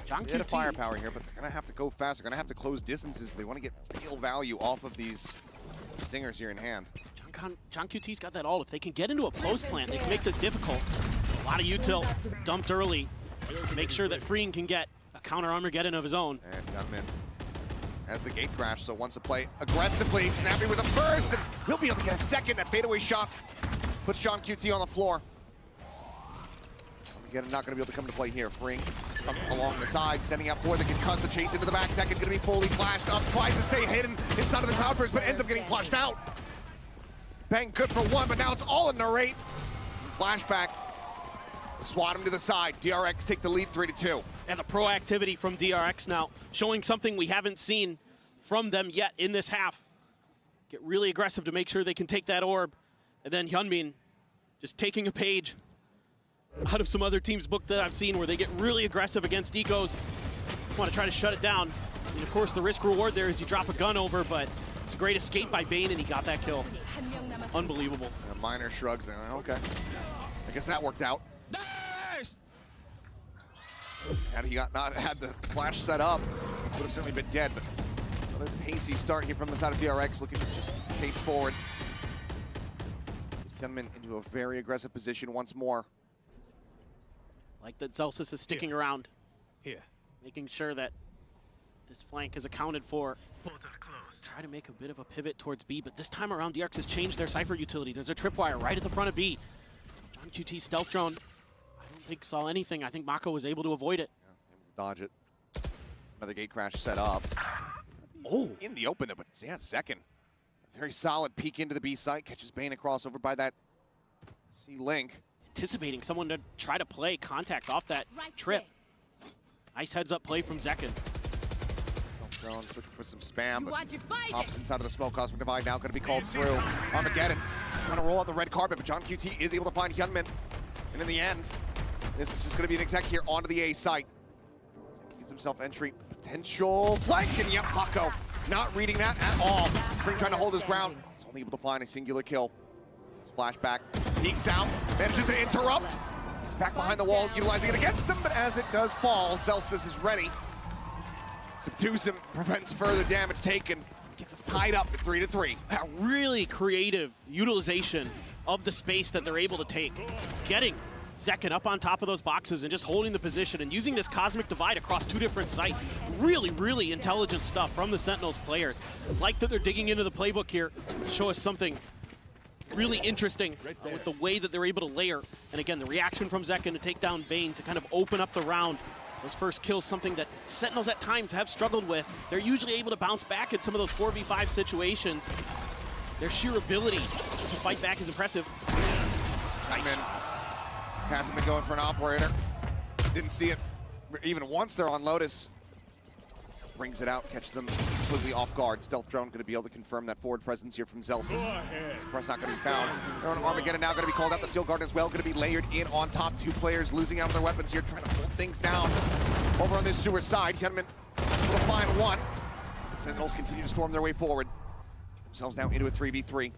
John Bit of firepower here, but they're gonna have to go fast. They're gonna have to close distances. They want to get real value off of these stingers here in hand. John QT's got that ult. If they can get into a close plant, they can make this difficult. A lot of util dumped early to make sure that Freeing can get a counter Armageddon of his own. And Gunman has the gate crash, so wants to play aggressively. Snappy with a first, and we'll be able to get a second. That fadeaway shot puts John QT on the floor. Armageddon not going to be able to come to play here. Freeing along the side, sending out 4 that can cause the chase into the back. Second going to be fully flashed up, tries to stay hidden inside of the towers, but ends up getting flushed out. Bang good for 1, but now it's all in narrate. Flashback, swat him to the side. DRX take the lead 3-2. And the proactivity from DRX now, showing something we haven't seen from them yet in this half. Get really aggressive to make sure they can take that orb. And then Hyunmin just taking a page out of some other teams' book that I've seen where they get really aggressive against ecos. Just want to try to shut it down. And of course the risk reward there is you drop a gun over, but it's a great escape by Bane and he got that kill. Unbelievable. And Miner shrugs and okay. I guess that worked out. Had he not had the flash set up, would have certainly been dead, but another pacey start here from the side of DRX, looking to just chase forward. Gunman into a very aggressive position once more. Like that Zelsis is sticking around. Here. Making sure that this flank is accounted for. Try to make a bit of a pivot towards B, but this time around DRX has changed their Cypher utility. There's a tripwire right at the front of B. John QT stealth drone, I don't think saw anything. I think Mako was able to avoid it. Yeah, able to dodge it. Another gate crash set up. Oh, in the open, but yeah, second. A very solid peek into the B site, catches Bane across over by that C-Link. Anticipating someone to try to play contact off that trip. Nice heads-up play from Zekin. Drone's looking for some spam, but hops inside of the smoke. Cosmic Divide now going to be called through. Armageddon trying to roll out the red carpet, but John QT is able to find Hyunmin. And in the end, this is just going to be an exec here onto the A site. Gets himself entry. Potential flank, and yep, Mako not reading that at all. Spring trying to hold his ground. He's only able to find a singular kill. Flashback, peeks out, manages to interrupt. He's back behind the wall, utilizing it against him, but as it does fall, Celsius is ready. Subdues him, prevents further damage taken, gets us tied up at 3-3. A really creative utilization of the space that they're able to take. Getting Zekin up on top of those boxes and just holding the position and using this Cosmic Divide across 2 different sites. Really, really intelligent stuff from the Sentinels players. Like that they're digging into the playbook here to show us something really interesting with the way that they're able to layer. And again, the reaction from Zekin to take down Bane to kind of open up the round. Those first kills, something that Sentinels at times have struggled with. They're usually able to bounce back in some of those 4v5 situations. Their sheer ability to fight back is impressive. Hasn't been going for an operator. Didn't see it even once there on Lotus. Brings it out, catches them completely off guard. Stealth drone going to be able to confirm that forward presence here from Zelsis. Suppress not going to be found. They're on Armageddon now, going to be called out. The Steel Guard as well, going to be layered in on top. 2 players losing out on their weapons here, trying to hold things down. Over on this sewer side, Hyunmin will find one. Sentinels continue to storm their way forward. Get themselves now into a 3v3.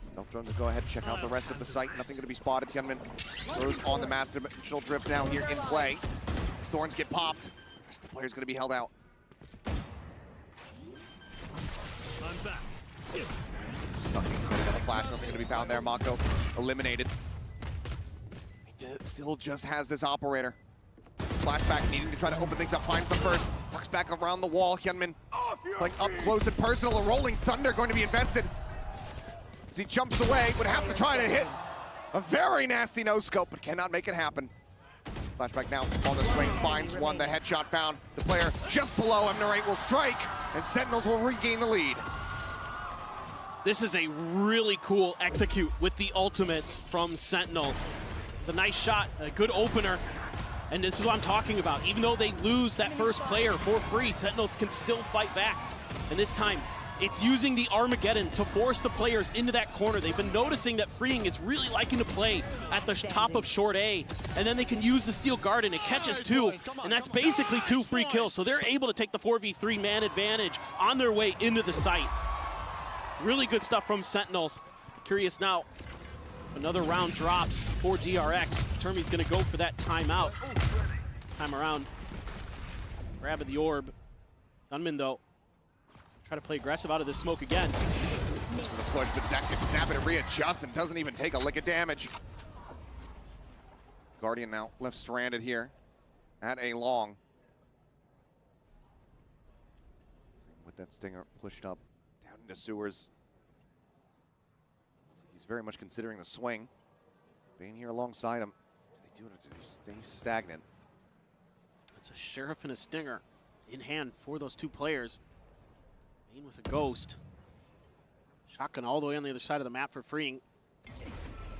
Stealth drone to go ahead and check out the rest of the site. Nothing going to be spotted. Hyunmin throws on the Master Dimensional Drift now here in play. Thorns get popped. The rest of the players going to be held out. Stucking, setting up a flash, nothing going to be found there. Mako eliminated. He still just has this operator. Flashback needing to try to open things up, finds the first. Tucks back around the wall. Hyunmin playing up close and personal. A rolling thunder going to be invested. As he jumps away, would have to try to hit a very nasty no-scope, but cannot make it happen. Flashback now on the swing, finds one, the headshot found. The player just below him, Narrate will strike, and Sentinels will regain the lead. This is a really cool execute with the ultimates from Sentinels. It's a nice shot, a good opener, and this is what I'm talking about. Even though they lose that first player for free, Sentinels can still fight back. And this time, it's using the Armageddon to force the players into that corner. They've been noticing that Freeing is really liking to play at the top of short A, and then they can use the Steel Guard and it catches 2, and that's basically 2 free kills. So they're able to take the 4v3 man advantage on their way into the site. Really good stuff from Sentinels. Curious now, another round drops for DRX. Termi's gonna go for that timeout. This time around, grabbing the orb. Gunman though, try to play aggressive out of this smoke again. The push, but Zach can snap it and readjust and doesn't even take a lick of damage. Guardian now left stranded here at a long. With that stinger pushed up down into sewers. He's very much considering the swing. Being here alongside him, they do it to stay stagnant. That's a Sheriff and a Stinger in hand for those 2 players. Bane with a Ghost. Shotgun all the way on the other side of the map for Freeing.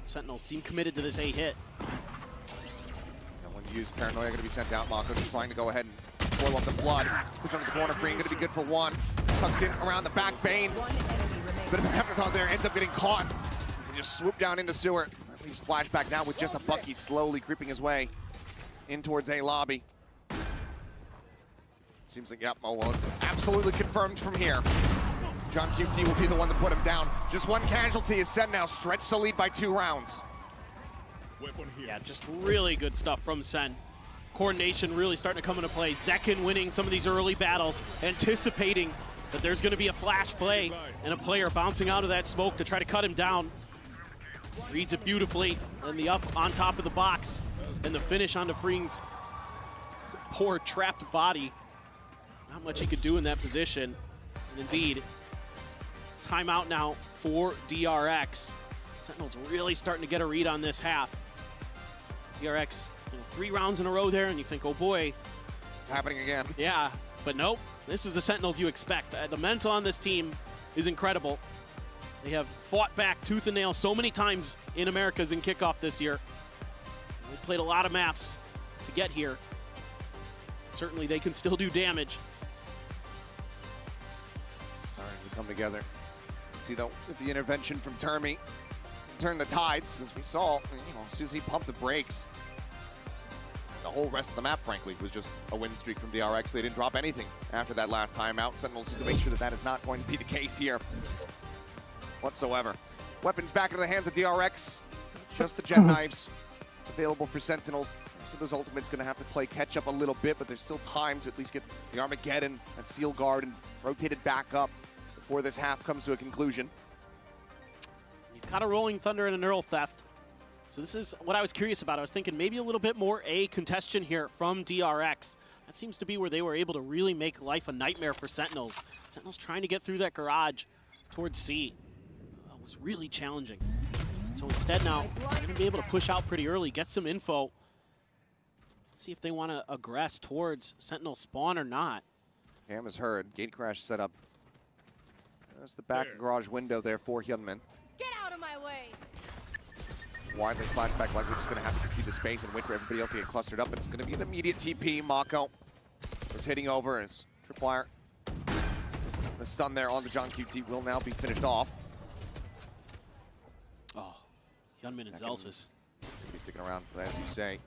Sentinels seem committed to this A hit. And when you use Paranoia, going to be sent out. Mako just trying to go ahead and slow up the flood. Push on the corner, Freeing going to be good for 1. Tucks in around the back, Bane. Bit of an afterthought there, ends up getting caught. So just swoop down into sewer. At least Flashback now with just a Bucky slowly creeping his way in towards A lobby. Seems like, yep, oh well, it's absolutely confirmed from here. John QT will be the one to put him down. Just 1 casualty is Sen now, stretch the lead by 2 rounds. Yeah, just really good stuff from Sen. Coordination really starting to come into play. Zekin winning some of these early battles, anticipating that there's going to be a flash play and a player bouncing out of that smoke to try to cut him down. Reads it beautifully, and the up on top of the box, and the finish onto Freeing's poor trapped body. Not much he could do in that position. And indeed, timeout now for DRX. Sentinels really starting to get a read on this half. DRX, 3 rounds in a row there, and you think, oh boy. Happening again. Yeah, but nope. This is the Sentinels you expect. The mental on this team is incredible. They have fought back tooth and nail so many times in Americas in kickoff this year. They played a lot of maps to get here. Certainly they can still do damage. come together. See, though, with the intervention from Termi, turn the tides, as we saw, as soon as he pumped the brakes, the whole rest of the map, frankly, was just a win streak from DRX. They didn't drop anything after that last timeout. Sentinels to make sure that that is not going to be the case here whatsoever. Weapons back into the hands of DRX. Just the jet knives available for Sentinels. So those ultimates going to have to play catch up a little bit, but there's still time to at least get the Armageddon and Steel Guard and rotated back up before this half comes to a conclusion. You've got a Rolling Thunder and a Neural Theft. So this is what I was curious about. I was thinking maybe a little bit more A congestion here from DRX. That seems to be where they were able to really make life a nightmare for Sentinels. Sentinels trying to get through that garage towards C was really challenging. So instead now, they're going to be able to push out pretty early, get some info, see if they want to aggress towards Sentinel spawn or not. Cam is heard. Gate crash set up. There's the back garage window there for Hyunmin. Get out of my way! Widely flashback, likely just going to have to concede the space and wait for everybody else to get clustered up. It's going to be an immediate TP. Mako rotating over as Tripwire. The stun there on the John QT will now be finished off. Oh, Hyunmin and Zelsis. Maybe sticking around, but as you say,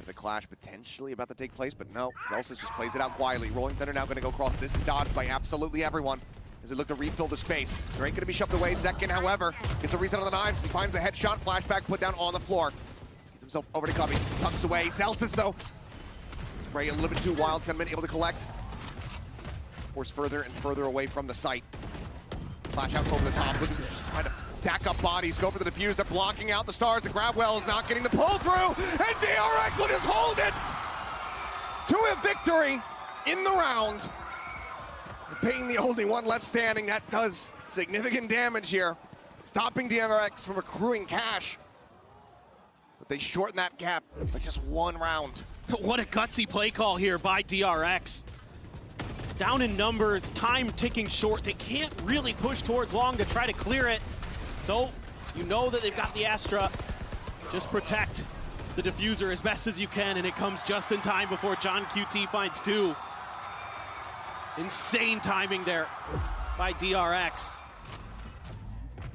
the clash potentially about to take place, but no, Zelsis just plays it out quietly. Rolling Thunder now going to go across. This is dodged by absolutely everyone as they look to refill the space. There ain't going to be shoved away. Zekin, however, gets a reset on the knives. He finds a headshot, flashback put down on the floor. Gets himself over to Cubby, tucks away. Zelsis, though, spray a little bit too wild. Hyunmin able to collect. Forced further and further away from the site. Flash out over the top, trying to stack up bodies, go for the defuse. They're blocking out the stars. The Grabwell is not getting the pull through, and DRX will just hold it to a victory in the round. Being the only one left standing, that does significant damage here, stopping DRX from accruing cash. But they shorten that gap by just one round. What a gutsy play call here by DRX. Down in numbers, time ticking short. They can't really push towards long to try to clear it. So you know that they've got the Astra. Just protect the diffuser as best as you can, and it comes just in time before John QT finds two. Insane timing there by DRX.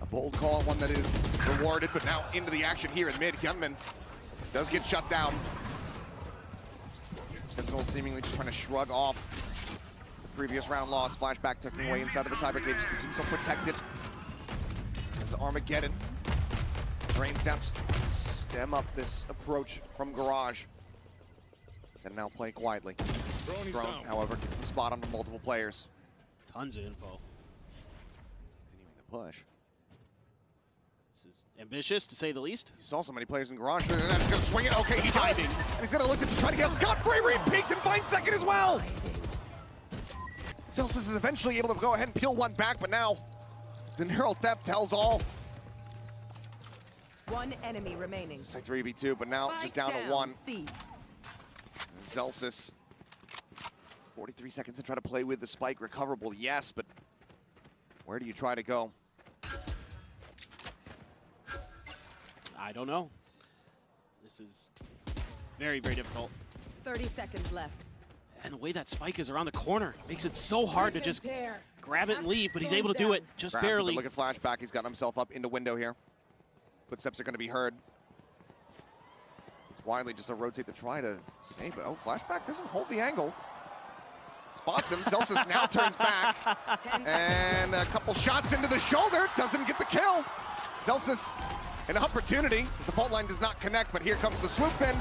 A bold call, one that is rewarded, but now into the action here in mid. Hyunmin does get shut down. Sentinel seemingly just trying to shrug off the previous round loss. Flashback tucking away inside of the cyber cage, keeps himself protected. There's the Armageddon. Rains down, just stem up this approach from Garage. And now play quietly. Drone, however, gets the spot onto multiple players. Tons of info. Continuing the push. This is ambitious, to say the least. You saw so many players in Garage. He's going to swing it. Okay, he does. And he's going to look to try to get scot-free. Reed peeks and finds second as well. Zelsis is eventually able to go ahead and peel one back, but now the Neural Theft tells all. One enemy remaining. It's like 3v2, but now just down to one. Zelsis, 43 seconds to try to play with the spike. Recoverable, yes, but where do you try to go? I don't know. This is very, very difficult. 30 seconds left. And the way that spike is around the corner makes it so hard to just grab it and leave, but he's able to do it just barely. Look at flashback. He's gotten himself up into window here. Footsteps are going to be heard. It's widely just a rotate to try to save it. Oh, flashback doesn't hold the angle. Spots him. Celsius now turns back. And a couple shots into the shoulder. Doesn't get the kill. Celsius, an opportunity. The fault line does not connect, but here comes the swoop in.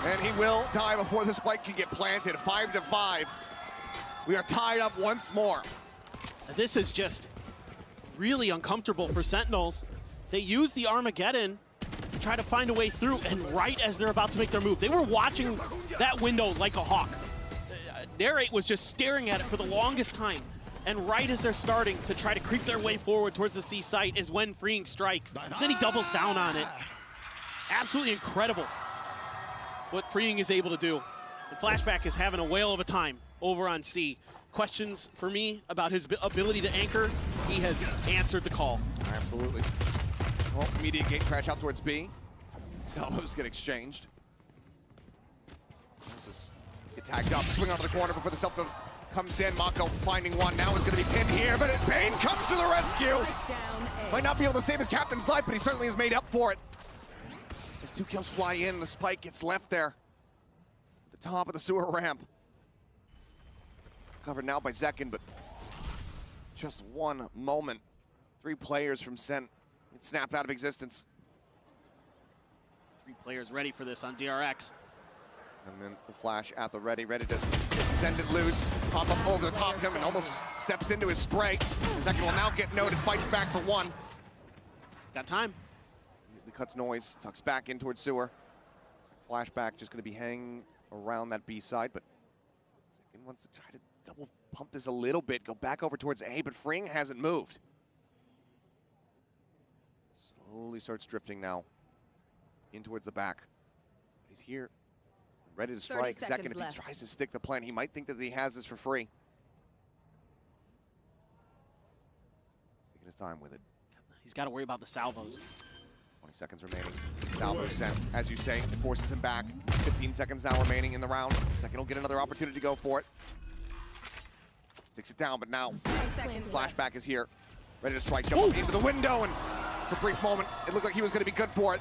And he will die before the spike can get planted. 5-5. We are tied up once more. This is just really uncomfortable for Sentinels. They use the Armageddon to try to find a way through, and right as they're about to make their move, they were watching that window like a hawk. Narrate was just staring at it for the longest time, and right as they're starting to try to creep their way forward towards the C site is when Freeing strikes. Then he doubles down on it. Absolutely incredible what Freeing is able to do. And Flashback is having a whale of a time over on C. Questions for me about his ability to anchor, he has answered the call. Absolutely. Well, immediate gate crash out towards B. Salvos get exchanged. Get tagged up, swing onto the corner before the stealth comes in. Mako finding one. Now is going to be pinned here, but Bane comes to the rescue. Might not be able to save his captain's life, but he certainly has made up for it. As 2 kills fly in, the spike gets left there at the top of the sewer ramp. Covered now by Zekin, but just one moment. 3 players from Sent get snapped out of existence. 3 players ready for this on DRX. And then the flash at the ready to send it loose, pop up over the top of him and almost steps into his spray. Zekin will now get noted, fights back for 1. Got time. Immediately cuts noise, tucks back in towards sewer. Flashback just gonna be hanging around that B side, but Zekin wants to try to double pump this a little bit, go back over towards A, but Fring hasn't moved. Slowly starts drifting now in towards the back. He's here, ready to strike. Zekin, if he tries to stick the plan, he might think that he has this for free. Taking his time with it. He's got to worry about the salvos. 20 seconds remaining. Salvo sent, as you say, it forces him back. 15 seconds now remaining in the round. Zekin will get another opportunity to go for it. Sticks it down, but now flashback is here. Ready to strike, jump up into the window, and for a brief moment, it looked like he was going to be good for it.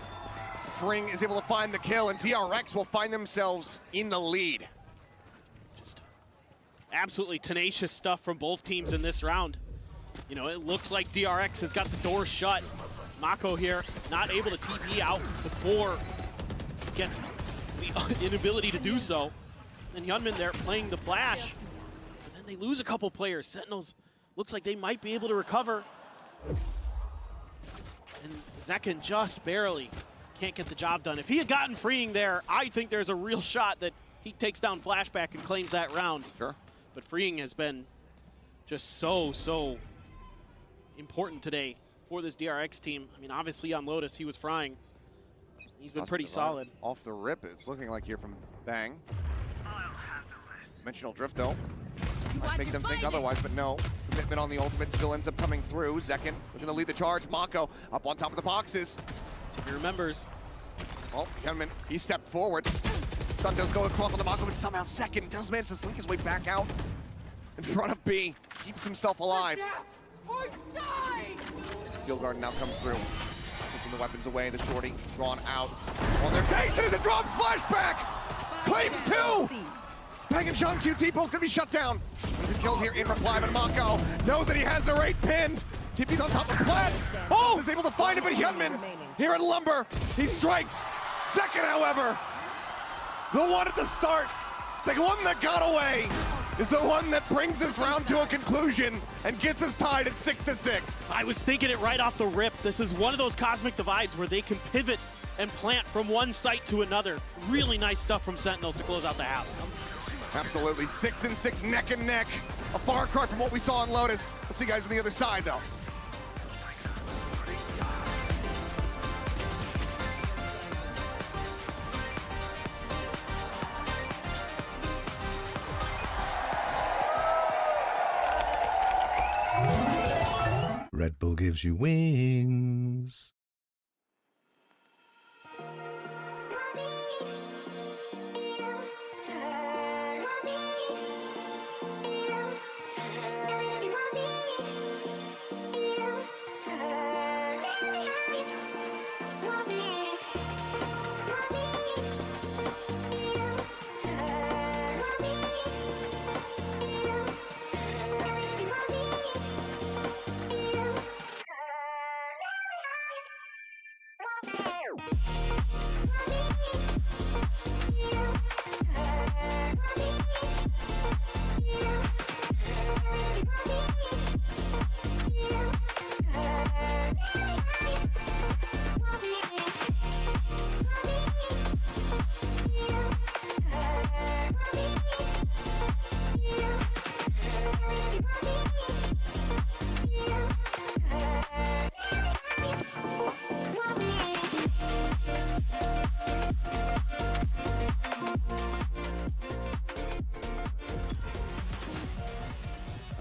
Fring is able to find the kill, and DRX will find themselves in the lead. Just absolutely tenacious stuff from both teams in this round. You know, it looks like DRX has got the door shut. Mako here, not able to TP out before he gets the inability to do so. And Hyunmin there playing the flash. And then they lose a couple players. Sentinels looks like they might be able to recover. And Zekin just barely can't get the job done. If he had gotten freeing there, I think there's a real shot that he takes down flashback and claims that round. Sure. But freeing has been just so important today for this DRX team. I mean, obviously on Lotus, he was frying. He's been pretty solid. Off the rip, it's looking like here from Bang. Dimensional drift though. Might make them think otherwise, but no. Commitment on the ultimate still ends up coming through. Zekin looking to lead the charge. Mako up on top of the boxes. So he remembers. Oh, Hyunmin, he stepped forward. Stun does go across on the Mako, but somehow Zekin does manage to slink his way back out in front of B. Keeps himself alive. Steel Guard now comes through. Taking the weapons away, the shorty drawn out on their face, and as it drops, flashback! Claims 2! Bang and Sean QT both gonna be shut down. Decent kills here in reply, but Mako knows that he has the rate pinned. TP's on top of Plat. Oh! Is able to find it, but Hyunmin here at Lumber, he strikes. Second, however, the one at the start, the one that got away, is the one that brings this round to a conclusion and gets us tied at 6-6. I was thinking it right off the rip. This is one of those cosmic divides where they can pivot and plant from one site to another. Really nice stuff from Sentinels to close out the half. Absolutely, 6-6, neck and neck. A far cry from what we saw on Lotus. We'll see you guys on the other side, though. Red Bull gives you wings.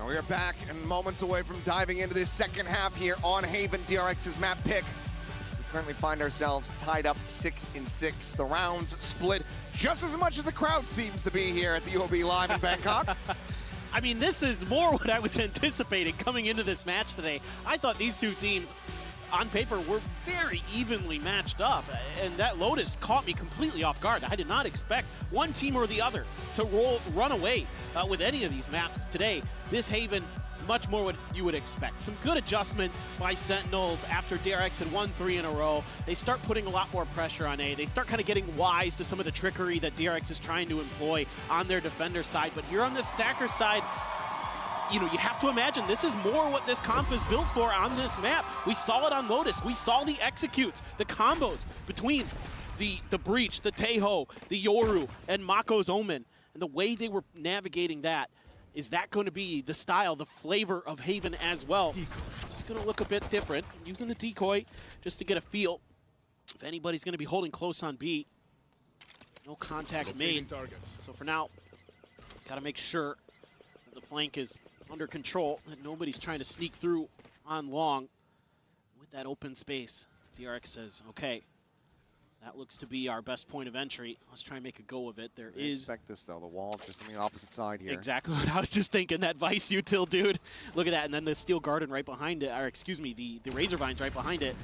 We are back and moments away from diving into this second half here on Haven, DRX's map pick. We currently find ourselves tied up 6-6. The rounds split just as much as the crowd seems to be here at the UOB Live in Bangkok. I mean, this is more what I was anticipating coming into this match today. I thought these two teams, on paper, were very evenly matched up, and that Lotus caught me completely off guard. I did not expect one team or the other to run away with any of these maps today. This Haven, much more what you would expect. Some good adjustments by Sentinels after DRX had won 3 in a row. They start putting a lot more pressure on A. They start kind of getting wise to some of the trickery that DRX is trying to employ on their defender side. But here on the Stacker side, you know, you have to imagine this is more what this comp is built for on this map. We saw it on Lotus. We saw the executes, the combos between the Breach, the Teho, the Yoru, and Mako's Omen. And the way they were navigating that, is that going to be the style, the flavor of Haven as well? This is going to look a bit different. Using the decoy just to get a feel if anybody's going to be holding close on B. No contact made. So for now, got to make sure that the flank is under control, that nobody's trying to sneak through on long. With that open space, DRX says, okay, that looks to be our best point of entry. Let's try and make a go of it. There is... Expect this, though. The wall just on the opposite side here. Exactly what I was just thinking. That Vice Util, dude. Look at that. And then the Steel Garden right behind it. Or, excuse me, the Razor Vines right behind it.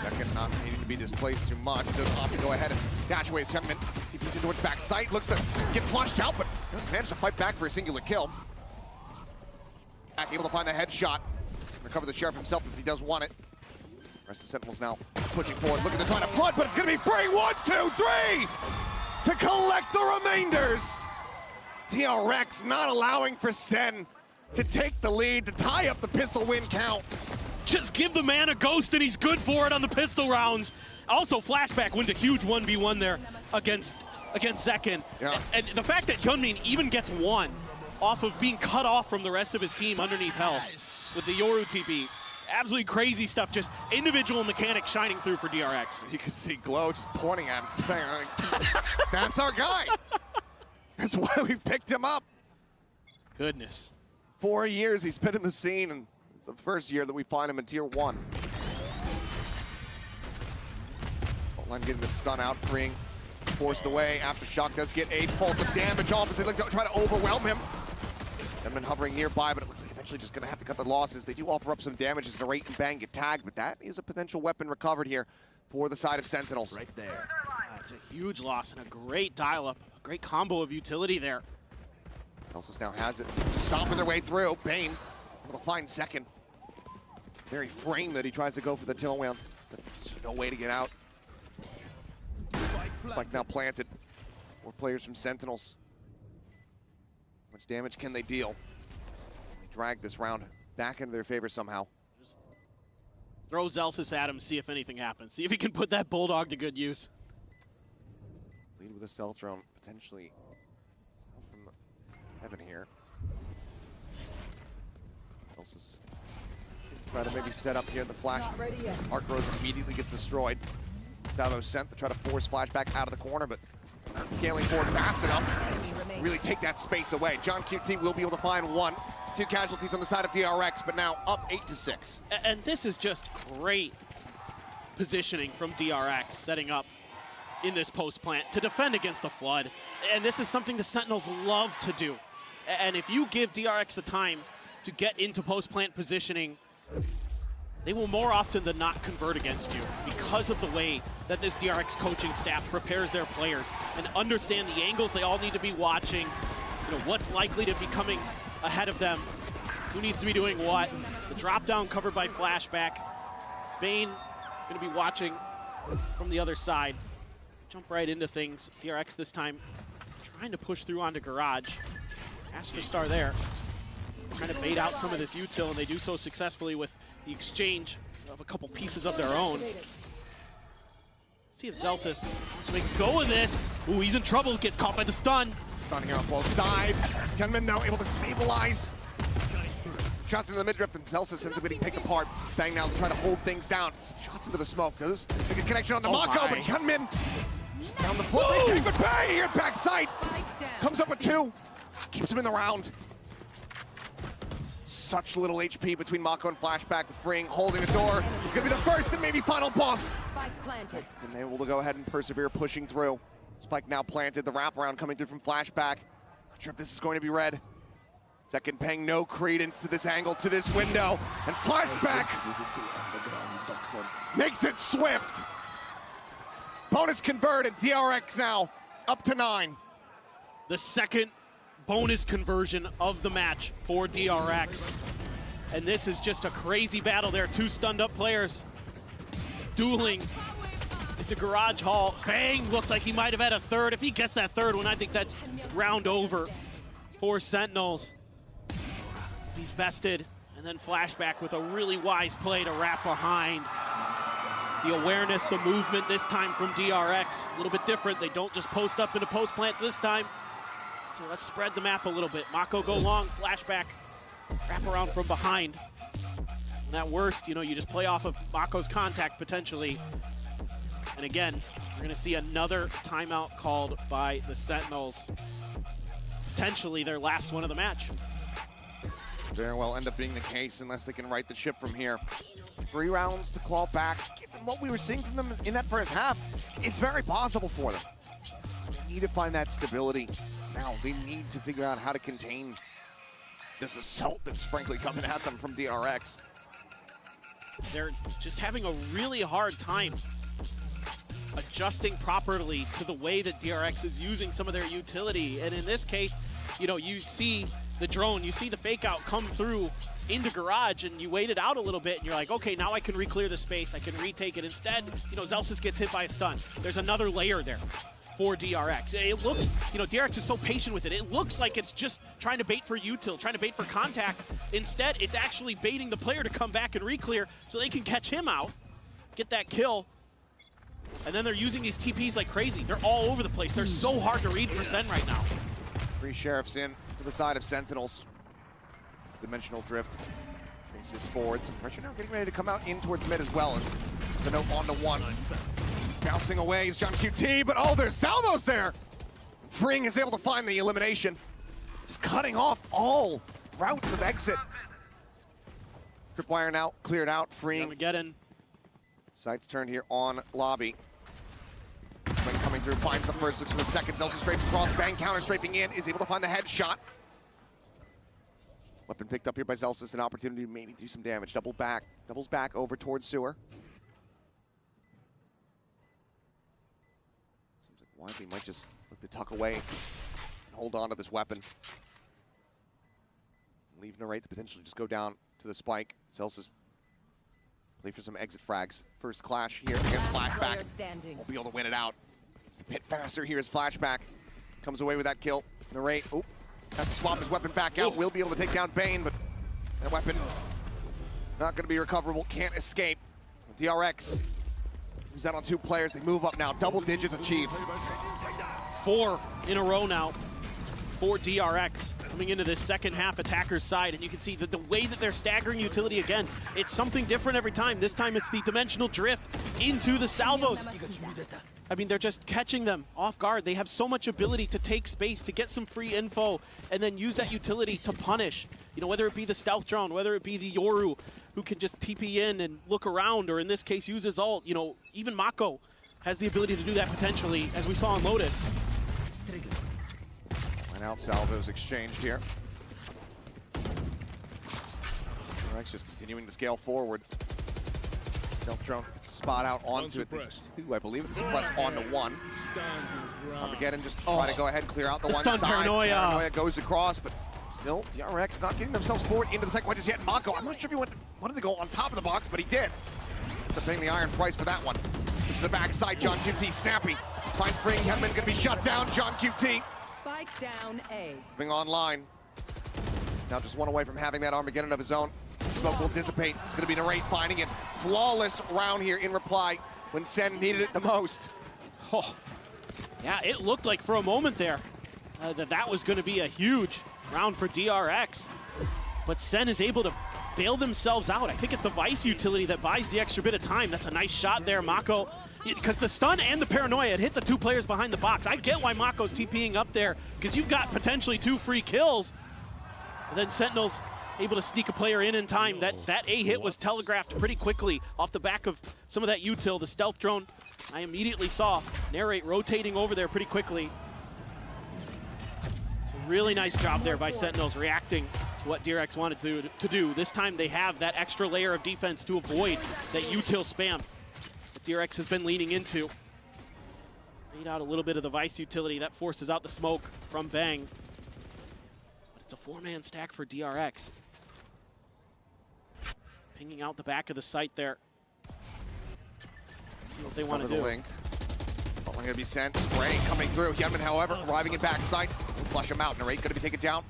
Second not needing to be displaced too much. Does opt to go ahead and dash away his Hunman. TP's into its back sight. Looks to get flushed out, but doesn't manage to fight back for a singular kill. Back able to find the headshot. Recover the Sheriff himself if he does want it. Rest of the Sentinels now pushing forward, looking to try to flood, but it's going to be free. 1, 2, 3 to collect the remainders. DRX not allowing for Sen to take the lead, to tie up the pistol win count. Just give the man a ghost and he's good for it on the pistol rounds. Also, Flashback wins a huge 1v1 there against Zekin. Yeah. And the fact that Hyunmin even gets one off of being cut off from the rest of his team underneath health with the Yoru TP. Absolutely crazy stuff, just individual mechanics shining through for DRX. You can see Glow just pointing at us, saying, that's our guy. That's why we picked him up. Goodness. 4 years he's been in the scene, and it's the first year that we find him in Tier 1. Line getting the stun out, freeing, forced away after Shock does get a pulse of damage off as they look to try to overwhelm him. They've been hovering nearby, but it looks like eventually just going to have to cut their losses. They do offer up some damage as Narrate and Bang get tagged, but that is a potential weapon recovered here for the side of Sentinels. Right there. That's a huge loss and a great dial-up, a great combo of utility there. Elsis now has it, stomping their way through. Bane able to find second. Very frame that he tries to go for the tail wheel. There's no way to get out. Spike now planted. 4 players from Sentinels. How much damage can they deal? They drag this round back into their favor somehow. Just throw Zelsis at him, see if anything happens. See if he can put that Bulldog to good use. Lead with a stealth drone, potentially from heaven here. Zelsis try to maybe set up here the flash. Arc Rose immediately gets destroyed. Salvo sent to try to force Flashback out of the corner, but not scaling forward fast enough. Really take that space away. John QT will be able to find 1. 2 casualties on the side of DRX, but now up 8-6. And this is just great positioning from DRX, setting up in this post plant to defend against the Flood. And this is something the Sentinels love to do. And if you give DRX the time to get into post plant positioning, they will more often than not convert against you because of the way that this DRX coaching staff prepares their players and understand the angles they all need to be watching, you know, what's likely to be coming ahead of them, who needs to be doing what. The drop down covered by Flashback. Bane gonna be watching from the other side. Jump right into things. DRX this time trying to push through onto Garage. Astra Star there. Trying to bait out some of this util, and they do so successfully with the exchange of a couple pieces of their own. See if Zelsis wants to make a go of this. Ooh, he's in trouble, gets caught by the stun. Stun here on both sides. Hyunmin now able to stabilize. Shots into the mid-drift, and Zelsis ends up getting picked apart. Bang now to try to hold things down. Some shots into the smoke. Does make a connection on the Mako, but Hyunmin down the floor. But Bang here at back sight. Comes up with 2. Keeps him in the round. Such little HP between Mako and Flashback. Freeing, holding the door. He's going to be the first and maybe final boss. And they will go ahead and persevere, pushing through. Spike now planted. The wraparound coming through from Flashback. Not sure if this is going to be red. Second paying no credence to this angle, to this window, and flashback makes it swift. Bonus converted, DRX now up to 9. The second bonus conversion of the match for DRX. And this is just a crazy battle there. 2 stunned up players dueling at the garage hall. Bang looked like he might have had a third. If he gets that third one, I think that's round over for Sentinels. He's bested, and then flashback with a really wise play to wrap behind. The awareness, the movement this time from DRX, a little bit different. They don't just post up into post plants this time. So let's spread the map a little bit. Mako go long, flashback, wrap around from behind. And at worst, you know, you just play off of Mako's contact potentially. And again, we're gonna see another timeout called by the Sentinels. Potentially their last one of the match. Very well end up being the case unless they can right the ship from here. 3 rounds to claw back. Given what we were seeing from them in that first half, it's very possible for them. They need to find that stability. Now they need to figure out how to contain this assault that's frankly coming at them from DRX. They're just having a really hard time adjusting properly to the way that DRX is using some of their utility. And in this case, you know, you see the drone, you see the fake out come through into garage, and you wait it out a little bit and you're like, okay, now I can re-clear the space, I can retake it. Instead, you know, Zelsis gets hit by a stun. There's another layer there for DRX. It looks, you know, DRX is so patient with it. It looks like it's just trying to bait for util, trying to bait for contact. Instead, it's actually baiting the player to come back and re-clear so they can catch him out, get that kill. And then they're using these TPs like crazy. They're all over the place. They're so hard to read for Sen right now. 3 Sheriffs in to the side of Sentinels. Dimensional drift traces forward. Some pressure now getting ready to come out in towards mid as well as the note on to 1. Bouncing away is John QT, but oh, there's salvos there. Freeing is able to find the elimination. Just cutting off all routes of exit. Tripwire now cleared out, freeing. Armageddon. Sights turned here on lobby. When coming through, finds the first, looks for the second. Zelsis straight across, bang counter strafing in, is able to find the headshot. Weapon picked up here by Zelsis, an opportunity to maybe do some damage. Doubles back over towards Sewer. Seems like Wiley might just look to tuck away and hold on to this weapon. Leave Narrate to potentially just go down to the spike. Zelsis play for some exit frags. First clash here against Flashback. Won't be able to win it out. It's a bit faster here as Flashback comes away with that kill. Narrate, oh, has to swap his weapon back out. Will be able to take down Bane, but that weapon not going to be recoverable. Can't escape. DRX moves out on 2 players. They move up now. Double digits achieved. 4 in a row now for DRX. Coming into this second half attacker's side, and you can see that the way that they're staggering utility again, it's something different every time. This time it's the dimensional drift into the salvos. I mean, they're just catching them off guard. They have so much ability to take space, to get some free info, and then use that utility to punish. You know, whether it be the stealth drone, whether it be the Yoru, who can just TP in and look around, or in this case, use his ult. You know, even Mako has the ability to do that potentially, as we saw in Lotus. And out salvos exchanged here. DRX just continuing to scale forward. Stealth drone gets a spot out onto it. 2, I believe. It's suppressed onto 1. Armageddon just trying to go ahead and clear out the one stun side. Paranoia Goes across, but still DRX not getting themselves forward into the second one just yet. Mako, I'm not sure if he wanted to go on top of the box, but he did. He's paying the iron price for that one. To the backside, John QT snappy. Finds Freeing Headman, gonna be shut down. John QT. Spike down A. Moving online. Now just 1 away from having that Armageddon of his own. Smoke will dissipate. It's going to be Narrate finding it. Flawless round here in reply when Sen needed it the most. Oh, yeah, it looked like for a moment there that was going to be a huge round for DRX. But Sen is able to bail themselves out. I think it's the Vice utility that buys the extra bit of time. That's a nice shot there, Mako. Because the stun and the paranoia had hit the 2 players behind the box. I get why Mako's TPing up there, because you've got potentially 2 free kills. And then Sentinels able to sneak a player in time. That A hit was telegraphed pretty quickly off the back of some of that util. The stealth drone, I immediately saw Narrate rotating over there pretty quickly. So Really nice job there by Sentinels reacting to what DRX wanted to do. This time they have that extra layer of defense to avoid that util spam that DRX has been leaning into. Made out a little bit of the Vice utility. That forces out the smoke from Bang. But it's a 4-man stack for DRX. Pinging out the back of the site there. Let's see what they want to do. Link. Ball going to be sent. Spraying coming through. Hyunmin, however, arriving in backside. We'll flush him out. Narrate going to be taken down.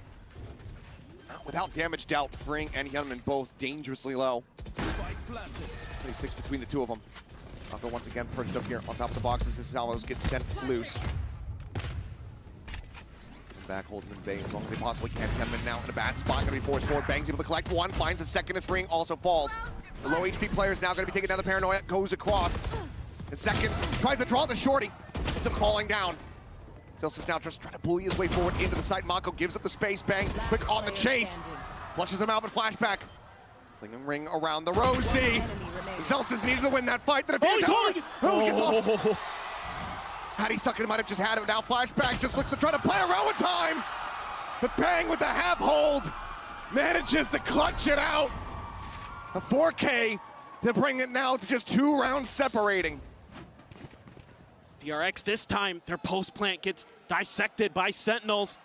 Without damage dealt, Fring and Hyunmin both dangerously low. 26 between the two of them. Mako once again perched up here on top of the boxes. This is how those get sent loose. Back holding in Bang as long as they possibly can. Hyunmin now in a bad spot. Going to be forced forward. Bang's able to collect one. Finds a second. And Fring also falls. The low HP player is now going to be taking down the Paranoia. Goes across. The second tries to draw the shorty. It's him falling down. Zellsis now just trying to bully his way forward into the side. Mako gives up the space. Bang quick on the chase. Flushes him out with flashback. Flinging ring around the Rosie. Zellsis needed to win that fight. The defense gets off. Hattie Suckin might have just had it. Now flashback just looks to try to play around with time. But Bang with the half hold manages to clutch it out. A 4K to bring it now to just 2 rounds separating. DRX this time, their post plant gets dissected by Sentinels.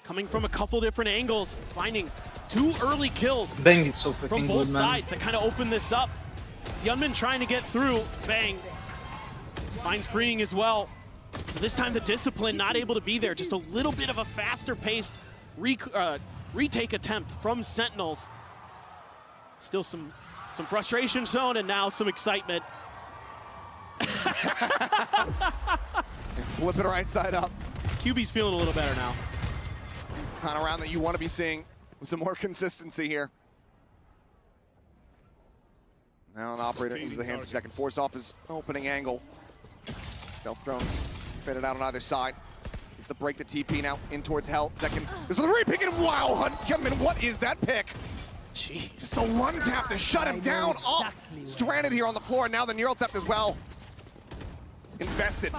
Coming from a couple different angles, finding 2 early kills Bang is so fucking from both good, man. sides to kind of open this up. Hyunmin trying to get through. Bang finds freeing as well. So this time the discipline not able to be there. Just a little bit of a faster paced retake attempt from Sentinels. Still some frustration shown and now some excitement. Flip it right side up. QB's feeling a little better now. Kind of round that you want to be seeing with some more consistency here. Now an operator into the hands of second. Force off his opening angle. Stealth drones fitted out on either side. It's to break the TP now in towards Hell. Second. This was a re-pick and wow, Hyunmin, what is that pick? Jeez. It's the one tap to shut him down. Oh, stranded here on the floor. Now the neural theft as well. Invested.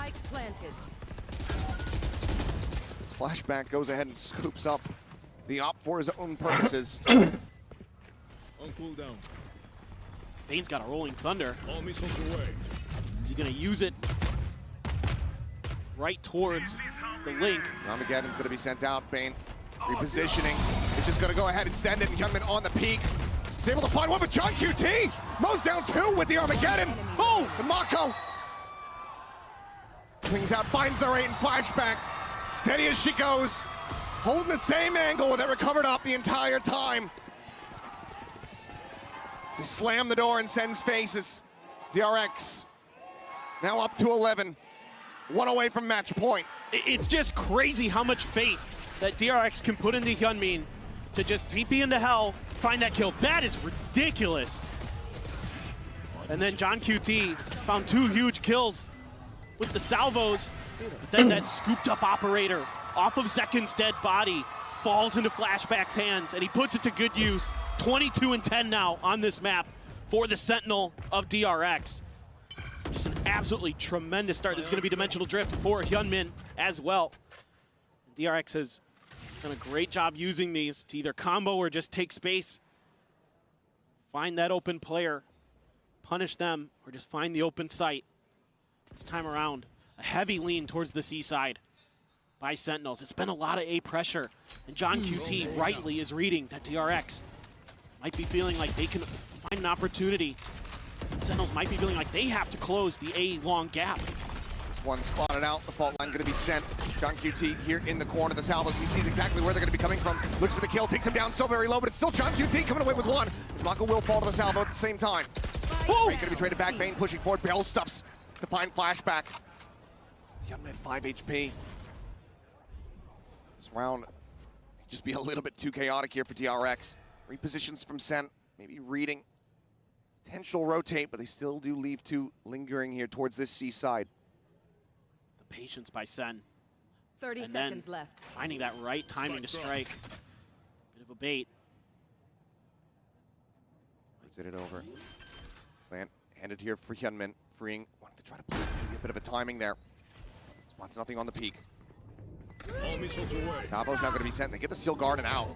Flashback goes ahead and scoops up the op for his own purposes. On cooldown. Bane's got a rolling thunder. All missiles away. Is he gonna use it right towards the link? Armageddon's gonna be sent out. Bane repositioning. It's just gonna go ahead and send it. Hyunmin on the peak. He's able to find one with John QT. Mo's down 2 with the Armageddon. Boom! The Mako. Swings out, finds the rate and flashback. Steady as she goes. Holding the same angle with it recovered up the entire time. They slam the door and sends faces. DRX now up to 11. 1 away from match point. It's just crazy how much faith that DRX can put into Hyunmin to just TP into Hell, find that kill. That is ridiculous. And then John QT found 2 huge kills with the salvos, but then that scooped up operator off of Zekin's dead body falls into Flashback's hands, and he puts it to good use. 22-10 now on this map for the Sentinel of DRX. Just an absolutely tremendous start. This is going to be Dimensional Drift for Hyunmin as well. DRX has done a great job using these to either combo or just take space. Find that open player, punish them, or just find the open site. This time around, a heavy lean towards the C side by Sentinels. It's been a lot of A pressure, and John QT rightly is reading that DRX might be feeling like they can find an opportunity. Sentinels might be feeling like they have to close the A long gap. This one spotted out, the fault line gonna be sent. John QT here in the corner, the salvos, he sees exactly where they're gonna be coming from. Looks for the kill, takes him down so very low, but it's still John QT coming away with 1. Mako will fall to the salvo at the same time. Great, gonna be traded back, Bane pushing forward, Bell stuffs to find flashback. Hyunmin 5 HP. This round may just be a little bit too chaotic here for DRX. Repositions from Sen, maybe reading. Potential rotate, but they still do leave 2 lingering here towards this C side. The patience by Sen. 30 and seconds then left. Finding that right timing to strike. Bit of a bait. Did it over. Plant handed here for Hyunmin. Freeing, wanted to try to play maybe a bit of a timing there. Spots nothing on the peak. Salvo's now going to be sent. They get the Steel Garden out.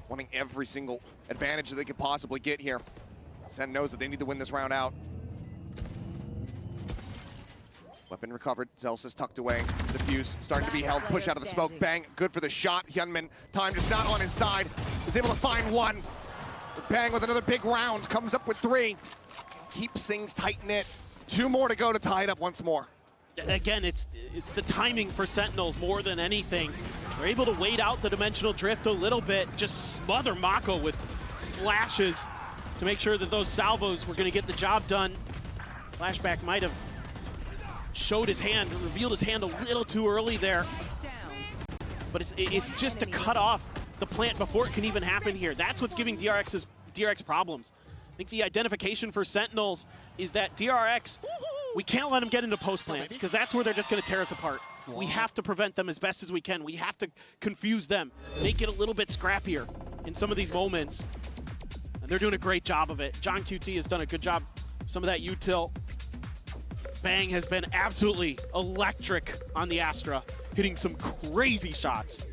Wanting every single advantage that they could possibly get here. Sen knows that they need to win this round out. Weapon recovered. Zelsis tucked away. Diffuse starting to be held. Push out of the smoke. Bang. Good for the shot. Hyunmin. Time just not on his side. Is able to find one. Bang with another big round. Comes up with 3. Keeps things tight-knit. 2 more to go to tie it up once more. Again, it's the timing for Sentinels more than anything. They're able to wait out the dimensional drift a little bit, just smother Mako with flashes to make sure that those salvos were going to get the job done. Flashback might have showed his hand, revealed his hand a little too early there. But it's just to cut off the plant before it can even happen here. That's what's giving DRX problems. I think the identification for Sentinels is that DRX, we can't let them get into post plants because that's where they're just going to tear us apart. We have to prevent them as best as we can. We have to confuse them, make it a little bit scrappier in some of these moments. And they're doing a great job of it. John QT has done a good job. Some of that util. Bang has been absolutely electric on the Astra, hitting some crazy shots.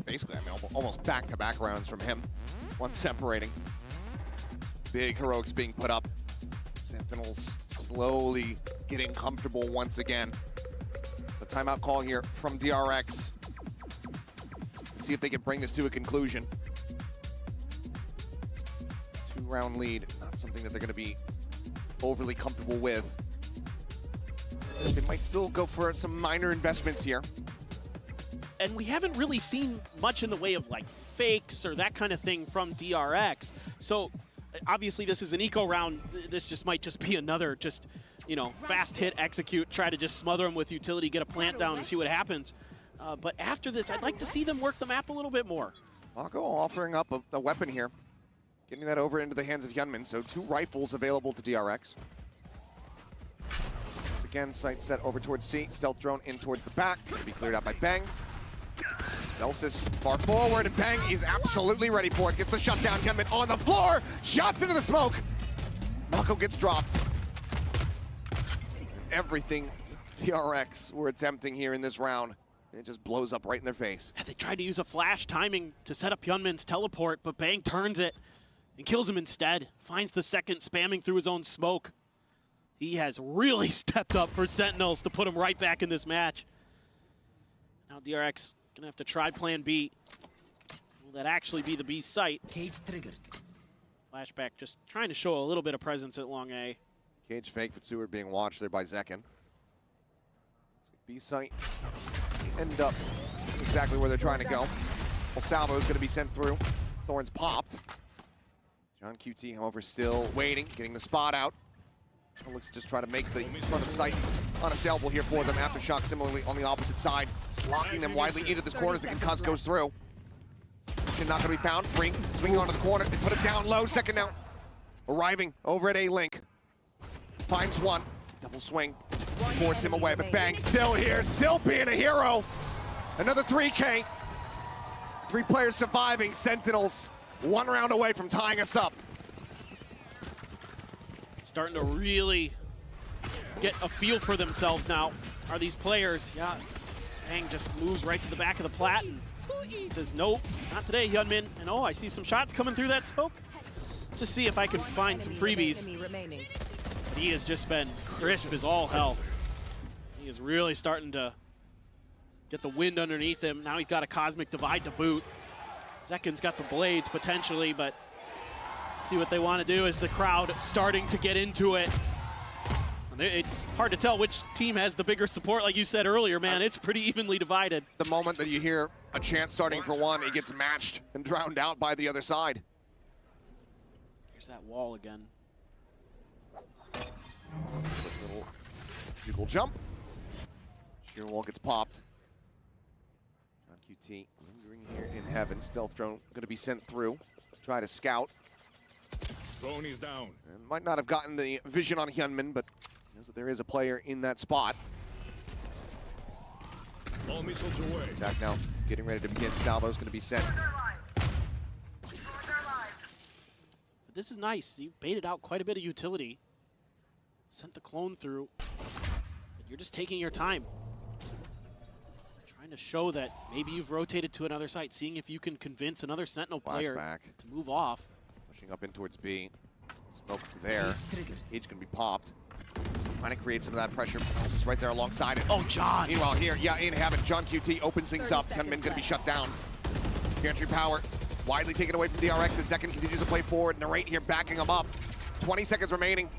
Basically, I mean, almost back-to-back rounds from him. One separating. Big heroics being put up. Sentinels slowly getting comfortable once again. So timeout call here from DRX. Let's see if they can bring this to a conclusion. 2-round lead, not something that they're going to be overly comfortable with. They might still go for some minor investments here. And we haven't really seen much in the way of like fakes or that kind of thing from DRX. So obviously this is an eco round. This just might just be another fast hit, execute, try to just smother them with utility, get a plant down and see what happens. But after this, I'd like to see them work the map a little bit more. Mako offering up a weapon here. Getting that over into the hands of Hyunmin. So 2 rifles available to DRX. Once again, sight set over towards C. Stealth drone in towards the back. Going to be cleared out by Bang. Zelsis far forward, and Bang is absolutely ready for it. Gets the shutdown. Hyunmin on the floor. Shots into the smoke. Mako gets dropped. Everything DRX were attempting here in this round, it just blows up right in their face. They tried to use a flash timing to set up Hyunmin's teleport, but Bang turns it and kills him instead. Finds the second, spamming through his own smoke. He has really stepped up for Sentinels to put him right back in this match. Now DRX gonna have to try plan B. Will that actually be the B site? Cage triggered. Flashback just trying to show a little bit of presence at long A. Cage fake, but Seward being watched there by Zekin. B site end up exactly where they're trying to go. Well, Salvo is going to be sent through. Thorns popped. John QT, however, still waiting, getting the spot out. Looks to just try to make the front of sight unassailable here for them. Aftershock similarly on the opposite side, just locking them widely into this corner as the concuss goes through. Not going to be found. Free, swinging onto the corner. They put it down low. Second now. Arriving over at A-Link. Finds one. Double swing. Force him away, but Bang still here, still being a hero. Another 3K. 3 players surviving. Sentinels 1 round away from tying us up. Starting to really get a feel for themselves now. Are these players? Yeah. Bang just moves right to the back of the plat and says, nope, not today, Hyunmin. And oh, I see some shots coming through that smoke. Let's just see if I can find some freebies. But he has just been crisp as all hell. He is really starting to get the wind underneath him. Now he's got a Cosmic Divide to boot. Zekin's got the blades potentially, but see what they want to do is the crowd starting to get into it. It's hard to tell which team has the bigger support. Like you said earlier, man, it's pretty evenly divided. The moment that you hear a chant starting for one, it gets matched and drowned out by the other side. Here's that wall again. Little bugle jump. Sheer wall gets popped. John QT lingering here in heaven. Stealth drone going to be sent through. Try to scout. Drone is down. And might not have gotten the vision on Hyunmin, but knows that there is a player in that spot. All missiles away. Attack now, getting ready to begin. Salvo's going to be sent. But this is nice. You baited out quite a bit of utility. Sent the clone through. But you're just taking your time. Trying to show that maybe you've rotated to another site, seeing if you can convince another Sentinel player to move off. Pushing up in towards B. Smoke there. H can be popped. Trying to create some of that pressure. This is right there alongside it. Oh, John. Meanwhile, here, in heaven, John QT opens things up. Gunman going to be shut down. Gantry power widely taken away from DRX. The second continues to play forward. Narrate here backing him up. 20 seconds remaining.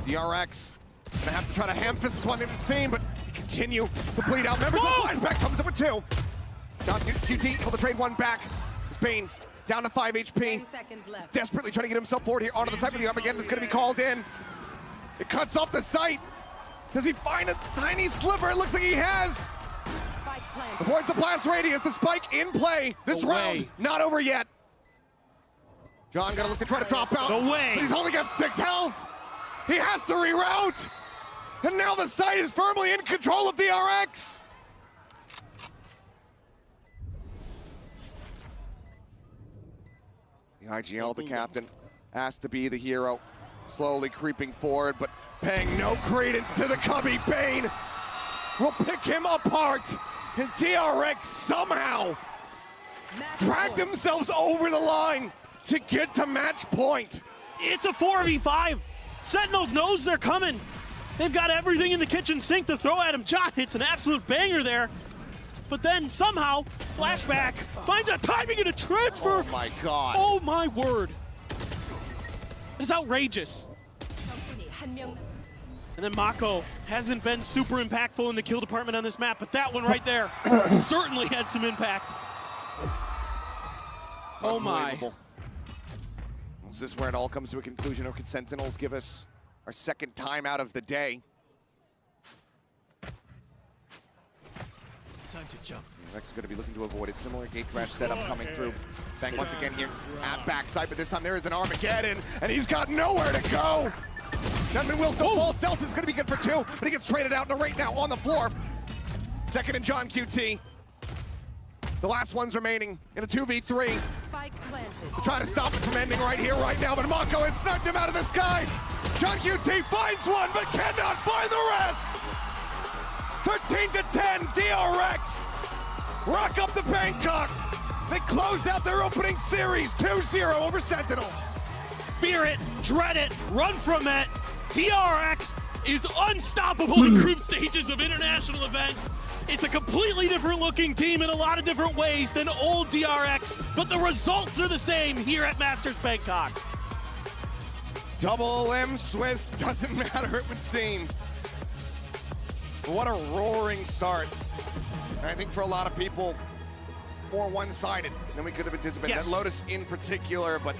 DRX going to have to try to ham fist this one, didn't seem, but continue to bleed out. Members of the flashback comes up with 2. John QT able to trade 1 back. Spain down to 5 HP. He's desperately trying to get himself forward here onto the site, but the up again is going to be called in. It cuts off the site. Does he find a tiny sliver? It looks like he has. Avoids the blast radius. The spike in play. This round not over yet. John gonna look to try to drop out. But he's only got 6 health. He has to reroute. And now the site is firmly in control of DRX. The IGL, the captain, asked to be the hero. Slowly creeping forward, but paying no credence to the Cubby. Bane will pick him apart. And DRX somehow dragged themselves over the line to get to match point. It's a 4v5. Sentinels knows they're coming. They've got everything in the kitchen sink to throw at him. John hits an absolute banger there. But then somehow, Flashback finds a timing and a transfer. Oh my God. Oh my word. It's outrageous. And then Mako hasn't been super impactful in the kill department on this map, but that one right there certainly had some impact. Oh my. Is this where it all comes to a conclusion, or can Sentinels give us our second timeout of the day? Time to jump. Rex is going to be looking to avoid it. Similar gate crash setup coming through. Bang once again here at backside, but this time there is an Armageddon, and he's got nowhere to go. Gunman will still fall. Celsius is going to be good for 2, but he gets traded out. Narrate now on the floor. Second and John QT. The last one's remaining in a 2v3. Trying to stop it from ending right here, right now, but Mako has snuck him out of the sky. John QT finds one, but cannot find the rest. 13-10, DRX rock up the Bangkok. They close out their opening series 2-0 over Sentinels. Fear it, dread it, run from it. DRX is unstoppable in group stages of international events. It's a completely different looking team in a lot of different ways than old DRX, but the results are the same here at Masters Bangkok. Double M Swiss, doesn't matter it would seem. What a roaring start. And I think for a lot of people, more one-sided than we could have anticipated. Yes. That Lotus in particular, but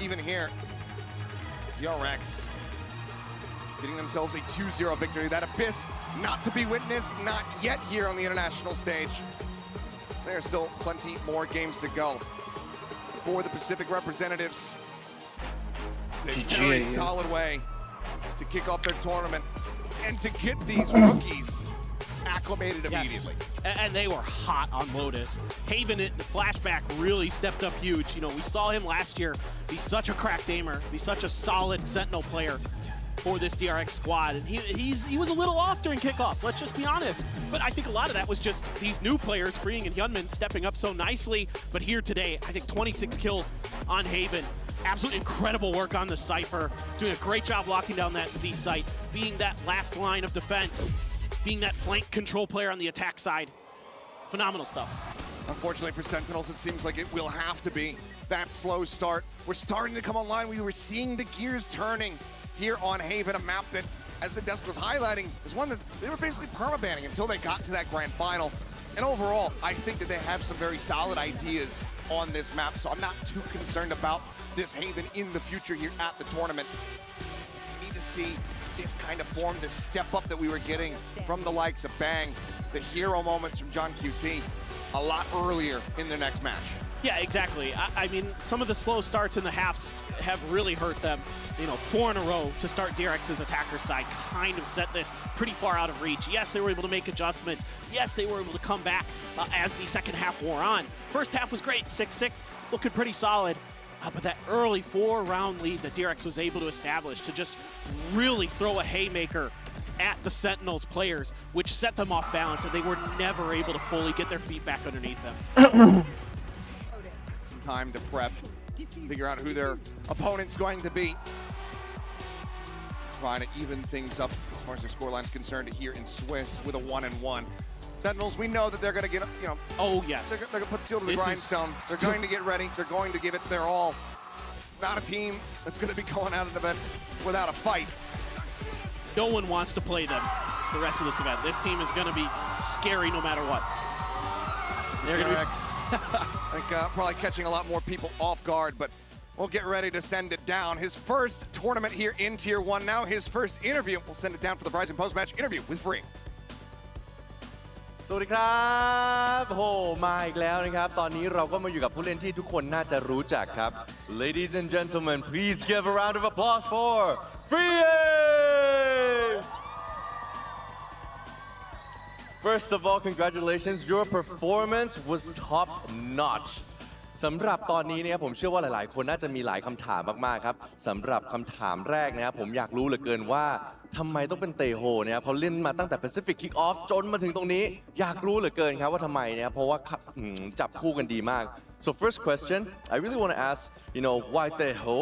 even here, DRX getting themselves a 2-0 victory. That Abyss not to be witnessed, not yet here on the international stage. There's still plenty more games to go for the Pacific representatives. It's a very solid way to kick off their tournament and to get these rookies acclimated immediately. And they were hot on Lotus. Haven and the Flashback really stepped up huge. You know, we saw him last year. He's such a cracked aimer. He's such a solid Sentinel player for this DRX squad. And he was a little off during kickoff, let's just be honest. But I think a lot of that was just these new players, Freeing and Hyunmin, stepping up so nicely. But here today, I think 26 kills on Haven. Absolutely incredible work on the Cypher. Doing a great job locking down that C site, being that last line of defense, being that flank control player on the attack side. Phenomenal stuff. Unfortunately for Sentinels, it seems like it will have to be that slow start. We're starting to come online. We were seeing the gears turning here on Haven, a map that, as the desk was highlighting, is one that they were basically permabanning until they got to that grand final. And overall, I think that they have some very solid ideas on this map, so I'm not too concerned about this Haven in the future here at the tournament. We need to see this kind of form, this step up that we were getting from the likes of Bang, the hero moments from John QT, a lot earlier in their next match. Yeah, exactly. I mean, some of the slow starts in the halves have really hurt them. You know, 4 in a row to start DRX's attacker side kind of set this pretty far out of reach. Yes, they were able to make adjustments. Yes, they were able to come back as the second half wore on. First half was great, 6-6, looking pretty solid. But that early 4-round lead that DRX was able to establish to just really throw a haymaker at the Sentinels players, which set them off balance, and they were never able to fully get their feet back underneath them. Some time to prep, figure out who their opponent's going to be. Trying to even things up as far as their scoreline's concerned here in Swiss with a 1-1. Sentinels, we know that they're going to get, you know. Oh, yes. They're going to put steel to the grindstone. They're going to get ready. They're going to give it their all. Not a team that's going to be going out of the event without a fight. No one wants to play them the rest of this event. This team is going to be scary no matter what. They're going to be, I think, probably catching a lot more people off guard, but we'll get ready to send it down. His first tournament here in Tier 1 now. His first interview. We'll send it down for the Verizon post-match interview with Free. สวัสดีครับโหมาอีกแล้วนะครับตอนนี้เราก็มาอยู่กับผู้เล่นที่ทุกคนน่าจะรู้จักครับ Ladies and gentlemen, please give a round of applause for Free. First of all, congratulations. Your performance was top notch. สำหรับตอนนี้นะครับผมเชื่อว่าหลายๆคนน่าจะมีหลายคำถามมากๆครับสำหรับคำถามแรกนะครับผมอยากรู้เหลือเกินว่าทำไมต้องเป็นเตโฮนะครับเขาเล่นมาตั้งแต่ Pacific Kick Off จนมาถึงตรงนี้อยากรู้เหลือเกินครับว่าทำไมนะครับเพราะว่าจับคู่กันดีมาก So first question, I really want to ask, why Teho?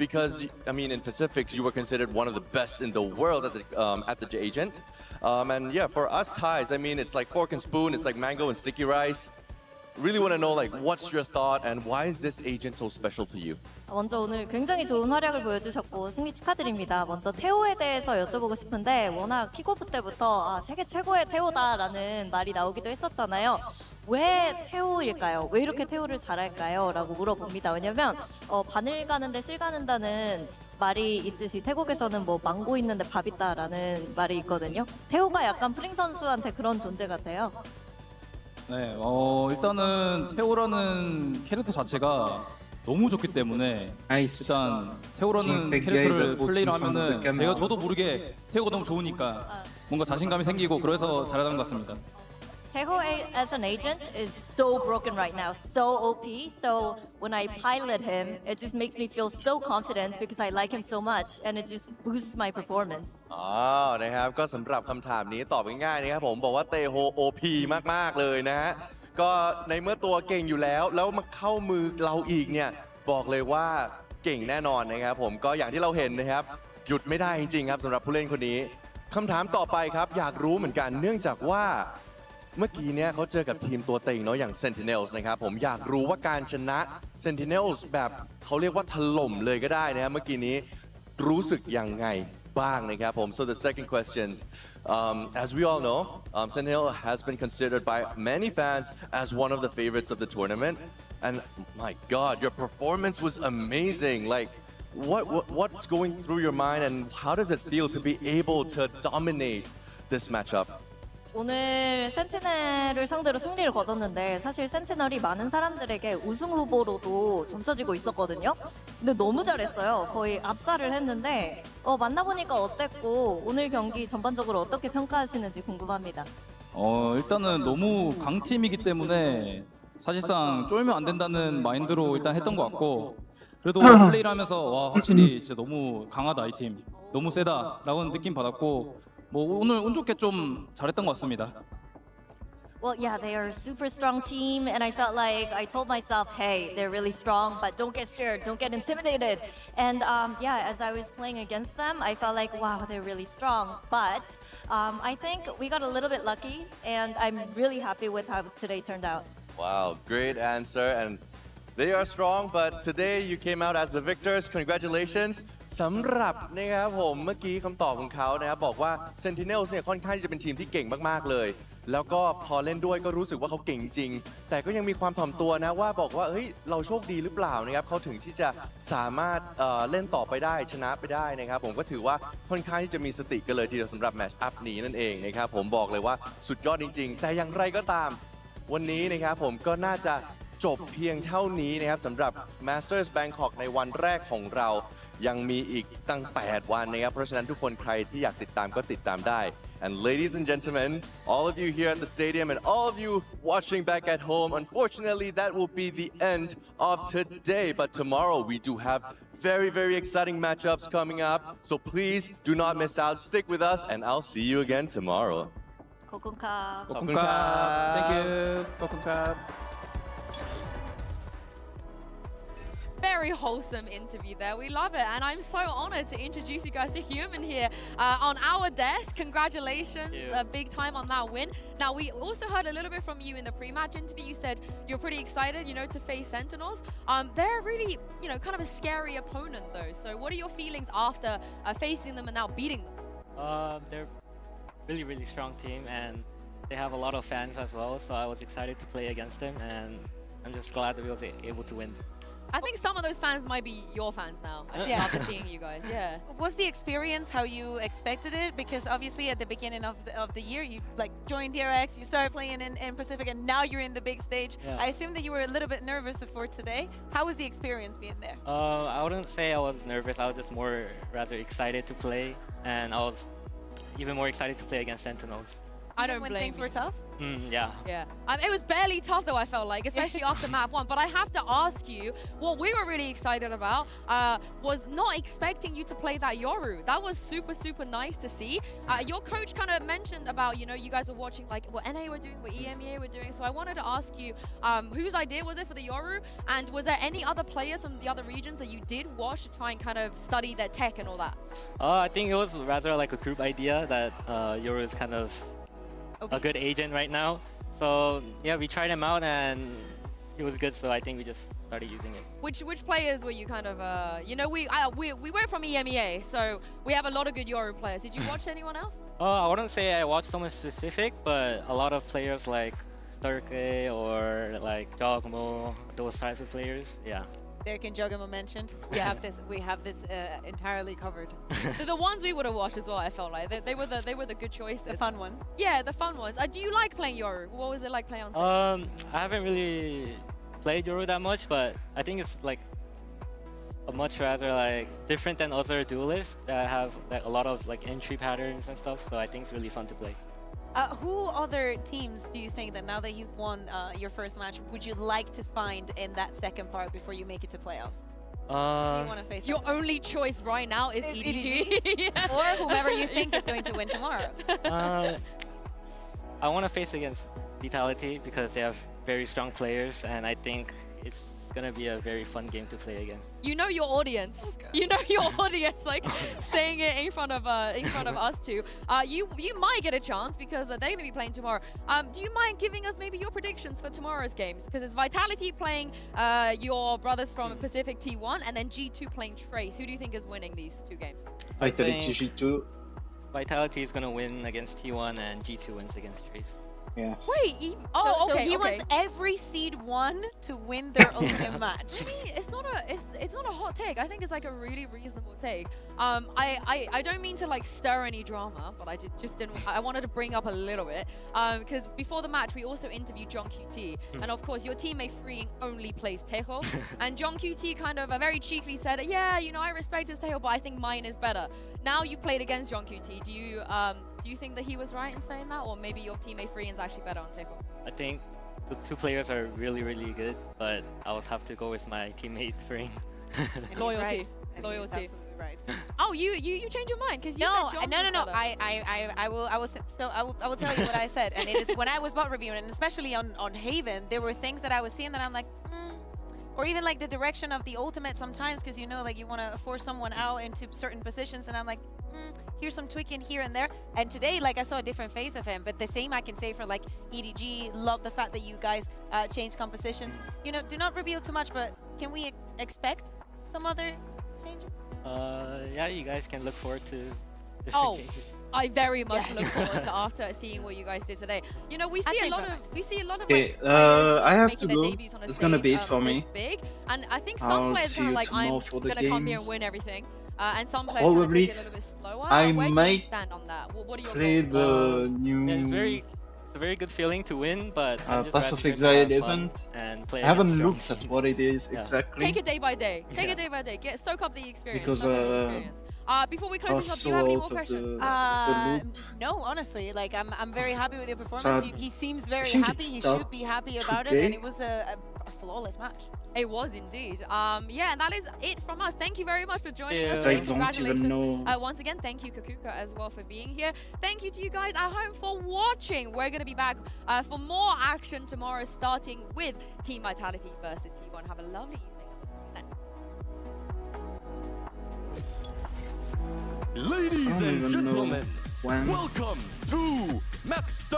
Because I mean, in Pacifics, you were considered one of the best in the world at the agent. And yeah, for us Thais, I mean, it's like fork and spoon, it's like mango and sticky rice. Really want to know, like, what's your thought and why is this agent so special to you? 먼저 오늘 굉장히 좋은 활약을 보여주셨고 승리 축하드립니다. 먼저 태호에 대해서 여쭤보고 싶은데 워낙 킥오프 때부터 세계 최고의 태호다라는 말이 나오기도 했었잖아요. 왜 태호일까요? 왜 이렇게 태호를 잘할까요? 라고 물어봅니다. 왜냐면 바늘 가는데 실 가는다는 말이 있듯이 태국에서는 뭐 망고 있는데 밥 있다라는 말이 있거든요. 태호가 약간 프링 선수한테 그런 존재 같아요. 네, 일단은 태호라는 캐릭터 자체가 너무 좋기 때문에 일단 태호라는 캐릭터를 플레이를 하면은 저도 모르게 태호가 너무 좋으니까 뭔가 자신감이 생기고 그래서 잘하는 것 같습니다. Teho as an agent is so broken right now, so OP. So when I pilot him, it just makes me feel so confident because I like him so much, and it just boosts my performance. นะครับก็สำหรับคำถามนี้ตอบง่ายๆนะครับผมบอกว่าเตโฮ OP มากๆเลยนะฮะก็ในเมื่อตัวเก่งอยู่แล้วมาเข้ามือเราอีกเนี่ยบอกเลยว่าเก่งแน่นอนนะครับผมก็อย่างที่เราเห็นนะครับหยุดไม่ได้จริงๆครับสำหรับผู้เล่นคนนี้คำถามต่อไปครับอยากรู้เหมือนกันเนื่องจากว่าเมื่อกี้เนี่ยเขาเจอกับทีมตัวเต็งเนาะอย่าง Sentinels นะครับผมอยากรู้ว่าการชนะ Sentinels แบบเขาเรียกว่าถล่มเลยก็ได้นะครับเมื่อกี้นี้รู้สึกยังไงบ้างนะครับผม So the second question, as we all know, Sentinel has been considered by many fans as one of the favorites of the tournament, and my God, your performance was amazing. Like, what's going through your mind, and how does it feel to be able to dominate this matchup? 오늘 센티넬을 상대로 승리를 거뒀는데 사실 센티넬이 많은 사람들에게 우승 후보로도 점쳐지고 있었거든요. 근데 너무 잘했어요. 거의 압살을 했는데 만나보니까 어땠고 오늘 경기 전반적으로 어떻게 평가하시는지 궁금합니다. 일단은 너무 강팀이기 때문에 사실상 쫄면 안 된다는 마인드로 일단 했던 것 같고 그래도 플레이를 하면서 와 확실히 진짜 너무 강하다 이 팀. 너무 세다라고 느낌 받았고 뭐 오늘 운 좋게 좀 잘했던 것 같습니다. Well, yeah, they are a super strong team, and I felt like I told myself, hey, they're really strong, but don't get scared, don't get intimidated. And yeah, as I was playing against them, I felt like, wow, they're really strong. But I think we got a little bit lucky, and I'm really happy with how today turned out. Wow, great answer. And they are strong, but today you came out as the victors. Congratulations. สำหรับนะครับผมเมื่อกี้คำตอบของเขานะครับบอกว่า Sentinels เนี่ยค่อนข้างจะเป็นทีมที่เก่งมากๆเลยแล้วก็พอเล่นด้วยก็รู้สึกว่าเขาเก่งจริงแต่ก็ยังมีความถ่อมตัวนะว่าบอกว่าเฮ้ยเราโชคดีหรือเปล่านะครับเขาถึงที่จะสามารถเล่นต่อไปได้ชนะไปได้นะครับผมก็ถือว่าค่อนข้างที่จะมีสติกันเลยทีเดียวสำหรับแมตช์อัพนี้นั่นเองนะครับผมบอกเลยว่าสุดยอดจริงๆแต่อย่างไรก็ตามวันนี้นะครับผมก็น่าจะจบเพียงเท่านี้นะครับสำหรับ Masters Bangkok ในวันแรกของเรายังมีอีกตั้ง8วันนะครับเพราะฉะนั้นทุกคนใครที่อยากติดตามก็ติดตามได้ And ladies and gentlemen, all of you here at the stadium and all of you watching back at home, unfortunately that will be the end of today, but tomorrow we do have Very, very exciting matchups coming up. So please do not miss out. Stick with us, and I'll see you again tomorrow. Kokunka. Kokunka. Thank you. Kokunka. Very wholesome interview there. We love it. And I'm so honored to introduce you guys to Human here on our desk. Congratulations. Big time on that win. Now, we also heard a little bit from you in the pre-match interview. You said you're pretty excited, to face Sentinels. They're really, kind of a scary opponent, though. So what are your feelings after facing them and now beating them? They're really, really strong team, and they have a lot of fans as well. So I was excited to play against them, and I'm just glad that we was able to win. I think some of those fans might be your fans now. After seeing you guys, yeah. Was the experience how you expected it? Because obviously at the beginning of the year, you joined DRX, you started playing in Pacific, and now you're in the big stage. Yeah. I assume that you were a little bit nervous before today. How was the experience being there? I wouldn't say I was nervous. I was just rather excited to play, and I was even more excited to play against Sentinels. I don't when blame things you. were tough? Yeah. Yeah. It was barely tough, though, I felt like, especially after map 1. But I have to ask you, what we were really excited about was not expecting you to play that Yoru. That was super, super nice to see. Your coach kind of mentioned about, you guys were watching what NA were doing, what EMEA were doing. So I wanted to ask you, whose idea was it for the Yoru? And was there any other players from the other regions that you did watch to try and kind of study their tech and all that? I think it was rather like a group idea that Yoru is kind of a good agent right now. So yeah, we tried him out and it was good. So I think we just started using it. Which players were you kind of? We were from EMEA, so we have a lot of good Yoru players. Did you watch anyone else? I wouldn't say I watched someone specific, but a lot of players like Turkey or like Jogmo, those types of players. Yeah. Derek and Jogamo mentioned. We have this entirely covered. The ones we would have watched as well. I felt like they were the good choices. The fun ones. Yeah, the fun ones. Do you like playing Yoru? What was it like playing on stage? I haven't really played Yoru that much, but I think it's like a much rather different than other duelists that have a lot of entry patterns and stuff. So I think it's really fun to play. Who other teams do you think that now that you've won your first match, would you like to find in that second part before you make it to playoffs? Do you want to face your only choice right now is EDG. Yeah. Or whoever you think is going to win tomorrow. I want to face against Vitality because they have very strong players, and I think it's gonna be a very fun game to play against. You know your audience. Okay. You know your audience, saying it in front of us two. You might get a chance because they may be playing tomorrow. Do you mind giving us maybe your predictions for tomorrow's games? Because it's Vitality playing your brothers from Pacific T1, and then G2 playing Trace. Who do you think is winning these two games? Vitality G2. Vitality is gonna win against T1, and G2 wins against Trace. Yeah. Wait. Okay. So he wants every seed 1 to win their opening match. I mean, it's not a hot take. I think it's a really reasonable take. I don't mean to stir any drama, but I wanted to bring up a little bit because before the match we also interviewed John QT, and of course your teammate Freeing only plays Tejo, and John QT kind of very cheekily said, yeah, I respect his Tejo, but I think mine is better. Now you played against John QT. Do you think that he was right in saying that, or maybe your teammate Freeing's actually better on Tejo? I think the two players are really, really good, but I would have to go with my teammate Freeing. Loyalty. Loyalty. Right. Oh, you changed your mind because you said John no. was better. I will tell you what I said, and it is when I was bot reviewing, and especially on Haven, there were things that I was seeing that I'm like, or even the direction of the ultimate sometimes, because you want to force someone out into certain positions, and I'm like, here's some tweaking here and there. And today, I saw a different face of him, but the same I can say for EDG. Love the fact that you guys changed compositions. Do not reveal too much, but can we expect some other changes? Yeah, you guys can look forward to different changes. I very much look forward to after seeing what you guys did today. We see a lot of okay, players I have making to their go. debuts on a It's stage gonna be it for me. this big, and I think some players kind of I'm gonna come here and win everything, and some players kind of take it a little bit slower. I Where do you might stand on that? What are your play goals? the new. Yeah, it's a very good feeling to win, but Pass of Exile event. And play I haven't against looked strong at what it is Yeah. exactly. Take it day by day. Take it day by day. Soak up the experience. Because, soak up the experience. Before we close this up, do you have any more questions? No, honestly, I'm very happy with your performance. He seems very think happy. it He stopped should be happy about it, today. and it was a flawless match. It was indeed. Yeah, and that is it from us. Thank you very much for joining us. I And don't even congratulations. know. Once again, thank you, Kakuka, as well, for being here. Thank you to you guys at home for watching. We're going to be back for more action tomorrow, starting with Team Vitality versus T1. Have a lovely evening, and we'll see you then. Ladies I don't and even know gentlemen, when. welcome to Masters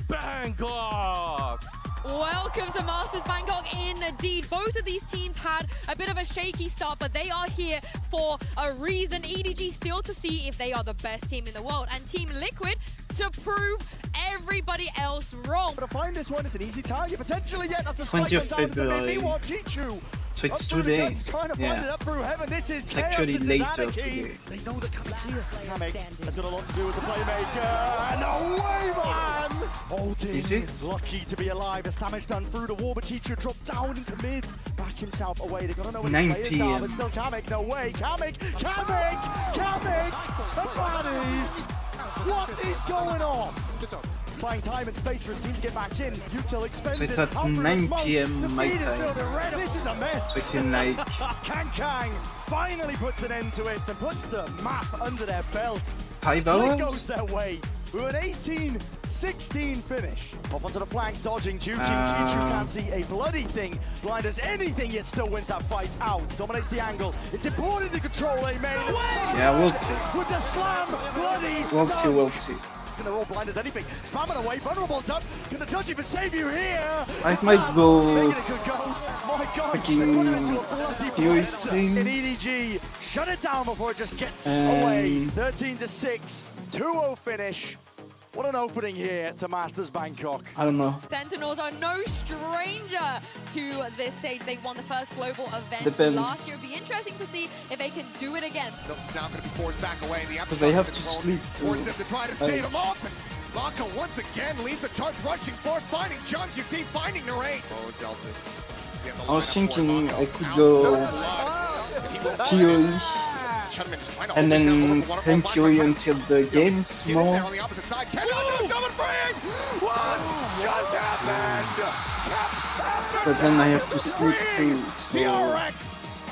Bangkok! Welcome to Masters Bangkok indeed. Both of these teams had a bit of a shaky start, but they are here for a reason. EDG still to see if they are the best team in the world, and Team Liquid to prove everybody else wrong. But to find this one is an easy target, potentially, yet that's a 20th February. So it's today. Yeah. It's actually later today. They know that Kamik's here. Kamik has got a lot to do with the playmaker. And away, man! Whole team Is it? lucky to be alive. As damage done through the wall, but Chicho dropped down into mid. Back himself away. They gotta know where 9 the players are, but PM. still Kamik, no way. Kamik! A body! What is going on? Buying time and space for his team to get back in. Util expends So it's it. at Out through the 9 smoke. PM The my feed is time. building red. This is a mess. So it's in like Kang finally puts an end to it and puts the map under their belt. 5 Split hours? goes their way with an 18-16 finish. Off onto the flank, dodging Juki. Chichu can't see a bloody thing. Blind as anything, yet still wins that fight out. Dominates the angle. It's important to control a main. Yeah, we'll see. With the slam, bloody. We'll see, we'll see. And they're all blind as anything. Spamming away, vulnerable up. Gonna touch you for save you here. I might go Making it could go. My God, fucking they put it into a bloody Fury blitz stream. in EDG. Shut it down before it just gets And- away. 13-6, 2-0 finish. What an opening here to Masters Bangkok. I don't know. Sentinels are no stranger to this stage. They won the first global event Depends. last year. It'd be interesting to see if they can do it again. This is now going to be forced back away. The Because I have to sleep Force too. Oh. him to try to stave him off. And Blanca once again leads a charge rushing forth, finding Junk UT, finding Narain. Oh, it's Elsis. I was thinking I could go Fury and then stream Fury until the games tomorrow. On the opposite side, cannot do double fraying! What just happened? But then I have to sleep too, so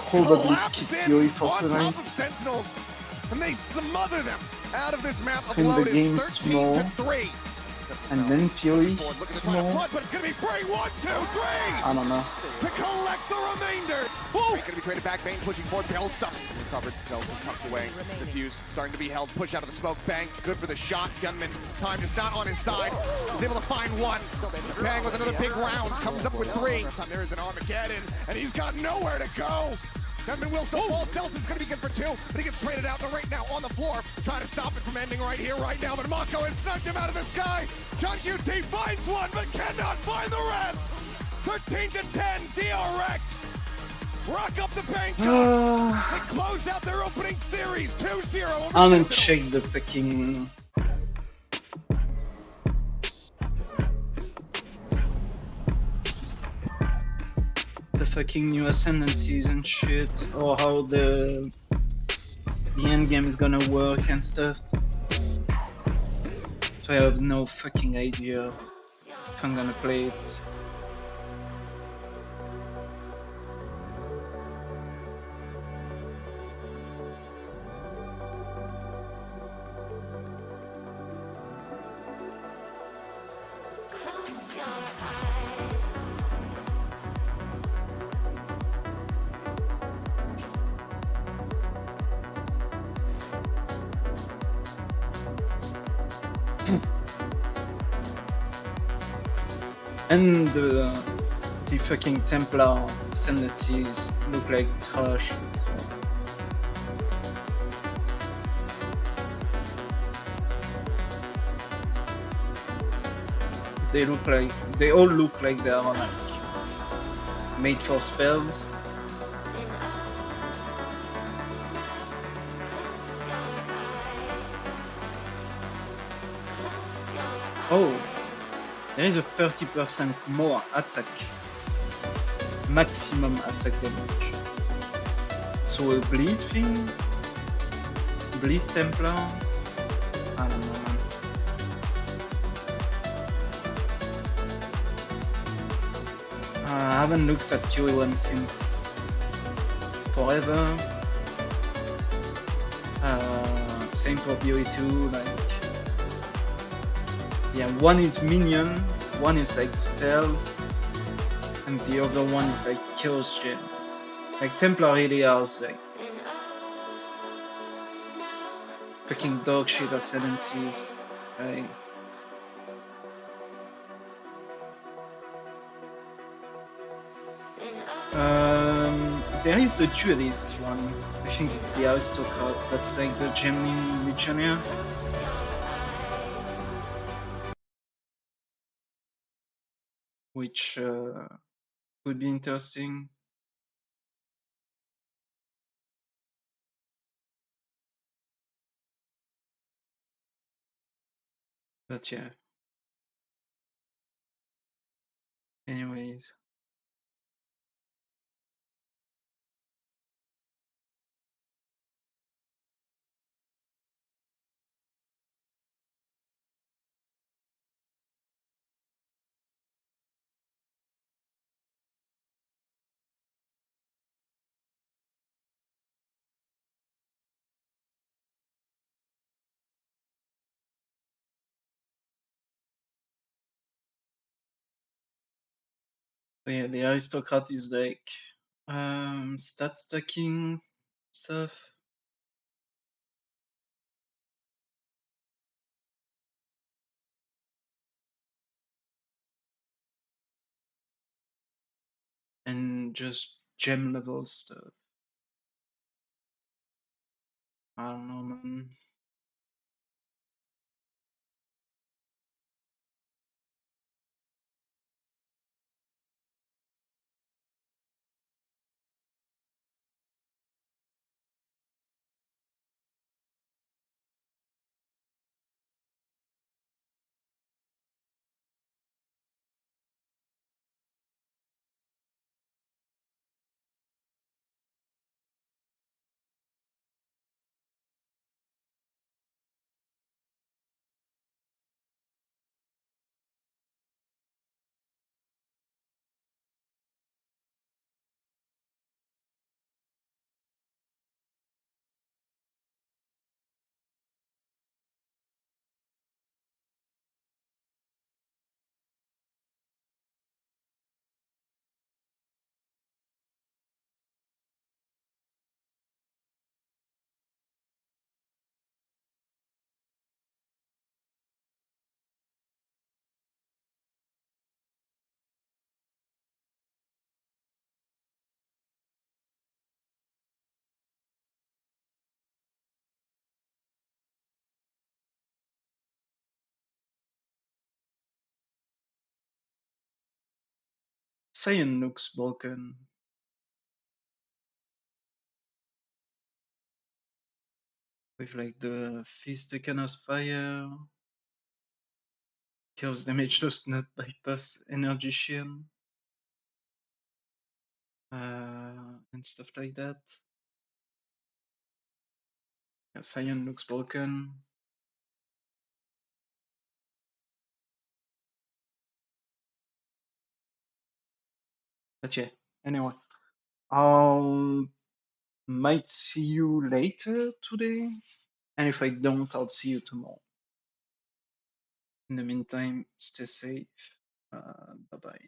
probably skip Fury for on tonight. top of Sentinels, and they smother them out of this map Stream of the Lotus, games 13-3. And then Fury Look at the tomorrow. front, but it's going to be Bray 1, 2, 3! I don't know. To collect the remainder. Going to be traded back. Bane pushing forward. Bell stuffs. Recovered. Zells is tucked away. Diffused. Starting to be held. Push out of the smoke. Bang. Good for the shot. Gunman. Time just not on his side. He's able to find one. Bang with another big round. Comes up with 3. There is an Armageddon. And he's got nowhere to go. Gunman will still fall. Celsius is going to be good for 2, but he gets traded out right now on the floor. Trying to stop it from ending right here, right now. But Mako has snugged him out of the sky. Chunk UT finds one, but cannot find the rest. 13-10, DRX. Rock up the Bangkok. They close out their opening series, 2-0. I'm gonna check the fucking new ascendancies and shit, or how the end game is gonna work and stuff. So I have no fucking idea if I'm gonna play it. And the fucking Templar ascendancies look like trash. So. They all look like they are like made for spells. Oh, there is a 30% more attack, maximum attack damage. So a bleed thing, bleed Templar, I don't know, man. I haven't looked at Day1 since forever. Same for BOE2, like, yeah, one is minion, one is like spells, and the other one is like chaos gem. Like Templar really are like freaking dog shit ascendancies, right? There is the duelist one. I think it's the aristocrat. That's like the Gemini Legionnaire. Which could be interesting. But yeah. Anyways. So yeah, the aristocrat is like stat stacking stuff. And just gem level stuff. I don't know, man. Cyan looks broken. With like the Fist Econos Fire. Chaos damage does not bypass energy shield. And stuff like that. Yeah, Cyan looks broken. But yeah, anyway. I'll might see you later today. And if I don't, I'll see you tomorrow. In the meantime, stay safe. Bye bye.